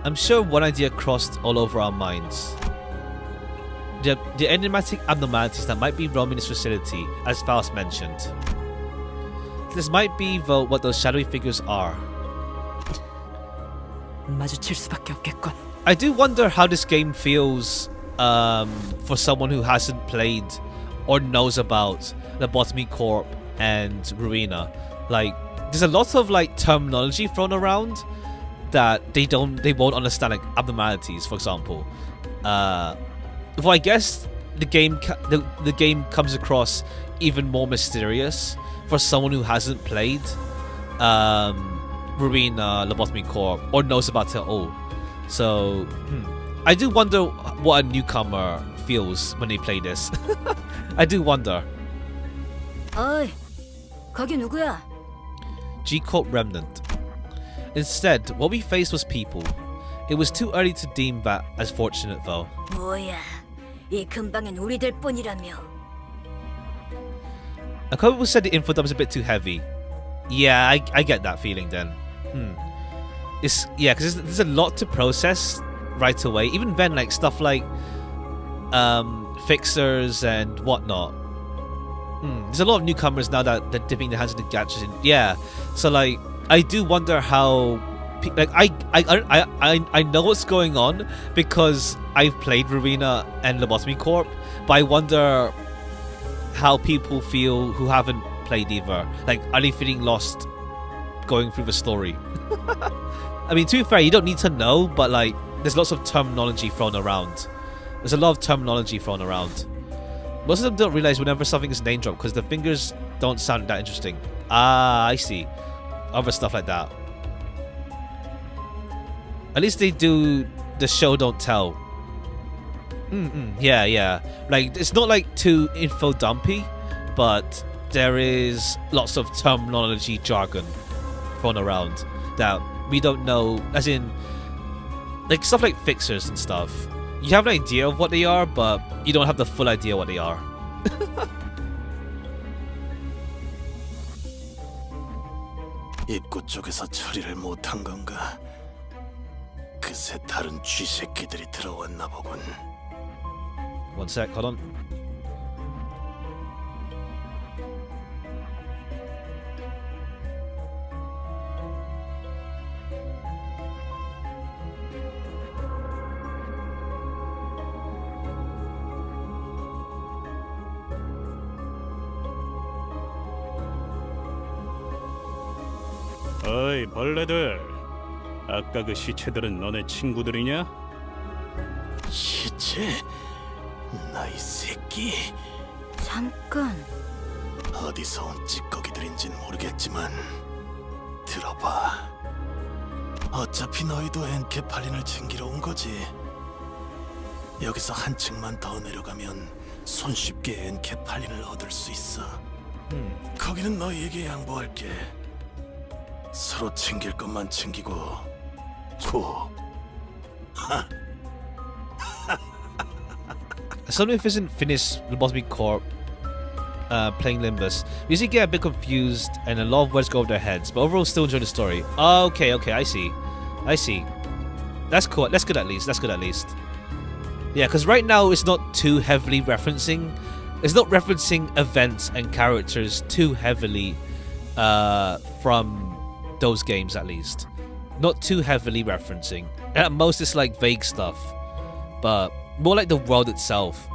I'm sure one idea crossed all over our minds. The enigmatic abnormalities that might be roaming this facility, as Faust mentioned. This might be, though, what those shadowy figures are. 마주칠 수밖에 없겠군. I do wonder how this game feels for someone who hasn't played or knows about Lobotomy Corp and Ruina. Like, there's a lot of like terminology thrown around that they won't understand, like abnormalities, for example. Well, I guess the game comes across even more mysterious for someone who hasn't played Ruina Lobotomy Corp or knows about it at all. So I do wonder what a newcomer feels when they play this. I do wonder. 어이, 거기 누구야? G-Corp Remnant. Instead, what we faced was people. It was too early to deem that as fortunate, though. 뭐야, 이 근방엔 우리들 뿐이라며. A couple people said the info dump is a bit too heavy. Yeah, I get that feeling then. It's because there's a lot to process right away. Even then, like stuff like fixers and whatnot. There's a lot of newcomers now that they're dipping their hands in the gadgets. Yeah, so like I do wonder how like I know what's going on because I've played Rowena and Lobotomy Corp, but I wonder how people feel who haven't played either. Like, are they feeling lost going through the story? I mean, to be fair, you don't need to know, but like, there's lots of terminology thrown around. There's a lot of terminology thrown around. Most of them don't realize whenever something is name dropped because the fingers don't sound that interesting. Ah, I see. Other stuff like that. At least they do the show don't tell. Yeah. Like, it's not like too info dumpy, but there is lots of terminology jargon thrown around that we don't know, as in, like, stuff like fixers and stuff. You have an idea of what they are, but you don't have the full idea what they are. 입구 쪽에서 처리를 못한 건가? 그새 다른 쥐새끼들이 들어왔나 보군. One sec, hold on. 어이 벌레들, 아까 그 시체들은 너네 친구들이냐? 시체? 나이 새끼. 잠깐. 어디서 온 찌꺼기들인진 모르겠지만 들어봐. 어차피 너희도 엔케팔린을 챙기러 온 거지. 여기서 한 층만 더 내려가면 손쉽게 엔케팔린을 얻을 수 있어. 거기는 너희에게 양보할게. 서로 챙길 것만 챙기고 고. Something if isn't finished Lobotomy Corp playing Limbus. We usually get a bit confused and a lot of words go over their heads, but overall still enjoy the story. Oh, okay, I see. That's cool. That's good at least. Yeah, because right now it's not too heavily referencing. It's not referencing events and characters too heavily from those games, at least. Not too heavily referencing. At most it's like vague stuff, but more like the world itself.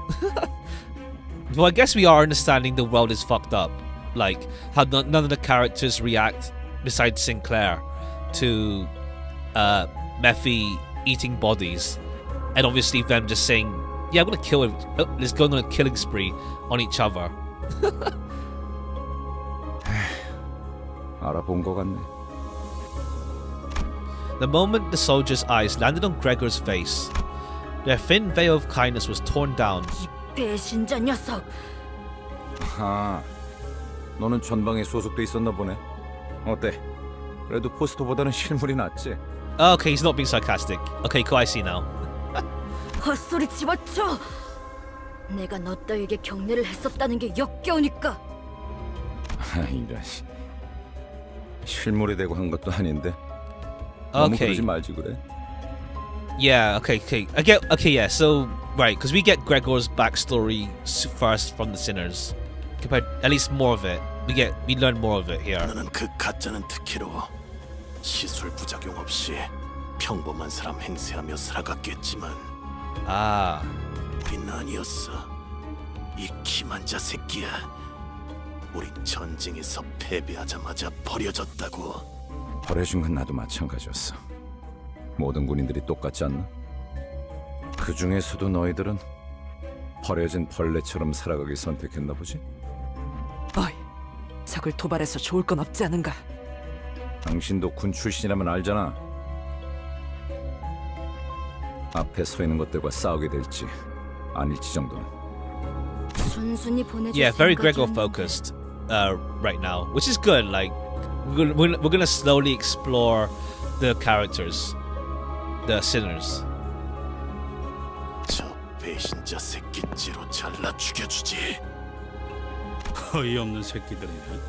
Well, I guess we are understanding the world is fucked up, like how none of the characters react besides Sinclair to Mephi eating bodies, and obviously them just saying, yeah, I'm gonna kill him. Let's go on a killing spree on each other. 알아본 것 같네. The moment the soldiers' eyes landed on Gregor's face, their thin veil of kindness was torn down. 배신자 녀석. 아, 너는 전방에 소속돼 있었나 보네. 어때? 그래도 포스터보다는 실물이 낫지. Okay, he's not being sarcastic. Okay, cool, I see now. 헛소리 집어쳐. 내가 너 따위에게 경례를 했었다는 게 역겨우니까. 이런 실물이 되고 한 것도 아닌데. 너무 Okay. 그러지 말지 그래. Yeah, okay. I get, okay, yeah, so, right, because we get Gregor's backstory first from the Sinners. Compared, at least more of it. We learn more of it here. 너는 그 가짜는 특혜로 시술 부작용 없이 평범한 사람 행세하며 살아갔겠지만 Ah. 우린 아니었어. 이 기만자 새끼야. 우린 전쟁에서 패배하자마자 버려졌다고. 버려진 건 나도 마찬가지였어. 모든 군인들이 똑같지 않나? 그 중에서도 너희들은 버려진 벌레처럼 살아가기 선택했나 보지? 어이, 적을 도발해서 좋을 건 없지 않은가? 당신도 군 출신이라면 알잖아. 앞에 서 있는 것들과 싸우게 될지 아닐지 정도는. 순순히 보내줄 Yeah, very 생각이었는데. Gregor focused right now, which is good. Like, we're gonna slowly explore the characters, the Sinners. 저 배신자 새끼째로 잘라 죽여주지. 어이없는 새끼들이네.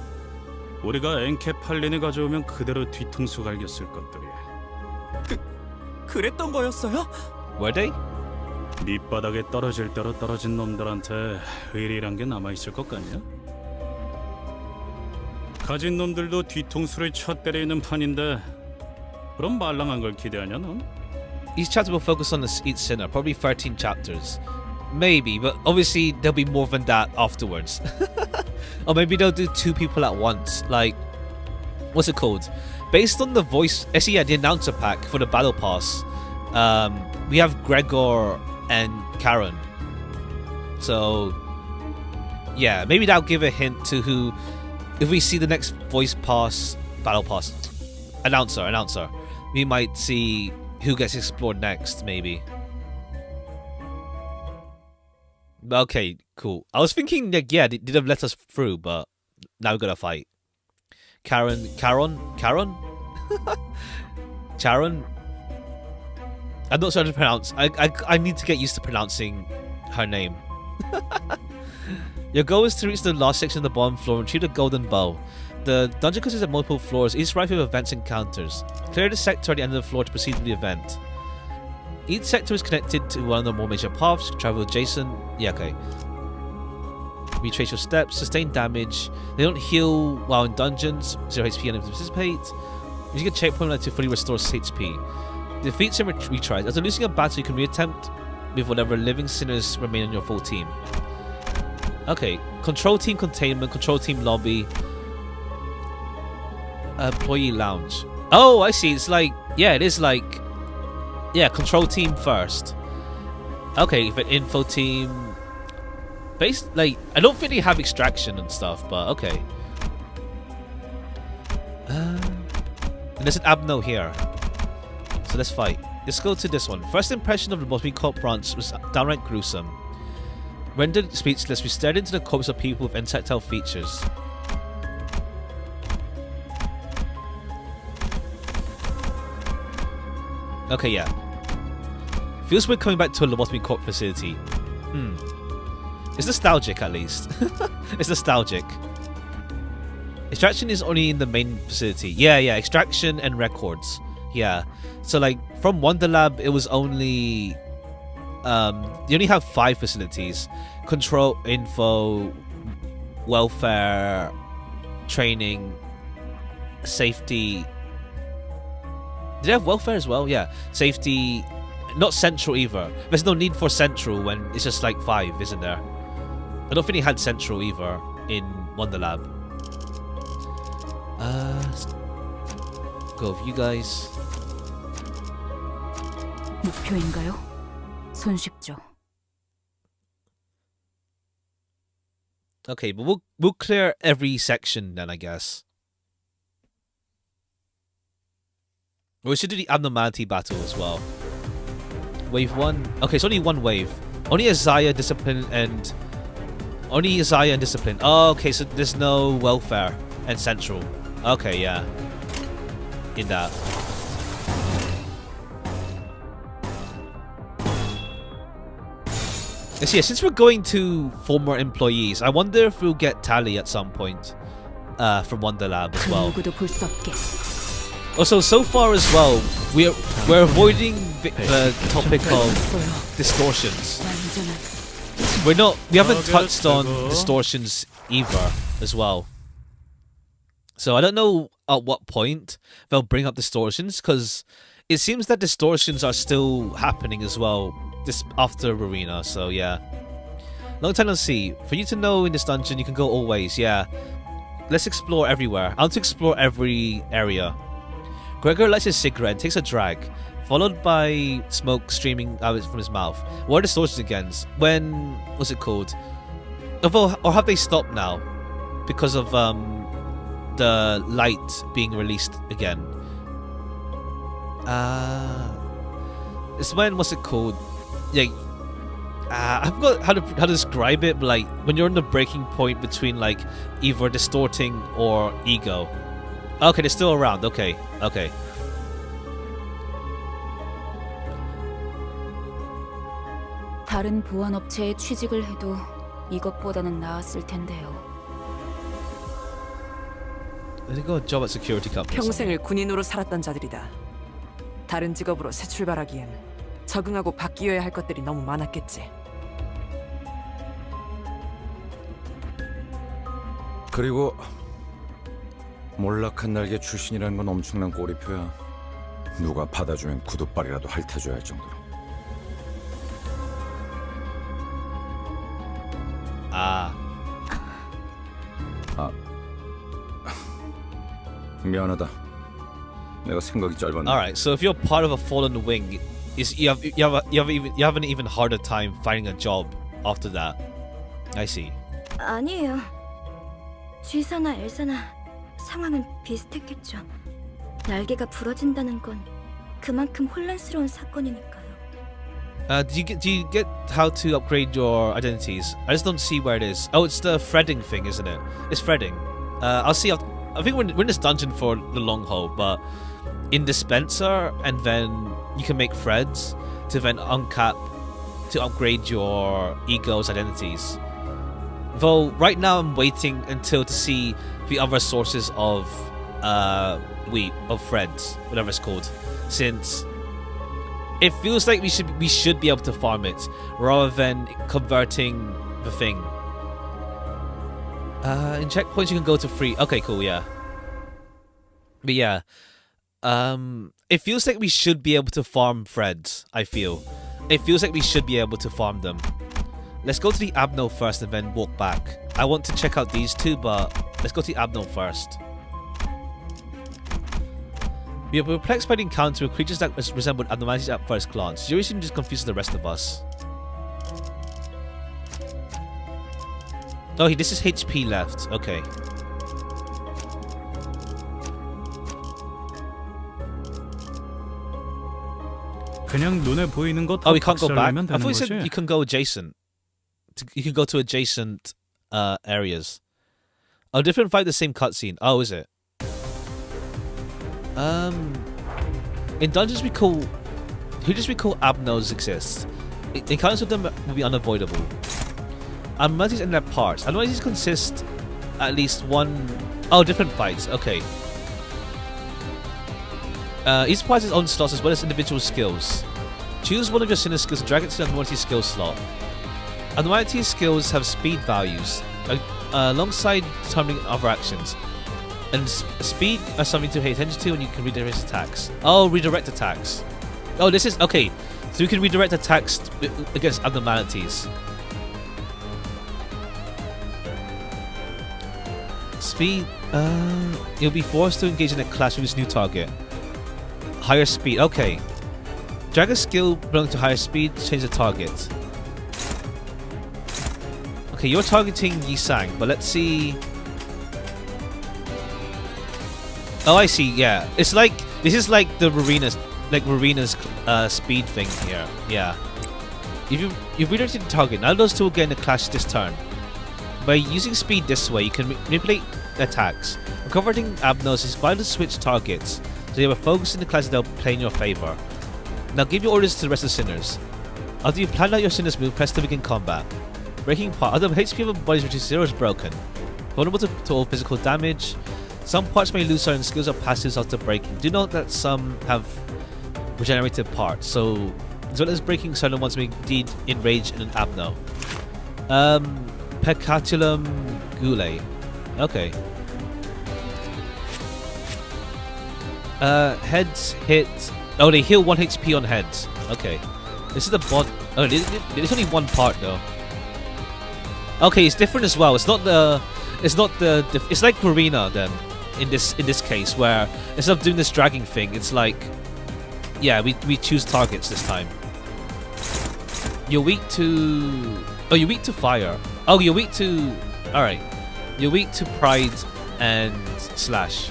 우리가 엔케팔린을 가져오면 그대로 뒤통수 갈겼을 것들이. 그랬던 거였어요? Were they? 밑바닥에 떨어질 대로 떨어진 놈들한테 의리란 게 남아있을 것 같냐? 가진 놈들도 뒤통수를 쳐 때리는 판인데 그럼 말랑한 걸 기대하냐 넌? Each chapter will focus on each sinner, probably 13 chapters. Maybe, but obviously there'll be more than that afterwards. Or maybe they'll do 2 people at once. Like, what's it called? Based on the voice, actually, yeah, the announcer pack for the battle pass, we have Gregor and Karen. So, yeah, maybe that'll give a hint to who, if we see the next voice pass, battle pass, announcer, we might see who gets explored next, maybe. Okay, cool. I was thinking, like, yeah, they did have let us through, but now we gotta fight. Charon? Charon? I'm not sure how to pronounce. I need to get used to pronouncing her name. Your goal is to reach the last section of the bottom floor and retrieve the golden bow. The dungeon consists of multiple floors, each rife with events and encounters. Clear the sector at the end of the floor to proceed with the event. Each sector is connected to one of the more major paths. Travel adjacent. Yeah, okay. Retrace your steps. Sustain damage. They don't heal while in dungeons. 0 HP and participate. Using a checkpoint to fully restore HP. Defeats and retries. After losing a battle, you can reattempt with whatever living sinners remain on your full team. Okay. Control team containment. Control team lobby. Employee lounge. Oh, I see. It's like, yeah, it is like, yeah, control team first. Okay, but info team. Based, like, I don't think they have extraction and stuff, but okay. And there's an Abno here. So let's fight. Let's go to this one. First impression of the Botany Corp branch was downright gruesome. Rendered speechless, we stared into the corpse of people with insectile features. Okay, yeah. Feels weird coming back to a lobotomy corp facility. It's nostalgic, at least. It's nostalgic. Extraction is only in the main facility. Yeah, extraction and records. Yeah. So, like, from Wonder Lab, it was only... you only have 5 facilities. Control, info, welfare, training, safety... Did they have welfare as well? Yeah. Safety... Not central either. There's no need for central when it's just like 5, isn't there? I don't think he had central either in Wonder Lab. Let's go with you guys. 목표인가요? 손쉽죠. Okay, but we'll clear every section then, I guess. We should do the abnormality battle as well. Wave 1. Okay, it's only 1 wave. Only Isaiah, Discipline, and... Only Isaiah and Discipline. Oh, okay, so there's no welfare and central. Okay, yeah. In that. Yes, yeah, since we're going to former employees, I wonder if we'll get Tally at some point from Wonder Lab as well. Also, so far as well, we're avoiding the topic of distortions. We haven't touched on distortions either as well. So I don't know at what point they'll bring up distortions, because it seems that distortions are still happening as well this after Arena. So yeah, long time no see. For you to know in this dungeon, you can go all ways. Yeah, let's explore everywhere. I want to explore every area. Gregor lights his cigarette and takes a drag, followed by smoke streaming out from his mouth. What are distortions again? When what's it called? Or have they stopped now because of the light being released again? It's when, what's it called? Yeah, I forgot how to describe it, but like when you're in the breaking point between like either distorting or ego. Okay, they're still around. Okay. 다른 보안업체에 취직을 해도 이것보다는 나았을 텐데요. They got a job at security company. 평생을 군인으로 살았던 자들이다. 다른 직업으로 새 출발하기엔 적응하고 바뀌어야 할 것들이 너무 많았겠지. 그리고 몰락한 날개 출신이라는 건 엄청난 꼬리표야. 누가 받아주면 구두발이라도 핥아줘야 할 정도로. Ah. 미안하다. 내가 생각이 짧았네. Alright, so if you're part of a fallen wing, you have an even harder time finding a job after that. I see. 아니에요. 쥐사나 엘사나 상황은 비슷했겠죠. 날개가 부러진다는 건 그만큼 혼란스러운 사건이니까요. Do you get how to upgrade your identities? I just don't see where it is. Oh, it's the threading thing, isn't it? It's threading. I'll see. I think we're in this dungeon for the long haul, but in dispenser, and then you can make threads to then uncap to upgrade your ego's identities. Though right now I'm waiting until to see the other sources of threads, whatever it's called, since it feels like we should be able to farm it rather than converting the thing. In checkpoints you can go to free. Okay, cool, yeah. But yeah, it feels like we should be able to farm threads. I feel it feels like we should be able to farm them. Let's go to the Abno first and then walk back. I want to check out these two, but let's go to the Abno first. We are perplexed by the encounter with creatures that resembled abnormalities at first glance. You seem just confused the rest of us. Oh, this is HP left. Okay. 그냥 눈에 보이는 것 Oh, we can't go back? 박살내면 I thought 되는 you said 거지? you can go adjacent. You can go to adjacent areas. Oh, different fight, the same cutscene. Oh, is it? In dungeons we call abnos exist. Encounters with them will be unavoidable. Abnormalities and their parts. Abnormalities consist at least one... Oh, different fights. Okay. Each part has its own slots as well as individual skills. Choose one of your sinner skills and drag it to the abnormality skill slot. Abnormality skills have speed values alongside determining other actions. And speed are something to pay attention to, and you can redirect attacks. Oh, redirect attacks. Oh, this is... Okay. So you can redirect attacks against abnormalities. Speed... You'll be forced to engage in a clash with this new target. Higher speed. Okay. Drag a skill belonging to higher speed to change the target. Okay, you're targeting Yisang, but let's see... Oh, I see. Yeah, it's like this is like the Marina's speed thing here. Yeah, you've redirected the target. Now those two will get in a clash this turn. By using speed this way, you can manipulate attacks. Converting abnos is vital to switch targets, so you have a focus in the clash they'll play in your favor. Now give your orders to the rest of the sinners. After you've planned out your sinner's move, press to begin combat. Breaking part. Other HP of a bodies which is 0 is broken. Vulnerable to all physical damage. Some parts may lose certain skills or passives after breaking. Do note that some have regenerated parts, so as well as breaking, certain ones may indeed enrage in an abno. Peccatulum Gule. Okay. Heads hit. Oh, they heal 1 HP on heads. Okay. This is the bod. Oh, there's only one part though. Okay, it's different as well. It's not the. It's like Marina then. In this case, where instead of doing this dragging thing, it's like, yeah, we choose targets this time. You're weak to... Oh, you're weak to fire. Oh, you're weak to... Alright. You're weak to pride and slash.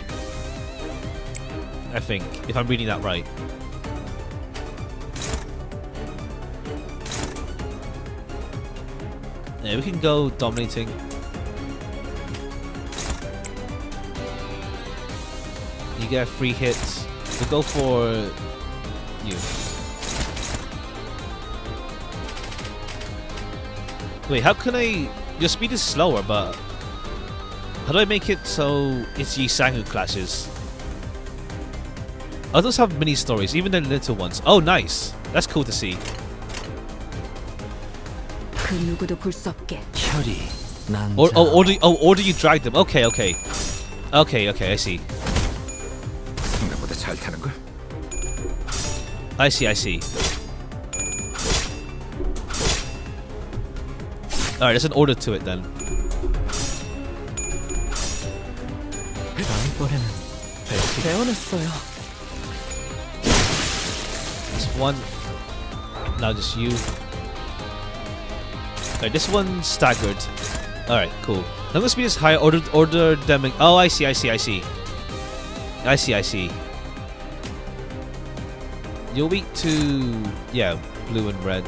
I think, if I'm reading that right. Yeah, we can go dominating. You get free hits. We'll go for you. Wait, how can I... Your speed is slower, but... How do I make it so it's Yisang who clashes? Others have mini stories, even the little ones. Oh, nice. That's cool to see. Or do you drag them? Okay, okay. Okay, I see. 생각보다 잘 타는 걸? I see, I see. Alright, there's an order to it then. 배워냈어요. This one. Now just you. Alright, this one's staggered. Alright, cool. Now this speed is higher. Order them. Oh, I see, I see, I see. I see, I see. You're weak to, yeah, blue and red.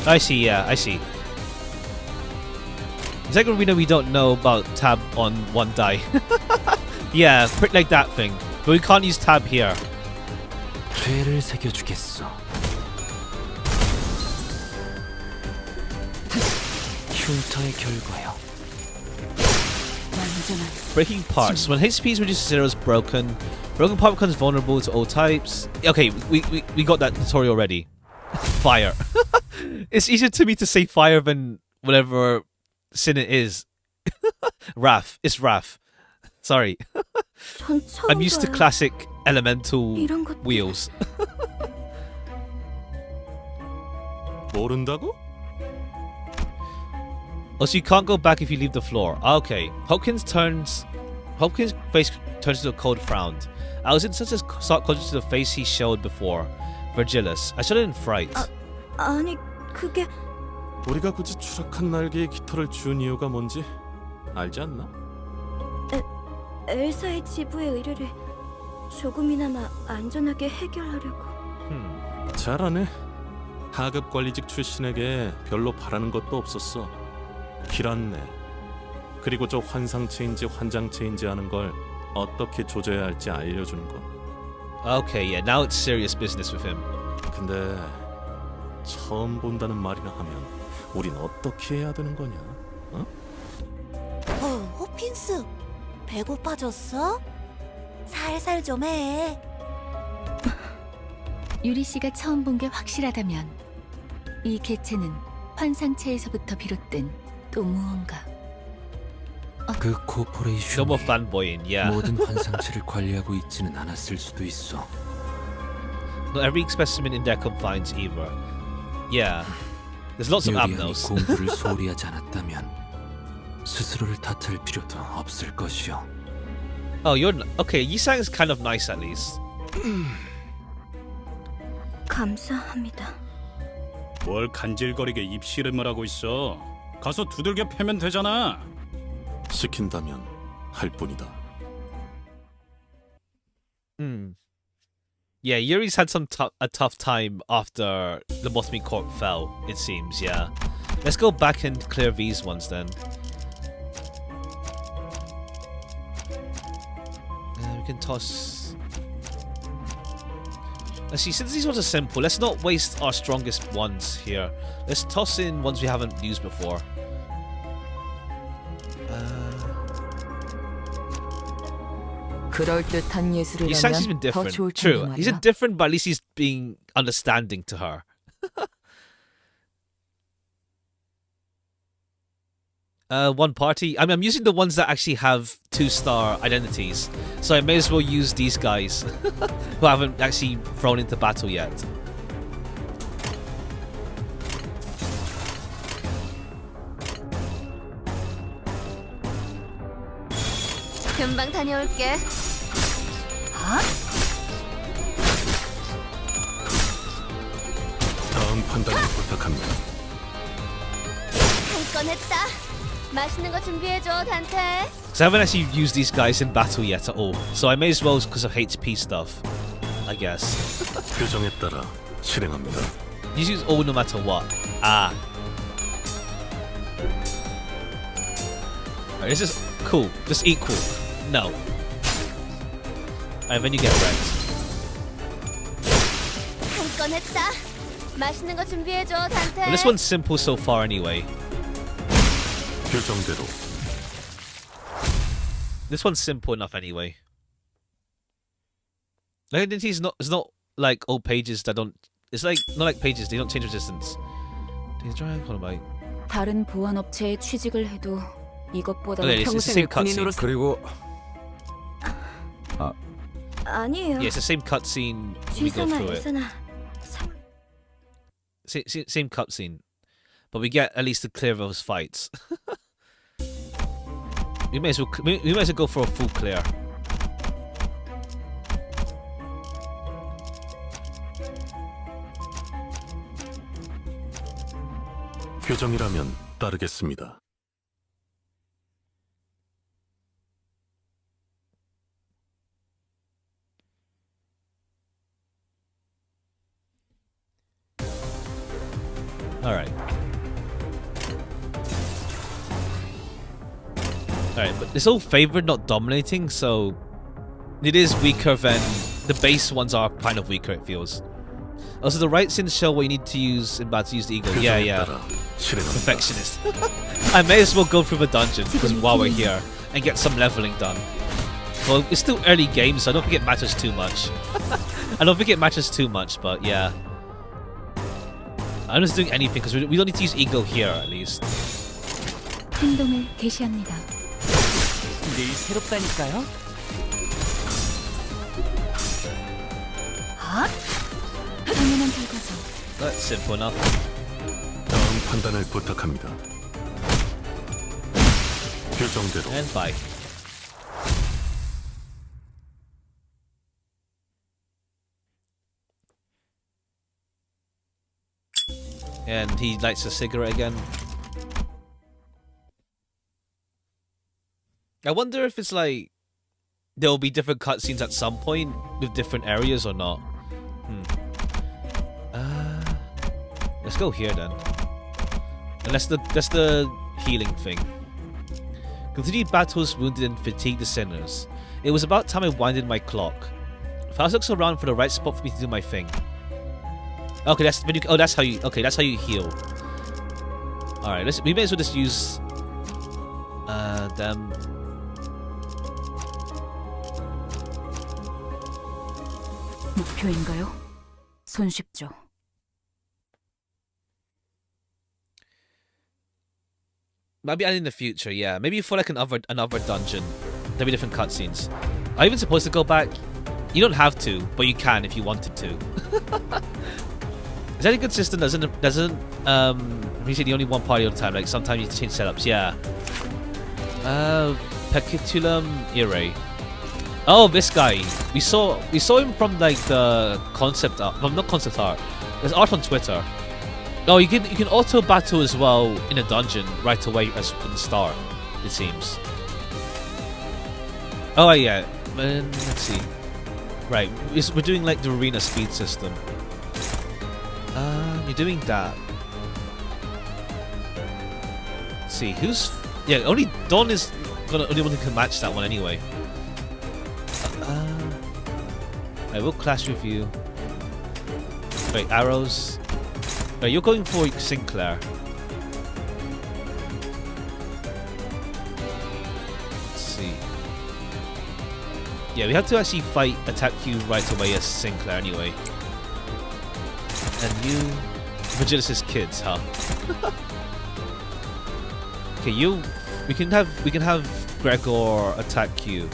I see, yeah, I see. Exactly, we don't know about tab on one die. Yeah, pretty like that thing. But we can't use tab here. 죄를 새겨주겠어. 흉터의 결과요. Breaking parts. When HP is reduced to 0 is broken. Broken part becomes vulnerable to all types. Okay, we got that tutorial already. Fire. It's easier to me to say fire than whatever sin it is. Wrath. It's wrath. Sorry. I'm used to classic elemental wheels. 모른다고? Also, you can't go back if you leave the floor. Okay. Hopkins' face turns to a cold frown. I was in such a stark contrast to the face he showed before. Virgilus. I showed it in fright. 아니, 그게... 우리가 굳이 추락한 날개에 깃털을 준 이유가 뭔지 알지 않나? 엘사의 지부의 의뢰를 조금이나마 안전하게 해결하려고. 잘하네. 하급 관리직 출신에게 별로 바라는 것도 없었어. 길 안내, 그리고 저 환상체인지 환장체인지 하는 걸 어떻게 조져야 할지 알려주는 거. Okay, yeah, now it's serious business with him. 근데 처음 본다는 말이나 하면 우린 어떻게 해야 되는 거냐? 어? 호핀스, 배고파졌어? 살살 좀 해. 유리 씨가 처음 본 게 확실하다면 이 개체는 환상체에서부터 비롯된 또 무언가. 그 No 코퍼레이션이 more fanboying, yeah. 모든 환상체를 관리하고 있지는 않았을 수도 있어. Not every specimen in their confines either. Yeah. There's lots of 요리안이 abnos. 공부를 소홀히 하지 않았다면 스스로를 탓할 필요도 없을 것이요. Oh, okay. Yisang is kind of nice at least. 감사합니다. 뭘 간질거리게 입씨름을 하고 있어. 가서 두들겨 패면 되잖아. 시킨다면 할 뿐이다. Yeah, Yuri's had a tough time after the Lobotomy Corp fell, it seems, yeah. Let's go back and clear these ones then. We can toss... Let's see, since these ones are simple, let's not waste our strongest ones here. Let's toss in ones we haven't used before. 그럴듯한 예술을 Yisang's been 하면 더 different. 좋을 True, 텐데 he's 말이야. different, but at least he's being understanding to her. One party. I mean, I'm using the ones that actually have 2-star identities, so I may as well use these guys who haven't actually thrown into battle yet. 금방 다녀올게. 다음 판단을 부탁합니다. 한 건 했다. 맛있는 거 준비해줘, 단테. Because I haven't actually used these guys in battle yet at all, so I may as well because of HP stuff, I guess. 규정에 따라 실행합니다. You use all no matter what. Ah. Alright, this is cool. Just equal. No. Alright, then you get wrecked. 한 건 했다. 맛있는 거 준비해줘, 단테. Well, this one's simple so far anyway. 규정대로 This one's simple enough anyway. Like it's not like old pages that don't. It's like not like pages they don't change resistance. 다른 보안 업체에 취직을 해도 이것보다 Okay, it's the same 평생을 cutscene. 군인으로 그리고 아니에요. Yeah, it's the same cutscene when we go 취소나 through it. 예서나 Same cutscene, but we get at least to clear those fights. we might as well go for a full clear. 규정이라면 따르겠습니다. Alright. Alright, but it's all favored, not dominating, so it is weaker than the base ones are kind of weaker, it feels. Also, the right sin show what you need to use in battle to use the eagle. Yeah, yeah. Perfectionist. I may as well go through the dungeon because while we're here and get some leveling done. Well, it's still early game, so I don't think it matters too much. I don't think it matters too much, but yeah. I'm just doing anything because we don't need to use ego here at least. 행동을 개시합니다. 늘 새롭다니까요. 당연한 결과죠. That's simple enough. 다음 판단을 부탁합니다. 규정대로. And bye. And he lights a cigarette again. I wonder if it's like there will be different cutscenes at some point with different areas or not. Let's go here then. And that's the healing thing. Continue battles, wounded and fatigued the sinners. It was about time I winded my clock. Faust looks around for the right spot for me to do my thing. Okay, that's when you. Oh, that's how you. Okay, that's how you heal. All right, we may as well just use them. 목표인가요? 손쉽죠. Maybe in the future, yeah. Maybe for like another dungeon, there'll be different cutscenes. Are you even supposed to go back? You don't have to, but you can if you wanted to. Is that a good system? Doesn't usually the only one party all the time? Like sometimes you have to change setups. Yeah. Pecutulum Ire. Oh, this guy. We saw him from like the concept art. Well, not concept art. There's art on Twitter. Oh, you can auto battle as well in a dungeon right away as from the start. It seems. Oh yeah. Let's see. Right, we're doing like the arena speed system. You're doing that. Let's see, who's... Yeah, only Don is only one who can match that one anyway. I will clash with you. Wait, arrows. Right, you're going for Sinclair. Let's see. Yeah, we have to actually attack you right away as Sinclair anyway. And you, Vigilus's kids, huh? Okay, we can have Gregor attack you.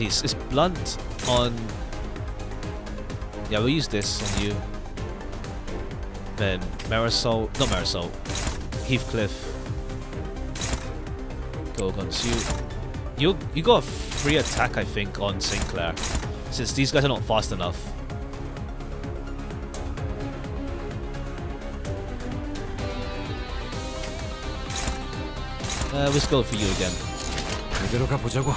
It's blunt on. Yeah, we'll use this on you. Then Marisol, not Marisol, Heathcliff. Go against you. You got a free attack, I think, on Sinclair, since these guys are not fast enough. Let's go for you again. 그대로 가보자고.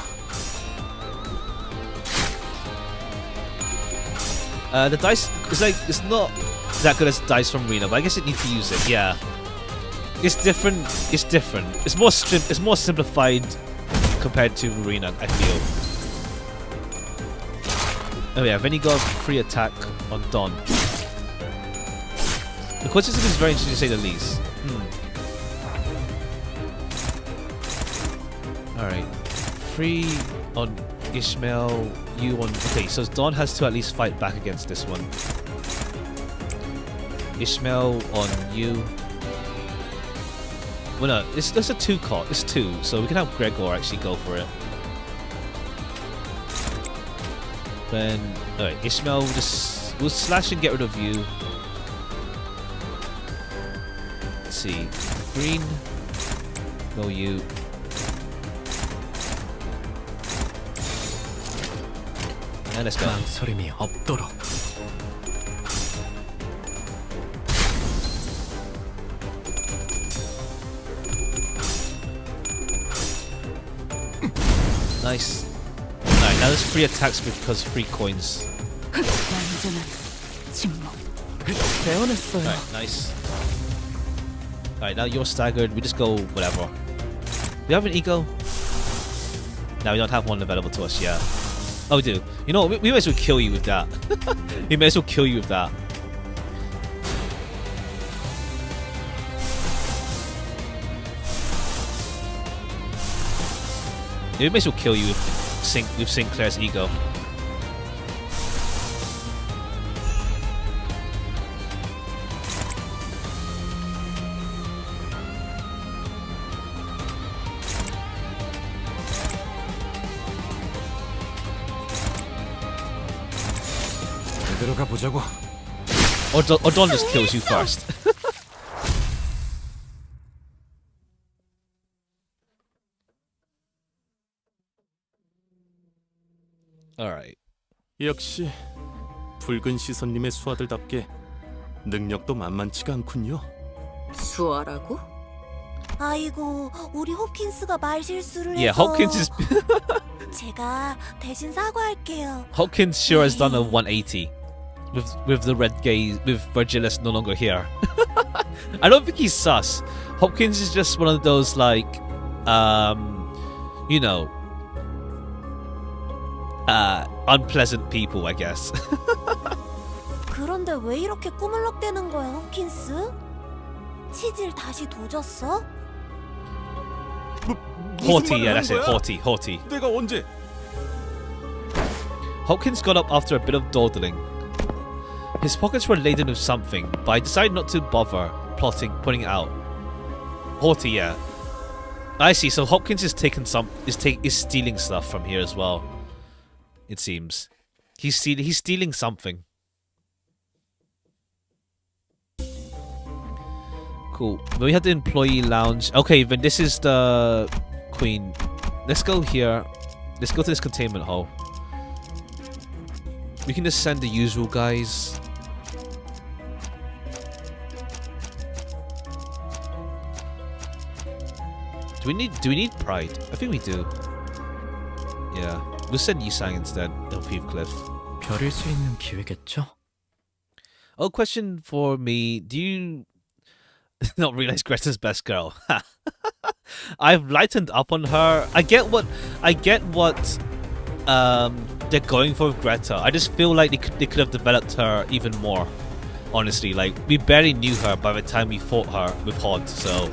The dice it's not that good as dice from Arena, but I guess it needs to use it. Yeah, it's different. It's different. It's more simplified compared to Arena, I feel. Oh yeah, then you got free attack on Don. The quest system is very interesting to say the least. Alright. 3 on Ishmael, you on... Okay, so Dawn has to at least fight back against this one. Ishmael on you. Well, no, it's a 2 call. It's 2, so we can have Gregor actually go for it. Then, alright, Ishmael, we'll slash and get rid of you. Let's see. Green. No, you. And let's go. 망설임이 없도록. Nice. Alright, now there's free attacks because free coins. 완전한 침묵. 배워냈어요. Alright, nice. Alright, now you're staggered. We just go whatever. Do you have an ego? No, we don't have one available to us yet. Oh, we do. You know what? We may as well kill you with that. We may as well kill you with that. We may as well kill you with Sinclair's ego. 들어가 보자고. Or Dawn just kills you first. Alright. 역시 붉은 시선님의 수하들답게 능력도 만만치가 않군요. 수아라고? 아이고, 우리 호킨스가 말 실수를 Yeah, 해서. Hawkins is 제가 대신 사과할게요. Hawkins sure has done a 180 with the red gaze, with Virgilus no longer here. I don't think he's sus. Hopkins is just one of those like, you know, unpleasant people, I guess. 그런데 왜 이렇게 꾸물럭대는 거야, 호킨스? 치질 다시 도졌어? Haughty, yeah, that's it. Haughty. 내가 언제? Hopkins got up after a bit of dawdling. His pockets were laden with something, but I decided not to bother putting it out. Haughty, yeah. I see. So Hopkins is stealing stuff from here as well. It seems he's stealing something. Cool. But we have the employee lounge. Okay, then this is the queen. Let's go here. Let's go to this containment hall. We can just send the usual guys. Do we need pride? I think we do. Yeah. We'll send Yisang instead of Heathcliff. 별일 수 있는 기회겠죠? Oh, question for me. Do you not realize Greta's best girl? I've lightened up on her. I get what they're going for with Greta. I just feel like they could have developed her even more. Honestly, like we barely knew her by the time we fought her with Hod, so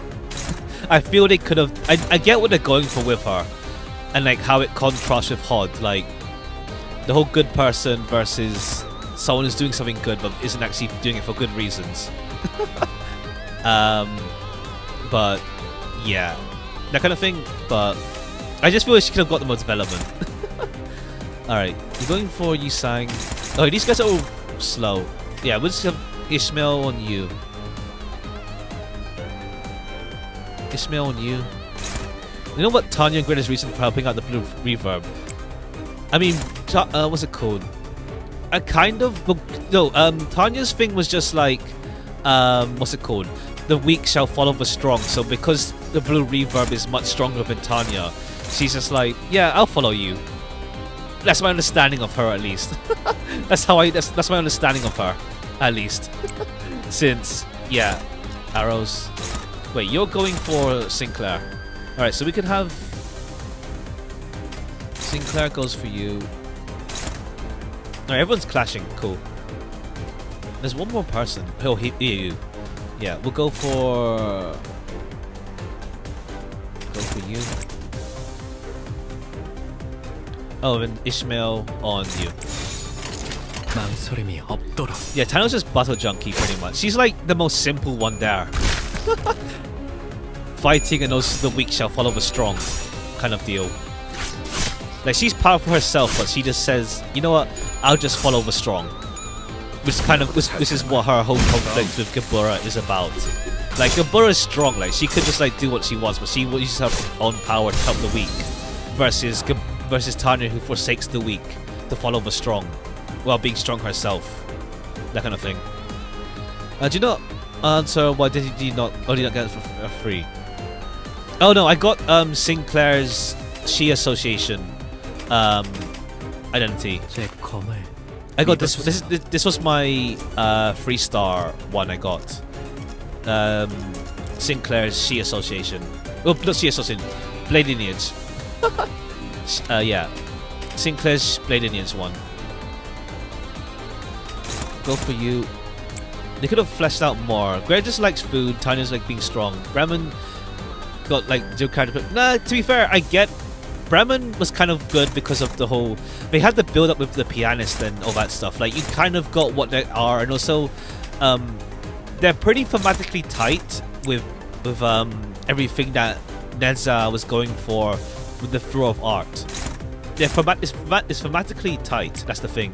I feel they could have. I get what they're going for with her, and like how it contrasts with Hod, like the whole good person versus someone who's doing something good but isn't actually doing it for good reasons. But yeah, that kind of thing. But I just feel like she could have got the more development. Alright, we're going for Yisang. Oh, these guys are all slow. Yeah, we'll just have Ishmael on you. Ishmael on you. You know what Tanya and Greta's reason for helping out the blue reverb? I mean, what's it called? I kind of... No, Tanya's thing was just like... what's it called? The weak shall follow the strong. So because the blue reverb is much stronger than Tanya, she's just like, yeah, I'll follow you. That's my understanding of her, at least. That's my understanding of her, at least. Since, yeah, arrows. Wait, you're going for Sinclair. Alright, so we can have... Sinclair goes for you. Alright, everyone's clashing. Cool. There's one more person. Oh, you. Yeah, we'll go for... Go for you. Oh, and Ishmael on you. 망설임이 없도록. Yeah, Tano's just battle junkie pretty much. She's like the most simple one there. Fighting and also the weak shall follow the strong kind of deal. Like, she's powerful herself, but she just says, you know what, I'll just follow the strong. Which is what her whole conflict with Gabura is about. Like, Gabura is strong, like, she could just like do what she wants, but she uses her own power to help the weak. Versus Tanya, who forsakes the weak to follow the strong, while being strong herself. That kind of thing. Do you not answer why did you not get it for free? Oh no, I got Sinclair's She Association identity. I got this was my 3-star one I got. Sinclair's She Association. Oh, not She Association. Blade Lineage. Yeah. Sinclair's Blade Lineage one. Go for you. They could have fleshed out more. Greg just likes food. Tanya's like being strong. Bremen got like zero character. Nah, to be fair, I get Bremen was kind of good because of the whole. They had the build up with the pianist and all that stuff. Like, you kind of got what they are, and also they're pretty thematically tight with everything that Neza was going for with the flow of art. It's thematically tight. That's the thing.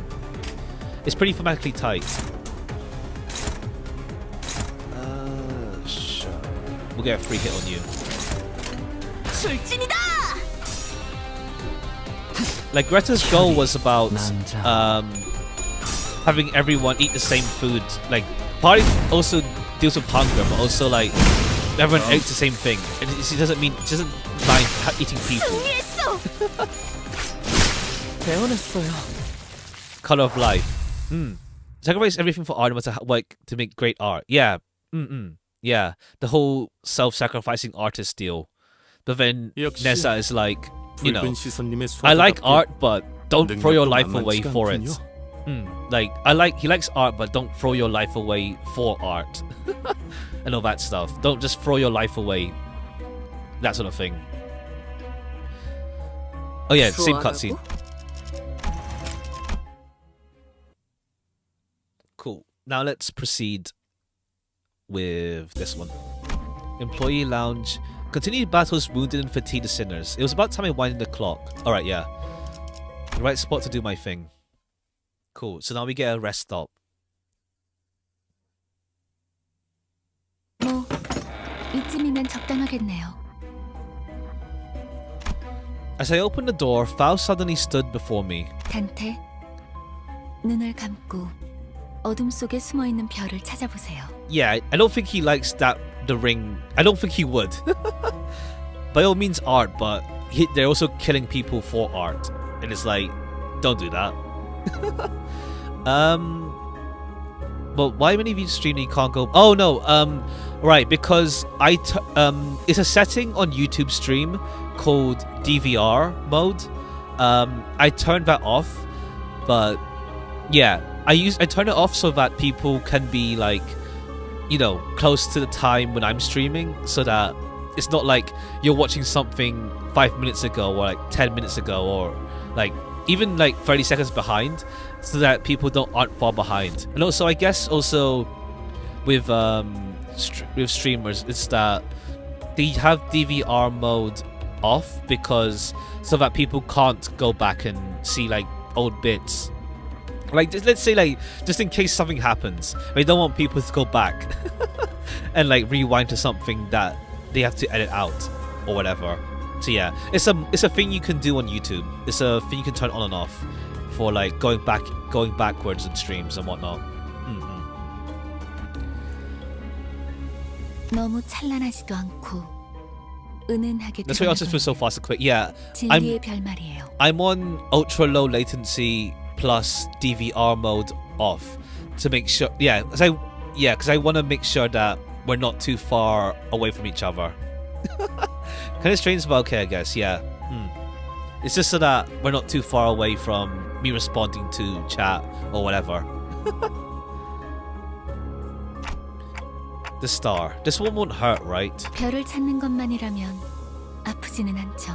It's pretty thematically tight. Sure. We'll get a free hit on you. Like, Greta's goal was about having everyone eat the same food. Like, party also deals with hunger, but also like everyone ate the same thing. And she doesn't mind eating people. Color of life. Sacrifice everything for art to make great art. Yeah. Yeah. The whole self-sacrificing artist deal. But then Nessa is like, you know, I like art, but don't throw your life away for it. Like, he likes art, but don't throw your life away for art. And all that stuff. Don't just throw your life away. That sort of thing. Oh yeah, same cutscene. Cool. Now let's proceed with this one. Employee lounge. Continued battles wounded and fatigued sinners. It was about time I winded the clock. Alright, yeah. The right spot to do my thing. Cool. So now we get a rest stop. 뭐 이쯤이면 적당하겠네요. As I opened the door, Faust suddenly stood before me. 단테, 눈을 감고 어둠 속에 숨어 있는 별을 찾아보세요. Yeah, I don't think he likes the ring. I don't think he would. By all means art, but they're also killing people for art. And it's like, don't do that. But why many of you stream and you can't go? Oh no, right, because it's a setting on YouTube stream called DVR mode. I turned that off, but yeah, I turn it off so that people can be like, you know, close to the time when I'm streaming, so that it's not like you're watching something 5 minutes ago or like 10 minutes ago or like even like 30 seconds behind, so that people aren't far behind. And also, I guess also with streamers, it's that they have DVR mode off because so that people can't go back and see like old bits. Like, let's say, like, just in case something happens, they don't want people to go back and like rewind to something that they have to edit out or whatever. So yeah, it's a thing you can do on YouTube. It's a thing you can turn on and off for like going backwards in streams and whatnot. 너무 찬란하지도 않고 은은하게. That's why I also feel so fast and quick. Yeah, 진리의 별 말이에요. I'm on ultra low latency plus DVR mode off to make sure. Yeah, because I want to make sure that we're not too far away from each other. Kind of strange, but okay, I guess. Yeah, it's just so that we're not too far away from me responding to chat or whatever. The star. This one won't hurt, right? 별을 찾는 것만이라면 아프지는 않죠.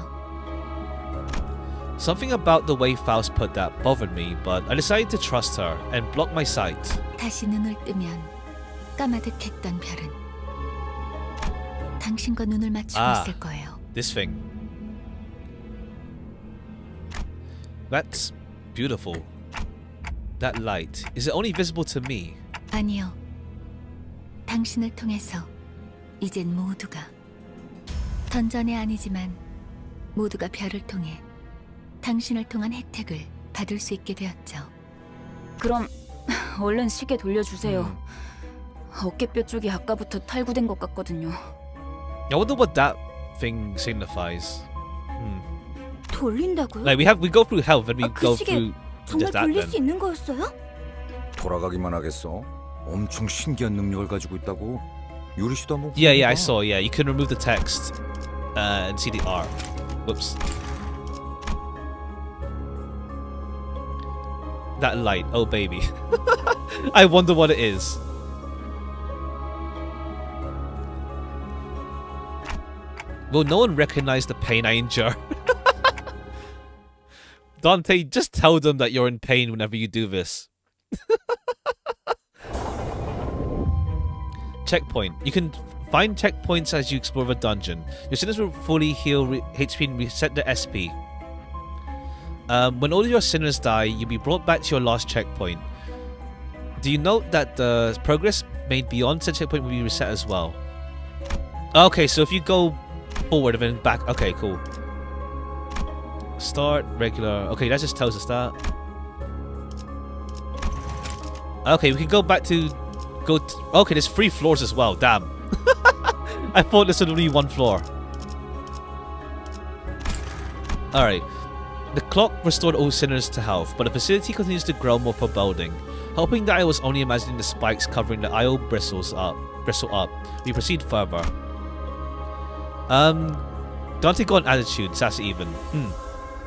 Something about the way Faust put that bothered me, but I decided to trust her and block my sight. 다시 눈을 뜨면 까마득했던 별은 당신과 눈을 맞추고 있을 거예요. This thing. That's beautiful. That light. Is it only visible to me? 아니요. 당신을 통해서 이젠 모두가 던전이 아니지만 모두가 별을 통해 당신을 통한 혜택을 받을 수 있게 되었죠. 그럼 얼른 시계 돌려주세요. 어깨뼈 쪽이 아까부터 탈구된 것 같거든요. I wonder what that thing signifies. 돌린다고요? Like we go through health and we 그 go 시계 through 정말 just that 돌릴 then. 수 있는 거였어요? 돌아가기만 하겠어. 엄청 신기한 능력을 가지고 있다고. 유리 씨도 한번. Yeah, I saw. Yeah, you can remove the text and see the R. Whoops. That light. Oh, baby. I wonder what it is. Will no one recognize the pain I endure? Dante, just tell them that you're in pain whenever you do this. Checkpoint. You can find checkpoints as you explore the dungeon. Your sinners will fully heal HP and reset their SP. When all of your sinners die, you'll be brought back to your last checkpoint. Do you note that the progress made beyond said checkpoint will be reset as well? Okay, so if you go forward and then back. Okay, cool. Start, regular. Okay, that just tells us that. Okay, we can go back to... Okay, there's 3 floors as well. Damn. I thought this would only be 1 floor. Alright. The clock restored all sinners to health, but the facility continues to grow more foreboding. Hoping that I was only imagining the spikes covering the aisle bristle up. We proceed further. Dante got an attitude, sassy even.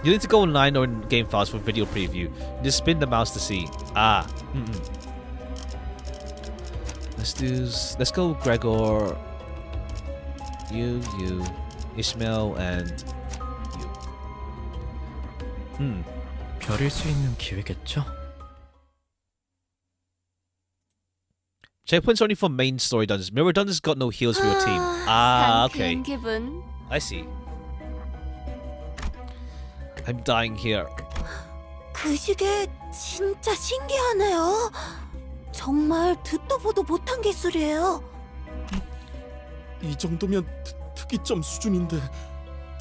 You need to go online or in game files for video preview. You just spin the mouse to see. Let's go Gregor, you, Ishmael, and you. 별일 수 있는 기회겠죠? Checkpoints only for main story dungeons. Mirror dungeons got no heals for your team. Okay. 상쾌한 기분. I see. I'm dying here. 그 시계 진짜 신기하네요. 정말 듣도 보도 못한 기술이에요. 이 정도면 특이점 수준인데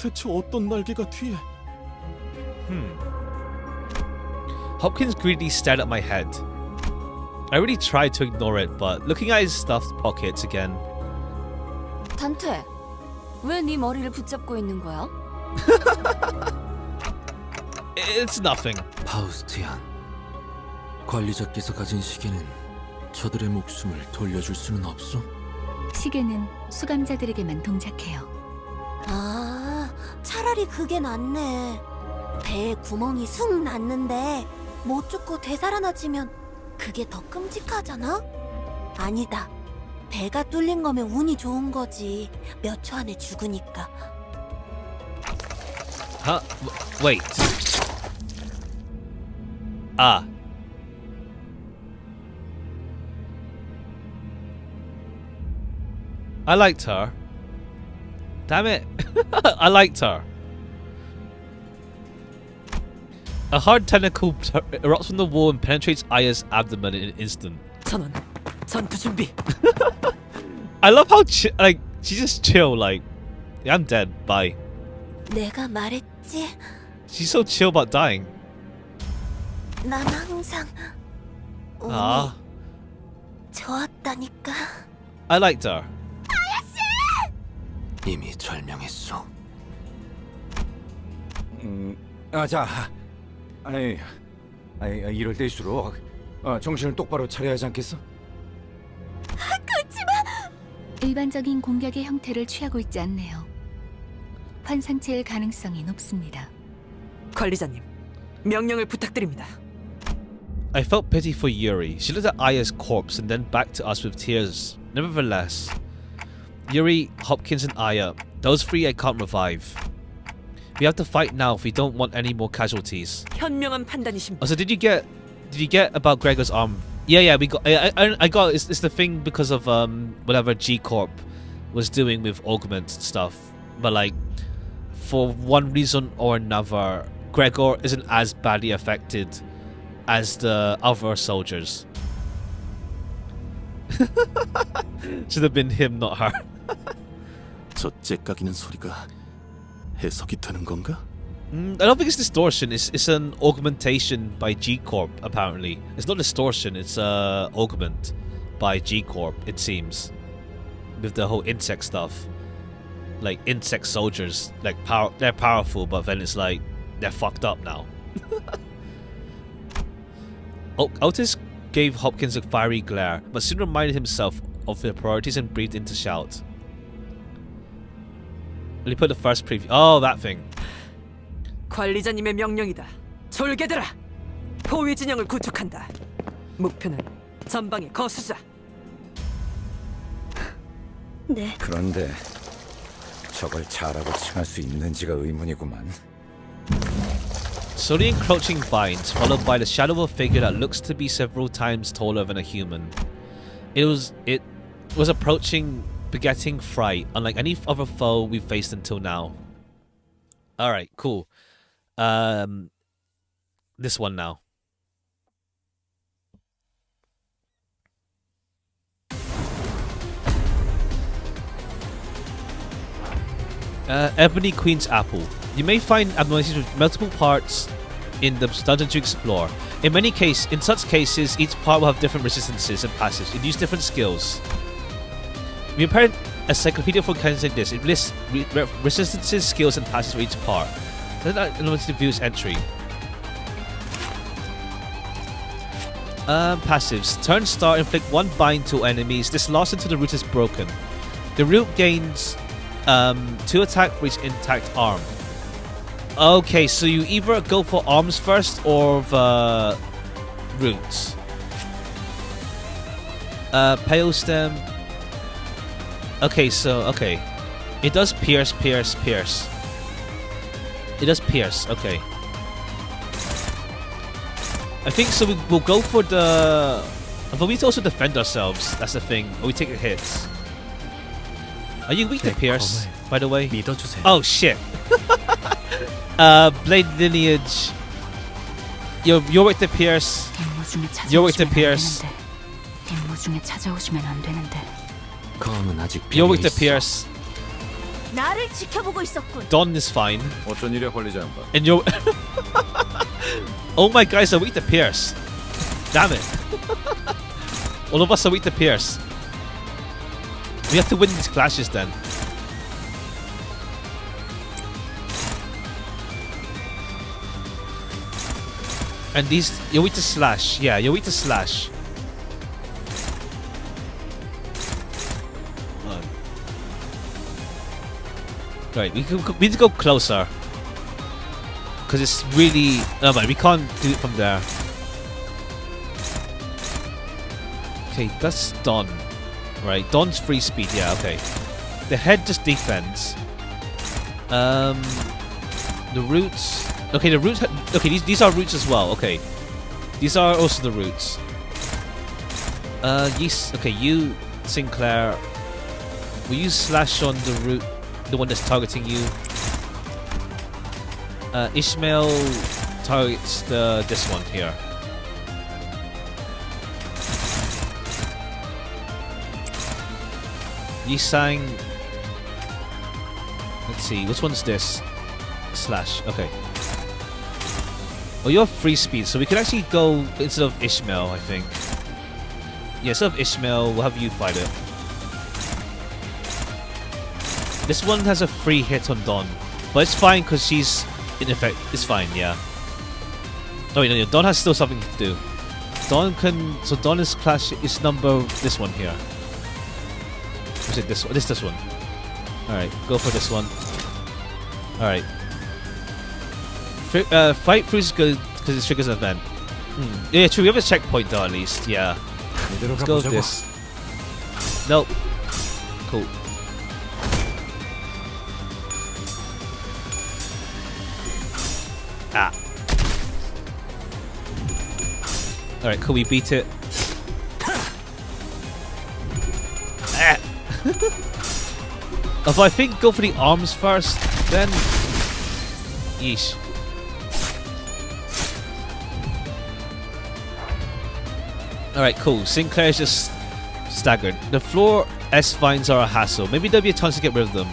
대체 어떤 날개가 뒤에? Hopkins greedily stared at my head. I really tried to ignore it, but looking at his stuffed pockets again. 단테, 왜 네 머리를 붙잡고 있는 거야? It's nothing. 파우스티안, 관리자께서 가진 시계는 저들의 목숨을 돌려줄 수는 없소? 시계는 수감자들에게만 동작해요. 아, 차라리 그게 낫네. 배에 구멍이 숭 났는데 못 죽고 되살아나지면 그게 더 끔찍하잖아? 아니다. 배가 뚫린 거면 운이 좋은 거지. 몇 초 안에 죽으니까. Huh? Wait. Ah. I liked her. Damn it. I liked her. A hard tentacle erupts from the wall and penetrates Aya's abdomen in an instant. 전원, 전투 준비. I love how like she just chill like, yeah, I'm dead. Bye. 내가 말했지. She's so chill about dying. 난 항상 운이 Ah. 좋았다니까. I liked her. 이미 절명했소. 자, 이럴 때일수록 정신을 똑바로 차려야 하지 않겠어? 일반적인 공격의 형태를 취하고 있지 않네요. 환상체일 가능성이 높습니다. 관리자님, 명령을 부탁드립니다. I felt pity for Yuri. She looked at Aya's corpse and then back to us with tears. Nevertheless, Yuri, Hopkins, and Aya, those 3 I can't revive. We have to fight now if we don't want any more casualties. 현명한 판단이십니다. Oh, so did you get about Gregor's arm? Yeah, we got. I got. It's the thing because of whatever G Corp was doing with augment stuff. But like, for one reason or another, Gregor isn't as badly affected as the other soldiers. Should have been him, not her. 저 째까기는 소리가 해석이 되는 건가? I don't think it's distortion. It's an augmentation by G Corp. Apparently, it's not distortion. It's augment by G Corp. It seems, with the whole insect stuff, like insect soldiers, like they're powerful, but then it's like they're fucked up now. Otis gave Hopkins a fiery glare, but soon reminded himself of their priorities and breathed in to shout. Well, he put the first preview. Oh, that thing. 관리자님의 명령이다. 졸개들아, 포위 진영을 구축한다. 목표는 전방의 거수자. 네. 그런데 저걸 자라고 칭할 수 있는지가 의문이구만. Slowly encroaching vines, followed by the shadow of a figure that looks to be several times taller than a human. It was approaching, begetting fright, unlike any other foe we've faced until now. Alright, cool. This one now. Ebony Queen's Apple. You may find abnormalities with multiple parts in the dungeon to explore. In such cases, each part will have different resistances and passives and use different skills. We prepared a encyclopedia for kinds like this. It lists resistances, skills, and passives for each part. Unlimited views entry. Passives. Turn start, inflict 1 bind to enemies. This lasts until the root is broken. The root gains 2 attack for each intact arm. Okay, so you either go for arms first or the roots. Pale stem. Okay, it does pierce. It does pierce. Okay. I think so. We'll go for the. But we need to also defend ourselves. That's the thing. Or we take hits. Are you weak to pierce, by the way? Oh shit. Blade lineage. You're weak to pierce. You're weak to pierce. You're weak to pierce. 나를 지켜보고 있었군. Don is fine. 어쩐 일이야 관리자 양반. And you're. All my guys are weak to pierce. Damn it. All of us are weak to pierce. We have to win these clashes then. And these, you're weak to slash. Yeah, you're weak to slash. Right, we need to go closer. Because it's really... Oh man, we can't do it from there. Okay, that's Don. Right, Don's free speed, yeah, okay. The head just defends. The roots... Okay, the roots... Okay, these are roots as well, okay. These are also the roots. Yes, okay, you, Sinclair. Will you slash on the root? The one that's targeting you. Ishmael targets this one here. Yisang. Let's see, which one's this? Slash. Okay. Oh, you're free speed, so we can actually go instead of Ishmael, I think. Yeah, instead of Ishmael, we'll have you fight it. This one has a free hit on Dawn, but it's fine because she's in effect. It's fine, yeah. Oh wait, no, Dawn has still something to do. Dawn can. So Dawn is clash is number this one here. Is it this one? This one. All right, go for this one. All right. Fight through is good because it triggers an event. Yeah, true. We have a checkpoint though, at least. Yeah. Let's go with this. Nope. Cool. Ah. Alright, cool, we beat it. Ah. If I think go for the arms first, then... Yeesh. Alright, cool. Sinclair's just staggered. The floor S vines are a hassle. Maybe there'll be a chance to get rid of them.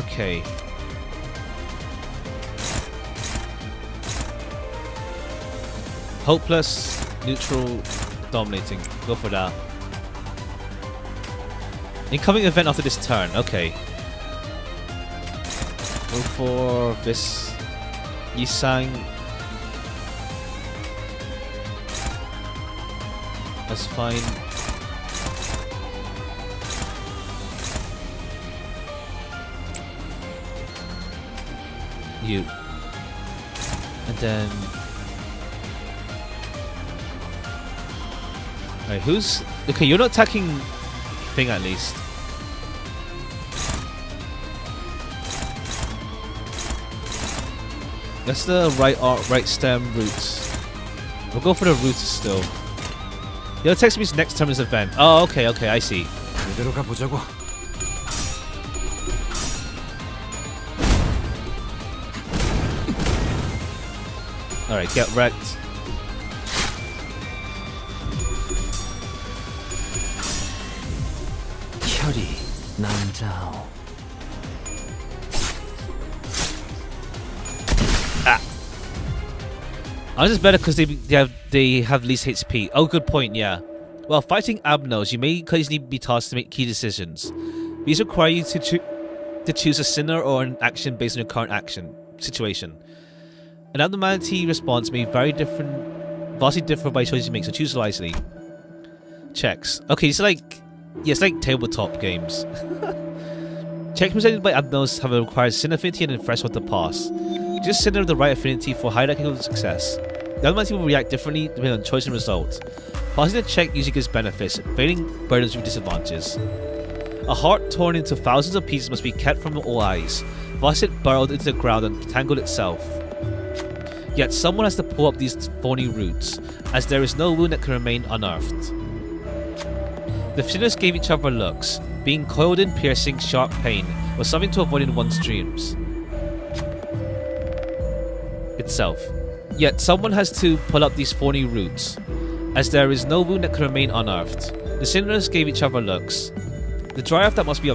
Okay. Hopeless, neutral, dominating. Go for that. Incoming event after this turn. Okay. Go for this. Yisang. That's fine. You. And then... Alright, who's... Okay, you're not attacking thing at least. That's the right stem roots. We'll go for the roots still. You'll text me next time this event. Oh, okay, I see. Alright, get wrecked. Ah. Ours is better because they have least HP. Oh, good point. Yeah. While fighting Abnos, you may occasionally be tasked to make key decisions. These require you to choose a sinner or an action based on your current situation. An abnormality response may vastly differ by choices you make, so choose wisely. Checks. Okay, so it's like tabletop games. Checks presented by Abnos have required sin affinity and threshold to pass. Just sinner with the right affinity for high likelihood of success. The abnormality will react differently depending on choice and result. Passing the check usually gives benefits, failing burdens with disadvantages. A heart torn into thousands of pieces must be kept from all eyes, thus it burrowed into the ground and tangled itself. Yet someone has to pull up these thorny roots, as there is no wound that can remain unearthed. The sinners gave each other looks. Being coiled in piercing, sharp pain was something to avoid in one's dreams. Itself. Yet someone has to pull up these thorny roots, as there is no wound that can remain unearthed. The sinners gave each other looks. The dry-off that must be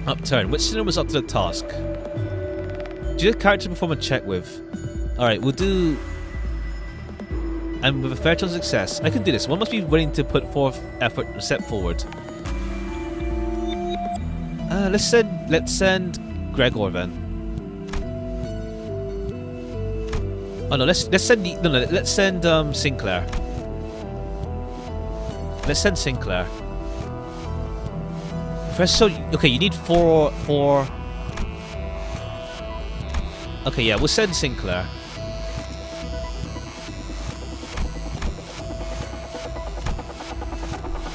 upturned. Which sinner was up to the task? Choose a character to perform a check with. Alright, we'll do... And with a fair chance of success, I can do this. One must be willing to put forth effort and step forward. Let's send Gregor then. Oh no, let's send Sinclair. Let's send Sinclair. First, so okay, you need four. Okay, yeah, we'll send Sinclair.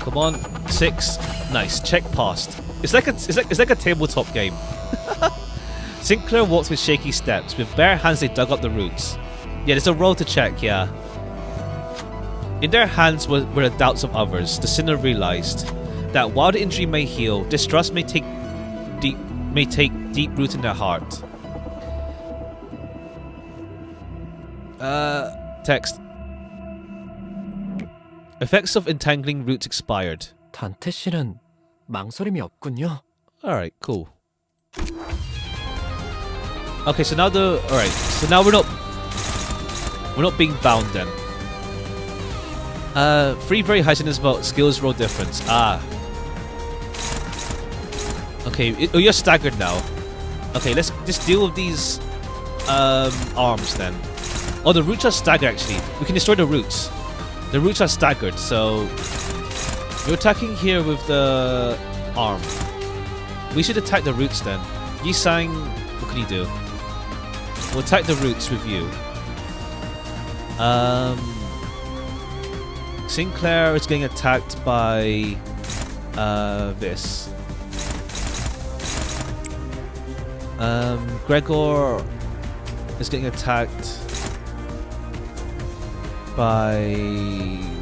Come on, 6. Nice, check passed. It's like a tabletop game. Sinclair walks with shaky steps. With bare hands, they dug up the roots. Yeah, there's a roll to check. Yeah. In their hands were the doubts of others. The sinner realized that while the injury may heal, distrust may take deep root in their heart. Text. Effects of entangling roots expired. 단테 씨는 망설임이 없군요. Alright, cool. Okay, so now alright, so now we're not being bound then. 3 very high is about skills roll difference. Okay, you're staggered now. Okay, let's just deal with these arms then. Oh, the roots are staggered actually. We can destroy the roots. The roots are staggered, so you're attacking here with the arm. We should attack the roots then. Yisang, what can you do? We'll attack the roots with you. Sinclair is getting attacked by Gregor is getting attacked by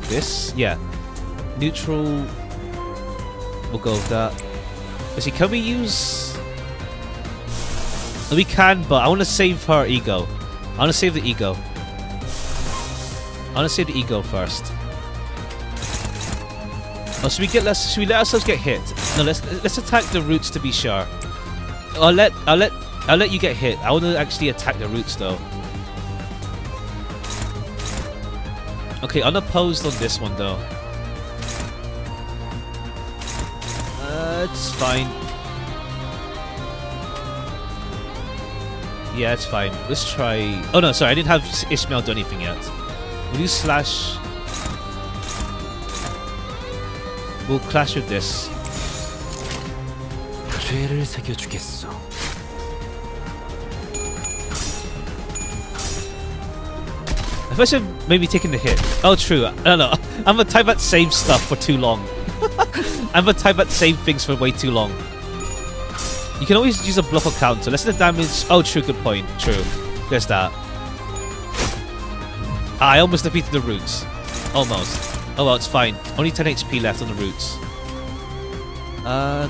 this. Yeah. Neutral. We'll go with that. Let's see, can we use... We can, but I want to save her ego. I want to save the ego. I want to save the ego first. Oh, should we let ourselves get hit? No, let's attack the roots to be sure. I'll let you get hit. I want to actually attack the roots though. Okay, unopposed on this one though. It's fine. Yeah, it's fine. Let's try... Oh no, sorry, I didn't have Ishmael do anything yet. We'll use slash... We'll clash with this. 죄를 새겨주겠어. I first have maybe taken the hit. Oh, true. I don't know. I'm gonna type out save stuff for too long. I'm gonna type out save things for way too long. You can always use a bluff or counter. Let's the damage. Oh, true. Good point. True. There's that. I almost defeated the roots. Almost. Oh well, it's fine. Only 10 HP left on the roots.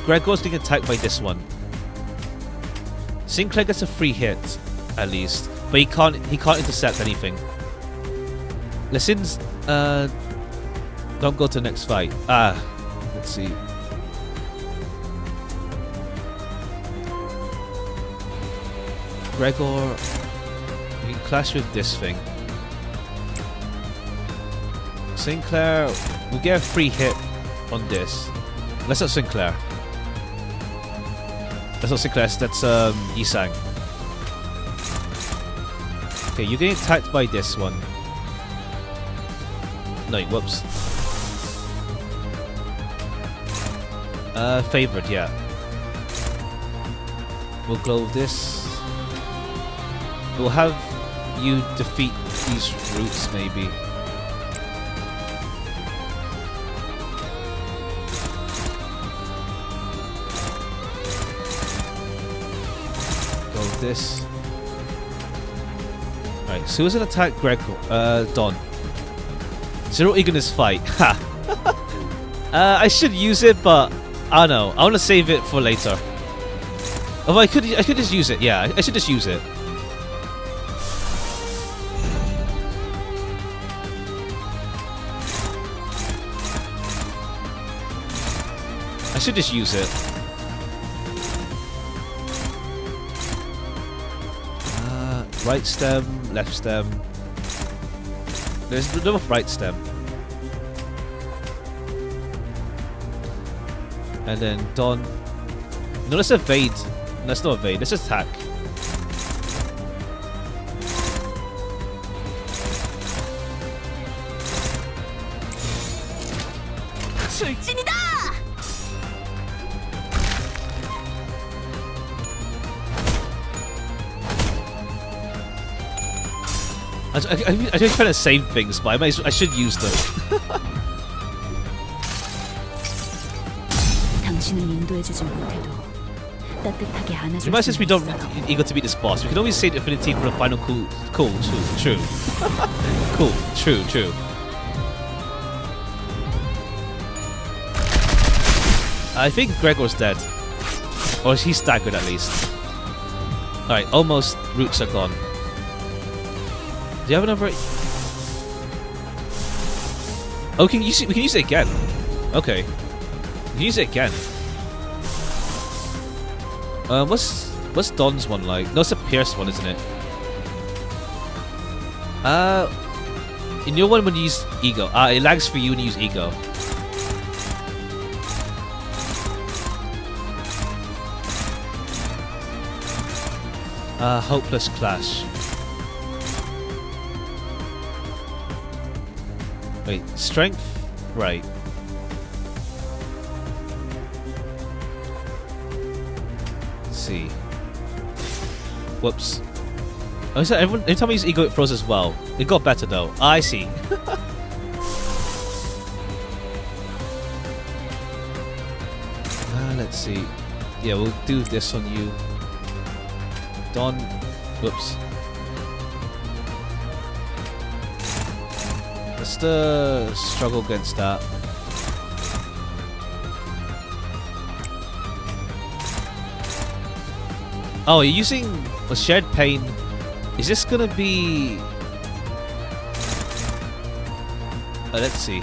Gregor's getting attacked by this one. Sinclair gets a free hit, at least, but he can't intercept anything. Lessons, don't go to the next fight. Let's see. Gregor, you can clash with this thing. Sinclair, we'll get a free hit on this. That's not Sinclair. That's not Sinclair, that's Yisang. Okay, you're getting attacked by this one. No, whoops. Favored, yeah. We'll glow with this. We'll have you defeat these roots, maybe. Go with this. Right, so who's gonna attack Gregor? Don. Zero eagerness fight. Ha! I should use it, but I don't know. I want to save it for later. Oh, I could just use it. Yeah, I should just use it. I should just use it. Right stem, left stem. There's no right stem. And then Don. No, let's evade. Let's not evade. Let's attack. 출진이다! I just trying to save things, but I should use them. 당신을 인도해주지 못해도 따뜻하게 안아줄 Remind us we don't 있어. eager to beat this boss. We can always save Affinity for the final cool. True. Cool. True. I think Gregor's dead. Or he's staggered at least. Alright, almost roots are gone. Do you have another? Oh, we can use it again. Okay. We can use it again. What's Don's one like? No, it's a Pierce one, isn't it? In your one when you use Ego. It lags for you when you use Ego. Hopeless Clash. Wait, strength? Right. Let's see. Whoops. Oh, so every time I use Ego, it froze as well. It got better though. I see. Let's see. Yeah, we'll do this on you. Done. Whoops. Let's struggle against that. Oh, you're using a shared pain. Is this gonna be... let's see.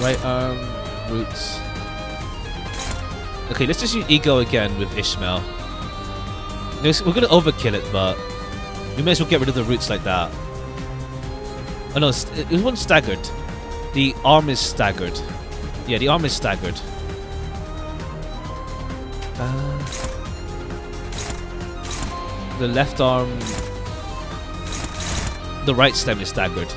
Right arm, roots. Okay, let's just use ego again with Ishmael. We're gonna overkill it, but we may as well get rid of the roots like that. Oh no, it wasn't staggered. The arm is staggered. Yeah, the arm is staggered. The left arm... The right stem is staggered.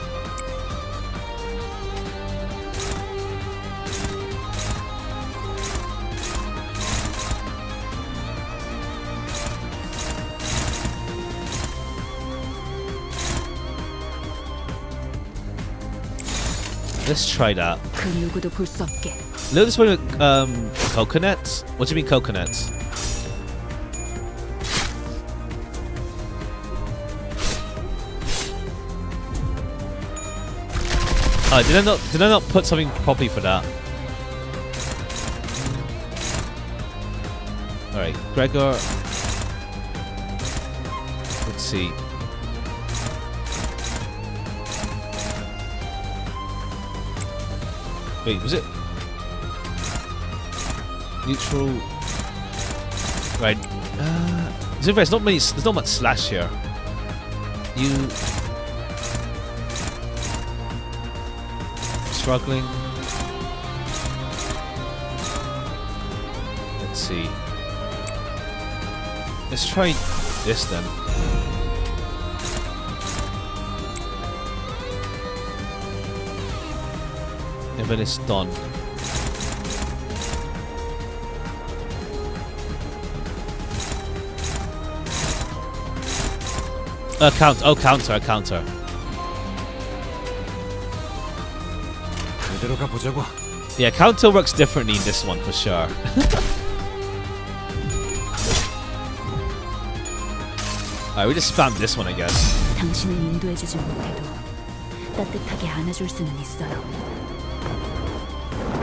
Let's try that. 그 누구도 볼 수 없게. Look this one with coconuts? What do you mean coconuts? Did I not put something properly for that? Alright, Gregor. Let's see. Wait, was it neutral? Right. There's not much slash here. You struggling. Let's see. Let's try this then. And then it's done. Counter. Yeah, counter works differently in this one for sure. Alright, we just spam this one, I guess. 당신을 인도해주지 못해도 따뜻하게 안아줄 수는 있어요.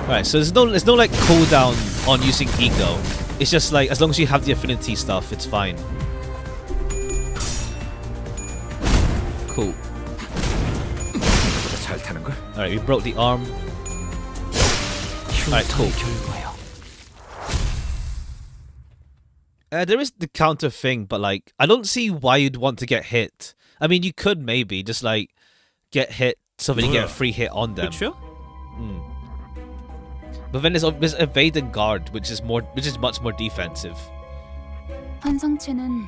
Alright, so there's no like cooldown on using ego. It's just like as long as you have the affinity stuff, it's fine. Cool. Alright, we broke the arm. Alright, cool. There is the counter thing, but like I don't see why you'd want to get hit. I mean, you could maybe just like get hit so that you get a free hit on them. But then there's evade and guard, which is much more defensive. 환상체는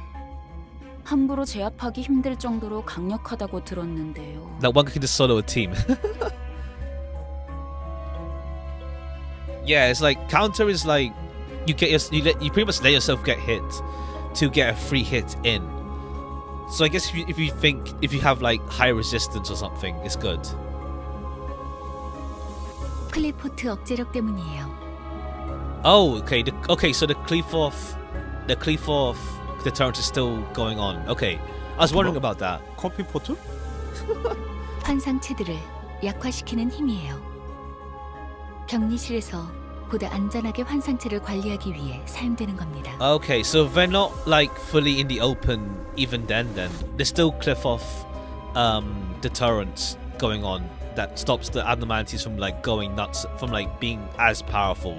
함부로 제압하기 힘들 정도로 강력하다고 들었는데요. That one can just solo a team. Yeah, it's like counter is like you pretty much let yourself get hit to get a free hit in. So I guess if you have like high resistance or something, it's good. 클리포트 억제력 때문이에요. Oh, okay. So the cleave off deterrent is still going on. Okay, I was wondering about that. 커피 포트? 환상체들을 약화시키는 힘이에요. 격리실에서 보다 안전하게 환상체를 관리하기 위해 사용되는 겁니다. Okay, so they're not like fully in the open even then. There's still cliff off deterrents going on that stops the abnormalities from like going nuts, from like being as powerful.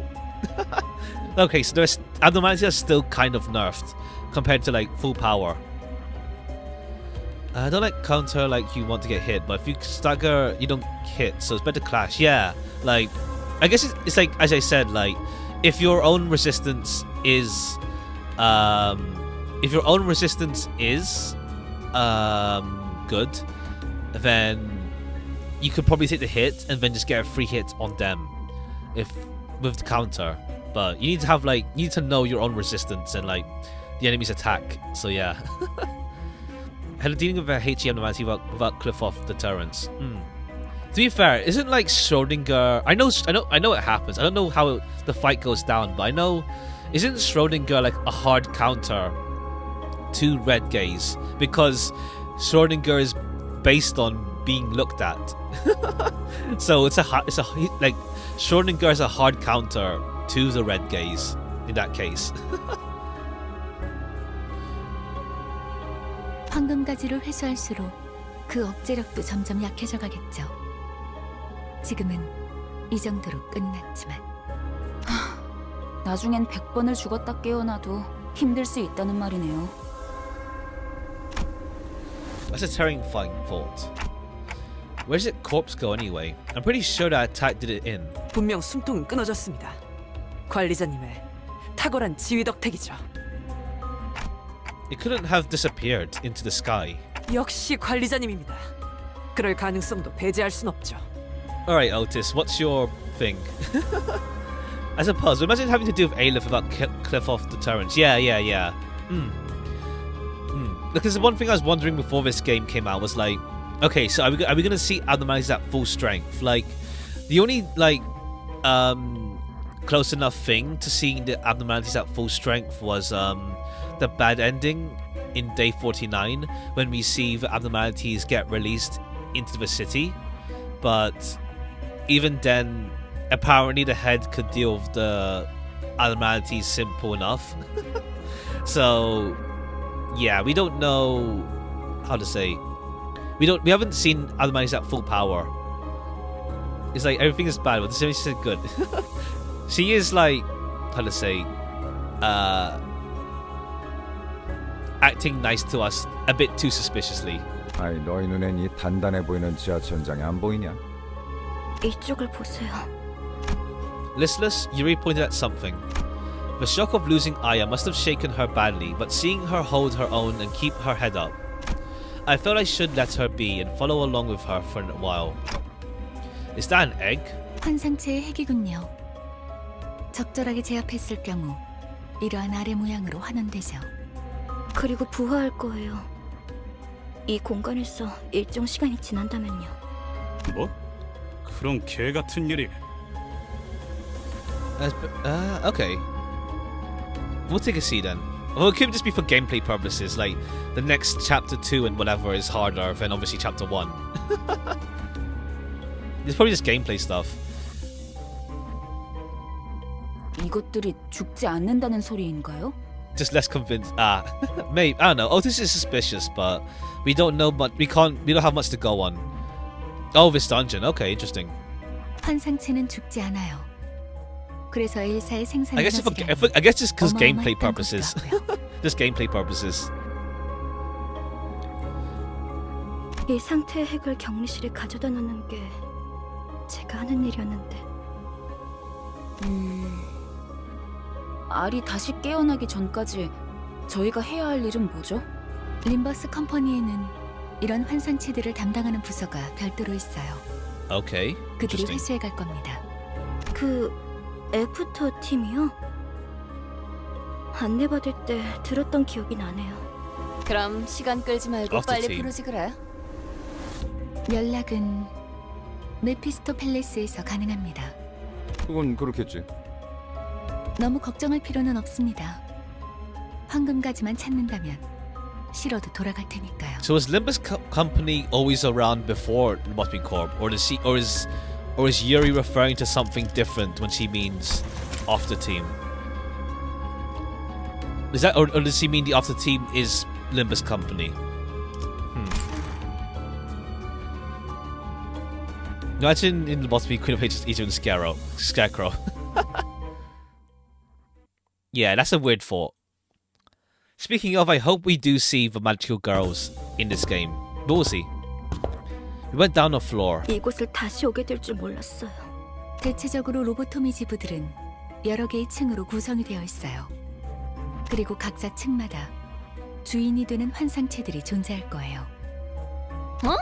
Okay, so there's abnormalities are still kind of nerfed compared to like full power. I don't like counter like you want to get hit, but if you stagger, you don't hit, so it's better clash. Yeah, like I guess it's like as I said, like if your own resistance is good, then you could probably take the hit and then just get a free hit on them if with the counter. But you need to know your own resistance and like the enemy's attack. So yeah. Dealing with a HE abnormality without cliff off deterrence. To be fair, isn't like Schrodinger? I know it happens. I don't know how the fight goes down, but I know, isn't Schrodinger like a hard counter to red gaze because Schrodinger is based on being looked at. So it's a like Schrodinger is a hard counter to the red gaze in that case. 황금가지를 회수할수록 그 억제력도 점점 약해져 가겠죠. 지금은 이 정도로 끝났지만 나중엔 100번을 죽었다 깨어나도 힘들 수 있다는 말이네요. That's a terrifying thought. Where does its corpse go anyway? I'm pretty sure that attack did it in. 분명 숨통은 끊어졌습니다. 관리자님의 탁월한 지휘 덕택이죠. It couldn't have disappeared into the sky. 역시 관리자님입니다. 그럴 가능성도 배제할 순 없죠. Alright, Otis, what's your thing? I suppose. Imagine having to do with Aleph without cliff off deterrence. Yeah. Because the one thing I was wondering before this game came out was like, okay, so are we going to see abnormalities at full strength? Like, the only like close enough thing to seeing the abnormalities at full strength was the bad ending in day 49 when we see the abnormalities get released into the city. But even then, apparently the head could deal with the abnormalities simple enough. So yeah, we don't know how to say. We haven't seen abnormalities at full power. It's like everything is bad, but this is good. She is like, how to say, acting nice to us a bit too suspiciously. 아이, 너희 눈엔 이 단단해 보이는 지하천장이 안 보이냐? 이쪽을 보세요. Listless, Yuri pointed at something. The shock of losing Aya must have shaken her badly, but seeing her hold her own and keep her head up, I felt I should let her be and follow along with her for a while. Is that an egg? 환상체의 핵이군요. 적절하게 제압했을 경우 이러한 아래 모양으로 환원되죠. 그리고 부화할 거예요. 이 공간에서 일정 시간이 지난다면요. 뭐? 그런 개 같은 일이. Okay. We'll take a see then. Well, it could just be for gameplay purposes, like the next chapter 2 and whatever is harder than obviously chapter 1. It's probably just gameplay stuff. 이것들이 죽지 않는다는 소리인가요? Just less convinced. Maybe, I don't know. Oh, this is suspicious, but we don't know much. We don't have much to go on. Oh, this dungeon. Okay, interesting. 환상체는 죽지 않아요. 그래서 엘사의 생산을 I guess just because gameplay purposes. Just gameplay purposes. 이 상태의 핵을 격리실에 가져다 놓는 게 제가 하는 일이었는데. 알이 다시 깨어나기 전까지 저희가 해야 할 일은 뭐죠? 림버스 컴퍼니에는 이런 환상체들을 담당하는 부서가 별도로 있어요. Okay. 그들이 Interesting. 회수해 갈 겁니다. 그 애프터 팀이요? 안내받을 때 들었던 기억이 나네요. 그럼 시간 끌지 말고 After 빨리 team. 부르지 그래. 연락은 메피스토 팰리스에서 가능합니다. 그건 그렇겠지. 너무 걱정할 필요는 없습니다. 황금가지만 찾는다면 싫어도 돌아갈 테니까요. So is Limbus company always around before Mosby Corp, or is Yuri referring to something different when she means after team? Is that, or does she mean the after team is Limbus company? Imagine in the Mosby Queen of H's even Scarecrow. Yeah, that's a weird thought. Speaking of, I hope we do see the magical girls in this game. But we'll see. We went down the floor. 이곳을 다시 오게 될 줄 몰랐어요. 대체적으로 로보토미 지부들은 여러 개의 층으로 구성이 되어 있어요. 그리고 각자 층마다 주인이 되는 환상체들이 존재할 거예요. 어?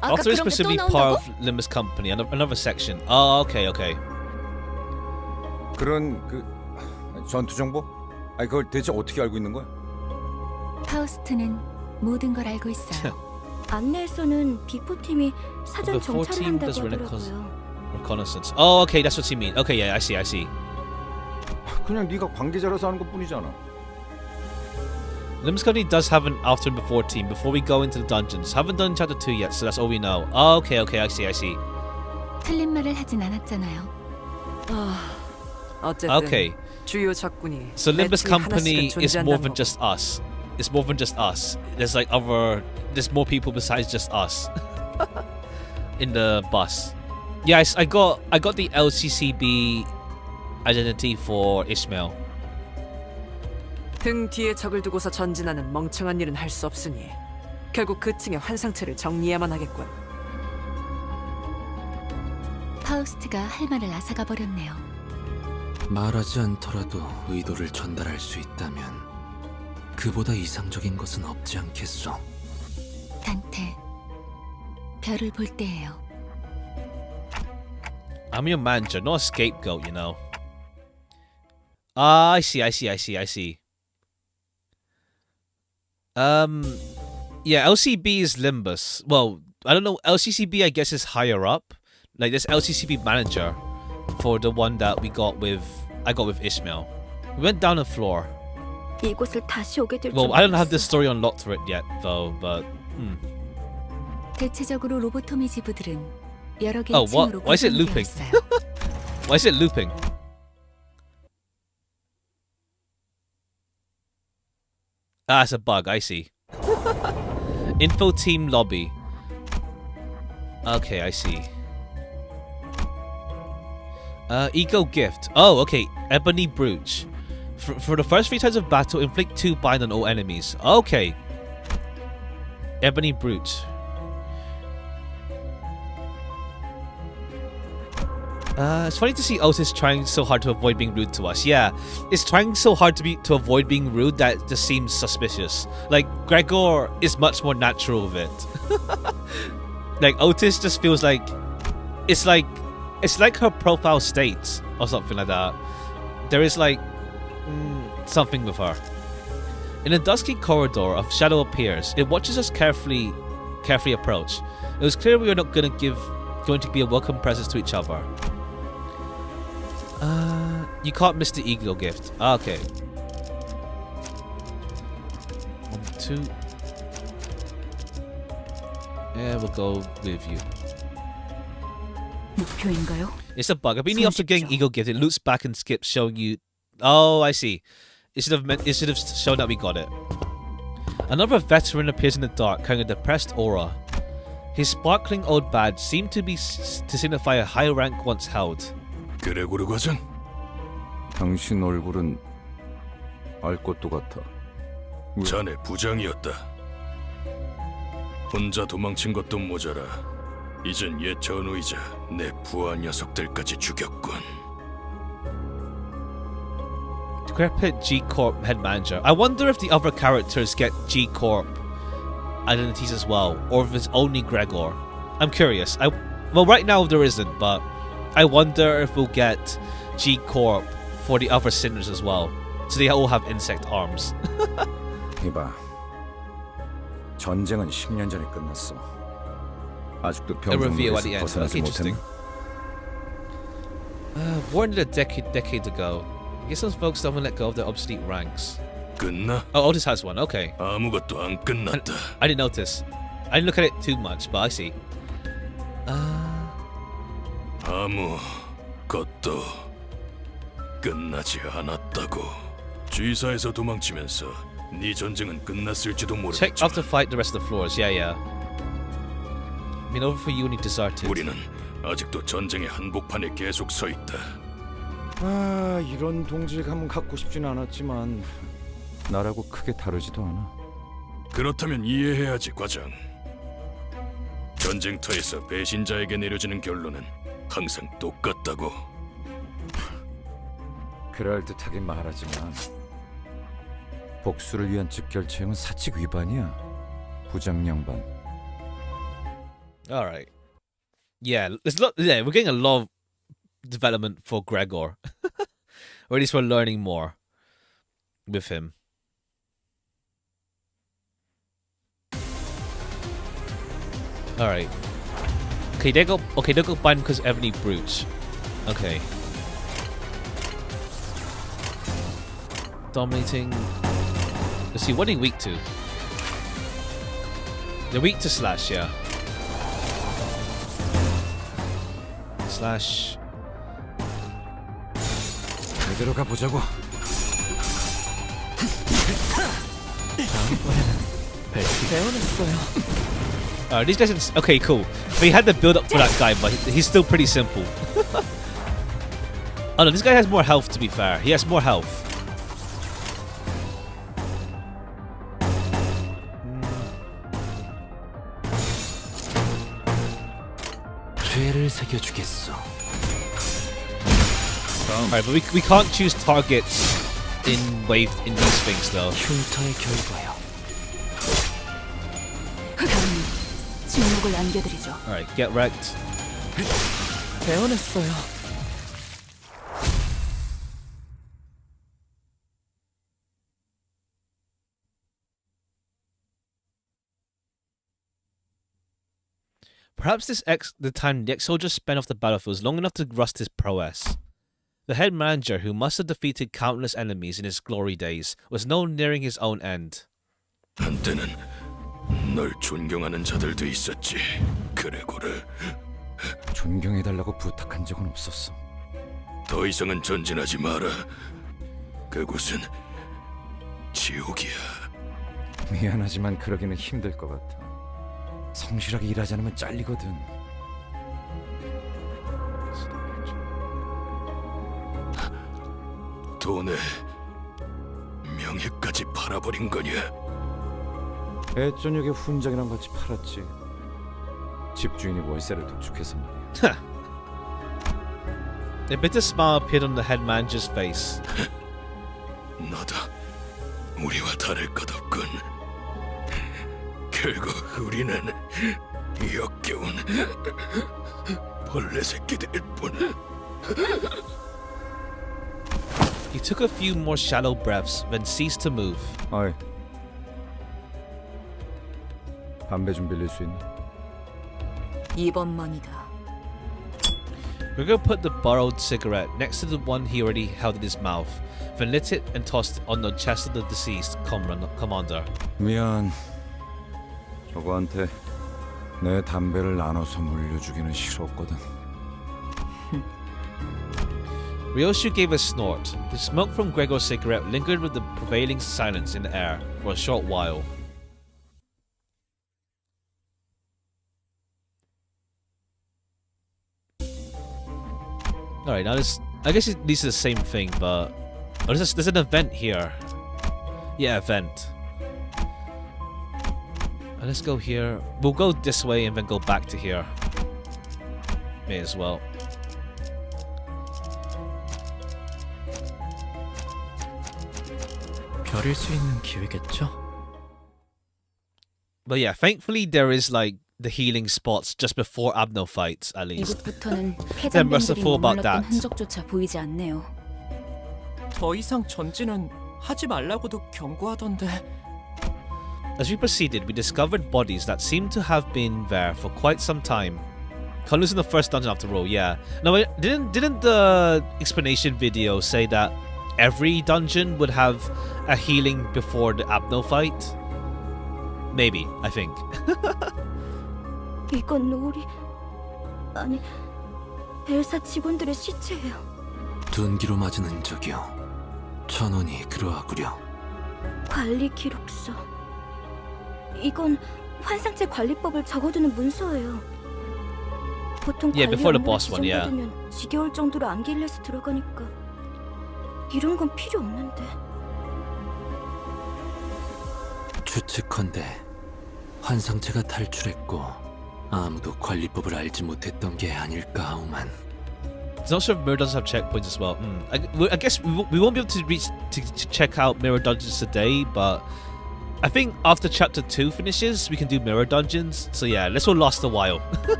아까 After is 그런 supposed to 게 be 또 part 나온다고? of Limbus Company, another section. Oh, okay. 그런 전투 정보? 아니 그걸 대체 어떻게 알고 있는 거야? 파우스트는 모든 걸 알고 있어요. 안내에서는 비포팀이 사전 Before 정찰을 team 한다고 does 하더라고요. reconnaissance. Oh, okay, that's what you mean. Okay, yeah, I see, I see. 그냥 네가 관계자라서 하는 것뿐이잖아. Limbus Company does have an after and before team before we go into the dungeons. Haven't done chapter 2 yet, so that's all we know. Oh, okay, okay, I see, I see. 틀린 말을 하진 않았잖아요. 어쨌든 Okay, 주요 적군이 so Limbus 매칭이 Company 하나씩은 is more than 존재한다는 just us. It's more than just us. There's like there's more people besides just us in the bus. Yes, I got the LCCB identity for Ishmael. 등 뒤에 적을 두고서 전진하는 멍청한 일은 할 수 없으니 결국 그 층의 환상체를 정리해야만 하겠군. 파우스트가 할 말을 앗아가 버렸네요. 말하지 않더라도 의도를 전달할 수 있다면 그보다 이상적인 것은 없지 않겠소. 단테, 별을 볼 때예요. I'm your manager, not a scapegoat, you know. Ah, I see. Yeah, LCB is Limbus. Well, I don't know. LCCB, I guess, is higher up. Like this LCCB manager for the one that I got with Ishmael. We went down the floor. 이곳을 다시 오게 될 줄 Well, I don't have 몰랐어. the story unlocked for it yet, though. But 대체적으로 로보토미 지부들은 여러 개의 Oh, what? 층으로 Why is it 구성되어 looping? 있어요. why is it looping? Ah, it's a bug. I see. Info team lobby. Okay, I see. Ego gift. Oh, okay. Ebony brooch. For the first 3 times of battle, inflict 2 bind on all enemies. Okay. Ebony brooch. It's funny to see Otis trying so hard to avoid being rude to us. Yeah, it's trying so hard to avoid being rude that just seems suspicious. Like Gregor is much more natural with it. Like Otis just feels like it's like her profile states or something like that. There is like something with her. In a dusky corridor, a shadow appears. It watches us carefully approach. It was clear we were not going to be a welcome presence to each other. You can't miss the ego gift. Okay. 1, 2. Yeah, we'll go with you. 목표인가요? It's a bug. I've been after getting ego gift. It loops back and skips, showing you. Oh, I see. It should have shown that we got it. Another veteran appears in the dark, carrying a depressed aura. His sparkling old badge seemed to signify a high rank once held. 그레고르 과장? 당신 얼굴은 알 것도 같아. 자네 부장이었다. 혼자 도망친 것도 모자라 이젠 옛 전우이자 내 부하 녀석들까지 죽였군. Decrepit G Corp head manager. I wonder if the other characters get G Corp identities as well, or if it's only Gregor. I'm curious. Well, right now there isn't, but I wonder if we'll get G Corp for the other sinners as well, so they all have insect arms. 이봐, 전쟁은 10년 전에 끝났어. 아직도 A reveal at 병정물에서 the end. 벗어나지 Okay, interesting. 못했나? War ended a decade ago. I guess some folks don't want to let go of their obsolete ranks. 끝나? Oh, Otis has one. Okay. 아무것도 안 끝났다. I didn't notice. I didn't look at it too much, but I see. 아무것도 끝나지 않았다고. G사에서 도망치면서 네 전쟁은 끝났을지도 Check after 모르겠지만 fight the rest of the floors. Yeah. I mean, over for you when you deserted. 우리는 아직도 전쟁의 한복판에 계속 서 있다. 아, 이런 동질감은 갖고 싶진 않았지만 나라고 크게 다르지도 않아. 그렇다면 이해해야지, 과장. 전쟁터에서 배신자에게 내려지는 결론은 항상 똑같다고. 그럴듯하긴 말하지만 복수를 위한 즉결체형은 사칙 위반이야. 부장 양반. All right. Yeah, we're getting a lot of development for Gregor, or at least we're learning more with him. All right. Okay, they go. Okay, they go bind because Ebony Brooch. Okay. Dominating. Let's see. What are they weak to? They're weak to slash. Yeah. Slash. 제대로 가보자고. These guys. Okay, cool. We had the build up for that guy, but he's still pretty simple. Oh no, this guy has more health. To be fair, he has more health. 죄를 새겨주겠어. Alright, but we can't choose targets in these things though. 흉터의 결과요. 침묵을 남겨드리죠. Alright, get wrecked. 배워냈어요. Perhaps the time the ex-soldier spent off the battlefield was long enough to rust his prowess. The head manager, who must have defeated countless enemies in his glory days, was now nearing his own end. 한때는 널 존경하는 자들도 있었지. 그래고를 존경해달라고 부탁한 적은 없었어. 더 이상은 전진하지 마라. 그곳은 지옥이야. 미안하지만 그러기는 힘들 것 같아. 성실하게 일하지 않으면 잘리거든. 돈에 명예까지 팔아버린 거냐? 애저녁에 훈장이랑 같이 팔았지. 집주인이 월세를 독촉해서 말이야. A bitter smile appeared on the head manager's face. 너도 우리와 다를 것 없군. 결국 우리는 역겨운 벌레 새끼들일 뿐. He took a few more shallow breaths, then ceased to move. 어이, 담배 좀 빌릴 수 있나? 이번만이다. Gregor put the borrowed cigarette next to the one he already held in his mouth, then lit it and tossed it on the chest of the deceased commander. 미안. 저거한테 내 담배를 나눠서 물려주기는 싫었거든. Ryoshu gave a snort. The smoke from Gregor's cigarette lingered with the prevailing silence in the air for a short while. Alright, now this... I guess these are the same thing, but... Oh, there's an event here. Yeah, event. Let's go here. We'll go this way and then go back to here. May as well. 별일 수 있는 기회겠죠? But yeah, thankfully there is like the healing spots just before Abno fights at least. 이곳부터는 They're 폐장된 merciful about 머물렀던 that. 흔적조차 보이지 않네요. 더 이상 전진은 하지 말라고도 경고하던데. As we proceeded, we discovered bodies that seemed to have been there for quite some time. Colors in the first dungeon after all, yeah. No, didn't the explanation video say that every dungeon would have a healing before the Abno fight? Maybe, I think. 이건 우리... 아니... 엘사 직원들의 시체예요. 둔기로 맞은 흔적이요. 천원이 그러하구려. 관리 기록서. 이건 환상체 관리법을 적어두는 문서예요. 보통 Yeah, 관리 before the 업무를 boss one, yeah. 지정받으면 지겨울 정도로 안길레스 들어가니까 이런 건 필요 없는데. 추측컨대 환상체가 탈출했고 아무도 관리법을 알지 못했던 게 아닐까 하오만. It's not sure if mirror dungeons have checkpoints as well. I guess we won't be able to reach to check out mirror dungeons today, but I think after chapter 2 finishes, we can do mirror dungeons. So yeah, this will last a while.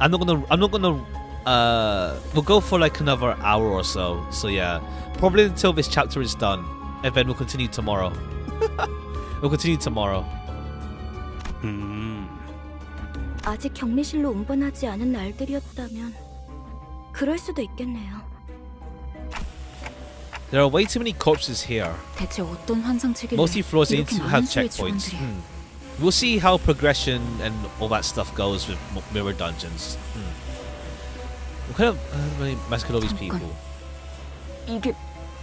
I'm not gonna we'll go for like another hour or so. So yeah, probably until this chapter is done, and then we'll continue tomorrow. We'll continue tomorrow. 아직 격리실로 운반하지 않은 날들이었다면 그럴 수도 있겠네요. There are way too many corpses here. 대체 어떤 환상체계를 Mostly floors need 이렇게 to 많은 have 수의 checkpoints. 직원들이. We'll see how progression and all that stuff goes with mirror dungeons. What kind of mask all these people? 이게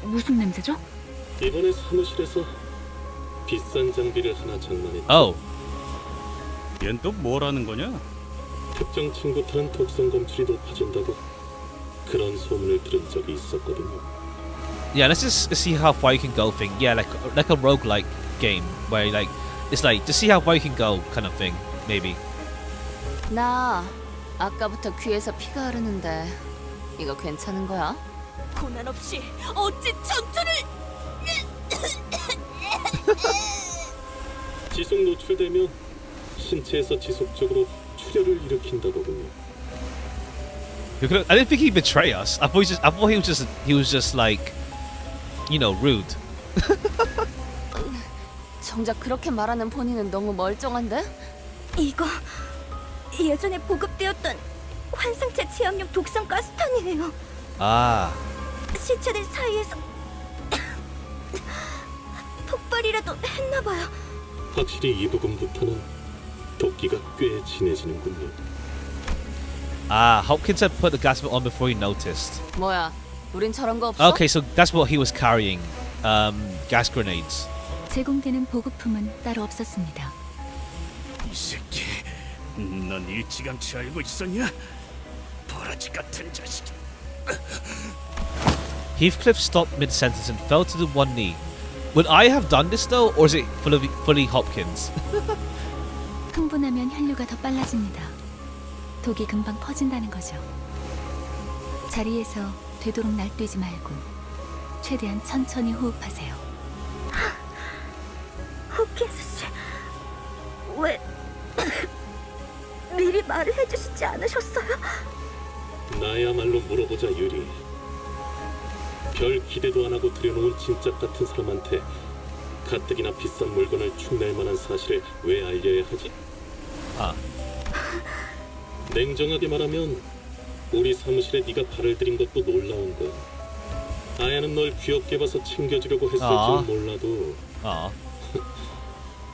무슨 냄새죠? 이번에 사무실에서 비싼 장비를 하나 장만했죠. Oh. 얜 또 뭐라는 거냐? 특정 친구들은 독성 검출이 높아진다고 그런 소문을 들은 적이 있었거든요. Yeah, let's just see how far you can go thing. Yeah, like a roguelike game where like it's like just see how far you can go kind of thing, maybe. 나 아까부터 귀에서 피가 흐르는데 이거 괜찮은 거야? 고난 없이 어찌 전투를 지속 노출되면 신체에서 지속적으로 출혈을 일으킨다더군요. I didn't think he'd betray us. I thought he was just like, you know, rude. 정작 그렇게 말하는 본인은 너무 멀쩡한데? 이거 예전에 보급되었던 환상체 제압용 독성 가스탄이에요. Ah. 시체들 사이에서 폭발이라도 했나봐요. 확실히 이 부분부터는 도끼가 꽤 진해지는군요. Ah, Hopkins had put the gas mask on before he noticed. 뭐야, 우린 저런 거 없어? Okay, so that's what he was carrying. Gas grenades. 제공되는 보급품은 따로 없었습니다. 이 새끼, 넌 일찌감치 알고 있었냐? 버러지 같은 자식. Heathcliff stopped mid-sentence and fell to the one knee. Would I have done this though, or is it fully Hopkins? 흥분하면 혈류가 더 빨라집니다. 독이 금방 퍼진다는 거죠. 자리에서 되도록 날뛰지 말고 최대한 천천히 호흡하세요. 호킨스 씨, 왜 미리 말을 해주시지 않으셨어요? 나야말로 물어보자 유리. 별 기대도 안 하고 들여놓은 짐짝 같은 사람한테 가뜩이나 비싼 물건을 축낼 만한 사실을 왜 알려야 하지? 아. 냉정하게 말하면 우리 사무실에 네가 발을 들인 것도 놀라운 거야. 아야는 널 귀엽게 봐서 챙겨주려고 했을지는 몰라도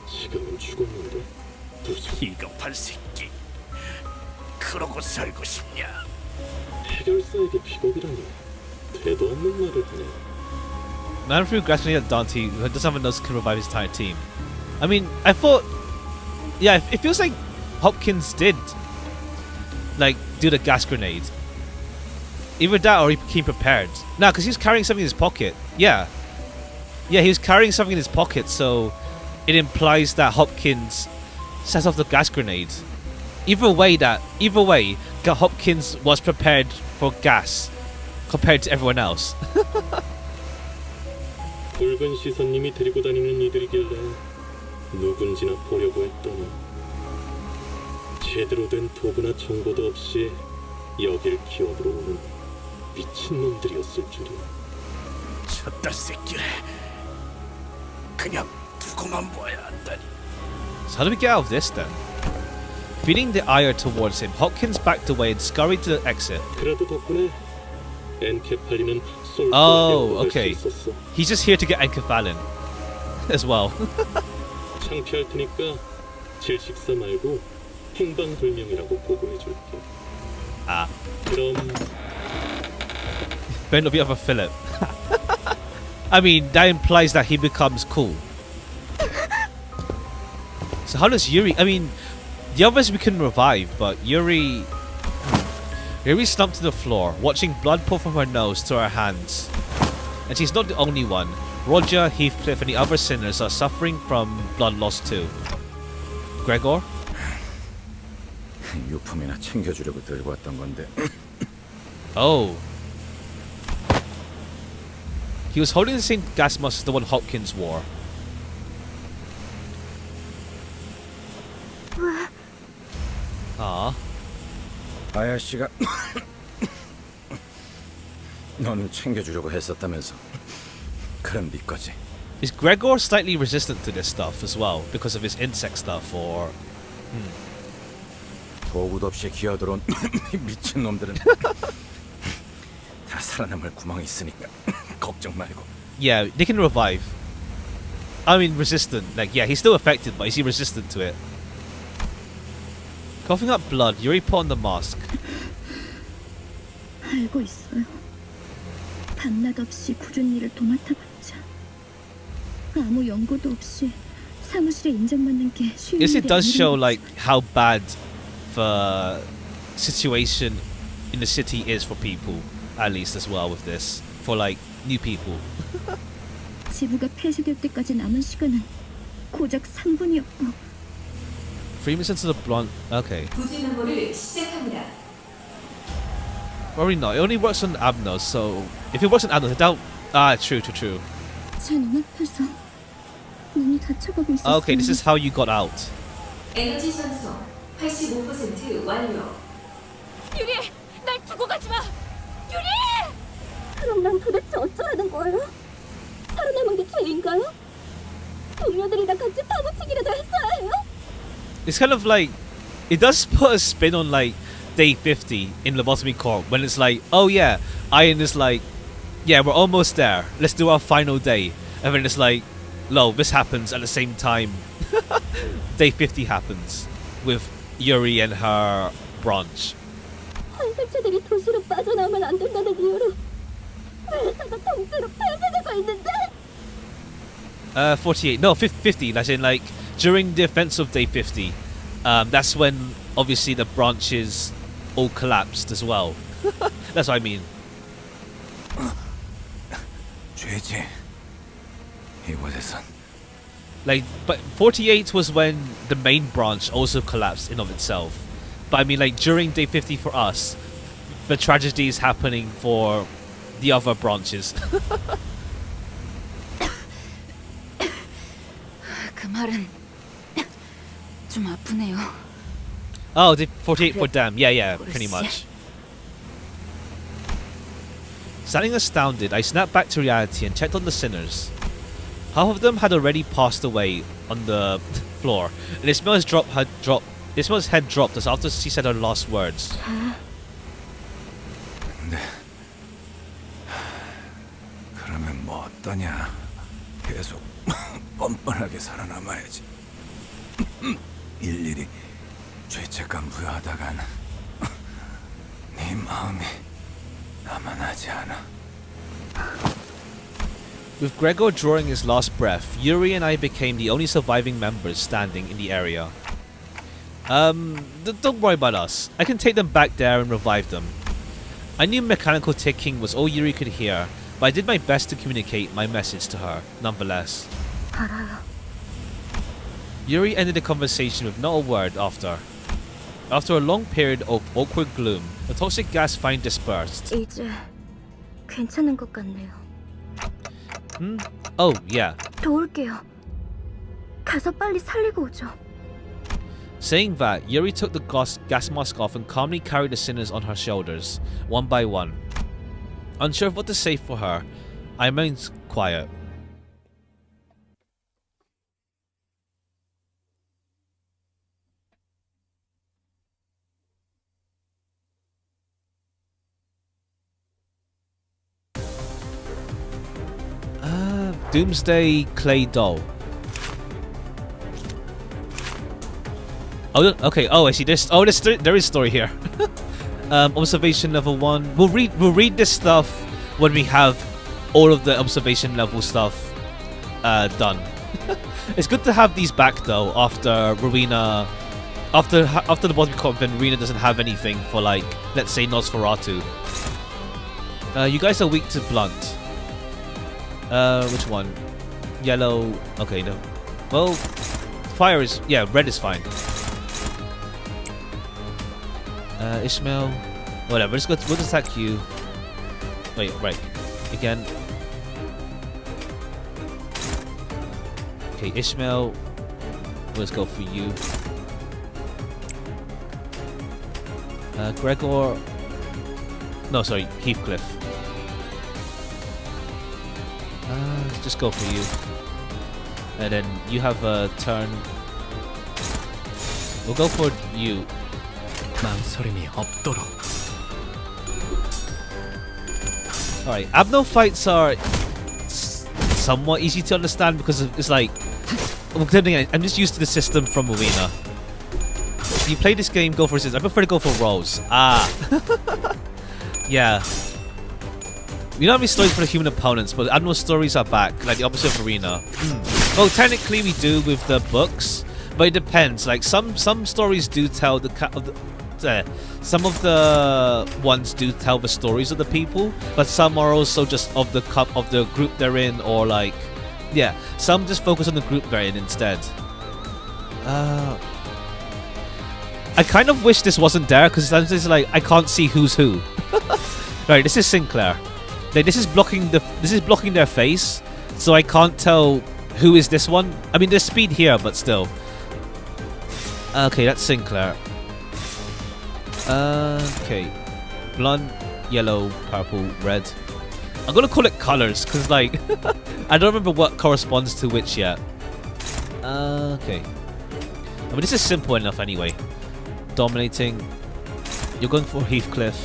지금은 죽었는데 비겁한 새끼. 그러고 살고 싶냐? 해결사에게 비겁이라니 되도 않는 말을 하네. Man threw gas grenade at Dante, who doesn't have a nose to revive his entire team. I mean, I thought, yeah, it feels like Hopkins did, like, do the gas grenade. Either that or he came prepared. Nah, because he was carrying something in his pocket. Yeah, he was carrying something in his pocket, so it implies that Hopkins set off the gas grenade. Either way, Hopkins was prepared for gas compared to everyone else. 붉은 시선님이 데리고 다니는 이들이길래 누군지나 보려고 했더니 제대로 된 도구나 정보도 없이 여길 기업으로 오는 미친놈들이었을 줄이야. 쳤다 새끼를 그냥 두고만 봐야 한다니. So how do we get out of this then? Feeding the ire towards him, Hopkins backed away and scurried to the exit. 그래도 덕분에 엔케팔리는 Oh, okay. He's just here to get encephalin as well. 창피할 테니까 질식사 말고 행방불명이라고 보고해줄게. Ah. 그럼 Better not be of a Philip. I mean, that implies that he becomes cool. So how does Yuri... I mean, the others we can revive, but Yuri slumped to the floor, watching blood pour from her nose to her hands. And she's not the only one. Roger, Heathcliff, and the other sinners are suffering from blood loss too. Gregor? 유품이나 챙겨주려고 들고 왔던 건데. Oh. He was holding the same gas mask as the one Hopkins wore. Ah. 아야 씨가 너는 챙겨주려고 했었다면서. 그럼 네 거지. Is Gregor slightly resistant to this stuff as well because of his insect stuff, or? 도구도 없이 기어들어온 미친 놈들은 다 살아남을 구멍이 있으니까 걱정 말고. Yeah, they can revive. I mean, resistant. Like, yeah, he's still affected, but is he resistant to it? Coughing up blood, Yuri put on the mask. 알고 있어요. 밤낮 없이 굳은 일을 도맡아봤자 아무 연고도 없이 사무실에 인정받는 게 쉬운 Yes, 일이 it does show 아니라는 like how bad the situation in the city is for people, at least as well with this, for like new people. 지부가 폐쇄될 때까지 남은 시간은 고작 3분이었고 Freemasons to the blonde. Okay. 부지 메모를 시작합니다. Probably not. It only works on Abnos, so if it works on Abnos, I doubt. Ah, true. 제 눈앞에서 눈이 다쳐가고 있었어요. Okay, this is how you got out. 에너지 전송 85% 완료. 유리, 날 두고 가지 마. 유리! 그럼 난 도대체 어쩌라는 거예요? 살아남은 게 죄인가요? 동료들이랑 같이 파묻히기라도 했어야 해요? It's kind of like it does put a spin on like day 50 in Lobotomy Corp when it's like, oh yeah, Iron is like, yeah, we're almost there. Let's do our final day, and then it's like, lo, this happens at the same time. Day 50 happens with Yuri and her branch. 환생체들이 도시로 빠져나오면 안 된다는 이유로 회사가 통째로 폐쇄되고 있는데 48. No, 50. As in, like, during the events of day 50, that's when obviously the branches all collapsed as well. That's what I mean. 죄지. 이곳에선 Like, but 48 was when the main branch also collapsed in of itself. But I mean, like, during day 50 for us, the tragedy is happening for the other branches. 그 말은 좀 아프네요. Oh, day 48 for them. Yeah, pretty much. Standing astounded, I snapped back to reality and checked on the sinners. Half of them had already passed away on the floor, and Ismail's Ismail's head dropped as after she said her last words. 네. 그러면 뭐 어떠냐? 계속 뻔뻔하게 살아남아야지. 일일이 죄책감 부여하다간 네 마음이 남아나지 않아. With Gregor drawing his last breath, Yuri and I became the only surviving members standing in the area. Don't worry about us. I can take them back there and revive them. I knew mechanical ticking was all Yuri could hear, but I did my best to communicate my message to her, nonetheless. 알아요. Yuri ended the conversation with not a word after. After a long period of awkward gloom, the toxic gas finally dispersed. 이제 괜찮은 것 같네요. Oh, yeah. 도울게요. 가서 빨리 살리고 오죠. Saying that, Yuri took the gas mask off and calmly carried the sinners on her shoulders, one by one. Unsure of what to say for her, I remained quiet. Doomsday Clay Doll. Oh, okay. Oh, I see. There is story here. Observation level 1. We'll read this stuff when we have all of the observation level stuff done. It's good to have these back though after Rowena, after the bottom comp, when Rowena doesn't have anything for, like, let's say Nosferatu. You guys are weak to blunt. Which one? Yellow. Okay, no. Well, fire is, yeah, red is fine. Ishmael. Whatever. We'll just attack you. Wait, right. Again. Okay, Ishmael. Let's go for you. Gregor. No, sorry, Heathcliff. Just go for you. And then you have a turn. We'll go for you. 망설임이 없도록. Alright, Abno fights are somewhat easy to understand because it's like I'm just used to the system from Arena. You play this game, go for assist. I prefer to go for rolls. Yeah. We don't have any stories for the human opponents, but Admiral's stories are back, like the opposite of Arena. Well, technically we do with the books, but it depends. Like some stories do tell some of the ones do tell the stories of the people, but some are also just of the group they're in, or like, yeah, some just focus on the group they're in instead. I kind of wish this wasn't there because sometimes it's like I can't see who's who. Right, this is Sinclair. Like, this is blocking their face, so I can't tell who is this one. I mean, there's speed here, but still. Okay, that's Sinclair. Okay, blonde, yellow, purple, red. I'm gonna call it colors because, like, I don't remember what corresponds to which yet. Okay. I mean, this is simple enough anyway. Dominating. You're going for Heathcliff.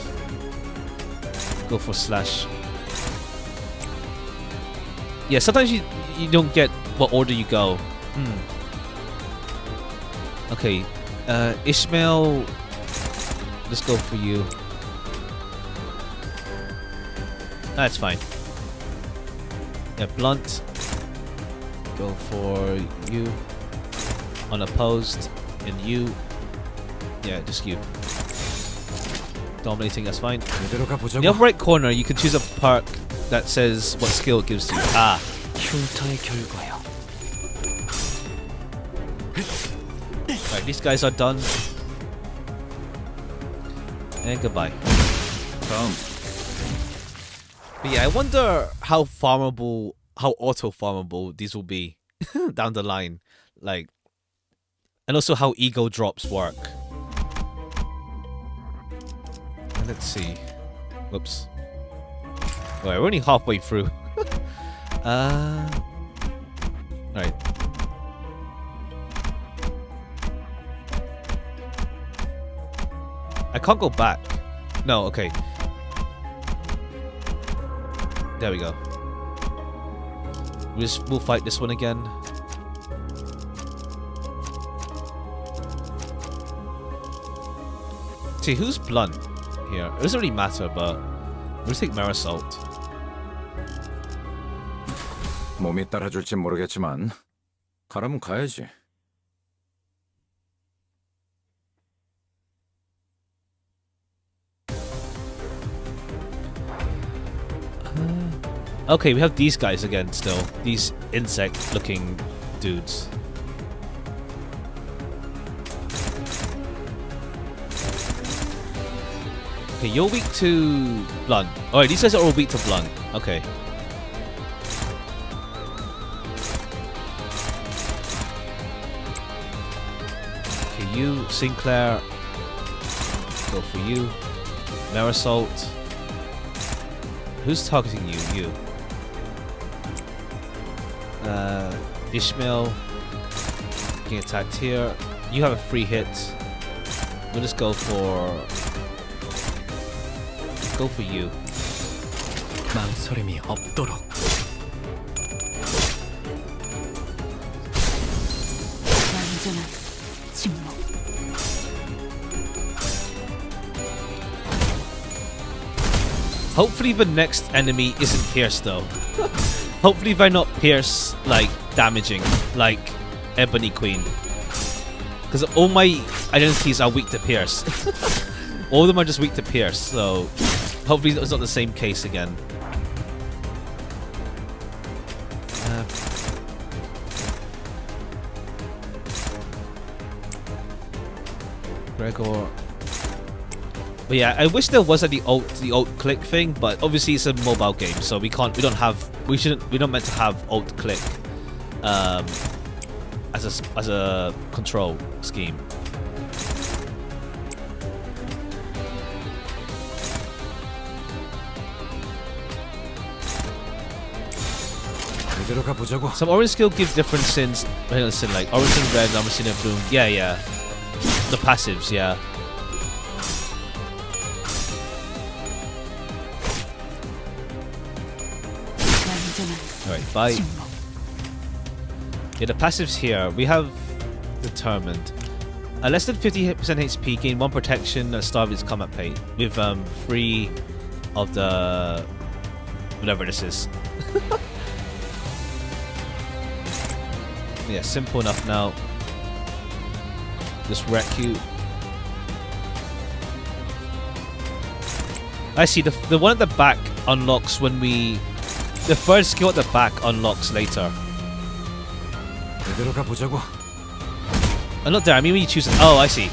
Go for Slash. Yeah, sometimes you don't get what order you go. Okay, Ishmael. Let's go for you. That's fine. Yeah, Blunt. Go for you. Unopposed. And you. Yeah, just you. Dominating, that's fine. In the upper right corner, you can choose a perk that says what skill it gives you. Right, these guys are done. And goodbye. But yeah, I wonder how farmable, how auto-farmable these will be down the line. Like, and also how ego drops work. Let's see. Whoops. Alright, we're only halfway through. Alright. I can't go back. No, okay. There we go. We'll fight this one again. See, who's Blunt here? It doesn't really matter, but we'll take Marisol. 몸이 따라줄진 모르겠지만 가라면 가야지. Okay, we have these guys again still. These insect-looking dudes. Okay, you're weak to Blunt. Alright, these guys are all weak to Blunt. Okay. Okay, you, Sinclair. Go for you. Marisol. Who's targeting you? You. Ishmael. Getting attacked here. You have a free hit. We'll just go for... Go for you. 망설임이 없도록. 완전한 침묵. Hopefully the next enemy isn't Pierce though. Hopefully they're not Pierce, like, damaging, like Ebony Queen. Because all my identities are weak to Pierce. All of them are just weak to Pierce, so hopefully it's not the same case again. Gregor. But yeah, I wish there was the alt click thing, but obviously it's a mobile game, so we don't meant to have alt click as a control scheme. Some orange skill give different sins. Like orange and red, I'm seeing bloom. Yeah. The passives, yeah. Alright, bye. Yeah, the passives here, we have determined. Less than 50% HP, gain 1 protection at start of its combat phase. With 3 of the... whatever this is. Yeah, simple enough now. Just wreck you. I see, the one at the back unlocks when we... The first skill at the back unlocks later. Not there, I mean when you choose it. Oh, I see.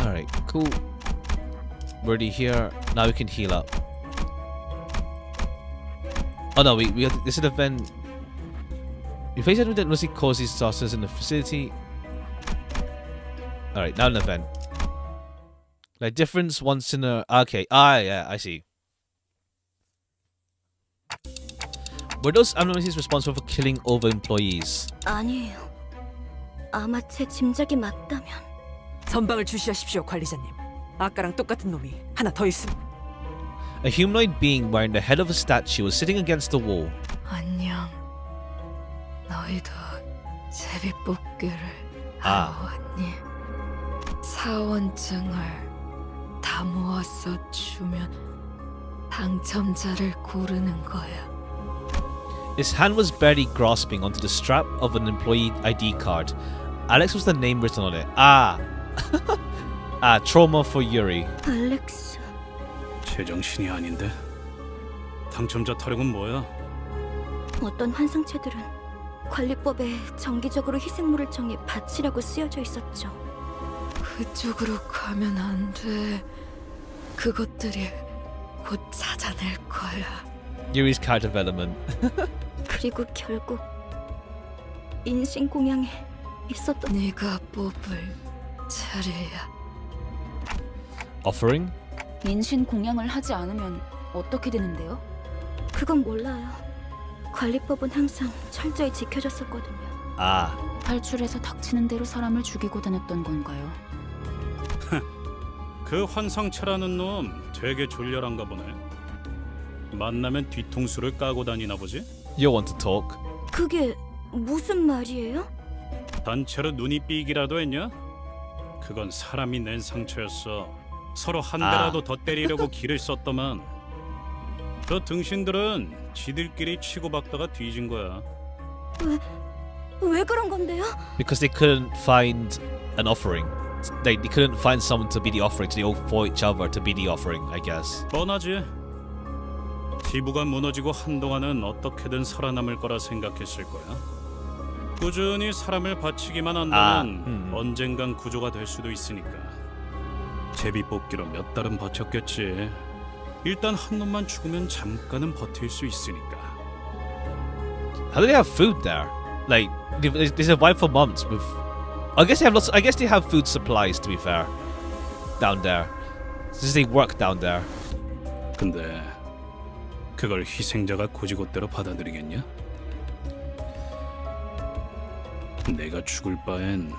Alright, cool. We're already here. Now we can heal up. Oh no, we have, this is an event. You face enemy that mostly causes disasters in the facility. Alright, now an event. Like difference once in a... Okay, yeah, I see. Were those abnormalities responsible for killing over employees? 아니에요. 아마 제 짐작이 맞다면. 선방을 주시하십시오, 관리자님. 아까랑 똑같은 놈이 하나 더 있음. A humanoid being wearing the head of a statue was sitting against the wall. 안녕. 너희도 제비뽑기를 하러 왔니? 사원증을 다 모아서 주면 당첨자를 고르는 거야. His hand was barely grasping onto the strap of an employee ID card. Alex was the name written on it. Trauma for Yuri. 알렉스. 제정신이 아닌데. 당첨자 타령은 뭐야? 어떤 환상체들은 관리법에 정기적으로 희생물을 정해 바치라고 쓰여져 있었죠. 그쪽으로 가면 안 돼. 그것들이 곧 찾아낼 거야. Yuri's character development. 그리고 결국 인신공양에 있었던 네가 뽑을 차례야. Offering? 인신 공양을 하지 않으면 어떻게 되는데요? 그건 몰라요. 관리법은 항상 철저히 지켜졌었거든요. 탈출해서 닥치는 대로 사람을 죽이고 다녔던 건가요? 그 환상체라는 놈 되게 졸렬한가 보네. 만나면 뒤통수를 까고 다니나 보지? You want to talk? 그게 무슨 말이에요? 단체로 눈이 삐기라도 했냐? 그건 사람이 낸 상처였어. 서로 한 대라도 더 때리려고 기를 썼더만. 저 등신들은 지들끼리 치고받다가 뒤진 거야. 왜 그런 건데요? Because they couldn't find an offering. They couldn't find someone to be the offering, so they all fought each other to be the offering, I guess. 뻔하지. 지부가 무너지고 한동안은 어떻게든 살아남을 거라 생각했을 거야. 꾸준히 사람을 바치기만 한다면 언젠간 구조가 될 수도 있으니까. 제비뽑기로 몇 달은 버텼겠지. 일단 한 놈만 죽으면 잠깐은 버틸 수 있으니까. How do they have food there? Like they survive for months with. I guess they have lots. I guess they have food supplies. To be fair, down there, since they work down there. 근데 그걸 희생자가 고지고대로 받아들이겠냐? 내가 죽을 바엔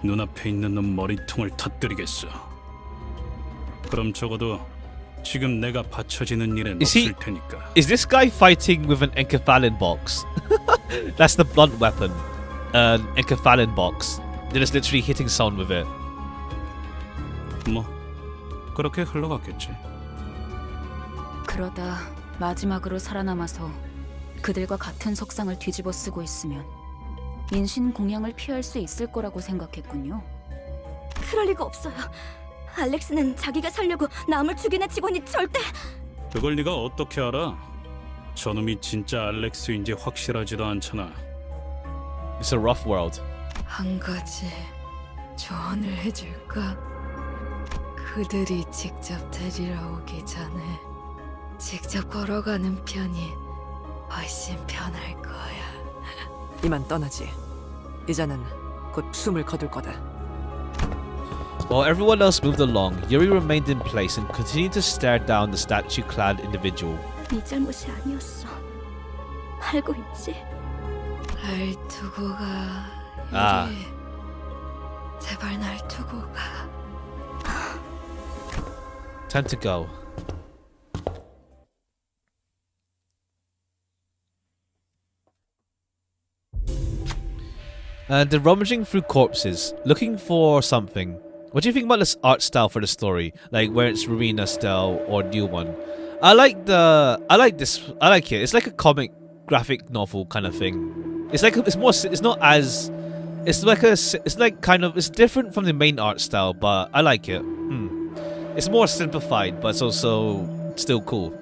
눈앞에 있는 놈 머리통을 터뜨리겠어. 그럼 적어도 지금 내가 받쳐지는 일엔 없을 테니까. Is this guy fighting with an encephalin box? That's the blunt weapon. An encephalin box. They're just literally hitting someone with it. 뭐 그렇게 흘러갔겠지. 그러다 마지막으로 살아남아서 그들과 같은 석상을 뒤집어 쓰고 있으면 인신 공양을 피할 수 있을 거라고 생각했군요. 그럴 리가 없어요. 알렉스는 자기가 살려고 남을 죽이는 직원이 절대... 그걸 네가 어떻게 알아? 저놈이 진짜 알렉스인지 확실하지도 않잖아. It's a rough world. 한 가지 조언을 해줄까? 그들이 직접 데리러 오기 전에 직접 걸어가는 편이 훨씬 편할 거야. 이만 떠나지. 이자는 곧 숨을 거둘 거다. While everyone else moved along, Yuri remained in place and continued to stare down the statue-clad individual. 네 잘못이 아니었어. 알고 있지? 날 두고 가. Ah. 유리. 제발 날 두고 가. Time to go. They're rummaging through corpses, looking for something. What do you think about this art style for the story? Like where it's Rowena style or new one? I like this. I like it. It's like a comic graphic novel kind of thing. It's like it's not as it's different from the main art style, but I like it. It's more simplified, but it's also still cool.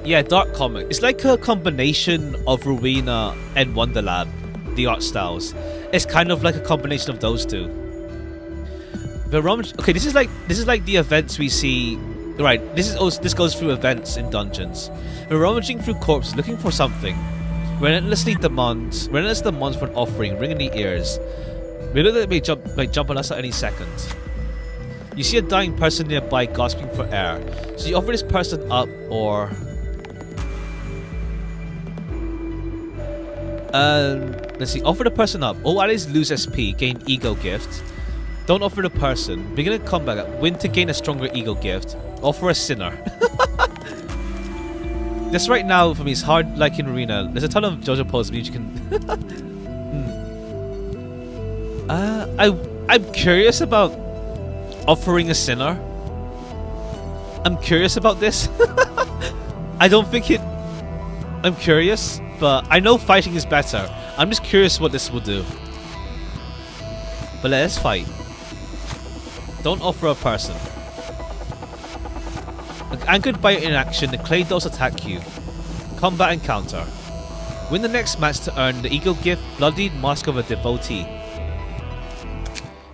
Yeah, dark comic. It's like a combination of Rowena and Wonderlab, the art styles. It's kind of like a combination of those two. Okay, this is like the events we see. Right, this goes through events in dungeons. We're rummaging through corpses looking for something. Relentless demands for an offering, ring in the ears. We know that it may jump on us at any second. You see a dying person nearby gasping for air. So you offer this person up, or let's see, offer the person up. All allies lose SP, gain ego gift. Don't offer the person. Begin a combat. Win to gain a stronger ego gift. Offer a sinner. This right now for me is hard, like in Arena. There's a ton of JoJo poses you can. I'm curious about offering a sinner. I'm curious about this. I don't think it. I'm curious, but I know fighting is better. I'm just curious what this will do. But let's fight. Don't offer a person. Anchored by inaction, the clay dolls attack you. Combat encounter. Win the next match to earn the ego gift, Bloodied Mask of a Devotee.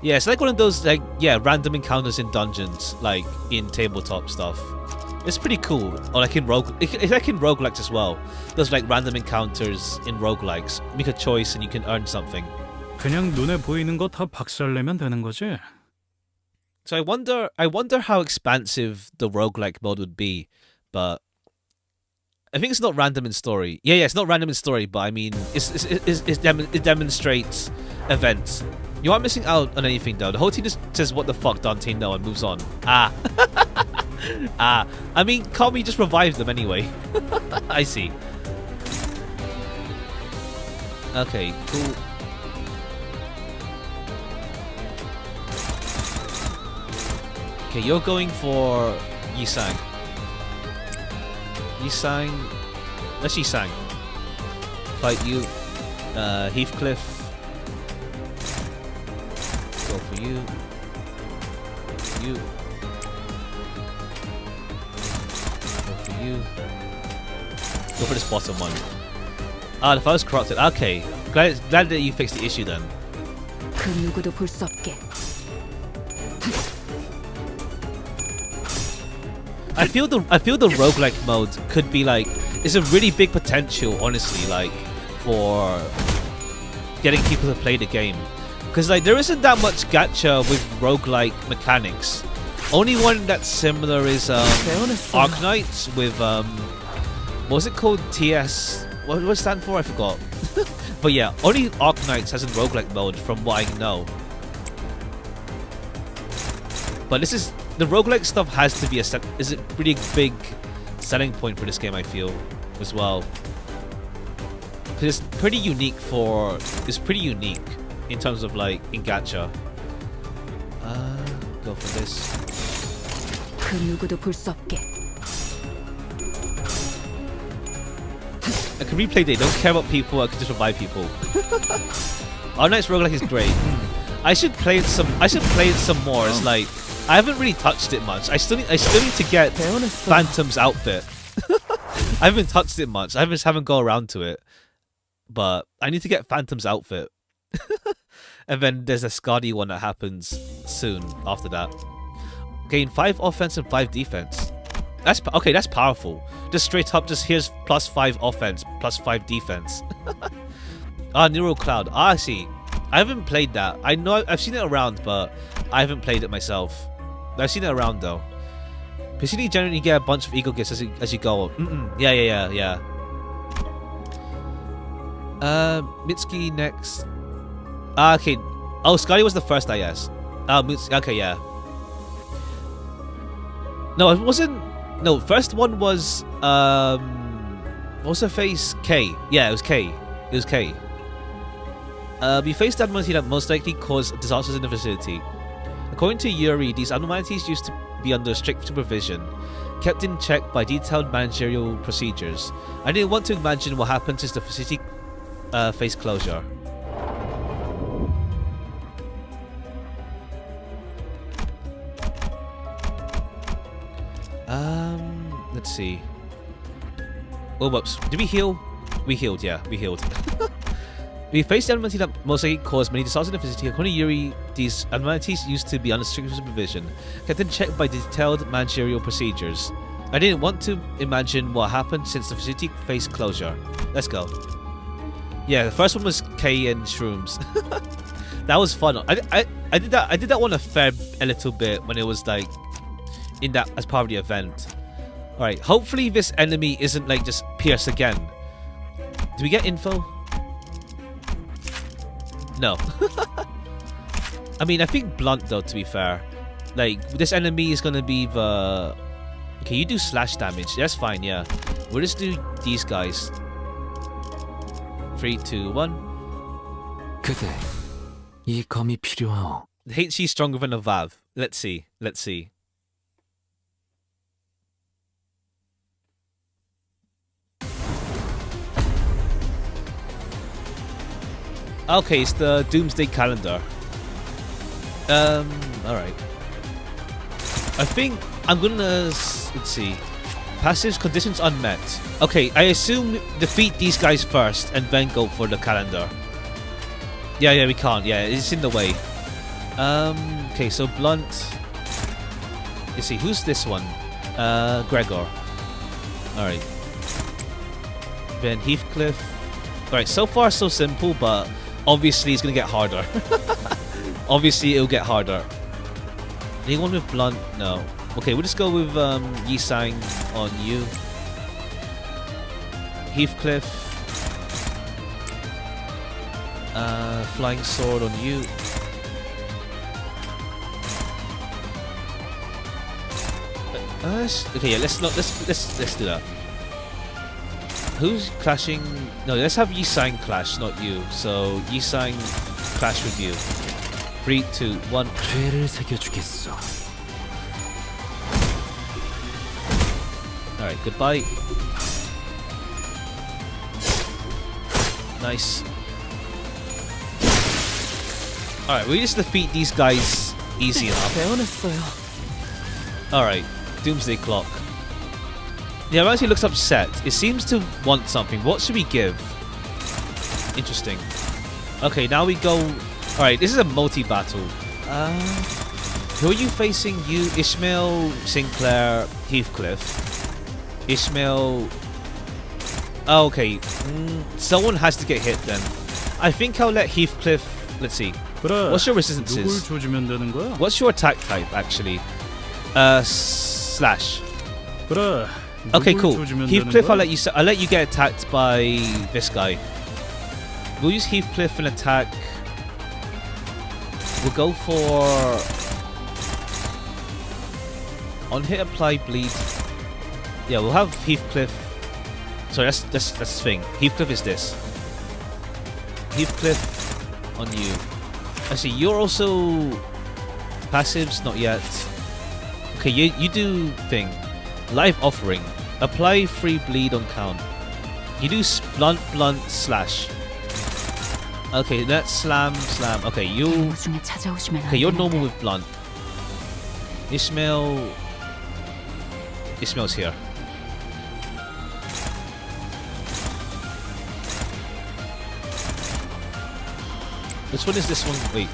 Yeah, it's like one of those random encounters in dungeons, like in tabletop stuff. It's pretty cool. Or like in it's like in roguelikes as well. There's like random encounters in roguelikes. Make a choice and you can earn something. 그냥 눈에 보이는 거 다 박살내면 되는 거지? So I wonder how expansive the roguelike mode would be, but I think it's not random in story. Yeah, it's not random in story, but I mean, it demonstrates events. You aren't missing out on anything though. The whole team just says what the fuck, Dante, no, and moves on. I mean, Kami just revived them anyway. I see. Okay, cool. Okay, you're going for Yisang. Let's Yisang. Fight you. Heathcliff. Go for you. You. Go for you. Go for this bottom one. Ah, the file's corrupted. Okay. Glad that you fixed the issue then. 그 누구도 볼 수 없게. I feel the roguelike mode could be like, it's a really big potential, honestly, like for getting people to play the game, because like there isn't that much gacha with roguelike mechanics. Only one that's similar is Arknights with what was it called? TS. What does it stand for? I forgot. But yeah, only Arknights has a roguelike mode from what I know. But this is the roguelike stuff has to be is a pretty big selling point for this game, I feel, as well. Because it's pretty unique in terms of like in gacha. Go for this. 그 누구도 볼 수 없게. I can replay they don't care about people, I can just revive people. Our Knight's roguelike is great. I should play it some more. It's like I haven't really touched it much. I still need to get Phantom's outfit. I haven't touched it much. I just haven't gone around to it. But I need to get Phantom's outfit. And then there's a Skadi one that happens soon after that. Gain 5 offense and 5 defense. That's powerful. Just straight up, just here's +5 offense, +5 defense. Neural Cloud. I see. I haven't played that. I know I've seen it around, but I haven't played it myself. I've seen it around though. Because you generally get a bunch of ego gifts as you go. Yeah. Mitsuki next. Okay. Oh, Scotty was the first, I guess. Okay, yeah. No, it wasn't. No, first one was what's her face? K. Yeah, it was K. It was K. We faced abnormality that most likely caused disasters in the facility. According to Yuri, these abnormalities used to be under strict supervision, kept in check by detailed managerial procedures. I didn't want to imagine what happened since the facility faced closure. Let's see. Oh, whoops. Did we heal? We healed, yeah, we healed. We faced the abnormality that most likely caused many disasters in the facility. According to Yuri, these abnormalities used to be under strict supervision, kept in check by detailed managerial procedures. I didn't want to imagine what happened since the facility faced closure. Let's go. Yeah, the first one was K and shrooms. That was fun. I did that one a little bit when it was like in that as part of the event. Alright, hopefully this enemy isn't like just Pierce again. Do we get info? No. I mean, I think blunt though, to be fair. Like, this enemy is gonna be the... Okay, you do slash damage. That's fine, yeah. We'll just do these guys. 3, 2, 1. 그대, 이 검이 필요하오. HC stronger than a Vav. Let's see. Let's see. Okay, it's the Doomsday Calendar. Alright. I think I'm gonna... Let's see. Passive conditions unmet. Okay, I assume defeat these guys first and then go for the calendar. Yeah, we can't. Yeah, it's in the way. Okay, so blunt. Let's see, who's this one? Gregor. Alright. Then Heathcliff. Alright, so far so simple, but obviously it's gonna get harder. Obviously it'll get harder. Anyone with blunt? No. Okay, we'll just go with Yisang on you. Heathcliff. Flying sword on you. Okay, yeah, let's do that. Who's clashing? No, let's have Yisang clash, not you. So Yisang clash with you. 3, 2, 1. 죄를 새겨주겠어. Alright, goodbye. Nice. Alright, we just defeat these guys easy enough. Alright, Doomsday Clock. The Avanti looks upset. It seems to want something. What should we give? Interesting. Okay, now we go... Alright, this is a multi-battle. Who are you facing? You, Ishmael, Sinclair, Heathcliff. Ishmael... Oh, okay. Someone has to get hit then. I think I'll let Heathcliff... Let's see. What's your resistances? What's your attack type, actually? Slash. Okay, cool. Heathcliff, I'll let you get attacked by this guy. We'll use Heathcliff and attack. We'll go for on hit, apply bleed. Yeah, we'll have Heathcliff. Sorry, that's the thing. Heathcliff is this. Heathcliff on you. Actually, you're also passives, not yet. Okay, you do thing. Live offering. Apply free bleed on count. You do blunt slash. Okay, that's slam. Okay, you're normal with blunt. Ishmael's here. Which one is this one? Wait.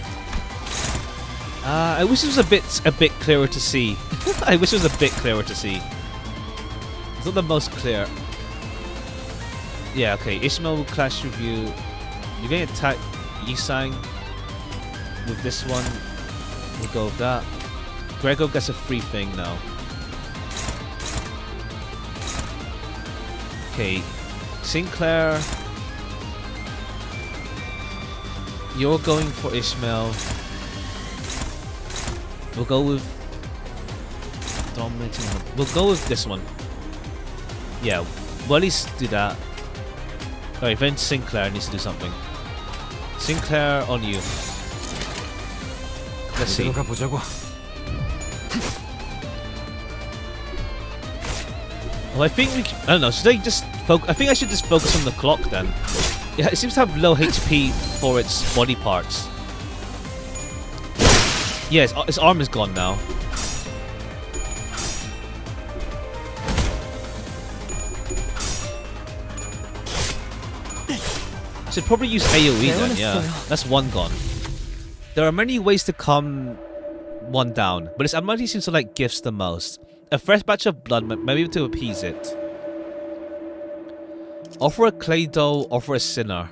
I wish it was a bit clearer to see. I wish it was a bit clearer to see. It's not the most clear. Yeah, okay. Ishmael will clash with you. You're going to attack Yisang. with this one. We'll go with that. Gregor gets a free thing now. Okay, Sinclair. You're going for Ishmael. We'll go with dominating. We'll go with this one. Yeah, we'll at least do that. Alright, then Sinclair needs to do something. Sinclair on you. Let's see. Well, I think we. I don't know. Should I just focus? I think I should just focus on the clock then. Yeah, it seems to have low HP for its body parts. Yeah, its arm is gone now. Should probably use AoE then, yeah. That's one gone. There are many ways to calm one down, but its ability seems to like gifts the most. A fresh batch of blood may be able to appease it. Offer a clay dough, offer a sinner.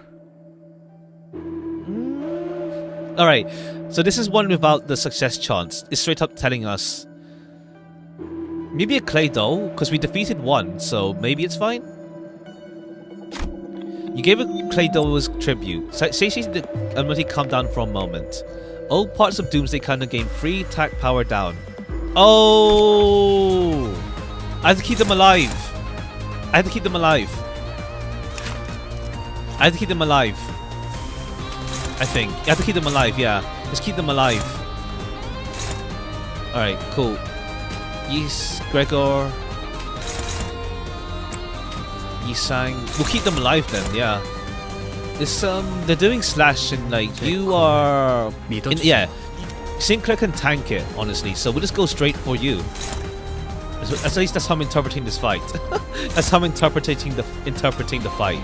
Alright, so this is one without the success chance. It's straight up telling us. Maybe a clay dough, because we defeated one, so maybe it's fine. You gave a clay dough as tribute. Satiate the ability calm down for a moment. All parts of Doomsday kind of gain free attack power down. Oh! I have to keep them alive. I have to keep them alive. I have to keep them alive. I think. You have to keep them alive, yeah. Just keep them alive. Alright, cool. Yes, Gregor. Yisang. We'll keep them alive then, yeah. This they're doing slash and like you are yeah. Sinclair can tank it, honestly, so we'll just go straight for you. At least that's how I'm interpreting this fight. That's how I'm interpreting the fight.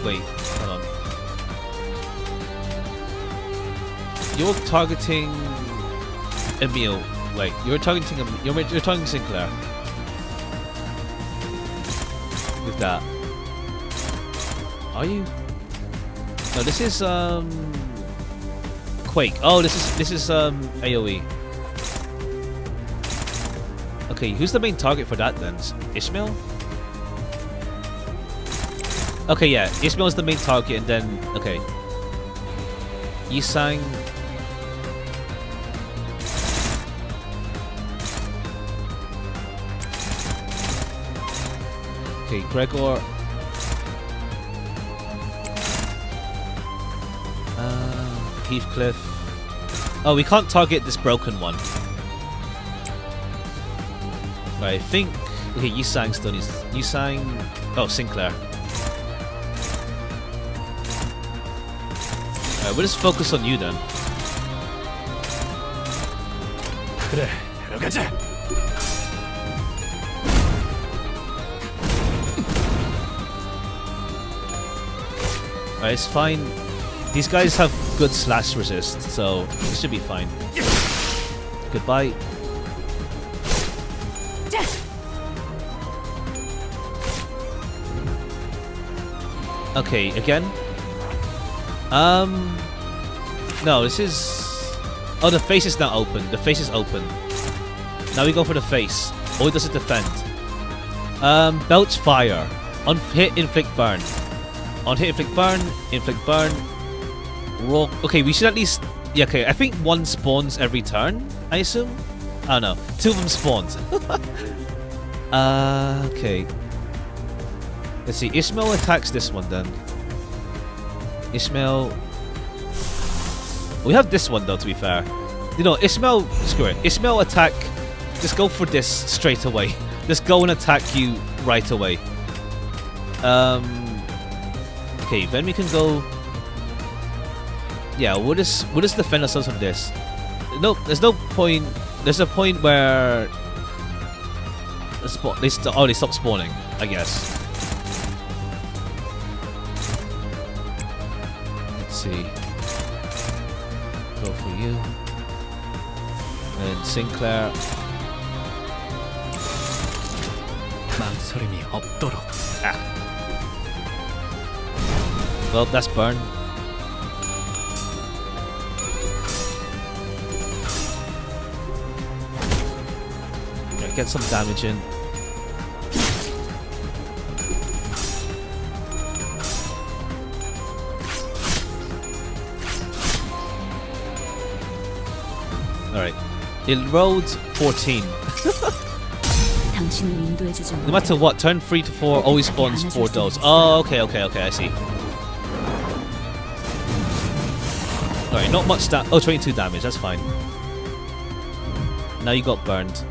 Wait, hold on. You're targeting Emil. Wait, you're targeting you're targeting Sinclair. With that. Are you? No, this is Quake. Oh, this is AoE. Okay, who's the main target for that then? Ishmael? Okay, yeah, Ishmael is the main target, and then okay. Yisang. Okay, Gregor. Heathcliff. Oh, we can't target this broken one. Right, I think. Okay, Yisang still needs. Yisang. Oh, Sinclair. Alright, we'll just focus on you then. 그래, 들어가자. Alright, it's fine. These guys have good slash resist, so it should be fine. Goodbye. Okay, again. No, this is. Oh, the face is now open. The face is open. Now we go for the face. Or does it defend? Belch fire. On hit, inflict burn. On hit, inflict burn. Inflict burn. Roll. Okay, we should at least. Yeah, okay. I think one spawns every turn. I assume. I don't know. Two of them spawned. Okay. Let's see. Ishmael attacks this one then. Ishmael. We have this one though, to be fair. You know, Ishmael. Screw it. Ishmael attack. Just go for this straight away. Just go and attack you right away. Okay, then we can go. Yeah, we'll just defend ourselves from this. No, there's no point. There's a point where they stop spawning, I guess. Let's see. Go for you. And Sinclair. 망설임이 없도록. Well, that's burn. Yeah, get some damage in. Alright. It rolled 14. 당신을 인도해주지 No matter what, turn 3 to 4 always spawns 4 dolls. Oh, okay, I see. Alright, not much Oh, 22 damage, that's fine. Now you got burned.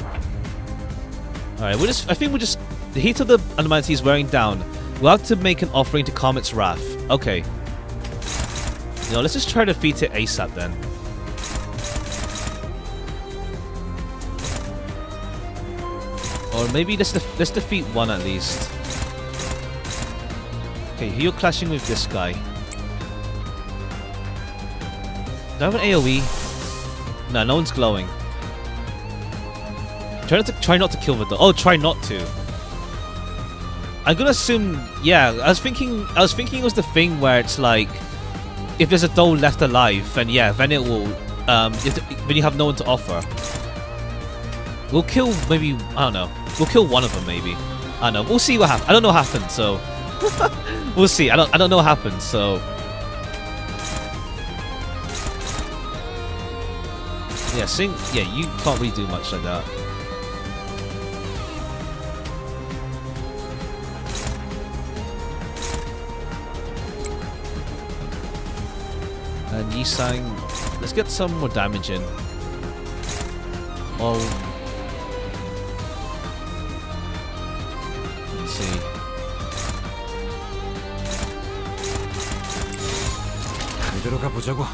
Alright, I think the heat of the Anomality is wearing down. We'll have to make an offering to calm its wrath. Okay. You know, let's just try to defeat it ASAP then. Or maybe let's defeat one at least. Okay, you're clashing with this guy. Do I have an AoE? No, no one's glowing. Try not to kill the doll. Oh, try not to. I'm gonna assume, yeah. I was thinking it was the thing where it's like, if there's a doll left alive, then yeah, then it will. When you have no one to offer, we'll kill maybe. I don't know. We'll kill one of them maybe. I don't know. We'll see what happens. I don't know what happens, so we'll see. I don't know what happens, so. Yeah, you can't really do much like that. And Yisang, let's get some more damage in. Oh. Let's see. 이대로 가보자고.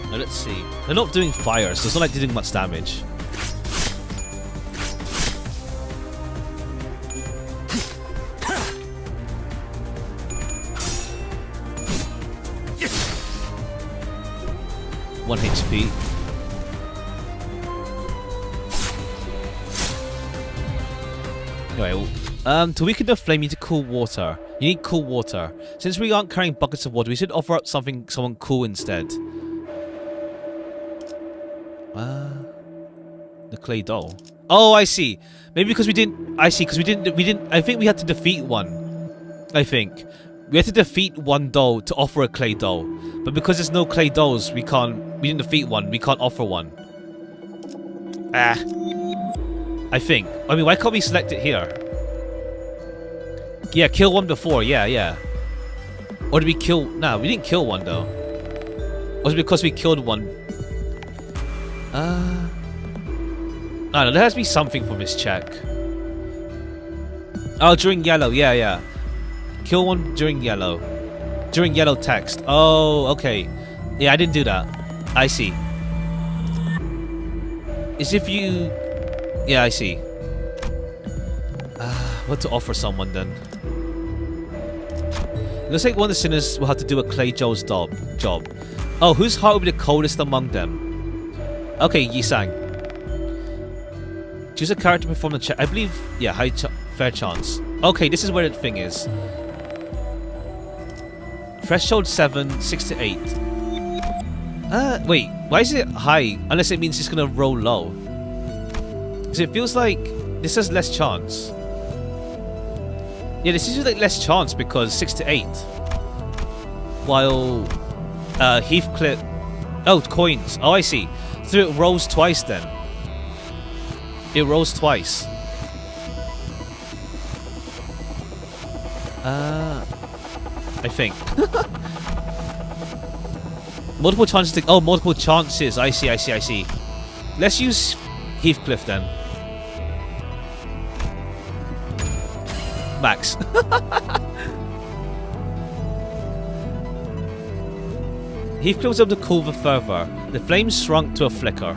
Now let's see. They're not doing fire, so it's not like they're doing much damage. One HP. Anyway, to weaken the flame, you need to cool water. You need cool water. Since we aren't carrying buckets of water, we should offer up someone cool instead. The clay doll. Oh, I see. Maybe because we didn't. I see. Because we didn't. I think we had to defeat one. I think we had to defeat one doll to offer a clay doll. But because there's no clay dolls, we didn't defeat one. We can't offer one. I think. I mean, why can't we select it here? Yeah, kill one before. Yeah. Or did we kill? Nah, we didn't kill one though. Or was it because we killed one? I don't know, there has to be something for this check. Oh, during yellow, yeah. Kill one during yellow. During yellow text. Oh, okay. Yeah, I didn't do that. I see. Is if you... Yeah, I see. What to offer someone then? Looks like one of the sinners will have to do a Clay Joe's job. Oh, whose heart will be the coldest among them? Okay, Yisang. Choose a character to perform the check. I believe, yeah, fair chance. Okay, this is where the thing is. Threshold 7, 6 to 8. Wait, why is it high? Unless it means it's gonna roll low. Because it feels like this has less chance. Yeah, this is like less chance because 6 to 8. While Heathcliff... Oh, coins. Oh, I see. So it rolls twice then. It rolls twice. I think. Multiple chances to... Oh, multiple chances. I see. Let's use Heathcliff then. Max. Heathcliff was able to cool the fervor. The flames shrunk to a flicker.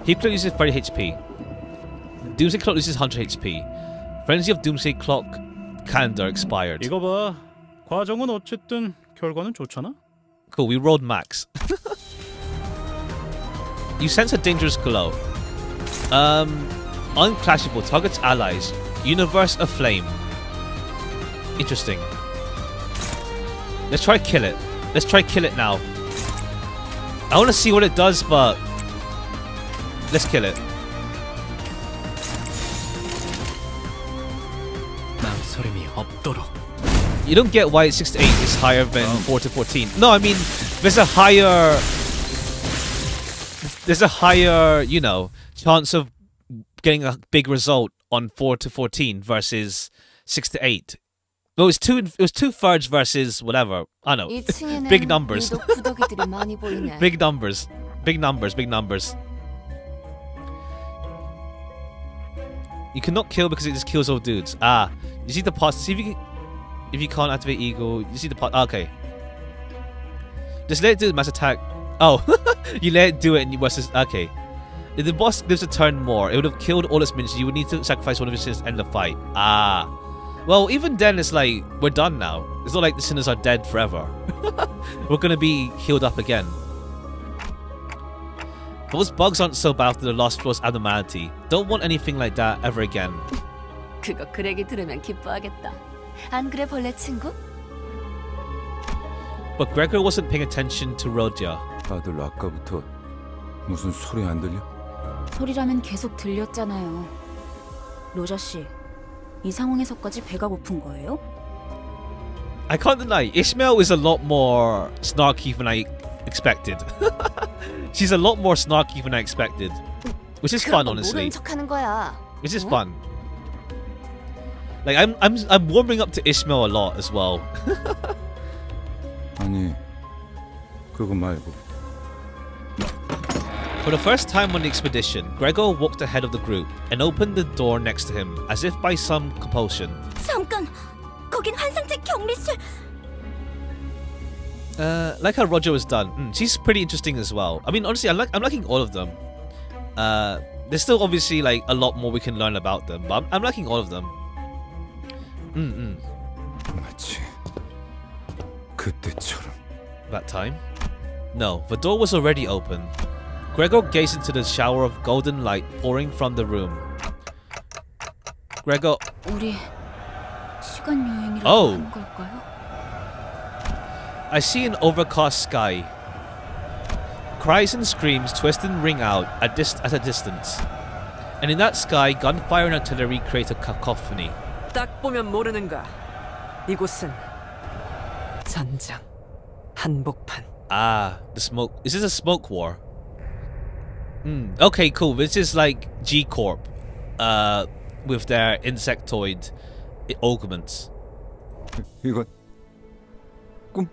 Heathcliff uses 30 HP. Doomsday Clock loses 100 HP. Frenzy of Doomsday Clock calendar expired. 이거 봐. 과정은 어쨌든 결과는 좋잖아. Cool, we rolled max. You sense a dangerous glow. Unclashable targets allies. Universe aflame. Interesting. Let's try kill it. Let's try kill it now. I want to see what it does, but let's kill it. You don't get why 6 to 8 is higher than 4 to 14. No, I mean there's a higher, you know, chance of getting a big result on 4 to 14 versus 6 to 8. Well, it was two thirds versus whatever. I know. Big numbers. Big numbers. Big numbers. Big numbers. You cannot kill because it just kills all dudes. Ah, you see the parts. See if you can't activate eagle. You see the part. Okay. Just let it do the mass attack. Oh, you let it do it and you versus. Okay. If the boss lives a turn more, it would have killed all its minions. You would need to sacrifice one of its minions to end the fight. Ah. Well, even then, it's like we're done now. It's not like the sinners are dead forever. We're gonna be healed up again. Those bugs aren't so bad after the last floor's abnormality. Don't want anything like that ever again. 그거 그 얘기 들으면 기뻐하겠다. 안 그래 벌레 친구? But Gregor wasn't paying attention to Rodia. 다들 아까부터 무슨 소리 안 들려? 소리라면 계속 들렸잖아요. 로저 씨, 이 상황에서까지 배가 고픈 거예요? I can't deny, Ishmael is a lot more snarky than I expected. She's a lot more snarky than I expected, which is fun, honestly. 모른 척하는 거야. Which is fun. Like I'm warming up to Ishmael a lot as well. 아니, 그거 말고. For the first time on the expedition, Gregor walked ahead of the group and opened the door next to him, as if by some compulsion. 잠깐, 거긴 환상체 격리실. Like how Roger was done. She's pretty interesting as well. I mean, honestly, I'm liking all of them. There's still obviously like a lot more we can learn about them, but I'm liking all of them. 마치 그때처럼. That time? No, the door was already open. Gregor gazed into the shower of golden light pouring from the room. Gregor. 우리 시간 여행이라고 하는 걸까요? I see an overcast sky. Cries and screams twist and ring out at a distance. And in that sky, gunfire and artillery create a cacophony. 딱 보면 모르는가? 이곳은 전장, 한복판. Ah, the smoke. Is this a smoke war? Okay, cool. This is like G Corp, with their insectoid augments. 이건 꿈?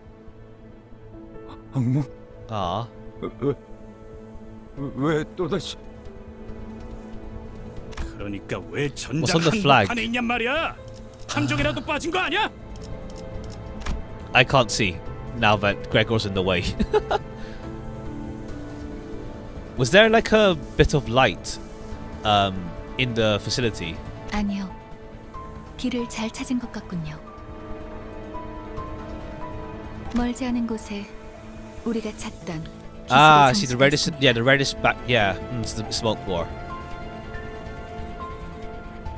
악몽? Ah. 왜 또다시? 그러니까 왜 전장 What's on the flag? 한복판에 있냔 말이야? 함정이라도 빠진 거 아니야? I can't see now that Gregor's in the way. Was there like a bit of light in the facility? 아니요. 길을 잘 찾은 것 같군요. 멀지 않은 곳에 우리가 찾던 Ah, see the reddish, the reddish back, yeah, it's the smoke war.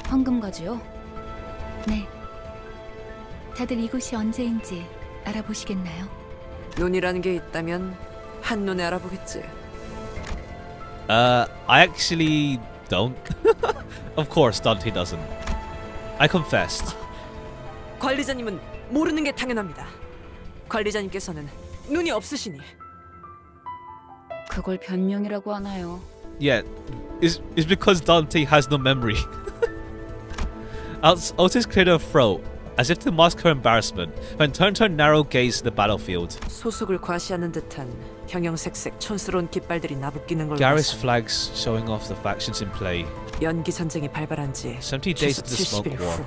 황금거지요? 네. 다들 이곳이 언제인지 알아보시겠나요? 눈이라는 게 있다면 한눈에 알아보겠지. I actually don't. Of course, Dante doesn't. I confessed. 관리자님은 모르는 게 당연합니다. 관리자님께서는 눈이 없으시니. 그걸 변명이라고 하나요? Yeah, it's because Dante has no memory. Otis cleared her throat, as if to mask her embarrassment, and turned her narrow gaze to the battlefield. 소속을 과시하는 듯한 형형색색 촌스러운 깃발들이 나부끼는 걸 Garish 봐서 flags showing off the factions in play. 연기 전쟁이 발발한 지 70 days into the smoke 70일 war.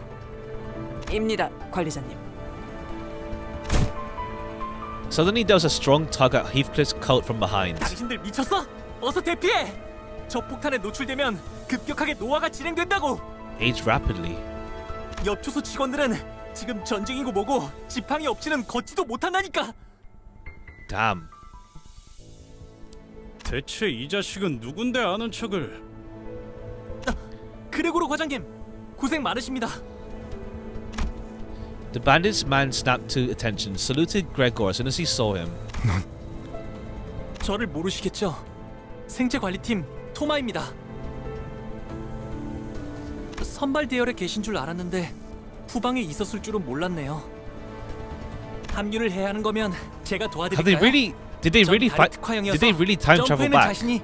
후입니다, 관리자님. Suddenly there was a strong tug at Heathcliff's coat from behind. 당신들 미쳤어? 어서 대피해! 저 폭탄에 노출되면 급격하게 노화가 진행된다고! Age rapidly. 엽초소 직원들은 지금 전쟁이고 뭐고 지팡이 없이는 걷지도 못한다니까! Damn. 대체 이 자식은 누군데 아는 척을? 그레고로 과장님, 고생 많으십니다. The bandaged man snapped to attention, saluted Gregor as soon as he saw him. 저를 모르시겠죠? 생체관리팀 토마입니다. 선발 대열에 계신 줄 알았는데 후방에 있었을 줄은 몰랐네요. 합류를 해야 하는 거면 제가 도와드릴까요? Did they really fight? Did they really time travel 점프에는 back? 자신이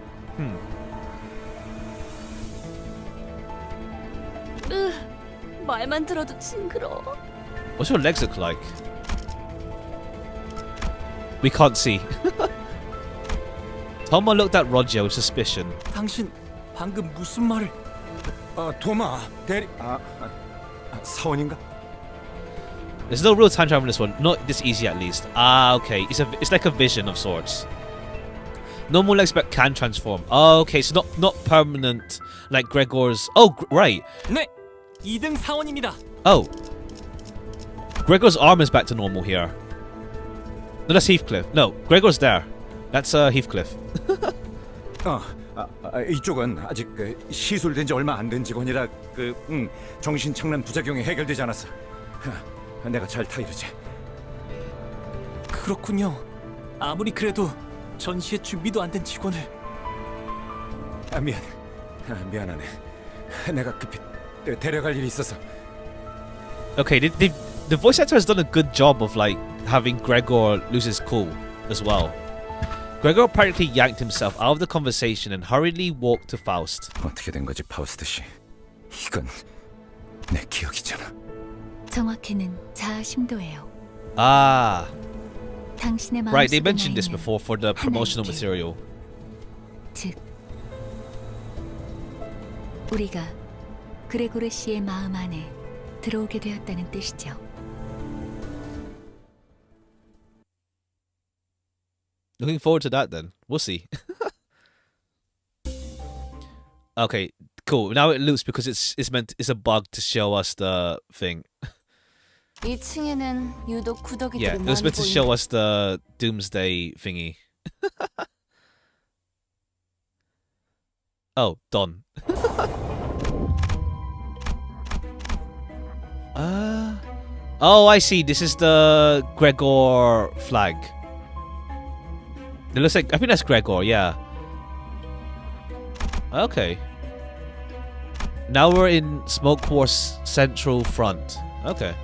말만 들어도 징그러워. What's your legs look like? We can't see. Toma looked at Roger with suspicion. 당신 방금 무슨 말을? 도마 대리 사원인가? There's no real time travel in this one. Not this easy, at least. Ah, okay. It's like a vision of sorts. Normal legs, but can transform. Oh, okay. So not permanent, like Gregor's. Oh, right. 네, 2등 사원입니다. Oh, Gregor's arm is back to normal here. No, that's Heathcliff. No, Gregor's there. That's Heathcliff. 이쪽은 아직 시술된 지 얼마 안 된 직원이라 정신 착란 부작용이 해결되지 않았어. 내가 잘 타이르지. 그렇군요. 아무리 그래도 전시회 준비도 안 된 직원을. 미안하네. 내가 급히 데려갈 일이 있어서. Okay, the voice actor has done a good job of like having Gregor lose his cool as well. Gregor practically yanked himself out of the conversation and hurriedly walked to Faust. 어떻게 된 거지, 파우스트 씨? 이건 내 기억이잖아. 정확히는 자아 심도예요. Ah, 당신의 마음속에 right. They mentioned this 나 있는 before for the promotional 하나의 material. 즉, 우리가 그레고르 씨의 마음 안에 들어오게 되었다는 뜻이죠. Looking forward to that then. We'll see. Okay, cool. Now it loops because it's a bug to show us the thing. 2층에는 유독 구더기들이 Yeah, it 많이 was meant to 보이네. show us the doomsday thingy. Oh, done. Oh, I see. This is the Gregor flag. It looks like, I think that's Gregor, yeah. Okay. Now we're in Smoke Wars Central Front. Okay.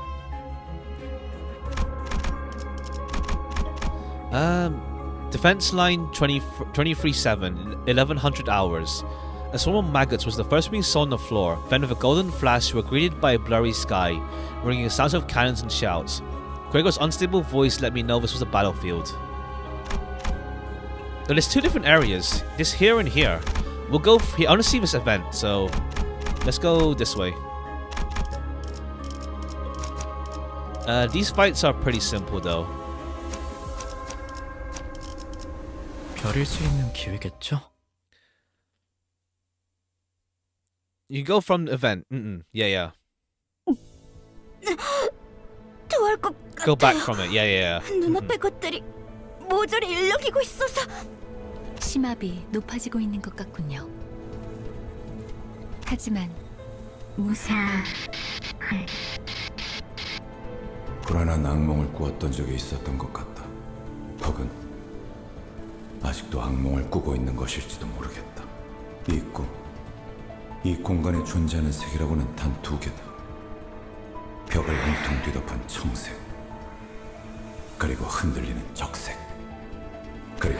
Defense line 23-7, 1100 hours. A swarm of maggots was the first we saw on the floor. Then with a golden flash we were greeted by a blurry sky, ringing sounds of cannons and shouts. Gregor's unstable voice let me know this was a battlefield. So there's two different areas. This here and here. We'll go here. I want to see this event, so let's go this way. These fights are pretty simple though. 별일 수 있는 기회겠죠? You go from the event. Yeah. 토할 것 Go back 같아요. from it. Yeah. 눈앞의 것들이 모조리 일렁이고 있어서. 심압이 높아지고 있는 것 같군요. 하지만 무사가 불안한 악몽을 꾸었던 적이 있었던 것 같다. 혹은 아직도 악몽을 꾸고 있는 것일지도 모르겠다. 이 꿈, 이 공간에 존재하는 색이라고는 단 두 개다. 벽을 온통 뒤덮은 청색, 그리고 흔들리는 적색. 그리고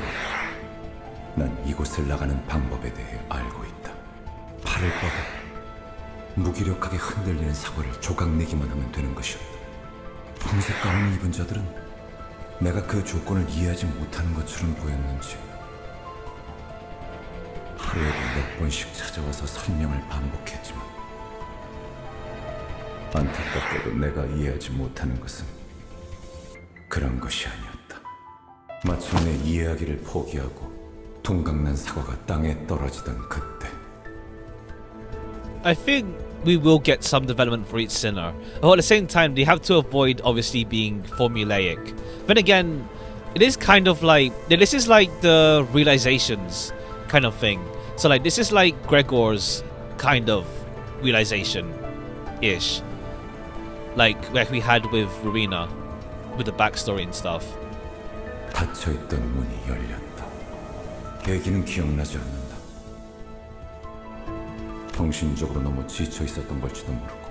난 이곳을 나가는 방법에 대해 알고 있다. 팔을 뻗어 무기력하게 흔들리는 사과를 조각내기만 하면 되는 것이었다. 흰색 가운을 입은 자들은 내가 그 조건을 이해하지 못하는 것처럼 보였는지 하루에도 몇 번씩 찾아와서 설명을 반복했지만 안타깝게도 내가 이해하지 못하는 것은 그런 것이 아니었다. 마침내 이해하기를 포기하고 동강난 사과가 땅에 떨어지던 그때 I think we will get some development for each sinner. Although at the same time, they have to avoid obviously being formulaic. Then again, it is kind of like this is like the realizations kind of thing. So like this is like Gregor's kind of realization-ish, like we had with Rowena, with the backstory and stuff. 닫혀있던 문이 열렸다. 계기는 기억나지 않는다. 정신적으로 너무 지쳐 있었던 걸지도 모르고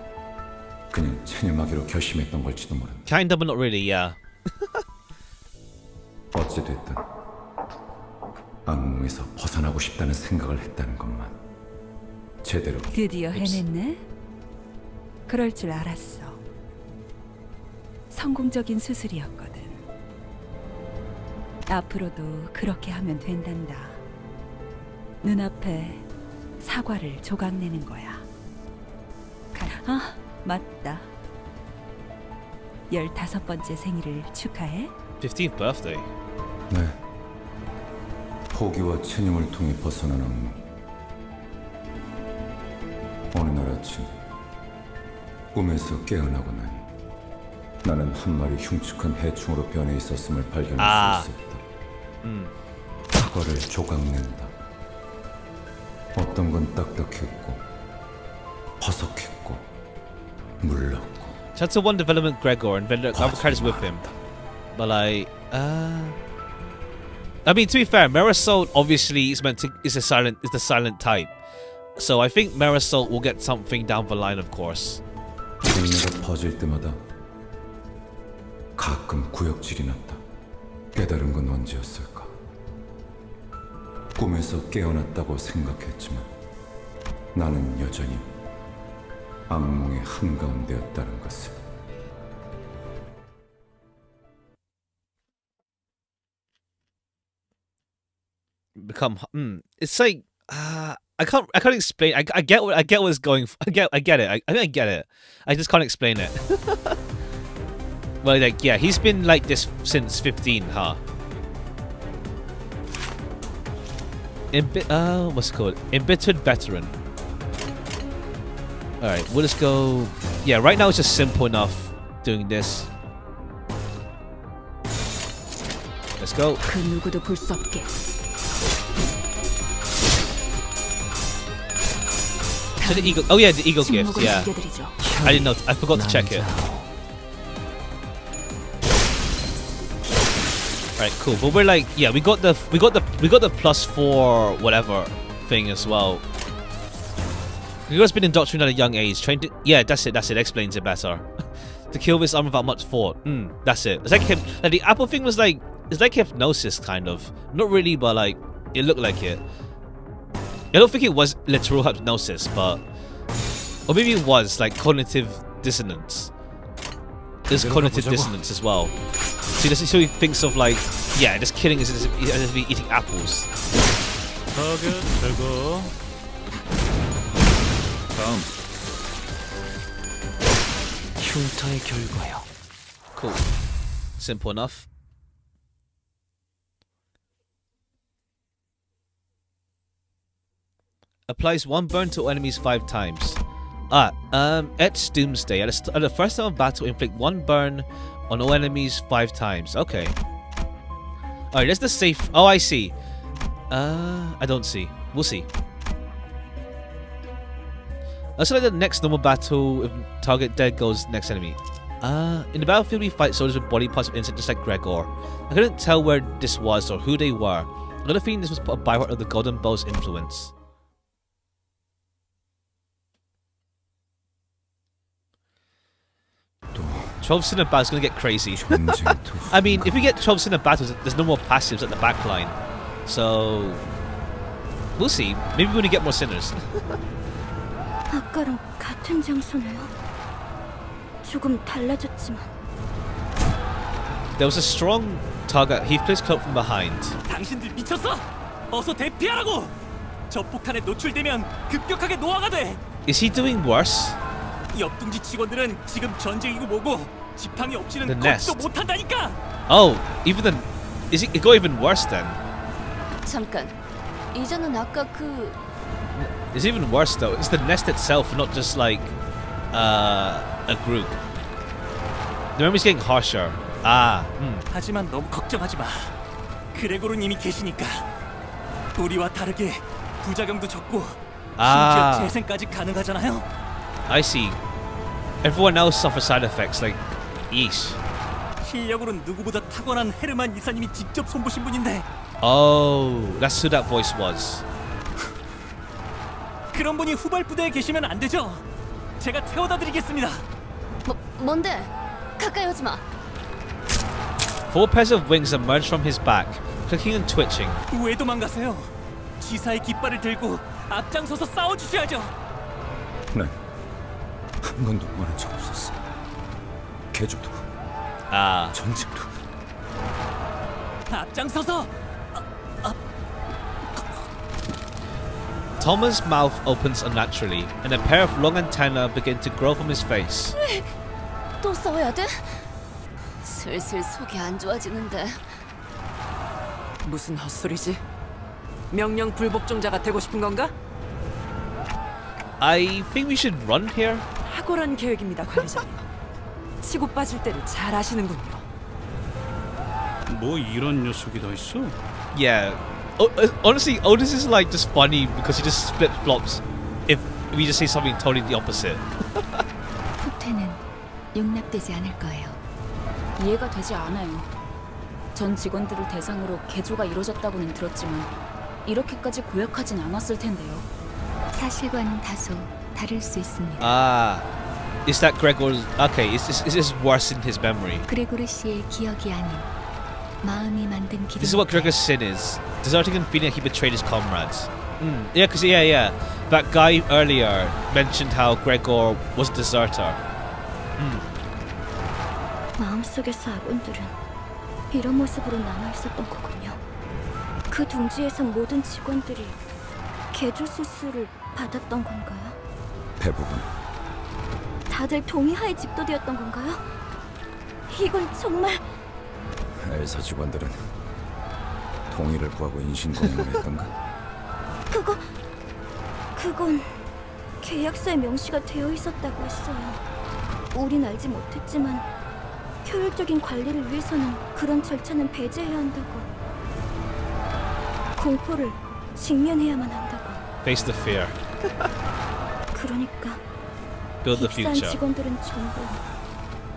그냥 체념하기로 결심했던 걸지도 모른다. Kind of, but not really. Yeah. 어찌됐든 악몽에서 벗어나고 싶다는 생각을 했다는 것만 제대로. 드디어 해냈네. 그럴 줄 알았어. 성공적인 수술이었거든. 앞으로도 그렇게 하면 된단다. 눈앞에 사과를 조각내는 거야. 아, 맞다. 15번째 생일을 축하해. 15th birthday. 네. 포기와 체념을 통해 벗어난 악몽. 어느 날 아침 꿈에서 깨어나고 나니 나는 한 마리 흉측한 해충으로 변해 있었음을 발견할 수 있었다. 사과를 조각낸다. 어떤 건 딱딱했고 퍼석했고 물렀고. Chapter 1 development Gregor and then the other characters with him. But like, I mean, to be fair, Marisol obviously is the silent type. So I think Marisol will get something down the line, of course. 동네가 퍼질 때마다 가끔 구역질이 났다. 깨달은 건 언제였을까? 꿈에서 깨어났다고 생각했지만 나는 여전히 악몽의 한가운데였다는 것을. Become it's like I can't explain. I get what's going. I get it. I get it. I just can't explain it. Well, like, yeah, he's been like this since 15, huh? What's it called? Embittered veteran. All right, we'll just go. Yeah, right now it's just simple enough doing this. Let's go. 그 누구도 볼 수 없게. So the eagle. Oh yeah, the eagle gift. Yeah, I didn't know. I forgot to check it. Right, cool. But we're like, yeah, we got the +4 whatever thing as well. Gregor's been indoctrinated at a young age, trained to, yeah, that's it. Explains it better. To kill this armor without much thought. That's it. It's like like the apple thing was like, it's like hypnosis kind of. Not really, but like it looked like it. I don't think it was literal hypnosis, but or maybe it was like cognitive dissonance. There's cognitive dissonance as well. So he thinks of like, yeah, just killing is as if he's eating apples. Target 제거. 다음. 흉터의 결과요. Cool. Simple enough. Applies 1 burn to enemies 5 times. Etch Doomsday. At the first time of battle, inflict 1 burn on all enemies 5 times. Okay. Alright, that's the safe. Oh, I see. I don't see. We'll see. Also, like the next normal battle, if target dead goes next enemy. In the battlefield, we fight soldiers with body parts of insect just like Gregor. I couldn't tell where this was or who they were. I got a feeling this was a byproduct of the Golden Bow's influence. Tropes in a battle is going to get crazy. I mean, if we get tropes in a battle, there's no more passives at the back line. So, we'll see. Maybe we're going to get more sinners. 아까랑 같은 장소네요. 조금 달라졌지만. There was a strong target. Heathcliff's cloak from behind. 당신들 미쳤어? 어서 대피하라고! 저 폭탄에 노출되면 급격하게 노화가 돼. Is he doing worse? 옆둥지 직원들은 지금 전쟁이고 뭐고 지팡이 없이는 The 걷지도 nest. 못한다니까. Oh, even then, it got even worse then? 잠깐. 이전은 아까 그 It's even worse though. It's the nest itself, not just like a group. The memory's getting harsher. 하지만 너무 걱정하지 마. 그레고르님이 계시니까. 우리와 다르게 부작용도 적고 심지어 재생까지 가능하잖아요. I see. Everyone else suffers side effects like yeesh. 실력으로는 누구보다 타고난 헤르만 이사님이 직접 손보신 분인데. Oh, that's who that voice was. 그런 분이 후발 부대에 계시면 안 되죠. 제가 태워다 드리겠습니다. 뭔데? 가까이 오지 마. 4 pairs of wings emerged from his back, clicking and twitching. 왜 도망가세요? 지사의 깃발을 들고 앞장서서 싸워주셔야죠. 난 한 번도 원한 적 없었어. 개조도 전직도. 앞장서서. Thomas' mouth opens unnaturally, and a pair of long antennae begin to grow from his face. 또 싸워야 돼? 슬슬 속이 안 좋아지는데. 무슨 헛소리지? 명령 불복종자가 되고 싶은 건가? I think we should run here. 탁월한 계획입니다, 관리자님. 치고 빠질 때를 잘 아시는군요. 뭐 이런 녀석이 더 있어? Yeah. Honestly, Otis is like just funny because he just split flops if we just say something totally the opposite. 후퇴는 용납되지 않을 거예요. 이해가 되지 않아요. 전 직원들을 대상으로 개조가 이루어졌다고는 들었지만 이렇게까지 고약하진 않았을 텐데요. 사실과는 다소 다를 수 있습니다. Is that Gregor's? Okay, is this worse in his memory? 그레고르 씨의 기억이 아닌 마음이 만든 기록. This is what Gregor's sin is. Deserting and feeling like he betrayed his comrades. Yeah, because yeah. That guy earlier mentioned how Gregor was a deserter. 마음속에서 아군들은 이런 모습으로 남아있었던 거군요. 그 둥지에선 모든 직원들이 개조 수술을 받았던 건가요? 대부분. 다들 동의하에 집도되었던 건가요? 이건 정말... 엘사 직원들은 동의를 구하고 인신공양을 했던가? 그건 계약서에 명시가 되어 있었다고 했어요. 우린 알지 못했지만 효율적인 관리를 위해서는 그런 절차는 배제해야 한다고. 공포를 직면해야만 한다고. Face the fear. 그러니까 Build the 입사한 future. 직원들은 전부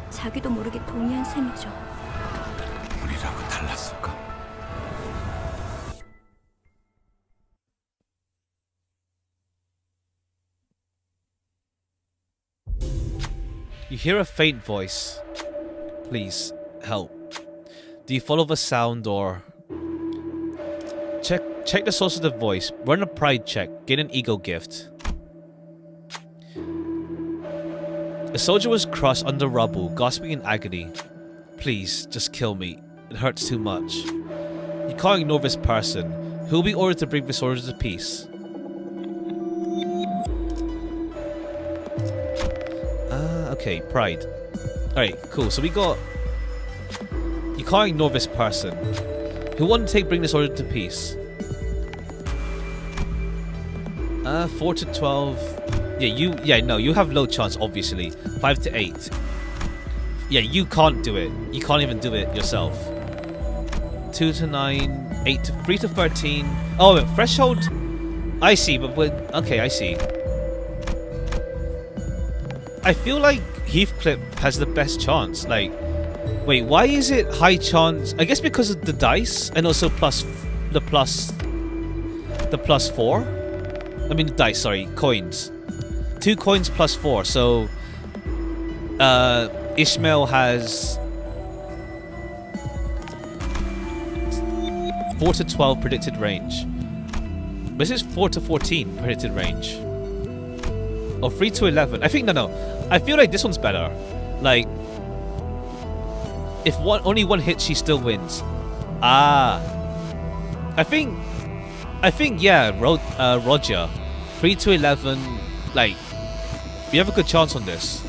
자기도 모르게 동의한 셈이죠. 우리라고 달랐을까? You hear a faint voice. Please, help. Do you follow the sound or... Check the source of the voice. Run a pride check. Gain an ego gift. A soldier was crushed under rubble, gasping in agony. Please, just kill me. It hurts too much. You can't ignore this person. Who will be ordered to bring this order to peace? Okay, pride. Alright, cool. So we got... You can't ignore this person. Who want to bring this order to peace? 4 to 12. Yeah, you have low chance, obviously. 5 to 8. Yeah, you can't do it. You can't even do it yourself. 2 to 9. 8 to 3 to 13. Oh, threshold. I see, but okay, I see. I feel like Heathcliff has the best chance. Like, wait, why is it high chance? I guess because of the dice and also the plus 4. I mean the dice, sorry, coins. 2 coins plus 4. So Ishmael has 4 to 12 predicted range. This is 4 to 14 predicted range. Or 3 to 11. I think no. I feel like this one's better. Like, if only one hit, she still wins. I think yeah, Roger. 3 to 11. Like, we have a good chance on this.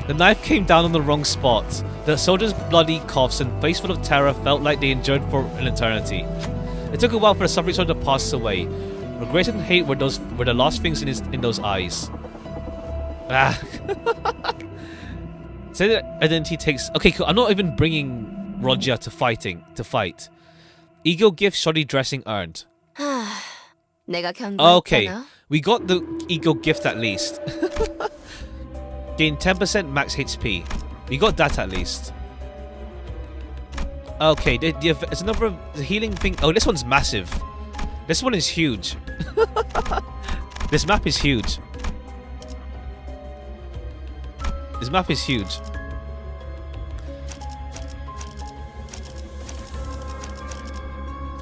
The knife came down on the wrong spot. The soldier's bloody coughs and face full of terror felt like they endured for an eternity. It took a while for the suffering soldier to pass away. Regret and hate were the last things in those eyes. Say that identity takes. Okay, cool. I'm not even bringing Roger to fight. Ego gift, shoddy dressing earned. 내가 견디했잖아. Okay, we got the ego gift at least. Gain 10% max HP. We got that at least. Okay, there's another healing thing. Oh, this one's massive. This one is huge. This map is huge. This map is huge.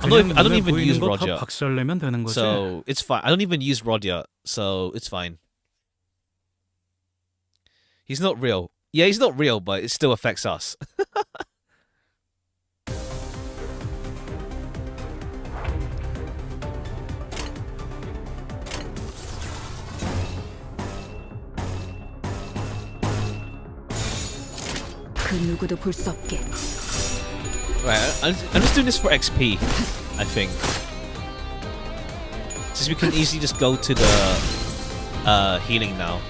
I don't even use Roger, so it's fine. I don't even use Roger, so it's fine. He's not real. Yeah, he's not real, but it still affects us. 그 누구도 볼 수 없게. Right, I'm just doing this for XP, I think. Since we can easily just go to the healing now.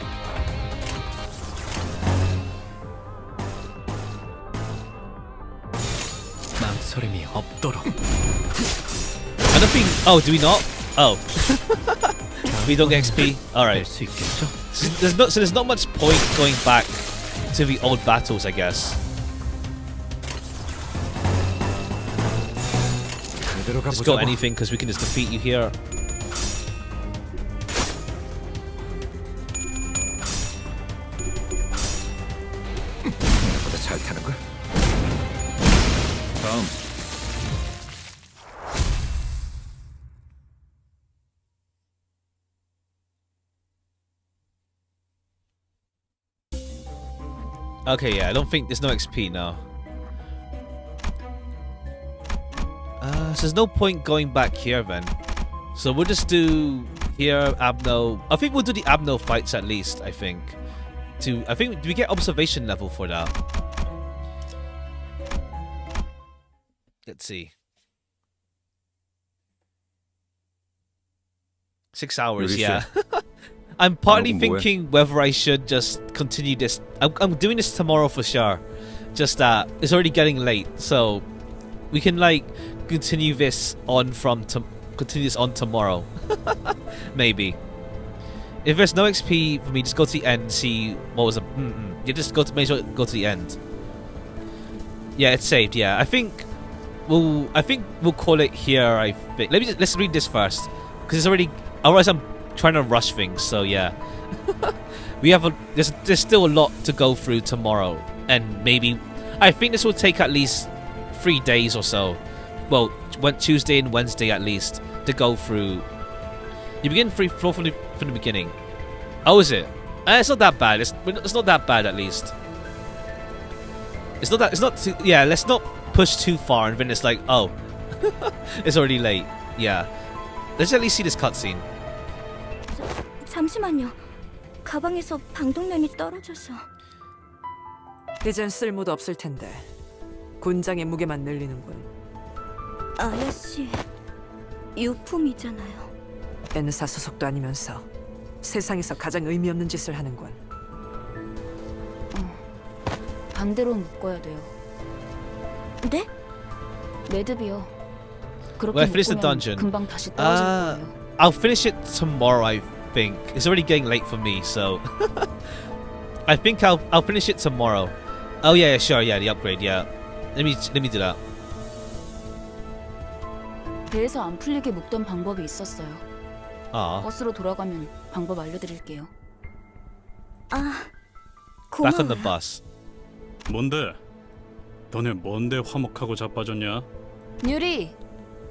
망설임이 없도록. I don't think. Oh, do we not? Oh, we don't get XP. All right. So there's not much point going back to the old battles, I guess. Just go anything because we can just defeat you here. 잘 타는 걸. 다음. Okay, yeah, I don't think there's no XP now. So there's no point going back here then. So we'll just do here Abno. I think we'll do the Abno fights at least. I think. Do we get observation level for that? Let's see. 6 hours, yeah. I'm partly thinking whether I should just continue this. I'm doing this tomorrow for sure. Just that it's already getting late, so we can like continue this on tomorrow. Maybe. If there's no XP for me, just go to the end and see what was You just make sure go to the end. Yeah, it's saved. Yeah, I think we'll call it here. I think. Let's read this first because it's already. Otherwise, I'm trying to rush things. So yeah, we have there's still a lot to go through tomorrow, and maybe I think this will take at least 3 days or so. Well, Tuesday and Wednesday at least to go through. You begin from the beginning. Oh, is it? It's not that bad. It's not that bad at least. It's not too. Yeah, let's not push too far and then it's like, oh, it's already late. Yeah, let's at least see this cutscene. 잠시만요. 가방에서 방독면이 떨어져서. 이젠 쓸모도 없을 텐데. 군장의 무게만 늘리는군. 아야씨, 유품이잖아요. N사 소속도 아니면서 세상에서 가장 의미 없는 짓을 하는군. 반대로 묶어야 돼요. 네? 매듭이요. 그렇게 Well, I finished the 묶으면 dungeon. 금방 다시 떨어질 거예요. I'll finish it tomorrow. I think it's already getting late for me, so I think I'll finish it tomorrow. Oh yeah, sure, yeah, the upgrade, yeah. Let me do that. 배에서 안 풀리게 묶던 방법이 있었어요. 버스로 돌아가면 방법 알려드릴게요. Back on the bus. 뭔데? 너네 뭔데 화목하고 자빠졌냐? 유리,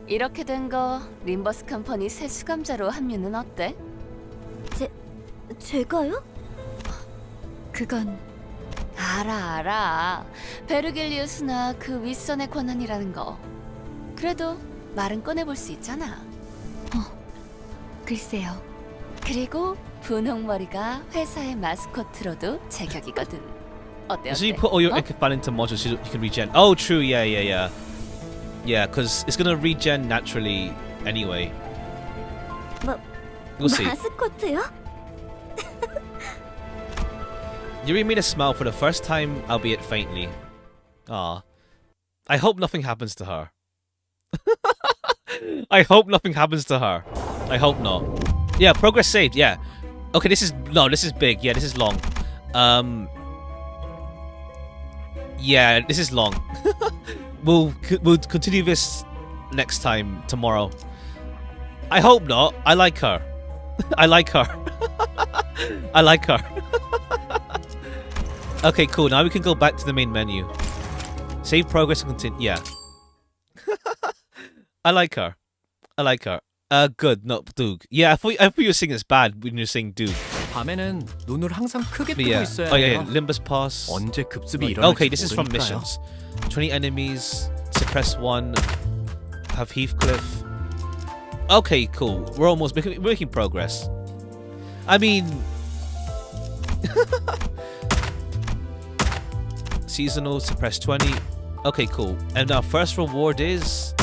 이렇게 된 거 림버스 컴퍼니 새 수감자로 합류는 어때? 제가요? 그건 알아. 베르길리우스나 그 윗선의 권한이라는 거. 그래도 말은 꺼내볼 수 있잖아. 글쎄요. 그리고 분홍머리가 회사의 마스코트로도 제격이거든. 어때? So you put all your Inkpal into modules so you can regen. Oh, true. Yeah. Yeah, because it's gonna regen naturally anyway. We'll see. 마스코트요? Yuri made us smile for the first time, albeit faintly. Ah, I hope nothing happens to her. I hope nothing happens to her. I hope not. Yeah, progress saved. Yeah. Okay, this is big. Yeah, this is long. Yeah, this is long. We'll continue this next time tomorrow. I hope not. I like her. I like her. I like her. Okay, cool. Now we can go back to the main menu. Save progress and continue. Yeah. I like her. I like her. Good. No, Doog. Yeah, I thought you were saying it's bad when you're saying Doog. 밤에는 눈을 항상 크게 뜨고 Yeah. 있어야 Oh yeah, 해요. yeah. Limbus pass. 언제 급습이 Right. 일어날지 Okay, this is from 모르니까요. missions. 20 enemies. Suppress 1. Have Heathcliff. Okay, cool. We're almost making progress. I mean... Seasonal, suppress 20. Okay, cool. And our first reward is...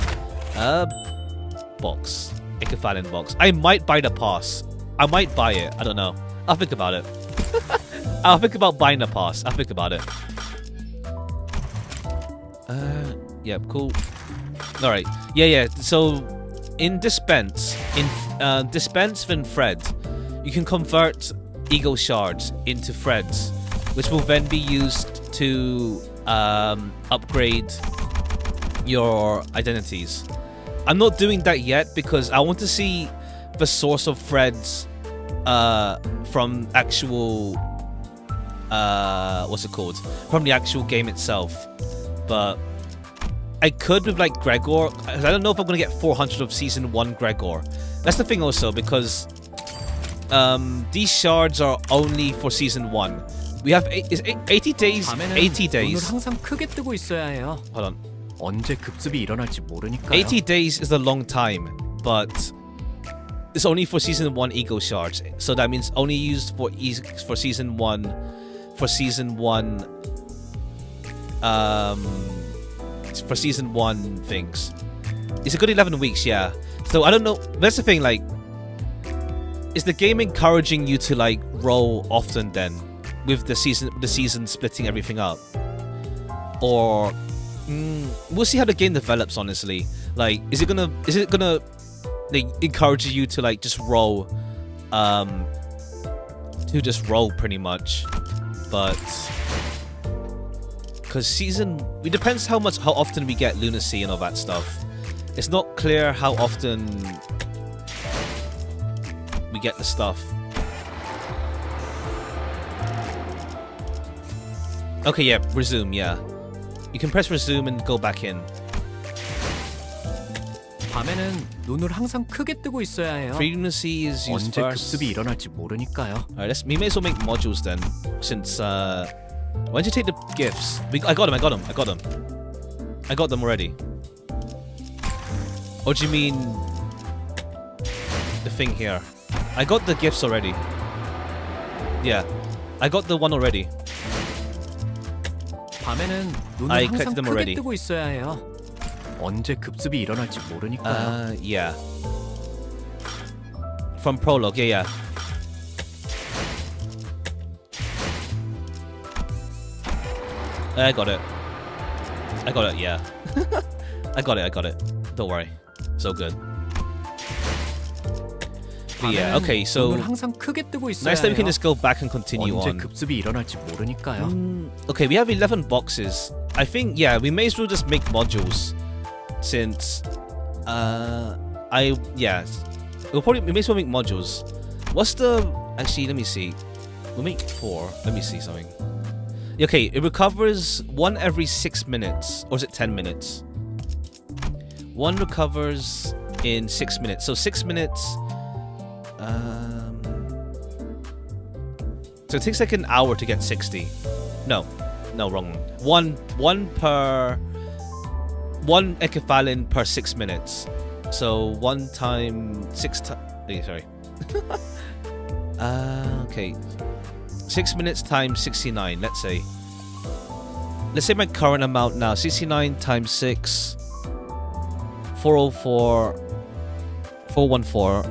box. Icophalin box. I might buy the pass. I might buy it. I don't know. I'll think about it. I'll think about buying the pass. I'll think about it. Yep, cool. Alright. Yeah. So, in Dispense, in Fred, you can convert Ego Shards into Freds, which will then be used to upgrade your identities. I'm not doing that yet because I want to see the source of Freds from actual what's it called? From the actual game itself. But I could with like Gregor. I don't know if I'm gonna get 400 of Season 1 Gregor. That's the thing also because these shards are only for Season 1. We have 80 days. 80 days. 눈을 항상 크게 뜨고 있어야 해요. Hold on. 언제 급습이 일어날지 모르니까요. 80 days is a long time, but it's only for Season 1 Ego Shards. So that means only used for Season 1. For Season 1. For Season 1 things. It's a good 11 weeks, yeah. So I don't know. That's the thing, like, is the game encouraging you to like roll often then, with the season splitting everything up, or we'll see how the game develops. Honestly, like, is it gonna like encourage you to like just roll, pretty much, but. Because it depends how often we get lunacy and all that stuff. It's not clear how often we get the stuff. Okay, yeah, resume, yeah. You can press resume and go back in. 밤에는 눈을 항상 크게 뜨고 있어야 해요. Free lunacy is used 언제 first. 급습이 일어날지 모르니까요. Alright, we may as well make modules then, since why don't you take the gifts? I got them. I got them already. Or do you mean the thing here? I got the gifts already. Yeah, I got the one already. 밤에는 눈을 I 항상 collected them 크게 already. 뜨고 있어야 해요. 언제 급습이 일어날지 모르니까요. Yeah. From prologue, yeah. I got it, yeah. I got it. Don't worry. So good. But yeah, okay, so 눈을 항상 크게 뜨고 있어야 next time we can 해요. just go back and continue 언제 on. 급습이 일어날지 모르니까요. Okay, we have 11 boxes. I think, yeah, we may as well just make modules. Since, we may as well make modules. What's the, actually, let me see. We'll make 4. Let me see something. Okay, it recovers 1 every 6 minutes. Or is it 10 minutes? 1 recovers in 6 minutes. So 6 minutes. So it takes like an hour to get 60. No, wrong one. One ecophalin per 6 minutes. So 1 time 6 times. Sorry. Okay. 6 minutes times 69. Let's say my current amount now. 69 times 6. 414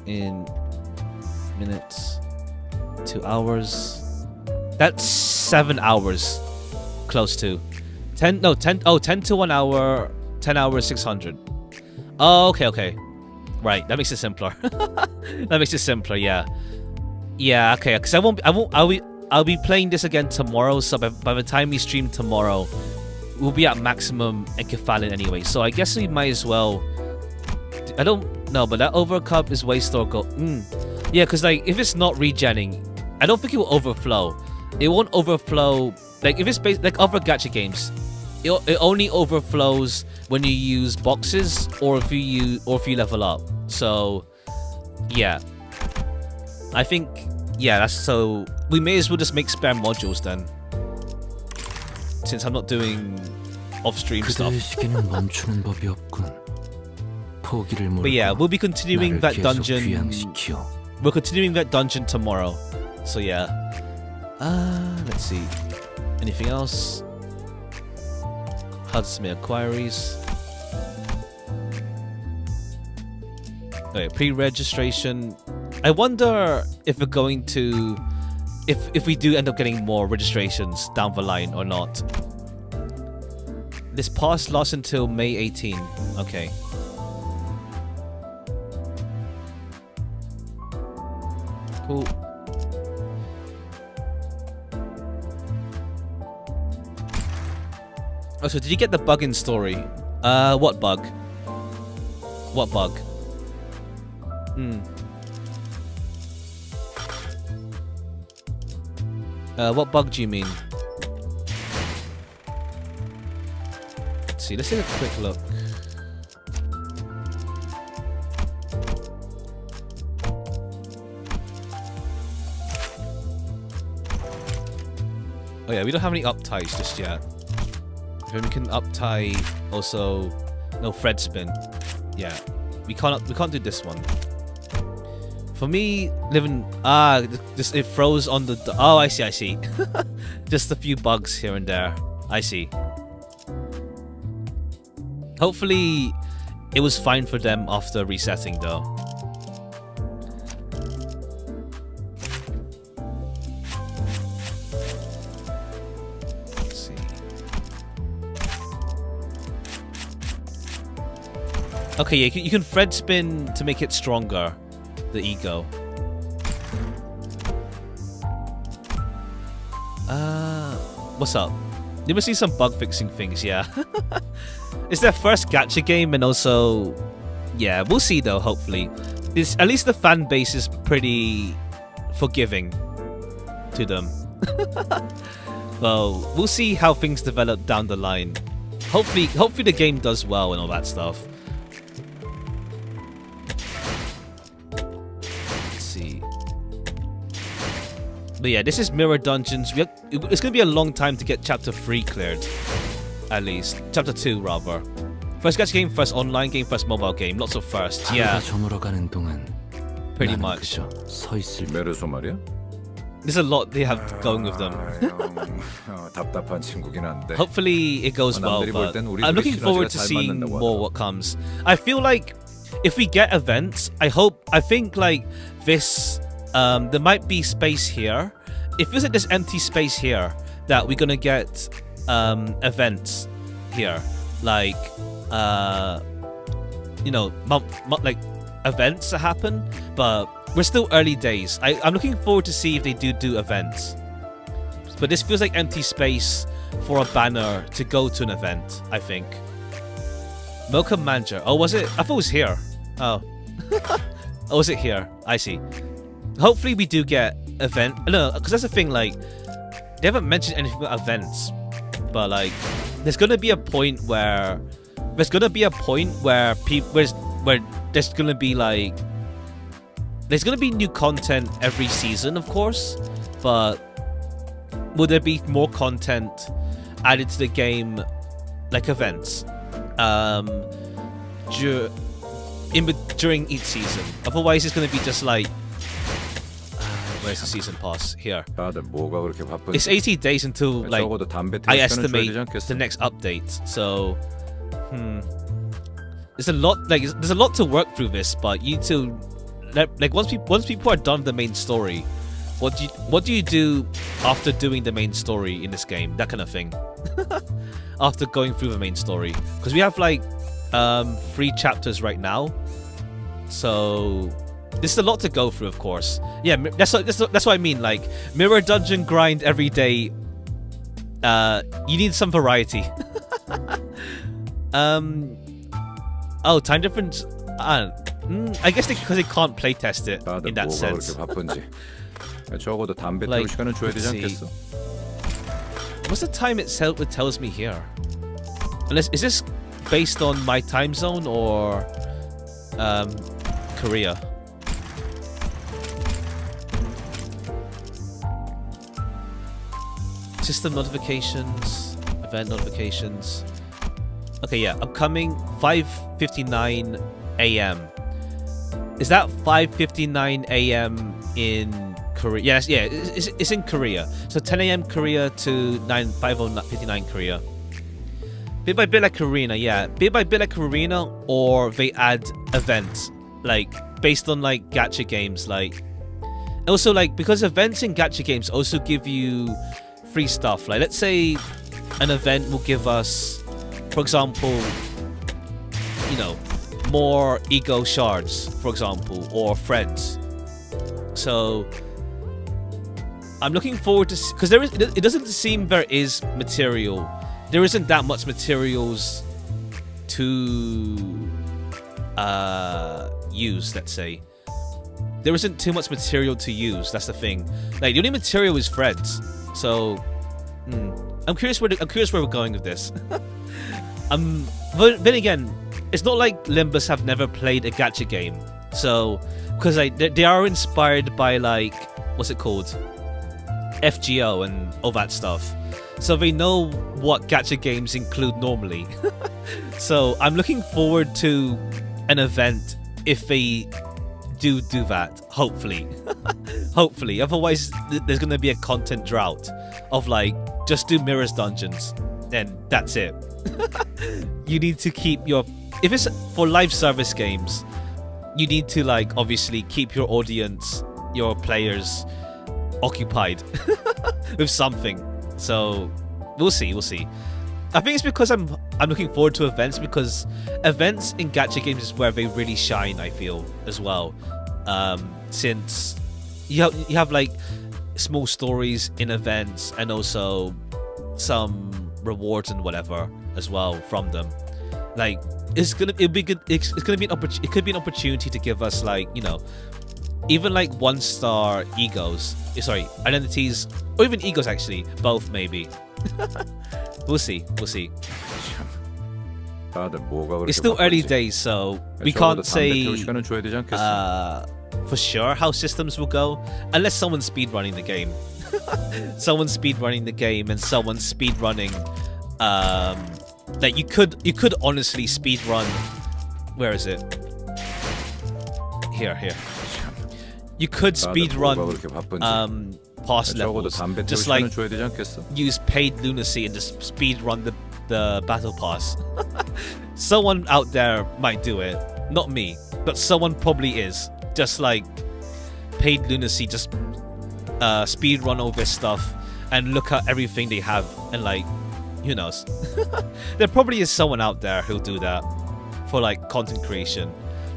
in minutes. 2 hours. That's 7 hours. Close to 10 to 1 hour, 10 hours 600. Oh, okay. Right, that makes it simpler. That makes it simpler, yeah. Yeah, okay, because I'll be playing this again tomorrow, so by the time we stream tomorrow, we'll be at maximum enkephalin anyway, so I guess we might as well... I don't know, but that overcup is waste or go... Yeah, because like, if it's not regenning, I don't think it will overflow. It won't overflow... Like, if it's based... Like other gacha games, it only overflows when you use boxes or if you level up. So, yeah. I think... Yeah, that's so... We may as well just make spare modules then. Since I'm not doing off-stream stuff. But yeah, we'll be continuing that dungeon. We're continuing that dungeon tomorrow. So yeah. Let's see. Anything else? How to submit queries. Okay, pre-registration. I wonder if we're going to... If we do end up getting more registrations down the line or not. This pass lasts until May 18. Okay. Cool. Oh, so did you get the bug in story? What bug? What bug? What bug do you mean? Let's see, let's take a quick look. Oh yeah, we don't have any upties just yet. Then we can uptie also no Fred spin. Yeah. We can't do this one. For me, living just it froze on the oh I see. Just a few bugs here and there. I see. Hopefully it was fine for them after resetting though. Let's see. Okay, yeah, you can Fred spin to make it stronger. The ego. What's up? You must see some bug fixing things, yeah. It's their first gacha game, and also, yeah, we'll see though. Hopefully, at least the fan base is pretty forgiving to them. Well, we'll see how things develop down the line. Hopefully the game does well and all that stuff. But yeah, this is Mirror Dungeons. It's going to be a long time to get Chapter 3 cleared. At least. Chapter 2, rather. First gacha game, first online game, first mobile game. Lots of firsts. Yeah. Pretty much. There's a lot they have going with them. Hopefully it goes well, but I'm looking forward to seeing more what comes. I feel like if we get events, I think like this... there might be space here. It feels like there's empty space here that we're gonna get events here, like you know, like events that happen. But we're still early days. I'm looking forward to see if they do events. But this feels like empty space for a banner to go to an event. I think. Mocha Manager. Oh, was it? I thought it was here. Oh, oh, was it here? I see. Hopefully we do get event. No, because that's the thing. Like, they haven't mentioned anything about events, but like, there's gonna be a point where there's gonna be like, there's gonna be new content every season, of course. But will there be more content added to the game, like events, during each season? Otherwise, it's gonna be just like. Where's the season pass? Here. It's 80 days until like I estimate the next update. So, there's a lot to work through this, but you two, like once people are done with the main story, what do you do after doing the main story in this game? That kind of thing. After going through the main story, because we have like 3 chapters right now, so this is a lot to go through. Of course, yeah. That's what I mean. Like mirror dungeon grind every day. You need some variety. Oh, time difference. I guess because they can't playtest it in that sense. 적어도 담배 태울 시간은 줘야 되지 않겠어? What's the time itself it tells me here? Unless is this based on my time zone or Korea? System notifications, event notifications. Okay, yeah, upcoming 5:59 a.m. Is that 5:59 a.m. in Korea? Yes, yeah, it's in Korea. So 10 a.m. Korea to 5:59 Korea. Bit by bit like Karina, yeah. Bit by bit like Karina, or they add events like based on like gacha games, like also like because events in gacha games also give you free stuff. Like let's say an event will give us, for example, you know, more ego shards, for example, or friends. So I'm looking forward to, because it doesn't seem there is material. There isn't that much materials to use. Let's say there isn't too much material to use. That's the thing. Like the only material is friends. So I'm curious where we're going with this. But then again, it's not like Limbus have never played a gacha game. So because like they are inspired by like what's it called, FGO and all that stuff. So they know what gacha games include normally. So I'm looking forward to an event if they do that, hopefully. Hopefully, otherwise there's gonna be a content drought of like just do mirrors dungeons and that's it. You need to keep your, if it's for live service games, you need to like obviously keep your audience, your players occupied with something. So we'll see. I think it's because I'm looking forward to events, because events in gacha games is where they really shine, I feel, as well. Since you have like small stories in events and also some rewards and whatever as well from them. Like it could be an opportunity to give us like, you know, even like 1-star egos, identities, or even egos actually, both maybe. We'll see. It's still early days, so we can't say for sure how systems will go unless someone's speedrunning the game. Someone's speedrunning the game and someone's speedrunning like you could honestly speedrun. Where is it? Here. You could speedrun past levels, just like use paid lunacy and just speedrun the battle pass. Someone out there might do it, not me, but someone probably is. Just like paid lunacy, just speedrun all this stuff and look at everything they have, and like, who knows? There probably is someone out there who'll do that for like content creation.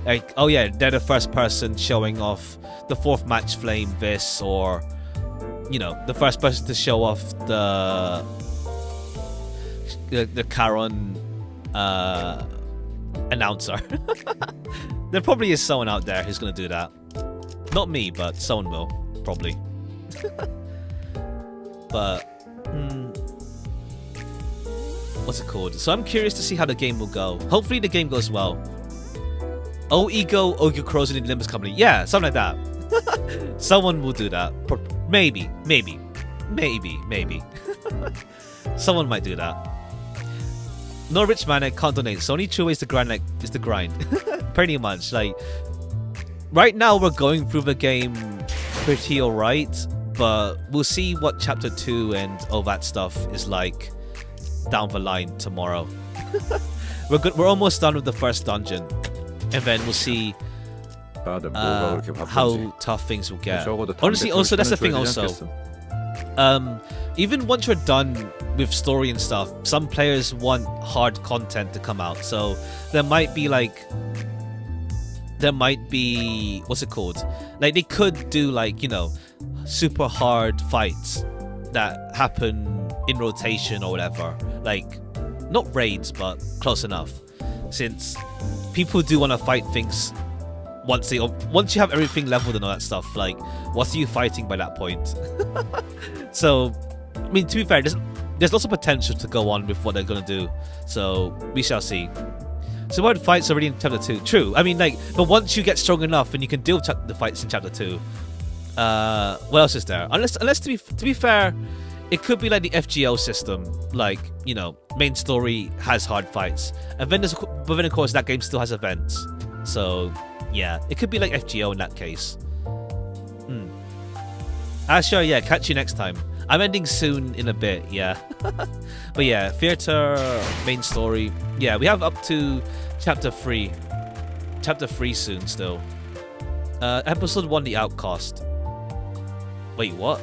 Like, oh yeah, they're the first person showing off the 4th match flame this, or you know, the first person to show off the Karon announcer. There probably is someone out there who's gonna do that. Not me, but someone will, probably. But what's it called? So I'm curious to see how the game will go. Hopefully the game goes well. Oh, Ego Crows in the Limbus company. Yeah, something like that. Someone will do that. Maybe. Someone might do that. No rich man, I can't donate. So only true way is to grind, like, is to grind. Pretty much. Like, right now we're going through the game pretty alright, but we'll see what chapter 2 and all that stuff is like down the line tomorrow. We're almost done with the first dungeon, and then we'll see how tough things will get. Honestly, also that's the thing. Also, even once you're done with story and stuff, some players want hard content to come out. So there might be what's it called? Like they could do like, you know, super hard fights that happen in rotation or whatever. Like not raids, but close enough. Since people do want to fight things once you have everything leveled and all that stuff. Like, what are you fighting by that point? So, I mean, to be fair, there's lots of potential to go on with what they're gonna do. So we shall see. So what fights already in chapter 2? True. I mean, like, but once you get strong enough and you can deal with the fights in chapter 2, what else is there? Unless to be fair, it could be like the FGO system, like, you know, main story has hard fights, and then of course that game still has events. So yeah, it could be like FGO in that case. Sure, yeah, catch you next time. I'm ending soon in a bit, yeah. But yeah, theater, main story. Yeah, we have up to chapter 3. Chapter 3 soon still. Episode 1, The Outcast. Wait, what?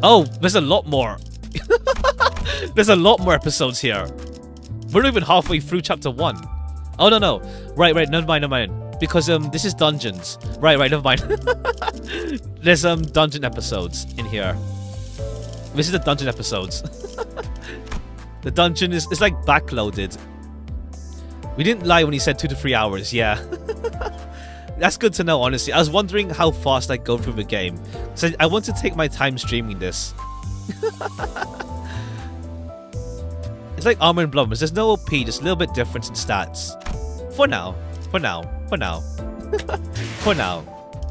Oh, there's a lot more. There's a lot more episodes here. We're not even halfway through chapter 1. Oh, no. Right, never mind. Because this is dungeons. Right, never mind. There's dungeon episodes in here. This is the dungeon episodes. The dungeon is like backloaded. We didn't lie when he said 2 to 3 hours, yeah. That's good to know, honestly. I was wondering how fast I go through the game. So I want to take my time streaming this. It's like Armor and Bloodlines. There's no OP, just a little bit difference in stats. For now.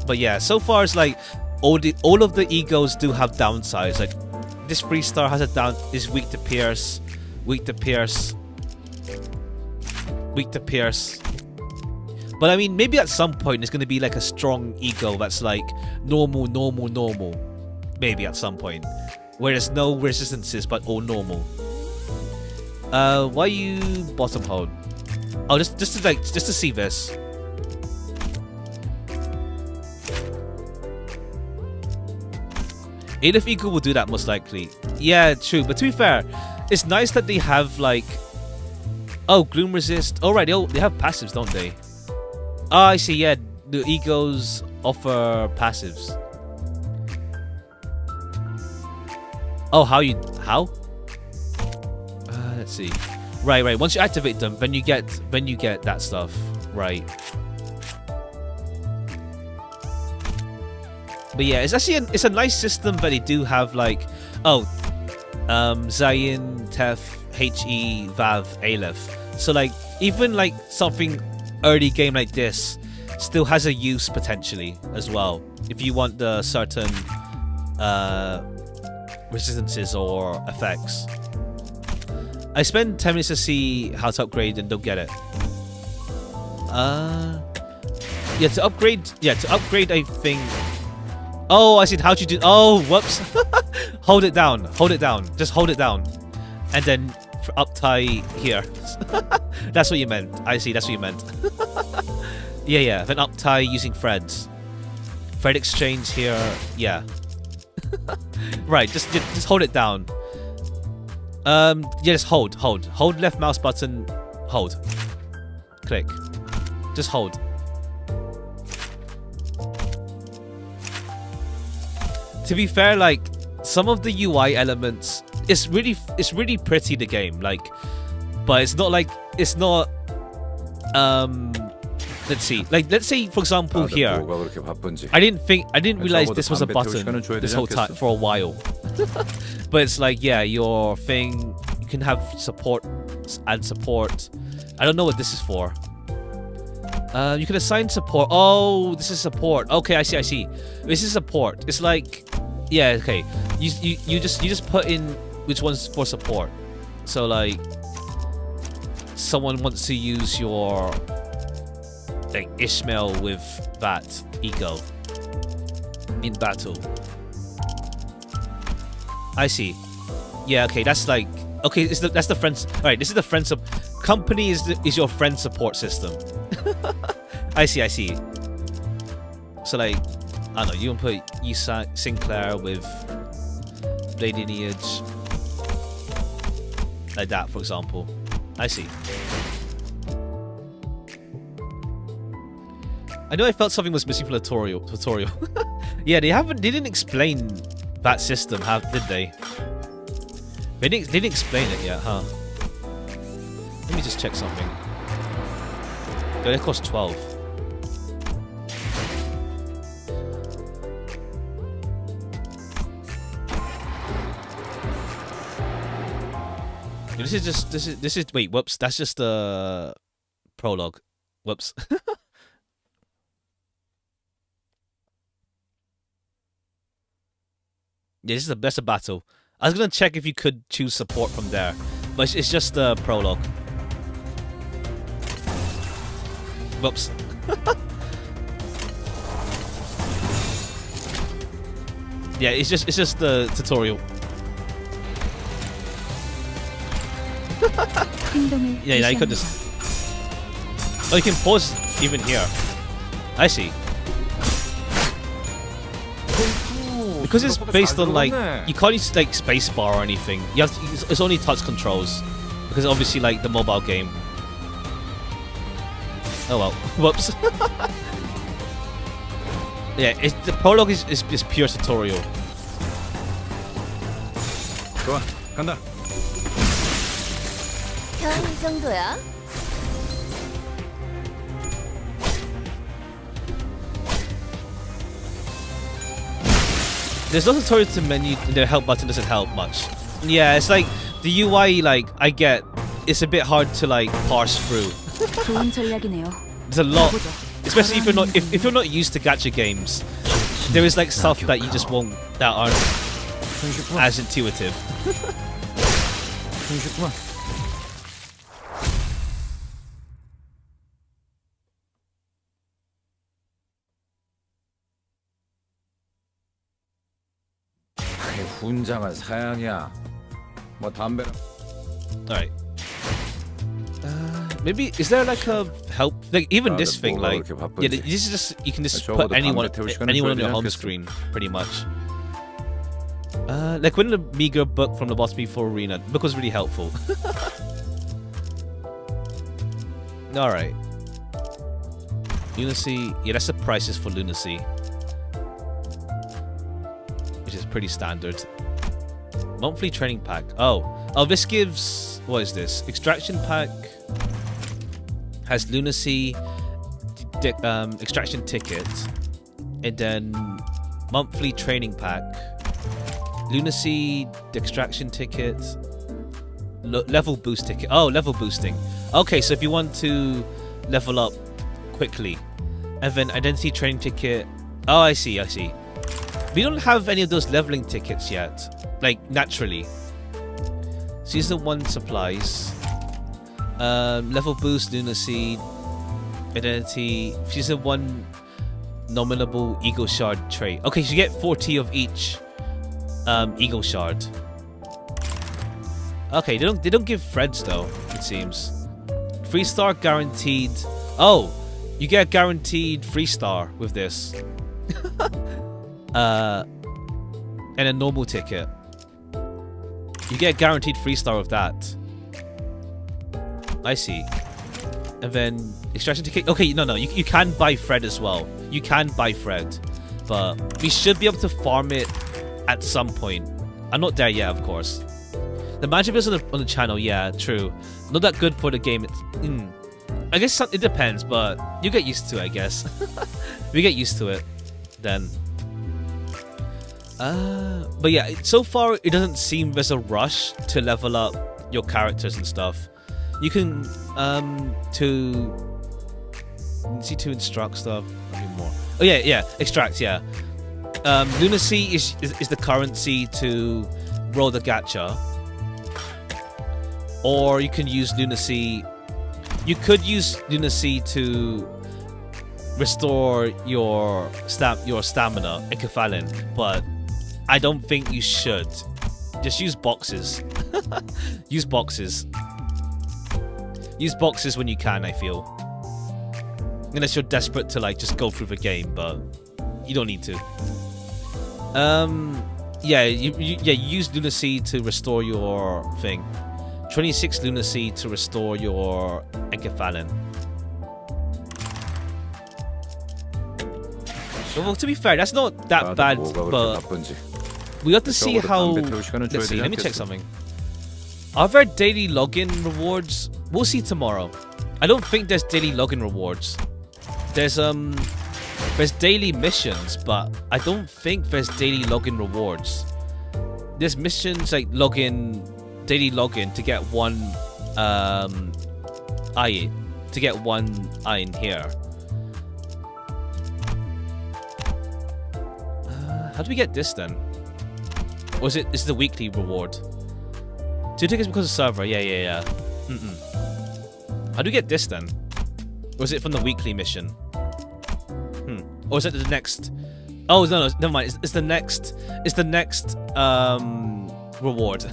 But yeah, so far it's like all of the egos do have downsides. Like this 3-star has is weak to pierce. But I mean, maybe at some point there's gonna be like a strong ego that's like normal. Maybe at some point, where there's no resistances but all normal. Why you bottom hold? Oh, just to see this. Adolf Eagle will do that most likely. Yeah, true. But to be fair, it's nice that they have like, oh, Gloom Resist. Oh right, they have passives, don't they? Oh, I see. Yeah, the egos offer passives. Oh, how? Let's see. Right. Once you activate them, then you get that stuff. Right. But yeah, it's actually it's a nice system that they do have like, Zayin, Tef, HE, Vav, Aleph. So like even like something early game like this still has a use potentially as well if you want the certain resistances or effects. I spend 10 minutes to see how to upgrade and don't get it. Yeah, to upgrade I think. Oh, I see. How'd you do? Oh, whoops. Hold it down. Just hold it down. And then up tie here. That's what you meant. I see, that's what you meant. Yeah. Then up tie using threads. Thread exchange here. Yeah. Right, just hold it down. Yeah, just hold. Hold left mouse button. Hold. Click. Just hold. To be fair, like some of the UI elements, it's really pretty, the game, like, but it's not let's see, like let's say for example here, I didn't realize this was a button this whole time for a while. But it's like, yeah, your thing, you can have support, add support. I don't know what this is for. You can assign support. Oh, this is support. Okay, I see. This is support. It's like, yeah, okay. You just put in which one's for support. So like, someone wants to use your like Ishmael with that ego in battle. I see. Yeah, okay. That's like, okay. That's the friends. All right, this is the friends of company is your friend support system. I see. So like, I don't know, you can put Sinclair with Blade Lineage. Like that, for example. I see. I know I felt something was missing from the tutorial. Yeah, they didn't explain that system, did they? They didn't explain it yet, huh? Let me just check something. Yeah, it costs 12. This is wait, whoops, that's just a prologue. Whoops. Yeah, this is the best of battle. I was gonna check if you could choose support from there, but it's just the prologue. Whoops. Yeah, it's just the tutorial. Yeah, you could just. Oh, you can pause even here. I see. Because it's based on like you can't use like spacebar or anything. You have to, it's only touch controls because obviously like the mobile game. Oh well, whoops. Yeah, the prologue is pure tutorial. 좋아, 간다. 이 정도야? There's no tutorial to menu. The help button doesn't help much. Yeah, it's like the UI. Like I get, it's a bit hard to like parse through. 좋은 전략이네요. There's a lot, especially if you're not used to gacha games. There is like stuff that you just won't that aren't as intuitive. 훈장은 사양이야. 뭐 담배. Alright. Maybe is there like a help? Like even this thing, like yeah, this is just you can just put anyone on your home screen, pretty much. Like when the meager book from the Boss Before Arena, the book was really helpful. All right. Lunacy, yeah, that's the prices for Lunacy, which is pretty standard. Monthly training pack. Oh, this gives, what is this? Extraction pack has Lunacy, extraction ticket, and then monthly training pack. Lunacy, extraction ticket, level boost ticket. Oh, level boosting. Okay, so if you want to level up quickly, and then identity training ticket. Oh, I see. We don't have any of those leveling tickets yet, like naturally. Season 1 supplies, level boost, Lunacy, identity, Season 1 nominable ego shard trait. Okay, so you get 40 of each ego shard. Okay, they don't give Freds though, it seems. 3-star guaranteed. Oh, you get guaranteed 3-star with this. And a normal ticket. You get guaranteed 3-star with that. I see. And then extraction ticket. Okay, no, you can buy Fred as well. You can buy Fred, but we should be able to farm it at some point. I'm not there yet, of course. The magic is on the channel, yeah, true. Not that good for the game. I guess it depends, but you get used to it, I guess. We get used to it then. But yeah, so far it doesn't seem there's a rush to level up your characters and stuff. You can to instruct stuff. I mean more. Oh yeah, extract, yeah. Lunacy is the currency to roll the gacha. Or you can use Lunacy. You could use Lunacy to restore your stamina, Ekafalin, but I don't think you should. Just use boxes. Use boxes. Use boxes when you can, I feel. Unless you're desperate to like just go through the game, but you don't need to. Yeah, you use lunacy to restore your thing. 26 lunacy to restore your encephalon. Well, to be fair, that's not that bad, but we have to see how. Let's see. Let me check something. Are there daily login rewards? We'll see tomorrow. I don't think there's daily login rewards. There's daily missions, but I don't think there's daily login rewards. There's missions like daily login to get one eye, in here. How do we get this then? Or is it the weekly reward? 2 tickets because of server. Yeah. How do we get this then? Or is it from the weekly mission? Or is it the next? Oh no, never mind. It's the next. It's the next reward.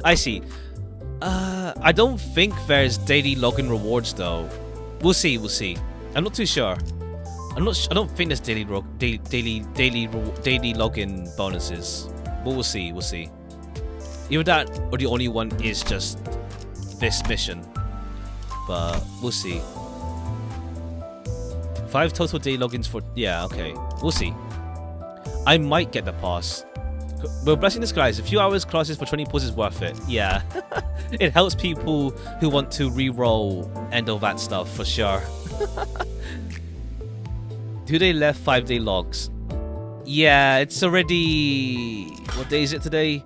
I see. I don't think there's daily login rewards though. We'll see. I'm not too sure. I don't think there's daily login bonuses. But we'll see. Either that or the only one is just this mission. But we'll see. 5 total daily logins for... Yeah, okay. We'll see. I might get the pass. We're blessing this, guys. A few hours classes for 20 pulls is worth it. Yeah. It helps people who want to re-roll and all that stuff, for sure. 2-day left, 5-day logs. Yeah, it's already... What day is it today?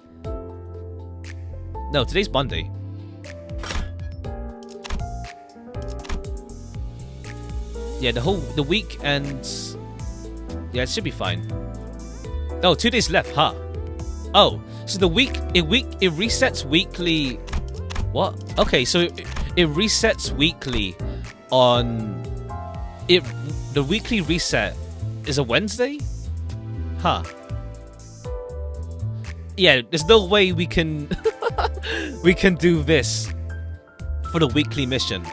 No, today's Monday. Yeah, the week ends. Yeah, it should be fine. Oh, 2 days left, huh? Oh, so it resets weekly. What? Okay, so it resets weekly on it. The weekly reset is a Wednesday, huh? Yeah, there's no way we can we can do this for the weekly mission.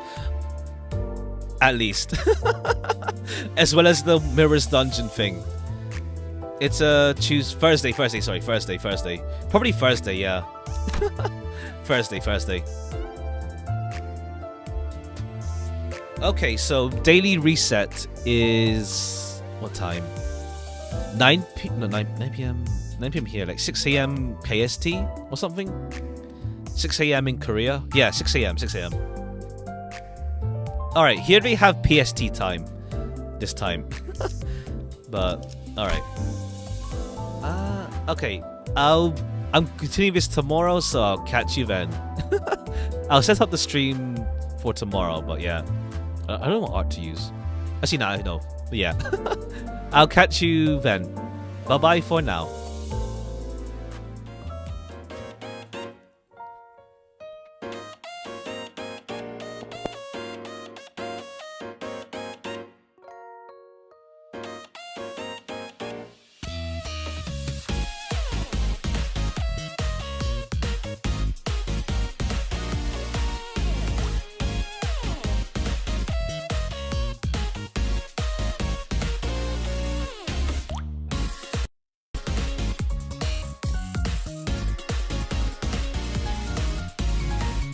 At least. As well as the Mirrors Dungeon thing. It's Thursday. Probably Thursday, yeah. Thursday. Okay, so daily reset is... What time? 9 p.m. 9 p.m. here, like 6 a.m. KST or something? 6 a.m. in Korea? Yeah, 6 a.m. Alright, here we have PST time. This time. But, alright. Okay. I'm continuing this tomorrow, so I'll catch you then. I'll set up the stream for tomorrow, but yeah. I don't know what art to use. Actually, no, I know. But yeah. I'll catch you then. Bye-bye for now.